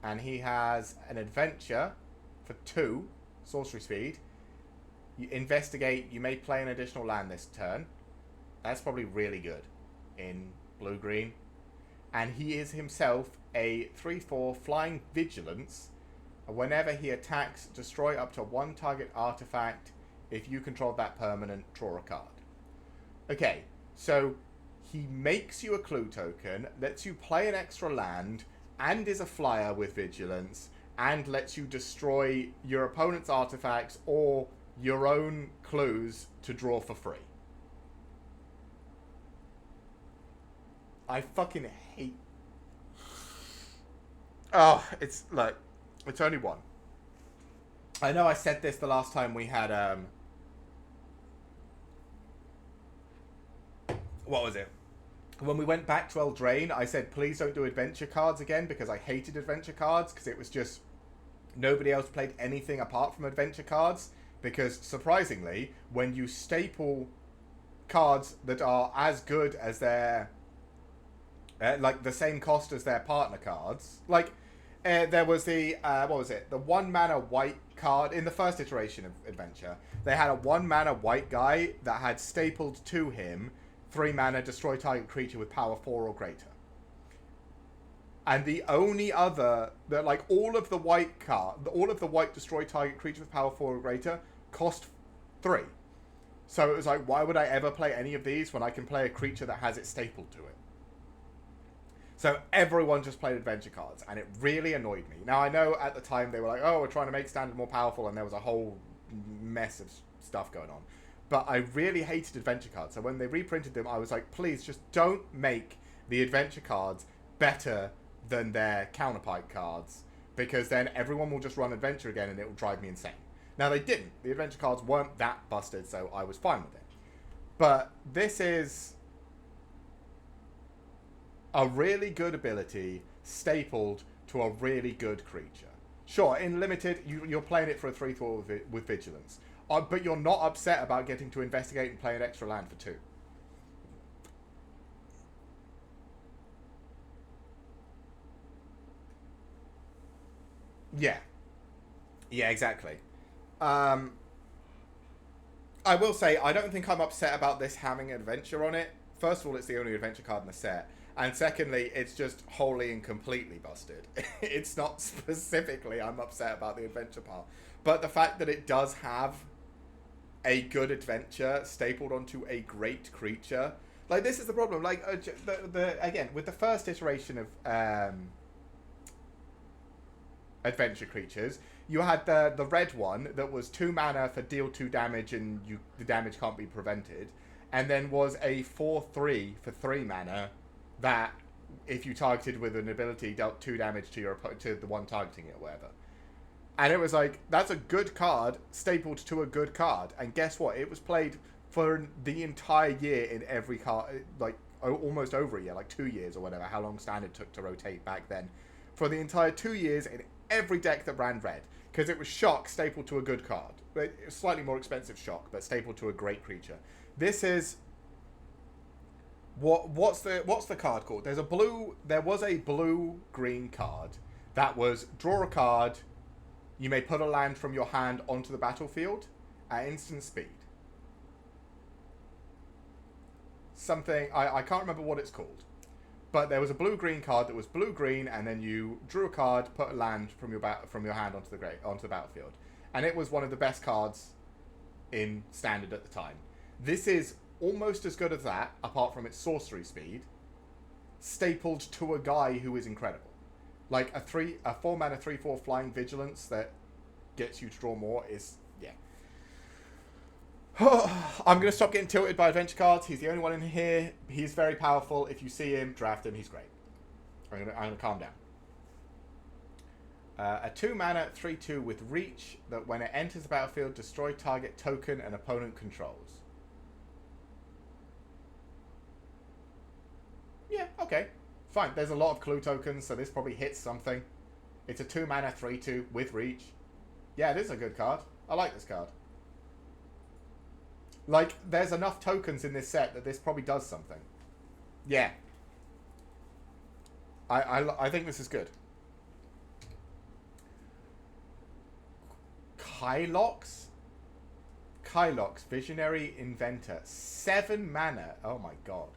Speaker 1: And he has an adventure for 2 sorcery speed. You investigate, you may play an additional land this turn. That's probably really good in blue-green. And he is himself a 3/4 flying vigilance. Whenever he attacks, destroy up to 1 target artifact. If you control that permanent, draw a card. Okay, so he makes you a clue token, lets you play an extra land, and is a flyer with vigilance, and lets you destroy your opponent's artifacts or your own clues to draw for free. I fucking hate... Oh, it's like... It's only 1. I know I said this the last time we had... What was it? When we went back to Eldraine, I said, please don't do adventure cards again, because I hated adventure cards, because it was just... Nobody else played anything apart from adventure cards, because, surprisingly, when you staple cards that are as good as their... like, the same cost as their partner cards... Like, There was the what was it? The 1 mana white card in the first iteration of Adventure. They had a 1 mana white guy that had stapled to him 3 mana destroy target creature with power 4 or greater. And the only other that like all of the white destroy target creature with power 4 or greater cost 3. So it was like, why would I ever play any of these when I can play a creature that has it stapled to it? So everyone just played adventure cards, and it really annoyed me. Now, I know at the time they were like, oh, we're trying to make Standard more powerful, and there was a whole mess of stuff going on. But I really hated adventure cards. So when they reprinted them, I was like, please, just don't make the adventure cards better than their counterpart cards, because then everyone will just run adventure again, and it will drive me insane. Now, they didn't. The adventure cards weren't that busted, so I was fine with it. But this is a really good ability stapled to a really good creature. Sure, in limited, you're playing it for a 3/4 with vigilance. But you're not upset about getting to investigate and play an extra land for 2. Yeah. Yeah, exactly. I will say, I don't think I'm upset about this having adventure on it. First of all, it's the only adventure card in the set. And secondly, it's just wholly and completely busted. It's not specifically I'm upset about the adventure part. But the fact that it does have a good adventure stapled onto a great creature. Like, this is the problem. Like, again, with the first iteration of adventure creatures, you had the red one that was 2 mana for deal 2 damage and the damage can't be prevented. And then was a 4/3 for 3 mana that, if you targeted with an ability, dealt 2 damage to the one targeting it or whatever. And it was like, that's a good card stapled to a good card. And guess what? It was played for the entire year in every card, like almost over a year, like 2 years or whatever, how long Standard took to rotate back then. For the entire 2 years in every deck that ran red. Because it was Shock stapled to a good card. Slightly more expensive Shock, but stapled to a great creature. This is... What's the card called? There was a blue-green card that was draw a card, you may put a land from your hand onto the battlefield at instant speed. Something, I can't remember what it's called. But there was a blue-green card that was blue-green, and then you drew a card, put a land from your hand onto the battlefield. And it was one of the best cards in Standard at the time. This is almost as good as that, apart from its sorcery speed, stapled to a guy who is incredible. Like a 4 mana 3/4 flying vigilance that gets you to draw more is, yeah. I'm going to stop getting tilted by adventure cards. He's the only one in here. He's very powerful. If you see him, draft him. He's great. I'm going to calm down. A 2 mana 3/2 with reach that when it enters the battlefield, destroy target token an opponent controls. Yeah, okay. Fine. There's a lot of clue tokens, so this probably hits something. It's a 2 mana 3/2 with reach. Yeah, it is a good card. I like this card. Like, there's enough tokens in this set that this probably does something. Yeah. I think this is good. Kylox, Visionary Inventor. 7 mana. Oh my god.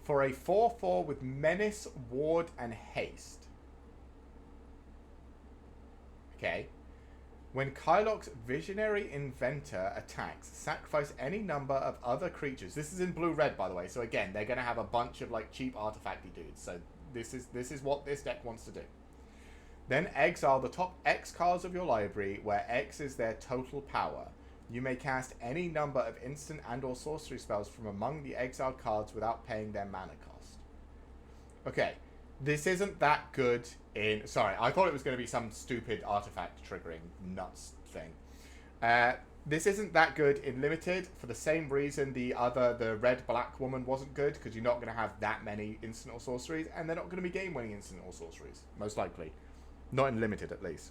Speaker 1: For a 4/4 with Menace, Ward, and Haste. Okay. When Kylox Visionary Inventor attacks, sacrifice any number of other creatures. This is in blue-red, by the way. So again, they're going to have a bunch of like cheap artifacty dudes. So this is what this deck wants to do. Then exile the top X cards of your library, where X is their total power. You may cast any number of instant and or sorcery spells from among the exiled cards without paying their mana cost. Okay, this isn't that good in... Sorry, I thought it was going to be some stupid artifact triggering nuts thing. This isn't that good in Limited for the same reason the red-black woman wasn't good, because you're not going to have that many instant or sorceries, and they're not going to be game-winning instant or sorceries, most likely. Not in Limited, at least.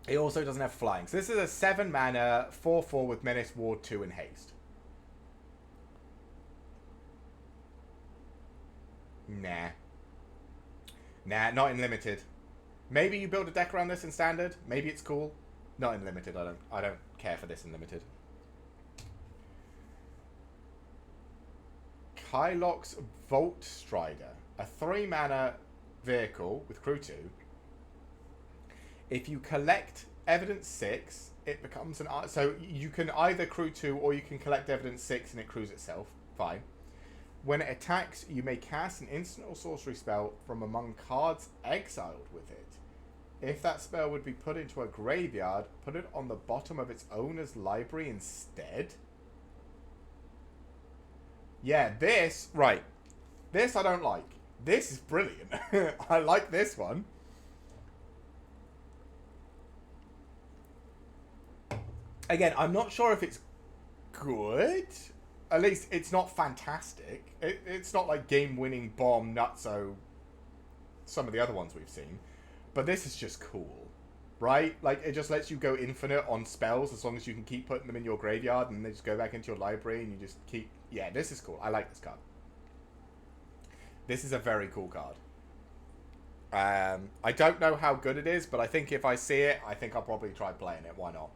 Speaker 1: It also doesn't have flying. So this is a 7 mana, 4/4 with Menace, Ward, 2, and Haste. Nah. Nah, not in limited. Maybe you build a deck around this in standard. Maybe it's cool. Not in limited. I don't care for this in limited. Kylox Volt Strider, a 3-mana vehicle with crew 2. If you collect evidence 6, it becomes an... So you can either crew 2 or you can collect evidence 6 and it crews itself. Fine. When it attacks, you may cast an instant or sorcery spell from among cards exiled with it. If that spell would be put into a graveyard, put it on the bottom of its owner's library instead. Yeah, this... Right. This I don't like. This is brilliant. I like this one. Again, I'm not sure if it's good. At least it's not fantastic. It's not like game-winning bomb nutso some of the other ones we've seen. But this is just cool. Right? Like, it just lets you go infinite on spells as long as you can keep putting them in your graveyard and they just go back into your library and you just keep... Yeah, this is cool. I like this card. This is a very cool card. I don't know how good it is, but I think if I see it, I think I'll probably try playing it. Why not?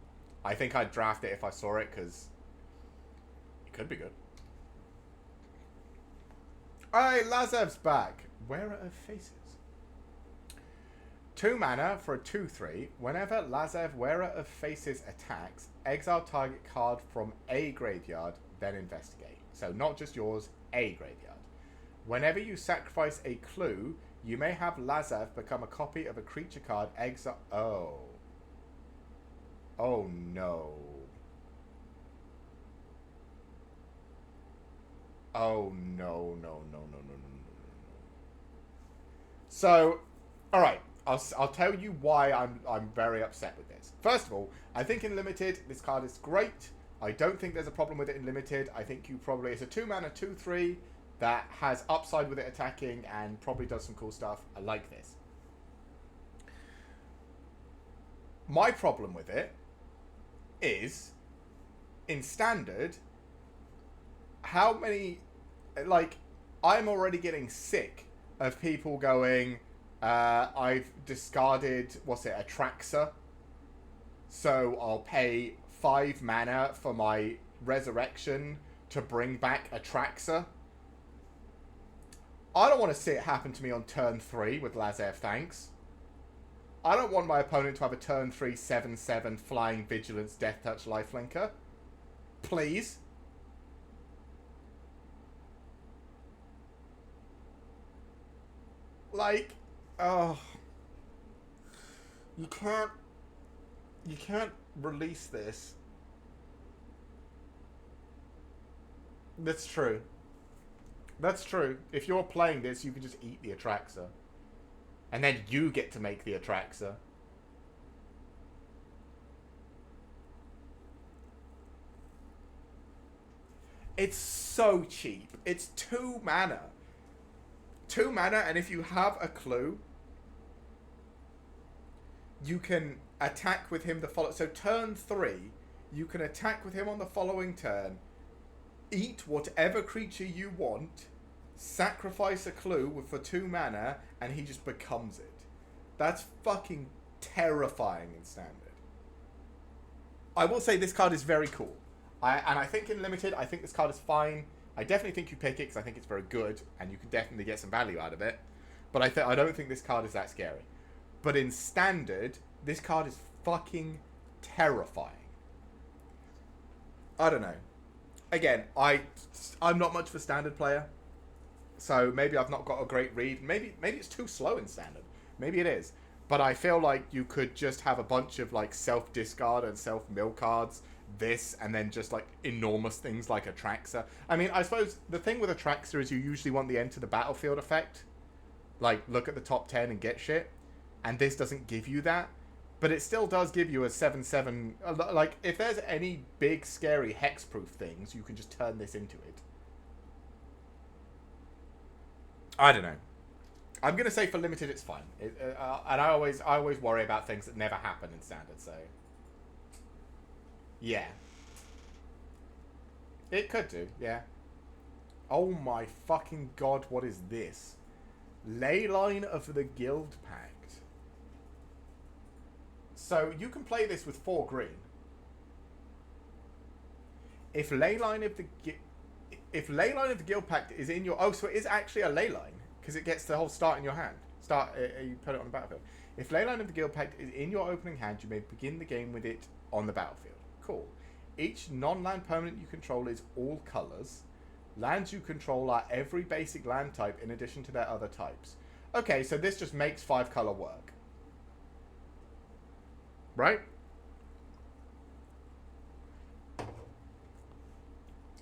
Speaker 1: I think I'd draft it if I saw it, because it could be good. Alright, Lazev's back. Wearer of Faces. 2 mana for a 2/3. Whenever Lazev, Wearer of Faces attacks, exile target card from a graveyard, then investigate. So not just yours, a graveyard. Whenever you sacrifice a clue, you may have Lazev become a copy of a creature card exile... Oh. Oh no. Oh no, no, no, no, no, no, no, no. So, alright. I'll tell you why I'm very upset with this. First of all, I think in limited, this card is great. I don't think there's a problem with it in limited. I think you probably... It's a 2-mana 2/3 that has upside with it attacking and probably does some cool stuff. I like this. My problem with it is, in standard, how many... Like, I'm already getting sick of people going... I've discarded, what's it, Atraxa. So I'll pay 5 mana for my resurrection to bring back Atraxa. I don't want to see it happen to me on turn 3 with Lazev, thanks. I don't want my opponent to have a turn 3 7/7 Flying Vigilance Death Touch Lifelinker. Please. Like... Oh, you can't release this. That's true. That's true. If you're playing this, you can just eat the Atraxa. And then you get to make the Atraxa. It's so cheap. It's 2 mana. 2 mana, and if you have a clue, you can attack with him the follow... So turn 3, you can attack with him on the following turn, eat whatever creature you want, sacrifice a clue for 2 mana, and he just becomes it. That's fucking terrifying in standard. I will say this card is very cool. And I think in limited, I think this card is fine. I definitely think you pick it because I think it's very good, and you can definitely get some value out of it. But I don't think this card is that scary. But in standard, this card is fucking terrifying. I don't know. Again, I'm not much of a standard player, so maybe I've not got a great read. Maybe it's too slow in standard. Maybe it is. But I feel like you could just have a bunch of like self-discard and self-mill cards, this, and then just like enormous things like Atraxa. I mean, I suppose the thing with Atraxa is you usually want the enter the battlefield effect. Like, look at the top 10 and get shit. And this doesn't give you that. But it still does give you a 7/7... Like, if there's any big, scary hexproof things, you can just turn this into it. I don't know. I'm going to say for limited, it's fine. And I always worry about things that never happen in standard, so... Yeah. It could do, yeah. Oh my fucking god, what is this? Leyline of the Guild Pact. So you can play this with 4 green. If Leyline of the Guild Pact is in your... Oh, so it is actually a Leyline, because it gets the whole start in your hand. You put it on the battlefield. If Leyline of the Guild Pact is in your opening hand, you may begin the game with it on the battlefield. Cool. Each non-land permanent you control is all colours. Lands you control are every basic land type in addition to their other types. Okay, so this just makes 5-colour work. Right?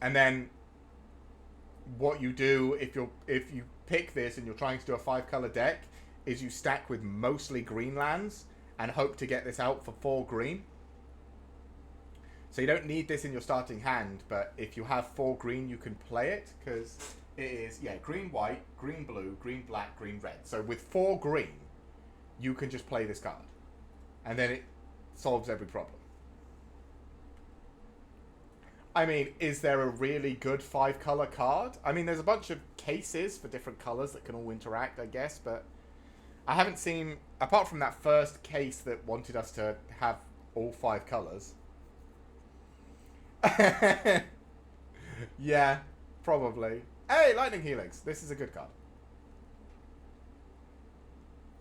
Speaker 1: And then what you do if you pick this and you're trying to do a 5-colour deck is you stack with mostly green lands and hope to get this out for 4 green. So you don't need this in your starting hand, but if you have 4 green, you can play it, because it is, yeah, green, white, green, blue, green, black, green, red. So with 4 green, you can just play this card. And then it solves every problem. I mean, is there a really good 5-color card? I mean, there's a bunch of cases for different colors that can all interact, I guess, but I haven't seen, apart from that first case that wanted us to have all 5 colors. Yeah, probably. Hey, Lightning Helix. This is a good card.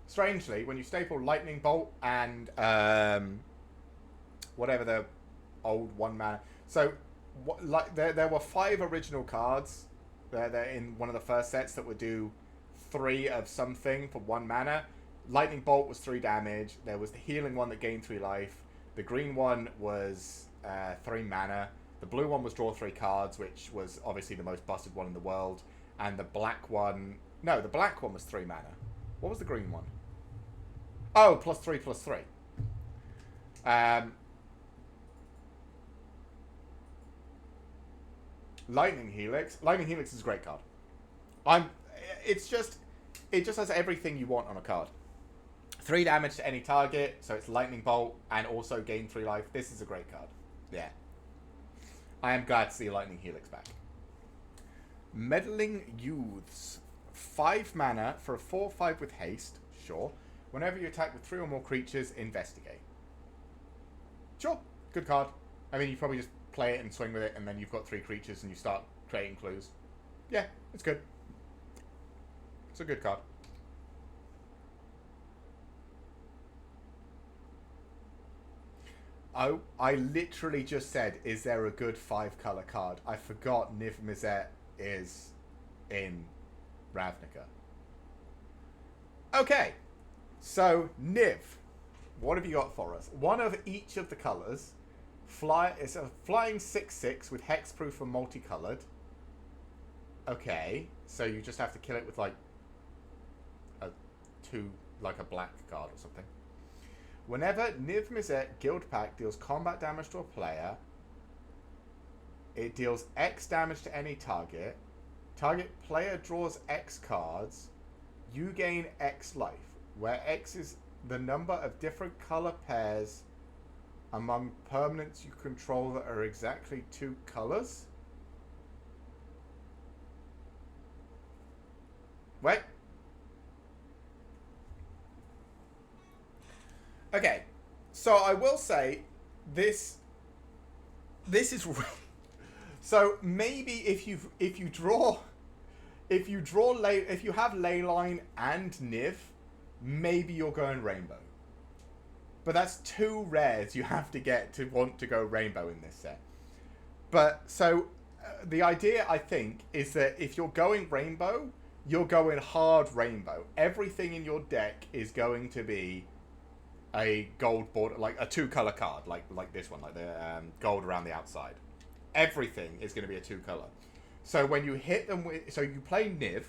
Speaker 1: Strangely, when you staple Lightning Bolt and whatever the old 1 mana. So, there were 5 original cards. They're in one of the first sets that would do 3 of something for 1 mana. Lightning Bolt was 3 damage. There was the healing one that gained 3 life. The green one was 3 mana. The blue one was draw 3 cards, which was obviously the most busted one in the world. And the black one... No, the black one was 3 mana. What was the green one? Oh, +3/+3. Lightning Helix. Lightning Helix is a great card. It just has everything you want on a card. 3 damage to any target, so it's Lightning Bolt, and also gain 3 life. This is a great card. Yeah. I am glad to see Lightning Helix back. Meddling Youths. 5 mana for a 4/5 with haste. Sure. Whenever you attack with 3 or more creatures, investigate. Sure. Good card. I mean, you probably just play it and swing with it, and then you've got 3 creatures and you start creating clues. Yeah, it's good. It's a good card. Oh, I literally just said, is there a good 5-color card? I forgot Niv Mizzet is in Ravnica. Okay, so Niv, what have you got for us? One of each of the colors. It's a flying 6/6 with hexproof and multicolored. Okay, so you just have to kill it with like a black card or something. Whenever Niv Mizzet Guild Pact deals combat damage to a player, it deals X damage to any target. Target player draws X cards. You gain X life, where X is the number of different color pairs among permanents you control that are exactly 2 colors. Wait. Okay, so I will say this is so maybe if you have Leyline and Niv, maybe you're going Rainbow. But that's 2 rares you have to get to want to go Rainbow in this set. But so the idea, I think, is that if you're going Rainbow, you're going hard Rainbow. Everything in your deck is going to be a gold border, like a 2-color card, like this one, like the gold around the outside. Everything is going to be a 2-color. So when you hit them with, so you play Niv,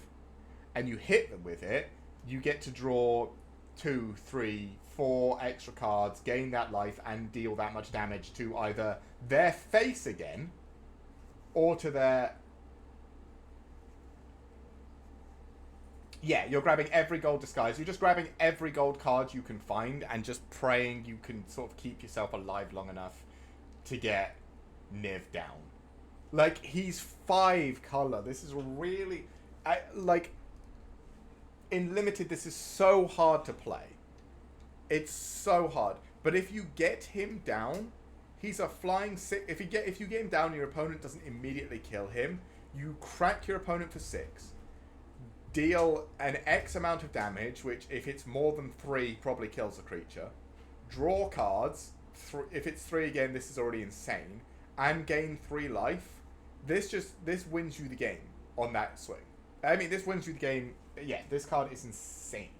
Speaker 1: and you hit them with it, you get to draw 2, 3, 4 extra cards, gain that life, and deal that much damage to either their face again, or to their... Yeah, you're grabbing every gold disguise. You're just grabbing every gold card you can find and just praying you can sort of keep yourself alive long enough to get Niv down. Like, he's 5 color. This is really... in Limited, this is so hard to play. It's so hard. But if you get him down, he's a flying 6. If you get him down and your opponent doesn't immediately kill him, you crack your opponent for 6. Deal an X amount of damage, which if it's more than 3, probably kills the creature. Draw cards. If it's 3 again, this is already insane. And gain 3 life. This wins you the game on that swing. I mean, this wins you the game. Yeah, this card is insane.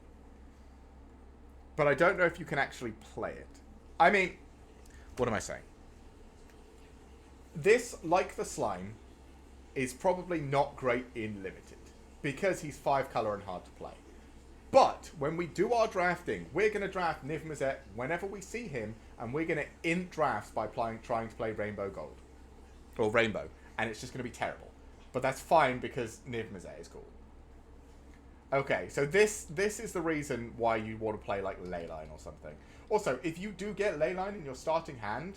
Speaker 1: But I don't know if you can actually play it. I mean, what am I saying? This, like the slime, is probably not great in Limited. Because he's 5 color and hard to play. But when we do our drafting, we're going to draft Niv Mizzet whenever we see him. And we're going to int drafts by trying to play Rainbow Gold. Or Rainbow. And it's just going to be terrible. But that's fine because Niv Mizzet is cool. Okay, so this is the reason why you want to play like Leyline or something. Also, if you do get Leyline in your starting hand,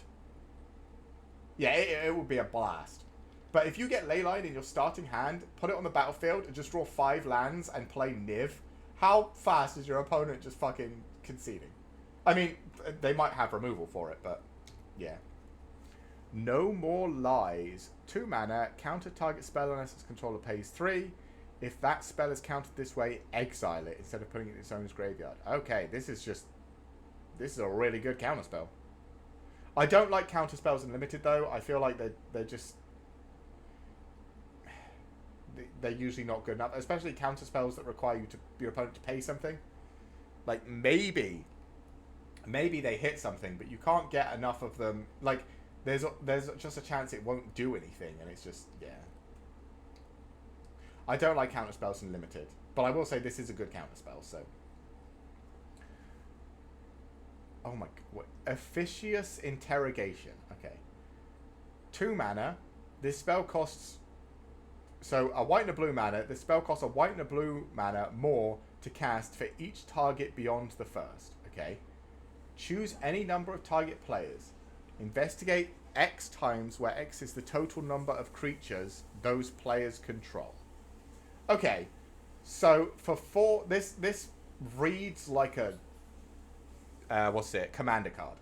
Speaker 1: yeah, it would be a blast. But if you get Leyline in your starting hand, put it on the battlefield and just draw 5 lands and play Niv, how fast is your opponent just fucking conceding? I mean, they might have removal for it, but yeah. No More Lies. 2 mana, counter target spell unless its controller pays 3. If that spell is countered this way, exile it instead of putting it in its own graveyard. Okay, this is a really good counter spell. I don't like counter spells in Limited though. I feel like they're usually not good enough, especially counter spells that require your opponent to pay something. Like maybe they hit something, but you can't get enough of them. Like there's just a chance it won't do anything, and it's just yeah. I don't like counter spells in Limited, but I will say this is a good counter spell. So, oh my, what? Officious Interrogation. Okay, 2 mana. This spell costs. So a white and a blue mana. This spell costs a white and a blue mana more to cast for each target beyond the first. Okay. Choose any number of target players. Investigate X times, where X is the total number of creatures those players control. Okay, so for 4, this reads like a commander card.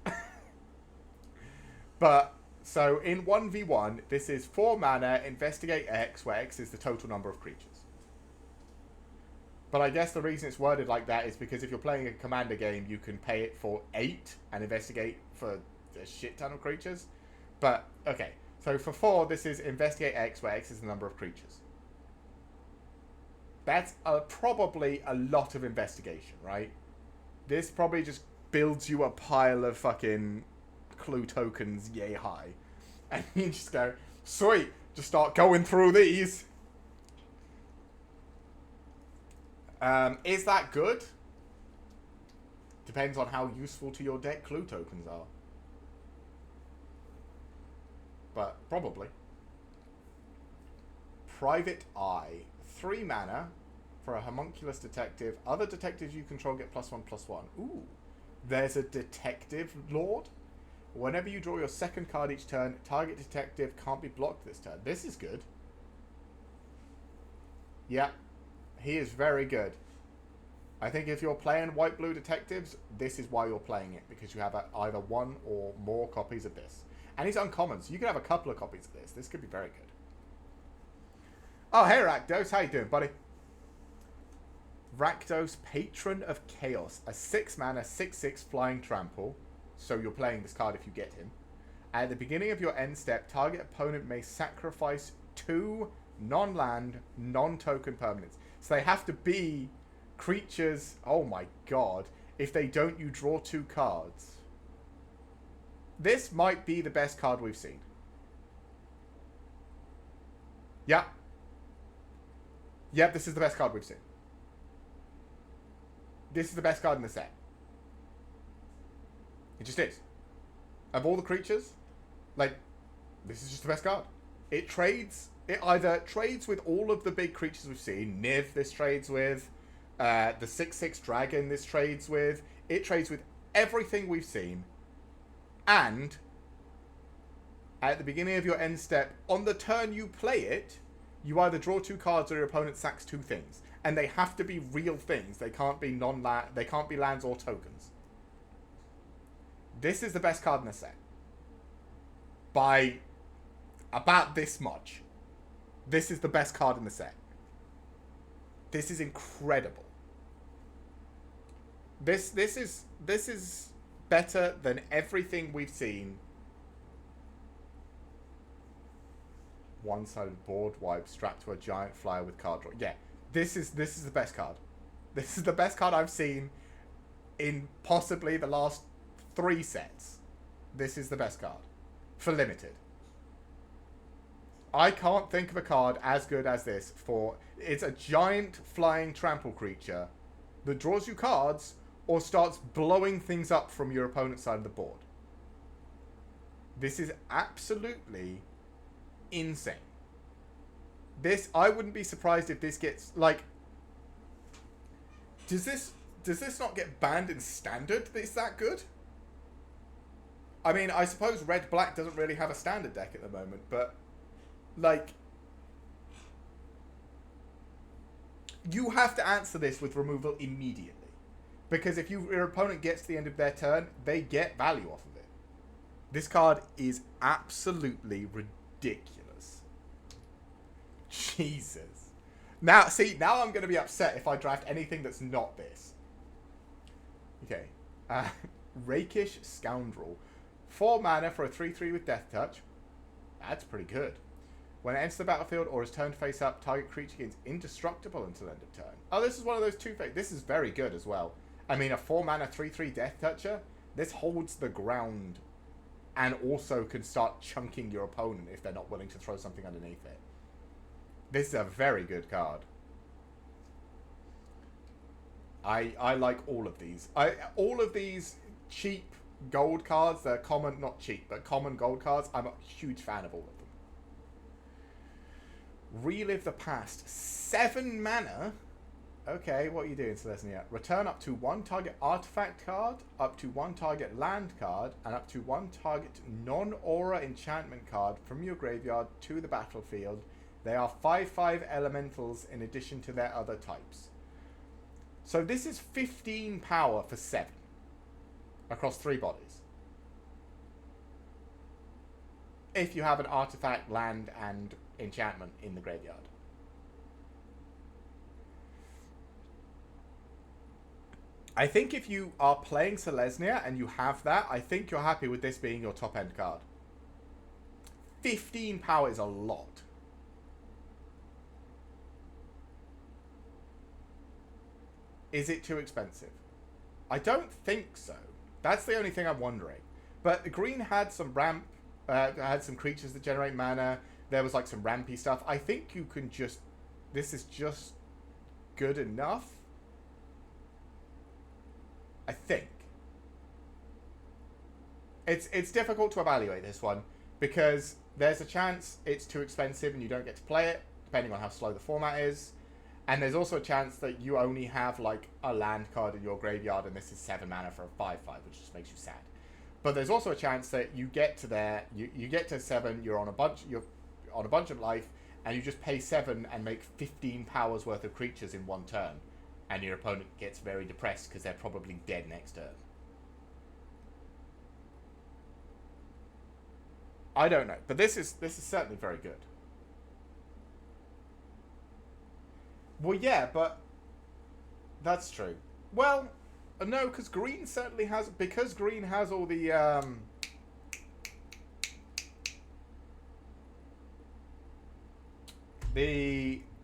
Speaker 1: But so in 1v1, this is 4 mana, investigate X, where X is the total number of creatures. But I guess the reason it's worded like that is because if you're playing a commander game, you can pay it for 8 and investigate for a shit ton of creatures. But okay, so for 4, this is investigate X, where X is the number of creatures. That's probably a lot of investigation, right? This probably just builds you a pile of fucking clue tokens yay high. And you just go, sweet, just start going through these. Is that good? Depends on how useful to your deck clue tokens are. But probably. Private Eye. 3 mana for a homunculus detective. Other detectives you control get +1/+1. Ooh. There's a detective lord. Whenever you draw your second card each turn, target detective can't be blocked this turn. This is good. Yeah. He is very good. I think if you're playing white-blue detectives, this is why you're playing it. Because you have either 1 or more copies of this. And he's uncommon, so you can have a couple of copies of this. This could be very good. Oh, hey Rakdos, how you doing, buddy? Rakdos, Patron of Chaos. A 6 mana, 6/6 flying trample. So you're playing this card if you get him. At the beginning of your end step, target opponent may sacrifice 2 non-land, non-token permanents. So they have to be creatures. Oh my god. If they don't, you draw 2 cards. This might be the best card we've seen. Yeah. Yep, this is the best card we've seen. This is the best card in the set. It just is. Of all the creatures, like, this is just the best card. It either trades with all of the big creatures we've seen. Niv, this trades with. The 6/6 dragon, this trades with. It trades with everything we've seen. And at the beginning of your end step, on the turn you play it, you either draw 2 cards or your opponent sacks 2 things. and they have to be real things. They can't be non-land. They can't be lands or tokens. This is the best card in the set by about this much. This is the best card in the set. This is incredible. This is better than everything we've seen. One-sided board wipe strapped to a giant flyer with card draw. Yeah, this is the best card. This is the best card I've seen in possibly the last 3 sets. This is the best card for limited. I can't think of a card as good as this for... It's a giant flying trample creature that draws you cards or starts blowing things up from your opponent's side of the board. This is absolutely insane. This, I wouldn't be surprised if this gets, like... Does this not get banned in Standard? It's that good? I mean, I suppose Red-Black doesn't really have a Standard deck at the moment, but... Like... You have to answer this with removal immediately. Because if your opponent gets to the end of their turn, they get value off of it. This card is absolutely ridiculous. Jesus. Now, see, now I'm going to be upset if I draft anything that's not this. Okay. Rakish Scoundrel. 4 mana for a 3/3 with Death Touch. That's pretty good. When it enters the battlefield or is turned face up, target creature gains indestructible until end of turn. Oh, this is one of those 2-face. This is very good as well. I mean, a 4 mana 3/3 Death Toucher. This holds the ground and also can start chunking your opponent if they're not willing to throw something underneath it. This is a very good card. I like all of these. All of these cheap gold cards, they're common, not cheap, but common gold cards, I'm a huge fan of all of them. Relive the Past. 7 mana? Okay, what are you doing, Selesnya? Return up to 1 target artifact card, up to 1 target land card, and up to 1 target non-aura enchantment card from your graveyard to the battlefield. They are 5/5 elementals in addition to their other types. So this is 15 power for 7 across 3 bodies. If you have an artifact, land, and enchantment in the graveyard. I think if you are playing Selesnya and you have that, I think you're happy with this being your top end card. 15 power is a lot. Is it too expensive? I don't think so. That's the only thing I'm wondering. But the green had some ramp, had some creatures that generate mana. There was like some rampy stuff. I think you can just... This is just good enough. I think. It's difficult to evaluate this one because there's a chance it's too expensive and you don't get to play it, depending on how slow the format is. And there's also a chance that you only have like a land card in your graveyard and this is 7 mana for a 5/5, which just makes you sad. But there's also a chance that you get to there, you get to 7, you're on a bunch of life, and you just pay 7 and make 15 powers worth of creatures in 1 turn. And your opponent gets very depressed because they're probably dead next turn. I don't know, but this is certainly very good. Well, yeah, but that's true. Well, no, because green certainly has, because green has all the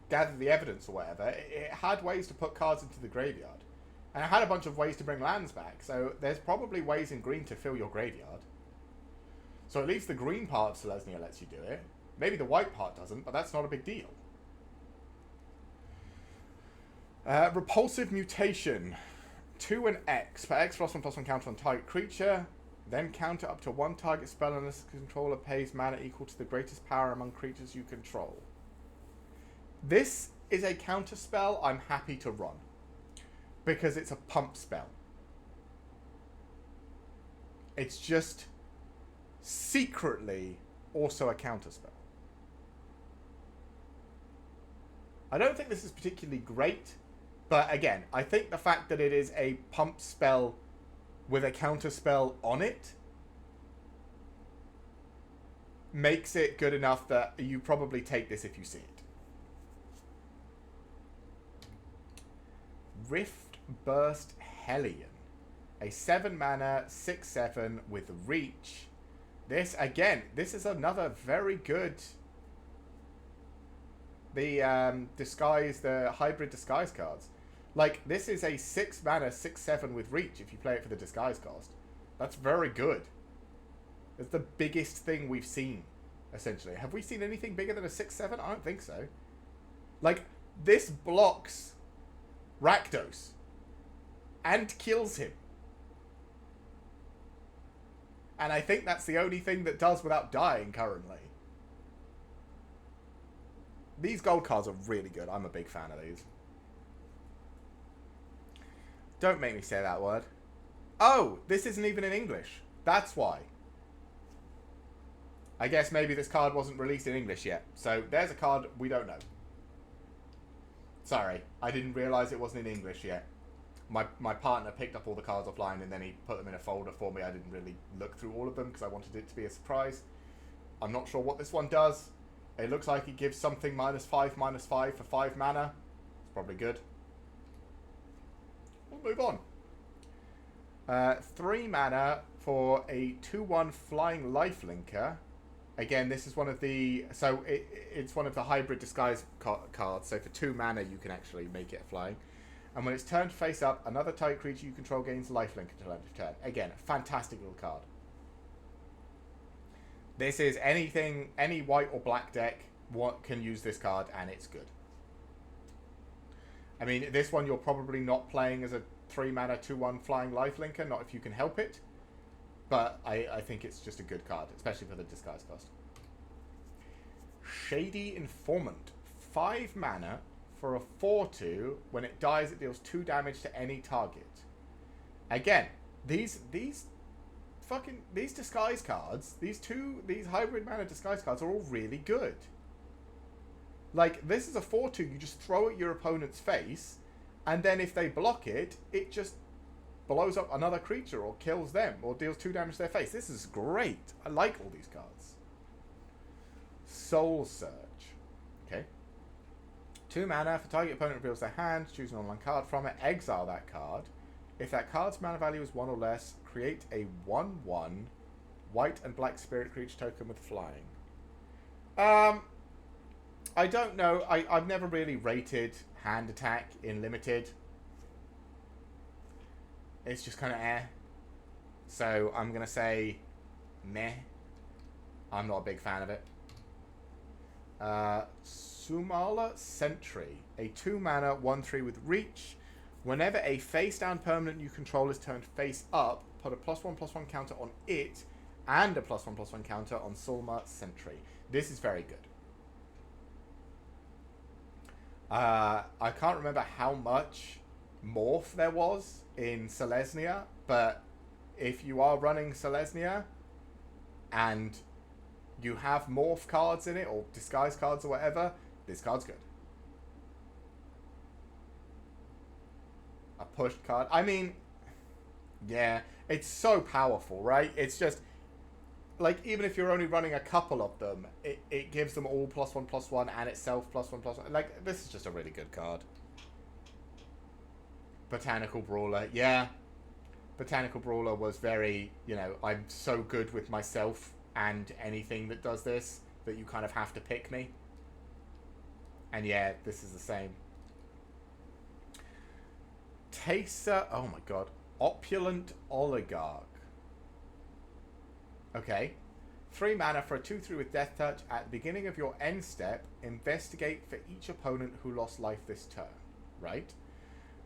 Speaker 1: gather the evidence or whatever. It had ways to put cards into the graveyard, and it had a bunch of ways to bring lands back. So there's probably ways in green to fill your graveyard. So at least the green part of Selesnya lets you do it. Maybe the white part doesn't, but that's not a big deal. Repulsive Mutation. 2 and X. For X, +1/+1 counter on target creature. Then counter up to 1 target spell unless the controller pays mana equal to the greatest power among creatures you control. This is a counter spell I'm happy to run. Because it's a pump spell. It's just secretly also a counter spell. I don't think this is particularly great, but again, I think the fact that it is a pump spell with a counter spell on it makes it good enough that you probably take this if you see it. Rift Burst Hellion. A 7 mana, 6/7 with reach. This, again, this is another very good... The hybrid disguise cards. Like, this is a 6 mana, 6/7 with reach if you play it for the disguise cost. That's very good. It's the biggest thing we've seen, essentially. Have we seen anything bigger than a 6/7? I don't think so. Like, this blocks Rakdos and kills him. And I think that's the only thing that does without dying currently. These gold cards are really good. I'm a big fan of these. Don't make me say that word. Oh, this isn't even in English. That's why. I guess maybe this card wasn't released in English yet. So there's a card we don't know. Sorry, I didn't realise it wasn't in English yet. My partner picked up all the cards offline and then he put them in a folder for me. I didn't really look through all of them because I wanted it to be a surprise. I'm not sure what this one does. It looks like it gives something -5/-5 for 5 mana. It's probably good. We'll move on. 3 mana for a 2/1 flying lifelinker. Again, this is one of the... So, it's one of the hybrid disguise cards. So, for 2 mana, you can actually make it flying. And when it's turned face up, another target creature you control gains lifelink until end of turn. Again, fantastic little card. This is anything, any white or black deck can use this card, and it's good. I mean, this one you're probably not playing as a 3 mana 2/1 flying lifelinker, not if you can help it. But I think it's just a good card, especially for the disguise cost. Shady Informant. 5 mana for a 4/2. When it dies, it deals 2 damage to any target. Again, these disguise cards, these hybrid mana disguise cards are all really good. Like, this is a 4/2, you just throw at your opponent's face, and then if they block it, it just blows up another creature or kills them or deals 2 damage to their face. This is great. I like all these cards. Soul Surge. Okay. 2 mana for target opponent reveals their hand, choose an online card from it, exile that card. If that card's mana value is 1 or less, create a 1/1 white and black spirit creature token with flying. I don't know. I've never really rated hand attack in limited. It's just kind of So I'm going to say meh. I'm not a big fan of it. Sumala Sentry. A 2 mana 1/3 with reach. Whenever a face-down permanent you control is turned face up, put a +1/+1 counter on it and a +1/+1 counter on Sulma Sentry. This is very good. I can't remember how much morph there was in Selesnya, but if you are running Selesnya and you have morph cards in it, or disguise cards or whatever, this card's good. A pushed card. I mean, yeah, it's so powerful, right? It's just, like, even if you're only running a couple of them, it gives them all +1/+1 and itself +1/+1. Like, this is just a really good card. Botanical Brawler, yeah. Botanical Brawler was very, you know, I'm so good with myself and anything that does this that you kind of have to pick me. And yeah, this is the same. Taser, oh my god. Opulent Oligarch. Okay. 3 mana for a 2/3 with Death Touch. At the beginning of your end step, investigate for each opponent who lost life this turn. Right?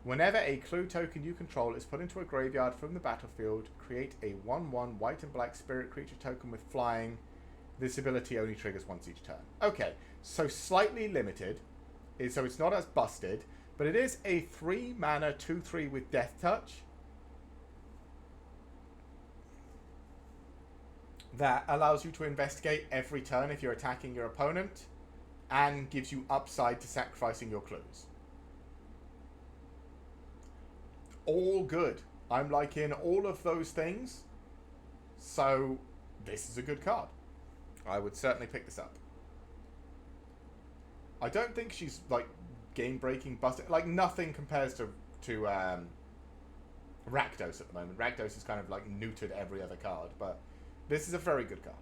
Speaker 1: Whenever a clue token you control is put into a graveyard from the battlefield, create a 1/1 white and black spirit creature token with flying. This ability only triggers once each turn. Okay, so slightly limited, so it's not as busted, but it is a 3 mana 2/3 with Death Touch that allows you to investigate every turn if you're attacking your opponent, and gives you upside to sacrificing your clues. All good. I'm liking all of those things. So this is a good card. I would certainly pick this up. I don't think she's like game breaking, busted. Like nothing compares to Rakdos at the moment. Rakdos is kind of like neutered every other card, but this is a very good card.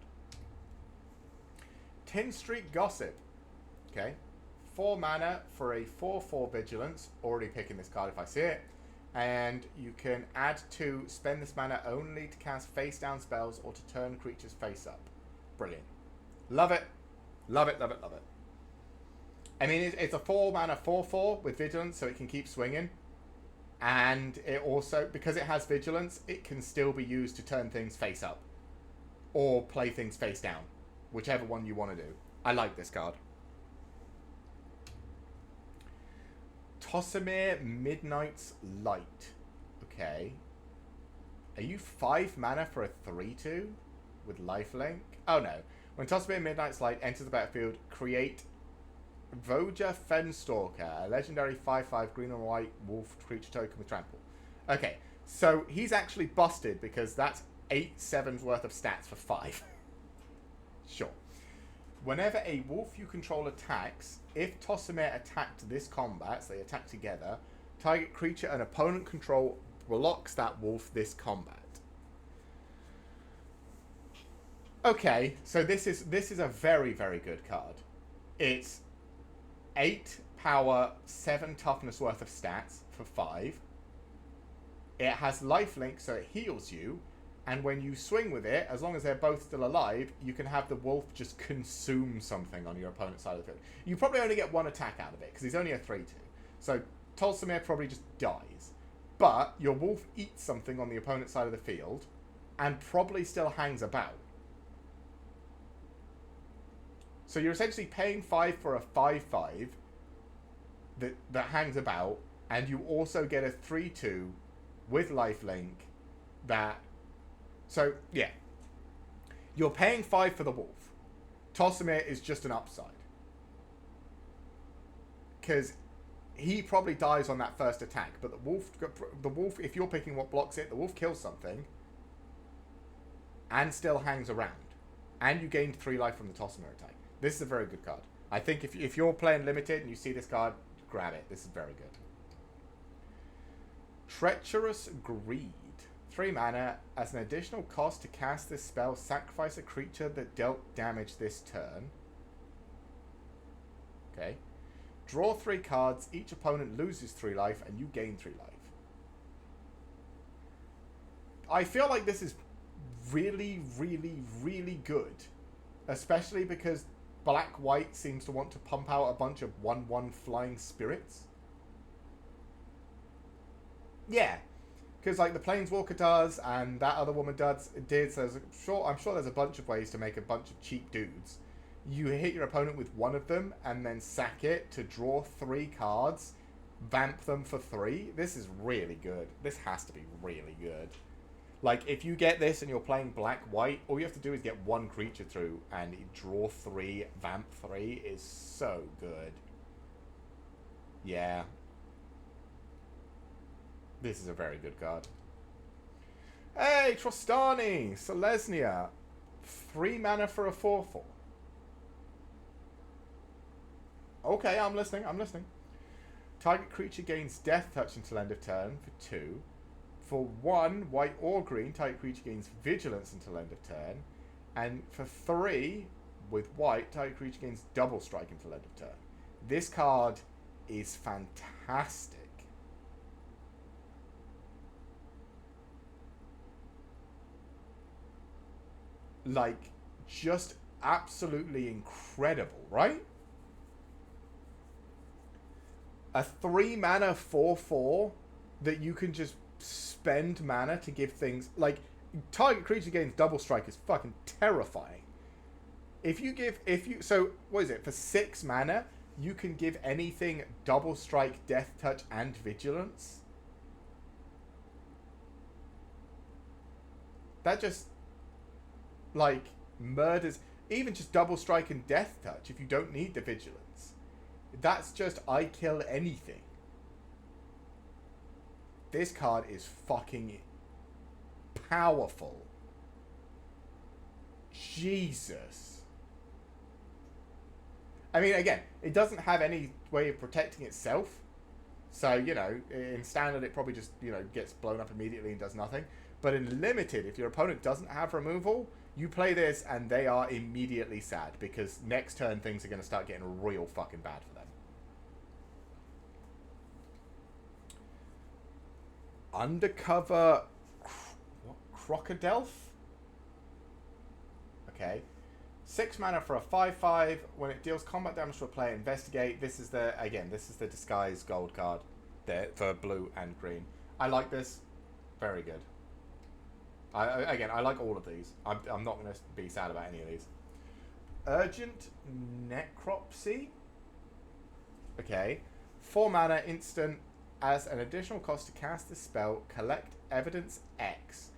Speaker 1: 10 Street Gossip. Okay. 4 mana for a 4/4 vigilance. Already picking this card if I see it. And you can add 2, spend this mana only to cast face down spells or to turn creatures face up. Brilliant. Love it. Love it, love it, love it. I mean, it's a 4 mana 4/4 with vigilance, so it can keep swinging. And it also, because it has vigilance, it can still be used to turn things face up. Or play things face down. Whichever one you want to do. I like this card. Tossamir Midnight's Light. Okay. Are you 5 mana for a 3/2 with lifelink? Oh no. When Tossamir Midnight's Light enters the battlefield, create Voja Fenstalker, a legendary 5/5 green and white wolf creature token with trample. Okay, so he's actually busted because that's 8/7 worth of stats for 5. Sure. Whenever a wolf you control attacks, if Tossamir attacked this combat, so they attack together, target creature an opponent control blocks that wolf this combat. Okay, so this is a very, very good card. It's 8 power, 7 toughness worth of stats for 5. It has lifelink, so it heals you. And when you swing with it, as long as they're both still alive, you can have the wolf just consume something on your opponent's side of the field. You probably only get 1 attack out of it, because he's only a 3/2. So Tossamir probably just dies. But your wolf eats something on the opponent's side of the field, and probably still hangs about. So you're essentially paying 5 for a 5/5 that hangs about, and you also get a 3/2 with lifelink that... So, yeah. You're paying 5 for the wolf. Tossamir is just an upside. Because he probably dies on that first attack, but the wolf, if you're picking what blocks it, the wolf kills something and still hangs around. And you gained 3 life from the Tossamir attack. This is a very good card. I think if you're playing limited and you see this card, grab it. This is very good. Treacherous Greed. 3 mana. As an additional cost to cast this spell, sacrifice a creature that dealt damage this turn. Okay. Draw 3 cards. Each opponent loses 3 life and you gain 3 life. I feel like this is really, really, really good. Especially because Black-White seems to want to pump out a bunch of 1/1 flying spirits. Yeah. Because like the Planeswalker does, and that other woman did. So I'm sure there's a bunch of ways to make a bunch of cheap dudes. You hit your opponent with 1 of them, and then sack it to draw 3 cards, vamp them for 3. This is really good. This has to be really good. Like, if you get this and you're playing Black-White, all you have to do is get 1 creature through, and draw 3, vamp 3 is so good. Yeah. This is a very good card. Hey, Trostani! Selesnya. 3 mana for a 4/4. Okay, I'm listening, I'm listening. Target creature gains Death Touch until end of turn for 2. For 1, white or green, target creature gains Vigilance until end of turn. And for 3, with white, target creature gains Double Strike until end of turn. This card is fantastic. Like, just absolutely incredible, right? A 3 mana 4/4 that you can just spend mana to give things like target creature gains Double Strike is fucking terrifying. So what is it, for 6 mana you can give anything Double Strike, Death Touch, and Vigilance. That just like murders. even just double strike and death touch if you don't need the vigilance. That's just I kill anything. This card is fucking powerful. Jesus. I mean, again, it doesn't have any way of protecting itself. So, you know, in standard it probably just, you know, gets blown up immediately and does nothing. But in limited, if your opponent doesn't have removal, you play this and they are immediately sad. Because next turn things are going to start getting real fucking bad for them. Undercover Crocodile? Okay. 6 mana for a 5/5. When it deals combat damage to a player, investigate. This is the disguise gold card there for blue and green. I like this. Very good. I like all of these. I'm not going to be sad about any of these. Urgent Necropsy. Okay. 4 mana, instant. As an additional cost to cast this spell, collect evidence X,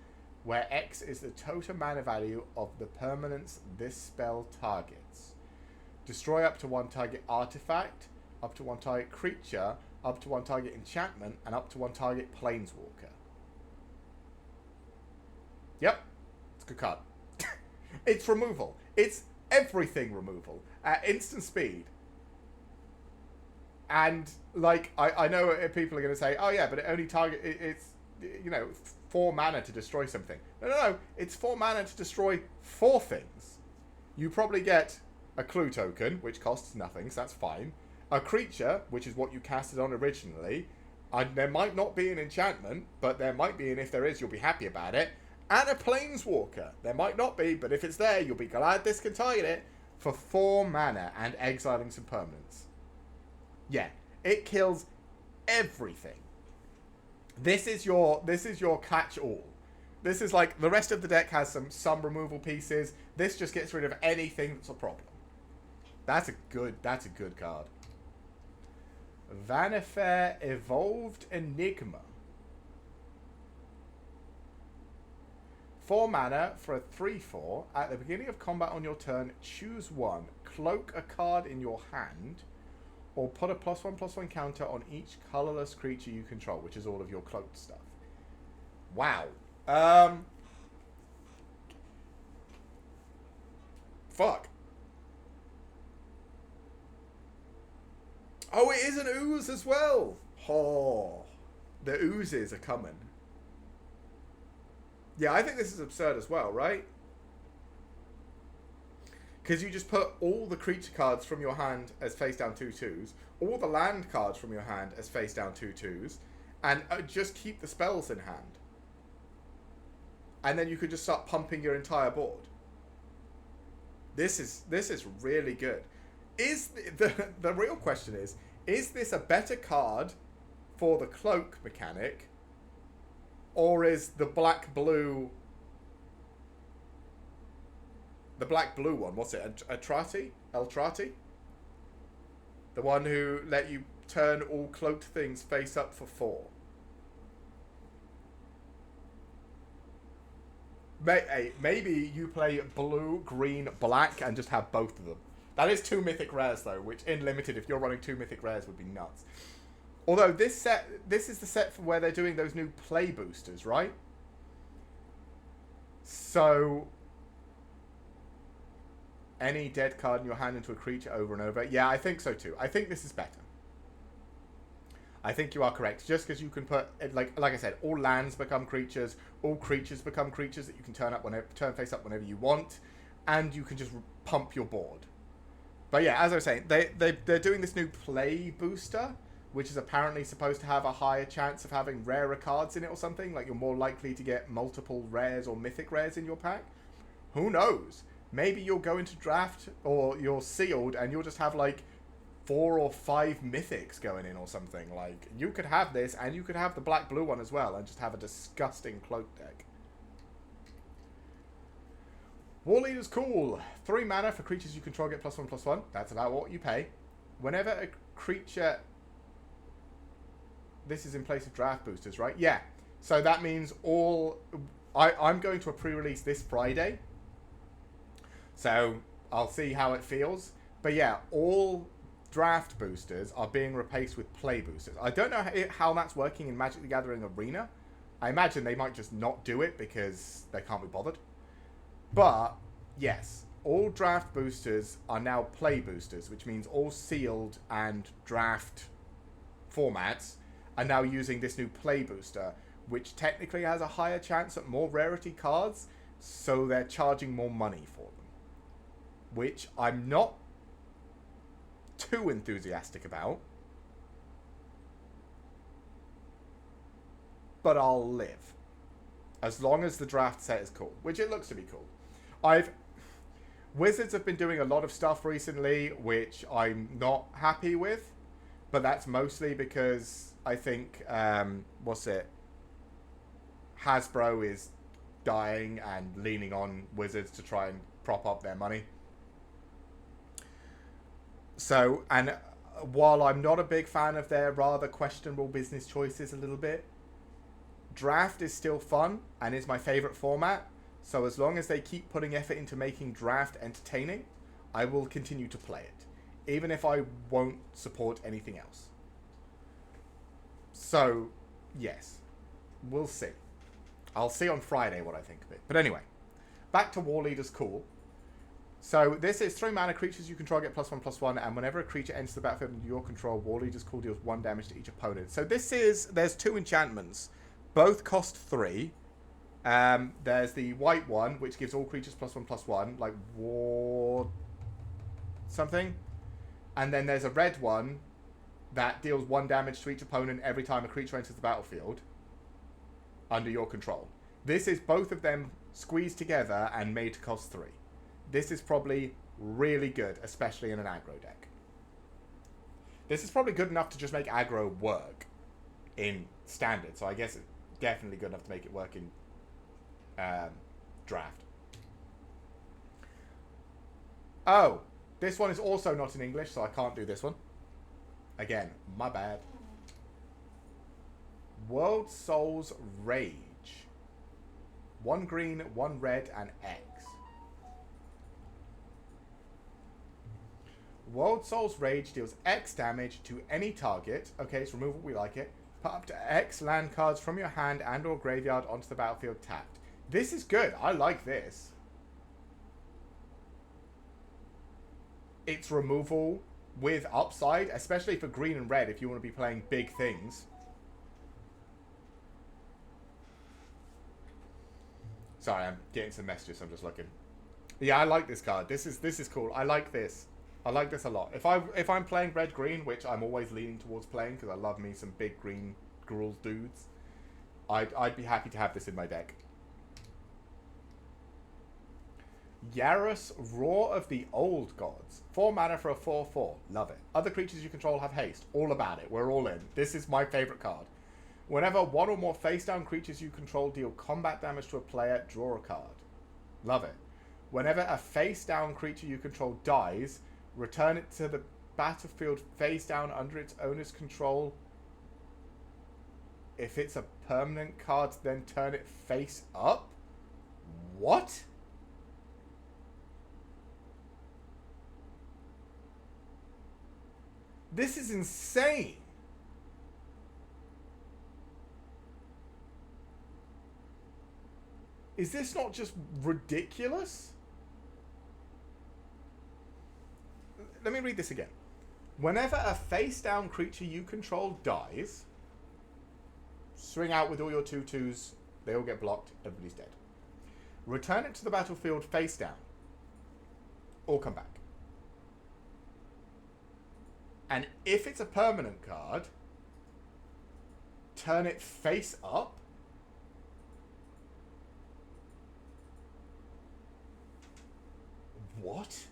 Speaker 1: where X is the total mana value of the permanents this spell targets. Destroy up to 1 target artifact, up to 1 target creature, up to 1 target enchantment, and up to 1 target planeswalker. Yep, it's a good card. It's removal. It's everything removal at instant speed. And, like, I know people are going to say, oh yeah, but it only it's, you know, 4 mana to destroy something. No, it's 4 mana to destroy 4 things. You probably get a clue token, which costs nothing, so that's fine. A creature, which is what you casted on originally. And there might not be an enchantment, but there might be, and if there is, you'll be happy about it. And a planeswalker. There might not be, but if it's there, you'll be glad this can target it for 4 mana and exiling some permanents. Yeah, it kills everything. This is your catch-all. This is like the rest of the deck has some removal pieces. This just gets rid of anything that's a problem. That's a good card. Vanifair Evolved Enigma. 4 mana for a 3/4. At the beginning of combat on your turn, choose 1. Cloak a card in your hand. Or put a +1/+1 counter on each colorless creature you control, which is all of your cloaked stuff. Wow. Fuck. Oh, it is an ooze as well. Oh, the oozes are coming. Yeah, I think this is absurd as well, right? Because you just put all the creature cards from your hand as face down 2/2s, all the land cards from your hand as face down 2/2s, and just keep the spells in hand. And then you could just start pumping your entire board. This is really good. Is the real question is this a better card for the cloak mechanic, or is the black-blue... The black-blue one, what's it? Eltrati? The one who let you turn all cloaked things face up for 4. Maybe you play blue, green, black, and just have both of them. That is 2 mythic rares, though, which in limited, if you're running 2 mythic rares, would be nuts. Although this is the set for where they're doing those new play boosters, right? So... Any dead card in your hand into a creature over and over. Yeah, I think so too. I think this is better. I think you are correct. Just because you can put, like I said, all lands become creatures. All creatures become creatures that you can turn face up whenever you want. And you can just pump your board. But yeah, as I was saying, they're doing this new play booster, which is apparently supposed to have a higher chance of having rarer cards in it or something. Like you're more likely to get multiple rares or mythic rares in your pack. Who knows? Maybe you'll go into draft, or you're sealed, and you'll just have, like, 4 or 5 mythics going in or something. Like, you could have this, and you could have the black-blue one as well, and just have a disgusting cloak deck. War Leader's cool. 3 mana for creatures you control get +1/+1. That's about what you pay. Whenever a creature... This is in place of draft boosters, right? Yeah. So that means all... I'm going to a pre-release this Friday. So I'll see how it feels. But yeah, all draft boosters are being replaced with play boosters. I don't know how that's working in Magic the Gathering Arena. I imagine they might just not do it because they can't be bothered. But yes, all draft boosters are now play boosters, which means all sealed and draft formats are now using this new play booster, which technically has a higher chance at more rarity cards, so they're charging more money for them. Which I'm not too enthusiastic about, but I'll live. As long as the draft set is cool, which it looks to be cool. Wizards have been doing a lot of stuff recently, which I'm not happy with, but that's mostly because I think, Hasbro is dying and leaning on Wizards to try and prop up their money. So, and while I'm not a big fan of their rather questionable business choices a little bit, draft is still fun and is my favorite format. So as long as they keep putting effort into making draft entertaining, I will continue to play it, even if I won't support anything else. So, yes, we'll see. I'll see on Friday what I think of it. But anyway, back to War Leader's Cool. So this is 3 mana creatures you control get +1/+1, and whenever a creature enters the battlefield under your control, War Leader's Cool deals 1 damage to each opponent. So there's 2 enchantments. Both cost 3. There's the white one, which gives all creatures +1/+1, like War something. And then there's a red one that deals 1 damage to each opponent every time a creature enters the battlefield under your control. This is both of them squeezed together and made to cost 3. This is probably really good, especially in an aggro deck. This is probably good enough to just make aggro work in standard, so I guess it's definitely good enough to make it work in draft. Oh, this one is also not in English, so I can't do this one. Again, my bad. World Souls Rage. 1 green, 1 red, and X. World Souls Rage deals X damage to any target. Okay, it's removal, we like it. Put up to X land cards from your hand and or graveyard onto the battlefield tapped. This is good. I like this. It's removal with upside, especially for green and red if you want to be playing big things. Sorry, I'm getting some messages, so I'm just looking. Yeah, I like this card. This is cool. I like this. I like this a lot. If I'm playing red-green, which I'm always leaning towards playing because I love me some big green Gruul dudes, I'd be happy to have this in my deck. Yarus, Roar of the Old Gods. 4 mana for a 4/4. Love it. Other creatures you control have haste. All about it. We're all in. This is my favorite card. Whenever 1 or more face-down creatures you control deal combat damage to a player, draw a card. Love it. Whenever a face-down creature you control dies, return it to the battlefield face-down under its owner's control. If it's a permanent card, then turn it face up? What? This is insane. Is this not just ridiculous? Let me read this again. Whenever a face-down creature you control dies, swing out with all your 2/2s, they all get blocked, everybody's dead. Return it to the battlefield face-down, or come back. And if it's a permanent card, turn it face up. What?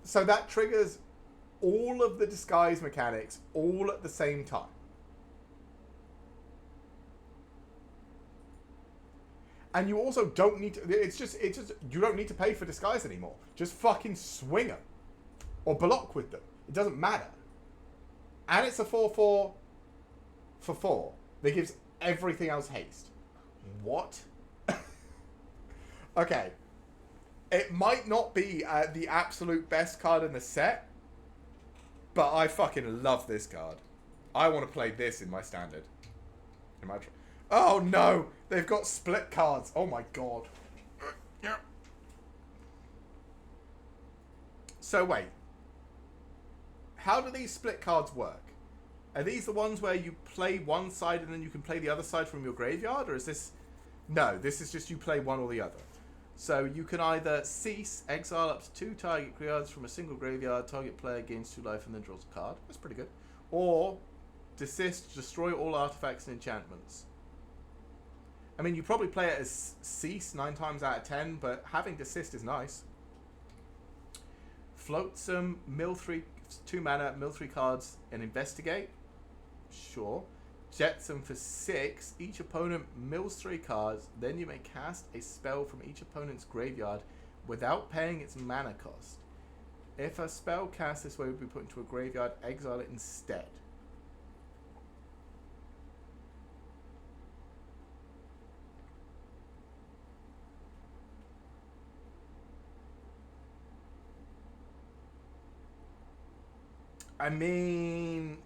Speaker 1: So that triggers all of the disguise mechanics all at the same time. And you also don't need to, it's just, you don't need to pay for disguise anymore. Just fucking swing them. Or block with them. It doesn't matter. And it's a 4/4 for 4 that gives everything else haste. What? Okay. It might not be the absolute best card in the set, but I fucking love this card. I want to play this in my standard. Oh no! They've got split cards. Oh my god. Yeah. So wait. How do these split cards work? Are these the ones where you play one side and then you can play the other side from your graveyard? Or is this... No, this is just you play one or the other. So you can either cease, exile up to 2 target cards from a single graveyard, target player gains 2 life and then draws a card. That's pretty good. Or desist, destroy all artifacts and enchantments. I mean, you probably play it as cease 9 times out of 10, but having desist is nice. Float some mill 3, 2 mana, mill 3 cards and investigate. Sure. Jets them for 6. Each opponent mills 3 cards. Then you may cast a spell from each opponent's graveyard without paying its mana cost. If a spell cast this way would be put into a graveyard, exile it instead. I mean,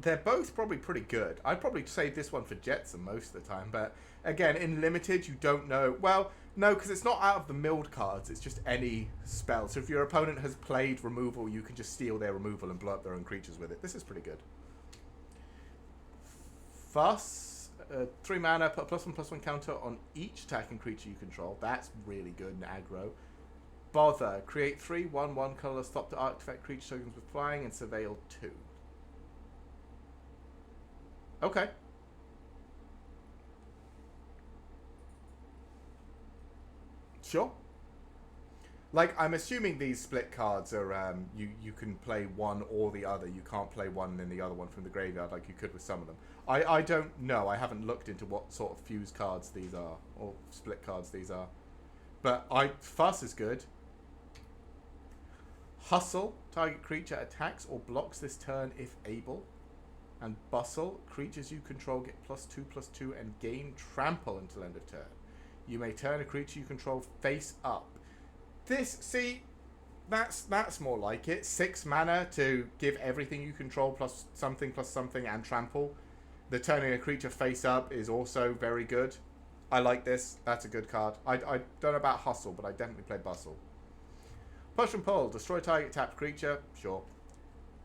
Speaker 1: they're both probably pretty good. I'd probably save this one for Jetsam most of the time, but again, in limited, you don't know. Well, no, because it's not out of the milled cards. It's just any spell. So if your opponent has played removal, you can just steal their removal and blow up their own creatures with it. This is pretty good. Fuss, 3 mana, put a +1/+1 counter on each attacking creature you control. That's really good in aggro. Bother, create 3 1/1 colorless stop to artifact creature tokens with flying and surveil 2. Okay. Sure. Like, I'm assuming these split cards are, you can play one or the other. You can't play one and then the other one from the graveyard like you could with some of them. I don't know. I haven't looked into what sort of fuse cards these are, or split cards these are. But Fuss is good. Hustle, target creature attacks or blocks this turn if able. And Bustle, creatures you control get +2/+2 and gain trample until end of turn. You may turn a creature you control face up. This, see, that's more like it. 6 mana to give everything you control +something and trample. The turning a creature face up is also very good. I like this. That's a good card. I don't know about Hustle, but I definitely play Bustle. Push and pull. Destroy target tapped creature. Sure.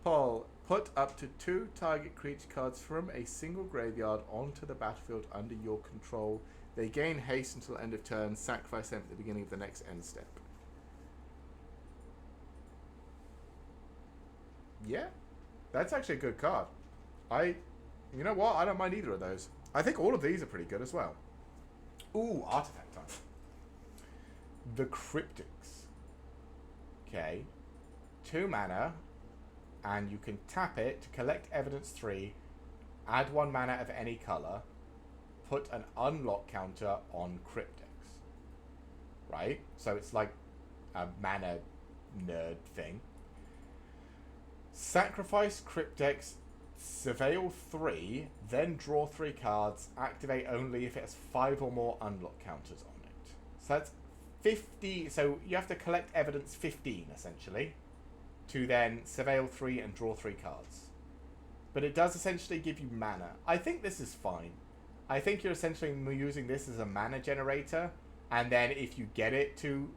Speaker 1: Pull. Put up to 2 target creature cards from a single graveyard onto the battlefield under your control. They gain haste until end of turn. Sacrifice them at the beginning of the next end step. Yeah. That's actually a good card. You know what? I don't mind either of those. I think all of these are pretty good as well. Ooh, artifact time. The Cryptics. Okay. 2 mana, and you can tap it to collect evidence 3, add 1 mana of any color, put an unlock counter on Cryptics. Right? So it's like a mana nerd thing. Sacrifice Cryptics, surveil 3, then draw 3 cards, activate only if it has 5 or more unlock counters on it. So that's 50, so you have to collect evidence 15 essentially to then surveil 3 and draw 3 cards. But it does essentially give you mana. I think this is fine. I think you're essentially using this as a mana generator, and then if you get it to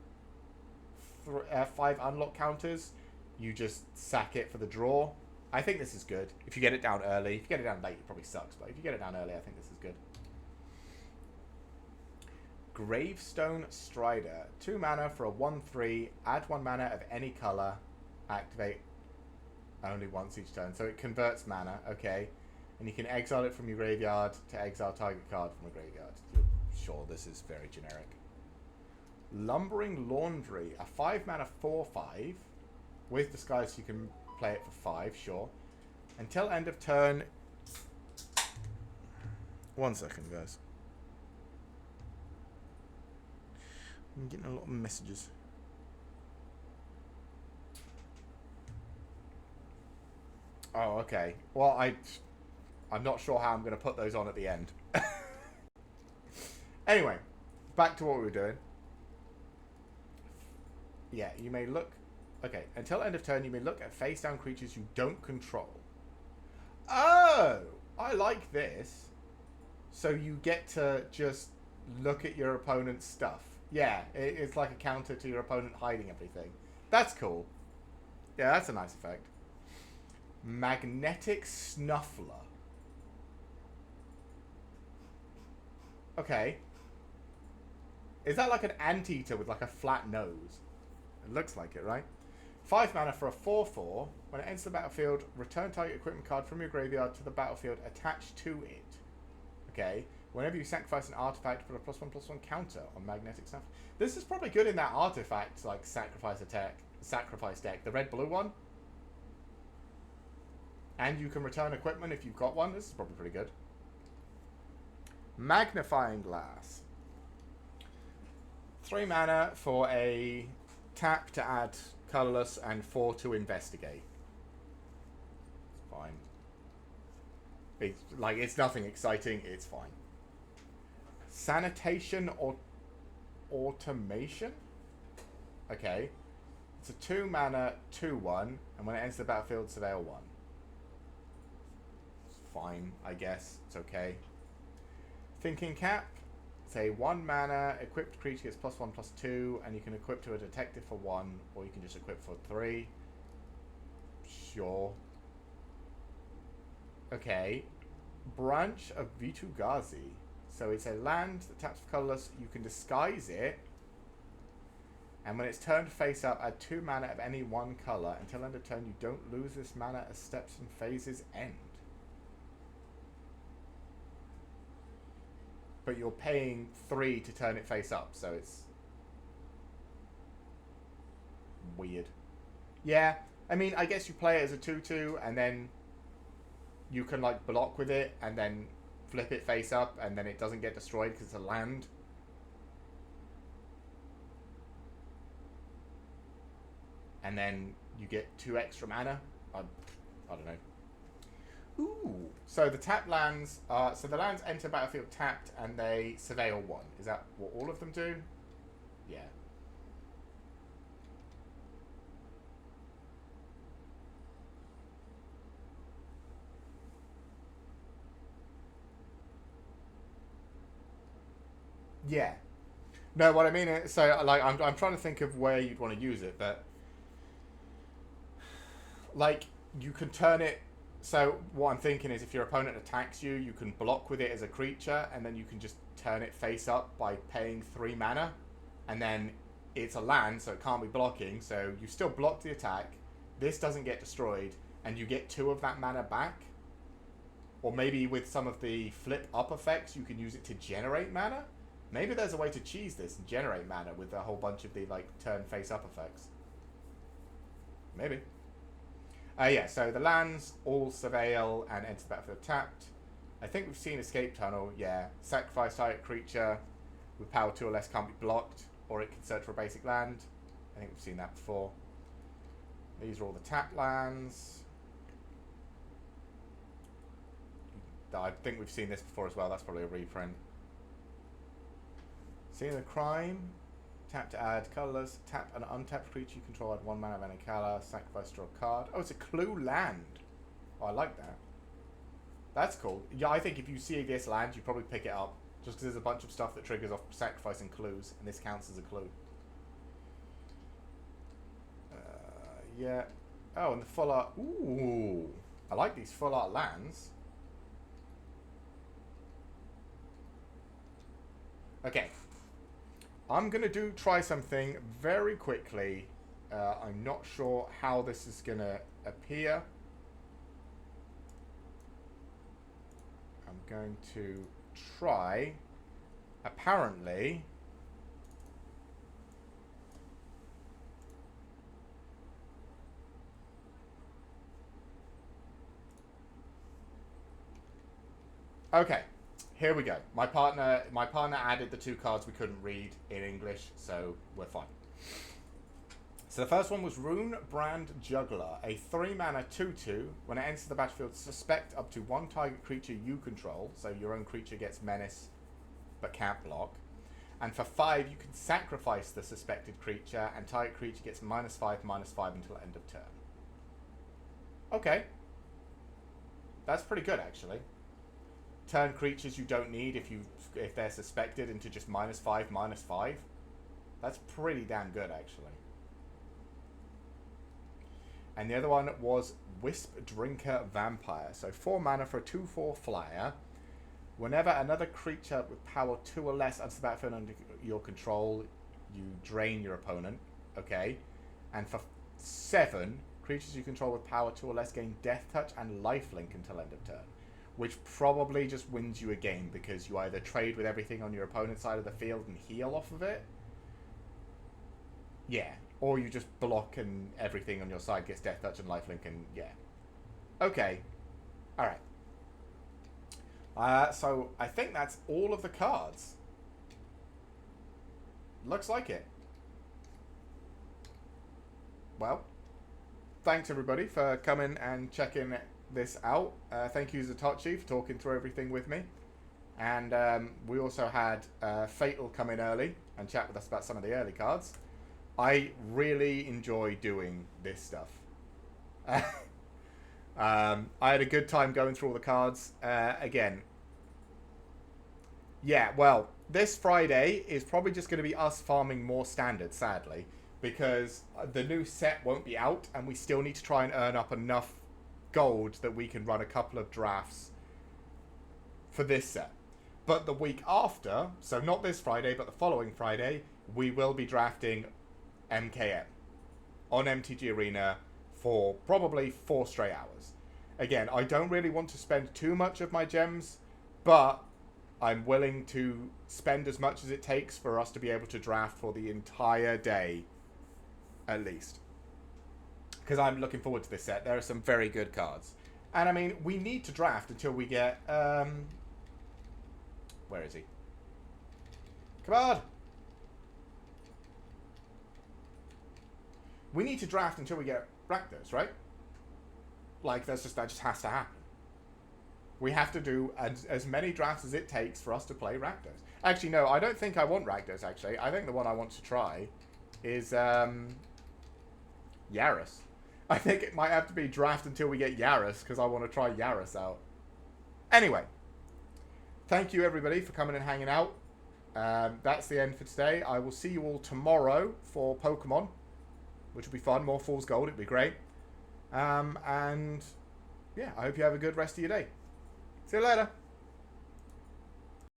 Speaker 1: 5 unlock counters, you just sack it for the draw. I think this is good. If you get it down early. If you get it down late, it probably sucks, but if you get it down early, I think this is good. Gravestone Strider. 2 mana for a 1/3. Add 1 mana of any color. Activate only once each turn. So it converts mana, okay. And you can exile it from your graveyard to exile target card from a graveyard. Sure, this is very generic. Lumbering Laundry. A 5 mana 4/5. With Disguise, you can play it for 5, sure. Until end of turn. 1 second, guys. I'm getting a lot of messages. Oh, okay. Well, I'm not sure how I'm going to put those on at the end. Anyway, back to what we were doing. Yeah, you may look... Okay, until end of turn, you may look at face-down creatures you don't control. Oh! I like this. So you get to just look at your opponent's stuff. Yeah, it's like a counter to your opponent hiding everything. That's cool. Yeah, that's a nice effect. Magnetic Snuffler. Okay. Is that like an anteater with like a flat nose? It looks like it, right? 5 mana for a 4/4. When it enters the battlefield, return target equipment card from your graveyard to the battlefield attached to it. Okay. Whenever you sacrifice an artifact, put a +1/+1 counter on magnetic stuff. This is probably good in that artifact like sacrifice deck, the red-blue one. And you can return equipment if you've got one. This is probably pretty good. Magnifying Glass. 3 mana for a tap to add colorless and 4 to investigate. It's fine. It's nothing exciting. It's fine. Sanitation or Automation? Okay. It's a 2 mana 2/1, and when it enters the battlefield, surveil 1. It's fine, I guess. It's okay. Thinking Cap. It's a 1 mana equipped creature gets +1/+2, and you can equip to a detective for 1, or you can just equip for 3. Sure. Okay. Branch of Vitu-Ghazi. So it's a land that taps for colorless. You can disguise it. And when it's turned face up, add 2 mana of any one color. Until end of turn, you don't lose this mana as steps and phases end. But you're paying 3 to turn it face up, so it's weird. Yeah, I mean, I guess you play it as a 2/2, and then you can like block with it, and then flip it face up, and then it doesn't get destroyed because it's a land. And then you get 2 extra mana. I don't know. Ooh. So the tap lands, so the lands enter battlefield tapped and they surveil 1. Is that what all of them do? Yeah. Yeah. No, what I mean is, so like I'm trying to think of where you'd want to use it, but like you can turn it. So what I'm thinking is, if your opponent attacks you, you can block with it as a creature, and then you can just turn it face up by paying 3 mana, and then it's a land, so it can't be blocking. So you still block the attack. This doesn't get destroyed, and you get 2 of that mana back. Or maybe with some of the flip up effects, you can use it to generate mana. Maybe there's a way to cheese this and generate mana with a whole bunch of the like turn face up effects. Maybe. Yeah, so the lands all surveil and enter the battlefield tapped. I think we've seen Escape Tunnel, yeah. Sacrifice target creature with power 2 or less can't be blocked, or it can search for a basic land. I think we've seen that before. These are all the tap lands. I think we've seen this before as well, that's probably a reprint. Scene of Crime. Tap to add colorless. Tap an untapped creature you control, add 1 mana of any color. Sacrifice, draw a card. Oh, it's a clue land. Oh, I like that. That's cool. Yeah, I think if you see this land, you probably pick it up. Just because there's a bunch of stuff that triggers off sacrificing clues, and this counts as a clue. Yeah. Oh, and the full art. Ooh. I like these full art lands. Okay. I'm going to try something very quickly. I'm not sure how this is going to appear. I'm going to try, apparently, okay. Here we go. My partner added the 2 cards we couldn't read in English, so we're fine. So the first one was Rune Brand Juggler, a 3 mana 2/2. When it enters the battlefield, suspect up to 1 target creature you control, so your own creature gets menace but can't block. And for 5, you can sacrifice the suspected creature, and target creature gets -5/-5 until end of turn. Okay. That's pretty good, actually. Turn creatures you don't need if they're suspected into just -5/-5. That's pretty damn good, actually. And the other one was Wisp Drinker Vampire. So 4 mana for a 2/4 flyer. Whenever another creature with power 2 or less enters the battlefield under your control, you drain your opponent. Okay. And for 7, creatures you control with power 2 or less gain Death Touch and Lifelink until end of turn. Which probably just wins you a game because you either trade with everything on your opponent's side of the field and heal off of it. Yeah. Or you just block and everything on your side gets Death Touch and Lifelink and yeah. Okay. Alright. So I think that's all of the cards. Looks like it. Well, thanks everybody for coming and checking this out. Thank you Zatochi for talking through everything with me. And we also had Fatal come in early and chat with us about some of the early cards. I really enjoy doing this stuff. I had a good time going through all the cards. Again, yeah, well, this Friday is probably just going to be us farming more standard, sadly, because the new set won't be out, and we still need to try and earn up enough gold that we can run a couple of drafts for this set. But the week after, so not this Friday, but the following Friday, we will be drafting MKM on MTG Arena for probably 4 straight hours. Again, I don't really want to spend too much of my gems, but I'm willing to spend as much as it takes for us to be able to draft for the entire day, at least. Because I'm looking forward to this set. There are some very good cards. And I mean, we need to draft until we get... where is he? Come on! We need to draft until we get Rakdos, right? Like, that just has to happen. We have to do as many drafts as it takes for us to play Rakdos. Actually, no, I don't think I want Rakdos, actually. I think the one I want to try is Yaris. I think it might have to be draft until we get Yaris, because I want to try Yaris out. Anyway, thank you, everybody, for coming and hanging out. That's the end for today. I will see you all tomorrow for Pokemon, which will be fun. More Fool's Gold. It'll be great. And, yeah, I hope you have a good rest of your day. See you later.